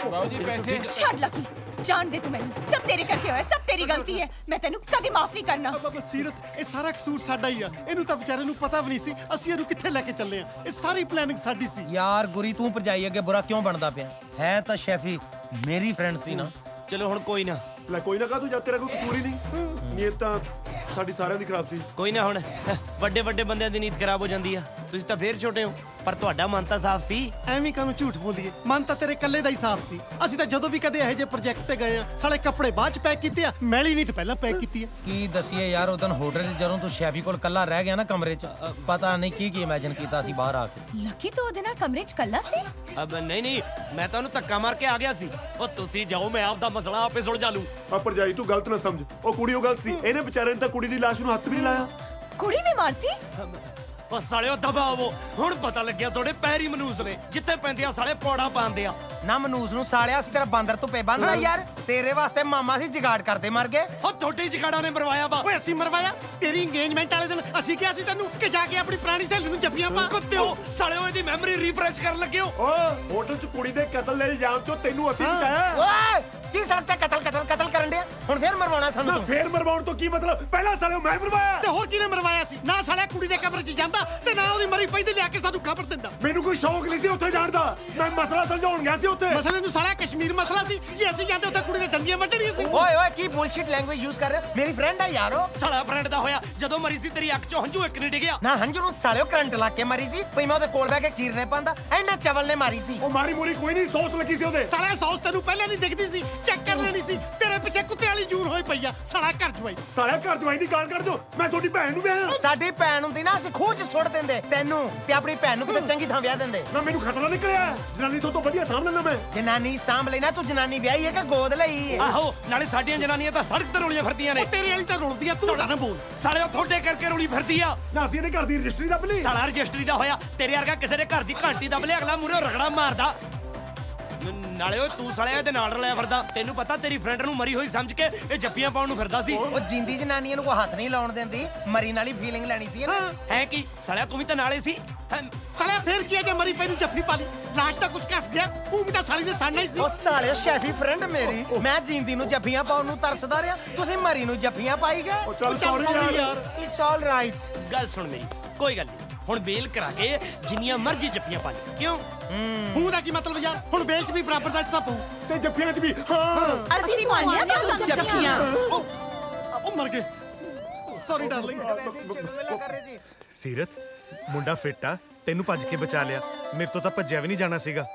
बाबूजी पैसे ਛੱਡ ਲੱਗੀ ਜਾਣ ਦੇ ਤੂੰ ਮੈਨੂੰ ਸਭ ਤੇਰੇ ਕਰਕੇ ਹੋਇਆ ਸਭ ਤੇਰੀ ਗਲਤੀ ਹੈ ਮੈਂ ਤੈਨੂੰ ਕਦੇ ਮਾਫ ਨਹੀਂ ਕਰਨਾ ਬਾਬਾ ਸੀਰਤ ਇਹ ਸਾਰਾ ਕਸੂਰ ਸਾਡਾ ਹੀ ਆ ਇਹਨੂੰ ਤਾਂ ਵਿਚਾਰੇ ਨੂੰ ਪਤਾ ਵੀ ਨਹੀਂ ਸੀ ਅਸੀਂ ਇਹਨੂੰ ਕਿੱਥੇ ਲੈ ਕੇ ਚੱਲੇ ਆ ਇਹ ਸਾਰੀ ਪਲੈਨਿੰਗ ਸਾਡੀ ਸੀ ਯਾਰ ਗੁਰੀ ਤੂੰ ਭਰਜਾਈ ਅੱਗੇ ਬੁਰਾ ਕਿਉਂ ਬਣਦਾ ਪਿਆ ਹੈ ਤਾਂ ਸ਼ੈਫੀ ਮੇਰੀ ਫਰੈਂਡ ਸੀ ਨਾ ਚਲੋ ਹੁਣ ਕੋਈ ਨਾ ਲੈ ਕੋਈ ਨਾ ਕਾ ਤੂੰ ਜਦ ਤੇਰਾ ਕੋਈ ਕਸੂਰ ਹੀ ਨਹੀਂ ਨੀਅਤ ਤਾਂ ਸਾਡੀ ਸਾਰਿਆਂ ਦੀ ਖਰਾਬ ਸੀ ਕੋਈ ਨਾ ਹੁਣ ਵੱਡੇ ਵੱਡੇ ਬੰਦਿਆਂ ਦੀ ਨੀਤ ਖਰਾਬ ਹੋ ਜਾਂਦੀ ਆ ਤੁਸੀਂ ਤਾਂ ਫੇਰ ਛੋਟੇ ਹੋ ਪਰ ਤੁਹਾਡਾ ਮਨ ਤਾਂ ਸਾਫ਼ ਸੀ ਐਵੇਂ ਕਾਹਨੂੰ ਝੂਠ ਬੋਲੀਏ ਮਨ ਤਾਂ ਤੇਰੇ ਇਕੱਲੇ ਦਾ ਹੀ ਸਾਫ਼ ਸੀ ਅਸੀਂ ਤਾਂ ਜਦੋਂ ਵੀ ਕਦੇ ਇਹੋ ਜਿਹੇ ਪ੍ਰੋਜੈਕਟ ਤੇ ਗਏ ਆ ਸਾਲੇ ਕੱਪੜੇ ਬਾਅਦ ਚ ਪੈਕ ਕੀਤੇ ਆ ਮੈਲੀ ਨਹੀਂ ਤੇ ਪਹਿਲਾਂ ਪੈਕ ਕੀਤੀ ਆ ਕੀ ਦਸੀਏ ਯਾਰ ਉਦੋਂ ਹੋਟਲ 'ਚ ਜਦੋਂ ਤੂੰ ਸ਼ੈਫੀ ਕੋਲ ਕੱਲਾ ਰਹਿ ਗਿਆ ਨਾ ਕਮਰੇ 'ਚ ਪਤਾ ਨਹੀਂ ਕੀ ਇਮੇਜਿਨ ਕੀਤਾ ਸੀ ਬਾਹਰ ਆ ਕੇ ਲੱਕੀ ਤੂੰ ਉਹਦੇ ਨਾਲ ਕਮਰੇ 'ਚ ਕੱਲਾ ਸੀ ਅਬ ਨਹੀਂ ਮੈਂ ਤਾਂ ਉਹਨੂੰ ਧੱਕਾ ਮਾਰ ਕੇ ਆ ਗਿਆ ਸੀ ਉਹ ਤੁਸੀਂ ਜਾਓ ਮੈਂ ਆਪਦਾ ਮਸਲਾ ਆਪੇ ਸੁਲਝਾ ਲੂੰ ਆ ਭਰਜਾਈ ਤੂੰ ਗਲਤ ਨਾ ਸਮਝ ਉਹ ਕੁੜੀ ਉਹ ਗਲਤ ਸੀ ਇਹਨੇ ਵਿਚਾਰੇ ਨੇ ਤਾਂ ਕੁੜੀ ਦੀ ਲਾਸ਼ ਨੂੰ ਹੱਥ ਵੀ ਨਹੀਂ ਲਾਇਆ ਕੁੜੀ ਵੀ ਮਾਰਤੀ ਉਹ ਸਾਲਿਓ ਦਬਾਵੋ ਹੁਣ ਪਤਾ ਲੱਗਿਆ ਤੁਹਾਡੇ ਪੈਰੀ ਮਨੂਸ ਨੇ ਜਿੱਥੇ ਪੈਂਦੇ ਆ ਸਾਲੇ ਪੌੜਾ ਪਾਉਂਦੇ ਆ ਨਾ ਮਨੂਸ ਨੂੰ ਸਾਲਿਆ ਸੀ ਤੇਰਾ ਬਾਂਦਰ ਧੁੱਪੇ ਬੰਨਦਾ ਯਾਰ ਤੇਰੇ ਵਾਸਤੇ ਮਾਮਾ ਸੀ ਜਗਾੜ ਕਰਦੇ ਮਰ ਗਏ ਉਹ ਤੁਹਾਡੇ ਜਗਾੜਾਂ ਨੇ ਮਰਵਾਇਆ ਵਾ ਓਏ ਅਸੀਂ ਮਰਵਾਇਆ ਤੇਰੀ ਇੰਗੇਜਮੈਂਟ ਵਾਲੇ ਦਿਨ ਅਸੀਂ ਕਿਹਾ ਸੀ ਤੈਨੂੰ ਕਿ ਜਾ ਕੇ ਆਪਣੀ ਪੁਰਾਣੀ ਸਹੇਲੀ ਨੂੰ ਜੱਫੀਆਂ ਪਾ ਕੁੱਤਿਓ ਸਾਲਿਓ ਇਹਦੀ ਮੈਮਰੀ ਰੀਫਰੈਸ਼ ਕਰਨ ਲੱਗਿਓ ਓਏ ਹੋਟਲ 'ਚ ਕੁੜੀ ਦੇ ਕਤਲ ਦੇ ਇਲਜ਼ਾਮ 'ਚੋਂ ਤੈਨੂੰ ਅਸੀਂ ਬਚਾਇਆ ਓਏ ਕੀ ਸਾਡੇ ਕਤਲ ਕਰਨ ਡਿਆ ਹੁਣ ਫੇਰ ਮਰਵਾਉਣਾ ਸਾਨੂੰ ਨਾ ਫੇਰ ਮਰਵਾਉਣ ਤੋਂ ਕੀ ਮਤਲਬ ਪਹਿਲਾਂ ਸਾਲਿਓ ਮੈਂ ਮਰਵਾਇਆ ਤੇ ਹੋਰ ਕਿਹਨੇ ਮਰਵਾਇਆ ਸੀ ਨਾ ਸਾਲਿਆ ਕੁੜੀ ਦੇ ਕਬਰ 'ਚ ਜਾਂਦਾ ਤੇ ਨਾ ਉਹਦੀ ਮਰੀ ਪਈ ਤੇ ਲਿਆ ਕੇ ਸਾਨੂੰ ਖਬਰ ਦਿੰਦਾ ਮੈਨੂੰ ਕੋਈ ਸ਼ੌਕ ਨਹੀਂ ਸੀ ਉੱਥੇ ਜਾਣ ਦਾ ਮੈਂ ਮਸਲਾ ਸੁਲਝਾਉਣ ਗਿਆ ਸੀ ਉੱਥੇ ਮਸਲੇ ਨੂੰ ਸਾਲਿਆ ਕਸ਼ਮੀਰ ਮਸਲਾ ਸੀ ਜੇ ਅਸੀਂ ਜਾਂਦੇ ਉੱਥੇ ਕੁੜੀ ਦੇ ਦੰਦੀਆਂ ਵੱਢਣੀਆਂ ਸੀ ਓਏ ਓਏ ਕੀ ਬੁਲਸ਼ਿਟ ਲੈਂਗੁਏਜ ਯੂਜ਼ ਕਰ ਰਿਹਾ ਮੇਰੀ ਫਰੈਂਡ ਆ ਯਾਰੋ ਸਾਲਾ ਫਰੈਂਡ ਦਾ ਹੋਇਆ ਜਦੋਂ ਮਰੀ ਸੀ ਤੇਰੀ ਅੱਖ 'ਚੋਂ ਹੰਝੂ ਇੱਕ ਨਹੀਂ ਡਿੱਗਿਆ ਨਾ ਹੰਝੂ ਨੂੰ ਸਾਲਿਓ ਕਰੰਟ ਲਾ ਕੇ ਮਰੀ ਸੀ ਭਈ ਮੈਂ ਉਹਦੇ ਕੋਲ ਬਹਿ ਕੇ ਕੀਰਨੇ ਪਾਉਂਦਾ ਐਨਾ ਚਵਲ ਨੇ ਮਾਰੀ ਸੀ ਉਹ ਮਾਰੀ ਮੂਰੀ ਕੋਈ ਨਹੀਂ ਸੌਸ ਲੱਗੀ ਸੀ ਉਹਦੇ ਸਾਲਿਆ ਸੌਸ ਤੈਨੂੰ ਪਹਿਲਾਂ ਨਹੀਂ ਦਿਖਦੀ ਸੀ ਚੈੱਕ ਕਰ ਲੈਣੀ ਸੀ ਤੇਰੇ ਪਿੱਛੇ ਕੁੱਤੇ ਵਾਲੀ ਜੂਨ ਹੋਈ ਪਈ ਆ ਸਾਲਾ ਘਰ ਜਵਾਈ ਸਾਲਿਆ ਘਰ ਜਵਾਈ ਦੀ ਗੱਲ ਕਰ ਦਿਓ ਮੈਂ ਤੁਹਾਡੀ ਭੈਣ ਨੂੰ ਵਿਆਹਾਂ ਸਾਡੀ ਭੈਣ ਹੁੰਦੀ ਨਾ ਅਸੀਂ ਖੂਹ 'ਚ ਸੁੱਟ ਦਿੰਦੇ ਤੈਨੂੰ ਤੇ ਆਪਣੀ ਭੈਣ ਨੂੰ ਕਿਸੇ ਚੰਗੀ ਥਾਂ ਵਿਆਹ ਦਿੰਦੇ ਨਾ ਮੈਨੂੰ ਖਤਰਾ ਨਿਕਲਿਆ ਜਨਾਨੀ ਤੋਂ ਵਧੀਆ ਸਾਂਭ ਲੈਣਾ ਮੈਂ ਜਨਾਨੀ ਸਾਂਭ ਲੈਣਾ ਤੂੰ ਜਨਾਨੀ ਵਿਆਹੀ ਹੈ ਕਿ ਗੋਦ ਲਈ ਹੈ ਆਹੋ ਨਾਲੇ ਸਾਡੀਆਂ ਜਨਾਨੀਆਂ ਤਾਂ ਸੜਕ ਤੇ ਰੋਲੀਆਂ ਫਿਰਦੀਆਂ ਨੇ ਤੇਰੇ ਵਾਲੀ ਤਾਂ ਰੁਲਦੀ ਆ ਤੂੰ ਨਾ ਬੋਲ ਸਾਲੇ ਉਹ ਤੁਹਾਡੇ ਕਰਕੇ ਰੋਲੀ ਫਿਰਦੀ ਆ ਨਾ ਅਸੀਂ ਇਹਦੇ ਘਰ ਦੀ ਰਜਿਸਟਰੀ ਦੱਬ ਲਈ ਸਾਲਾ ਰਜਿਸਟਰੀ ਦਾ ਹੋਇਆ ਤੇਰੇ ਵਰਗਾ ਕਿਸੇ ਦੇ ਘਰ ਦੀ ਘੰਟੀ ਦੱਬ ਲਿਆ ਅਗਲਾ ਮੂਰੇ ਰਗੜਾ ਮਾਰਦਾ ਨਾਲੇ ਓਏ ਤੂੰ ਸਾਲਿਆ ਇਹਦੇ ਨਾਲ ਰਲਿਆ ਫਿਰਦਾ ਤੈਨੂੰ ਪਤਾ ਤੇਰੀ ਫਰੈਂਡ ਨੂੰ ਮਰੀ ਹੋਈ ਸਮਝ ਕੇ ਇਹ ਜੱਫੀਆਂ ਪਾਉਣ ਨੂੰ ਫਿਰਦਾ ਸੀ ਉਹ ਜਿੰਦੀ ਜਨਾਨੀਆਂ ਨੂੰ ਕੋਈ ਹੱਥ ਨਹੀਂ ਲਾਉਣ ਦਿੰਦੀ ਮਰੀ ਨਾਲ ਹੀ ਫੀਲਿੰਗ ਲੈਣੀ ਸੀ ਨਾ ਹੈ ਕੀ ਸਾਲਿਆ ਤੂੰ ਵੀ ਤਾਂ ਨਾਲੇ ਸੀ ਸਾਲਿਆ ਫੇਰ ਕੀ ਹੈ ਜੇ ਮਰੀ ਪਈ ਨੂੰ ਜੱਫੀ ਪਾ ਲਈ ਲਾਸ਼ ਤਾਂ ਕੁਛ ਕੱਸ ਗਿਆ ਉਹ ਵੀ ਤਾਂ ਸਾਲੀ ਨੇ ਸਾੜਨਾ ਹੀ ਸੀ ਉਹ ਸਾਲਿਆ ਸ਼ੈਫੀ ਫਰੈਂਡ ਮੇਰੀ ਮੈਂ ਜਿੰਦੀ ਨੂੰ ਜੱਫੀਆਂ ਪਾਉਣ ਨੂੰ ਤਰਸਦਾ ਰਿਹਾ ਤੁਸੀਂ ਮਰੀ ਨੂੰ ਜੱਫੀਆਂ ਪਾਈ ਗਏ ਚੱਲ ਸੌਰੀ ਯਾਰ ਇਟਸ ਆਲ ਰਾਈਟ ਗੱਲ ਸੁਣ ਮੇਰੀ ਕੋਈ ਗੱਲ ਨਹੀਂ ਹੁਣ ਬੇਲ ਕਰਾ ਕੇ ਜਿੰਨੀਆਂ ਮਰਜ਼ੀ ਜੱਫੀਆਂ ਪਾ ਲਈ ਕਿਉਂ ਹੂੰ ਦਾ ਕੀ ਮਤਲਬ ਯਾਰ ਹੁਣ ਬੇਲ 'ਚ ਵੀ ਬਰਾਬਰ ਦਾ ਹਿੱਸਾ ਪਊ ਤੇ ਜੱਫੀਆਂ 'ਚ ਵੀ ਹਾਂ ਅਸੀਂ ਪਾਣੀਆਂ ਤਾਂ ਜੱਫੀਆਂ ਉਹ ਮਰ ਗਏ ਸੌਰੀ ਡਾਰਲਿੰਗ ਸੀਰਤ ਮੁੰਡਾ ਫਿੱਟ ਆ ਤੈਨੂੰ ਭੱਜ ਕੇ ਬਚਾ ਲਿਆ ਮੇਰੇ ਤੋਂ ਤਾਂ ਭੱਜਿਆ ਵੀ ਨਹੀਂ ਜਾਣਾ ਸੀਗਾ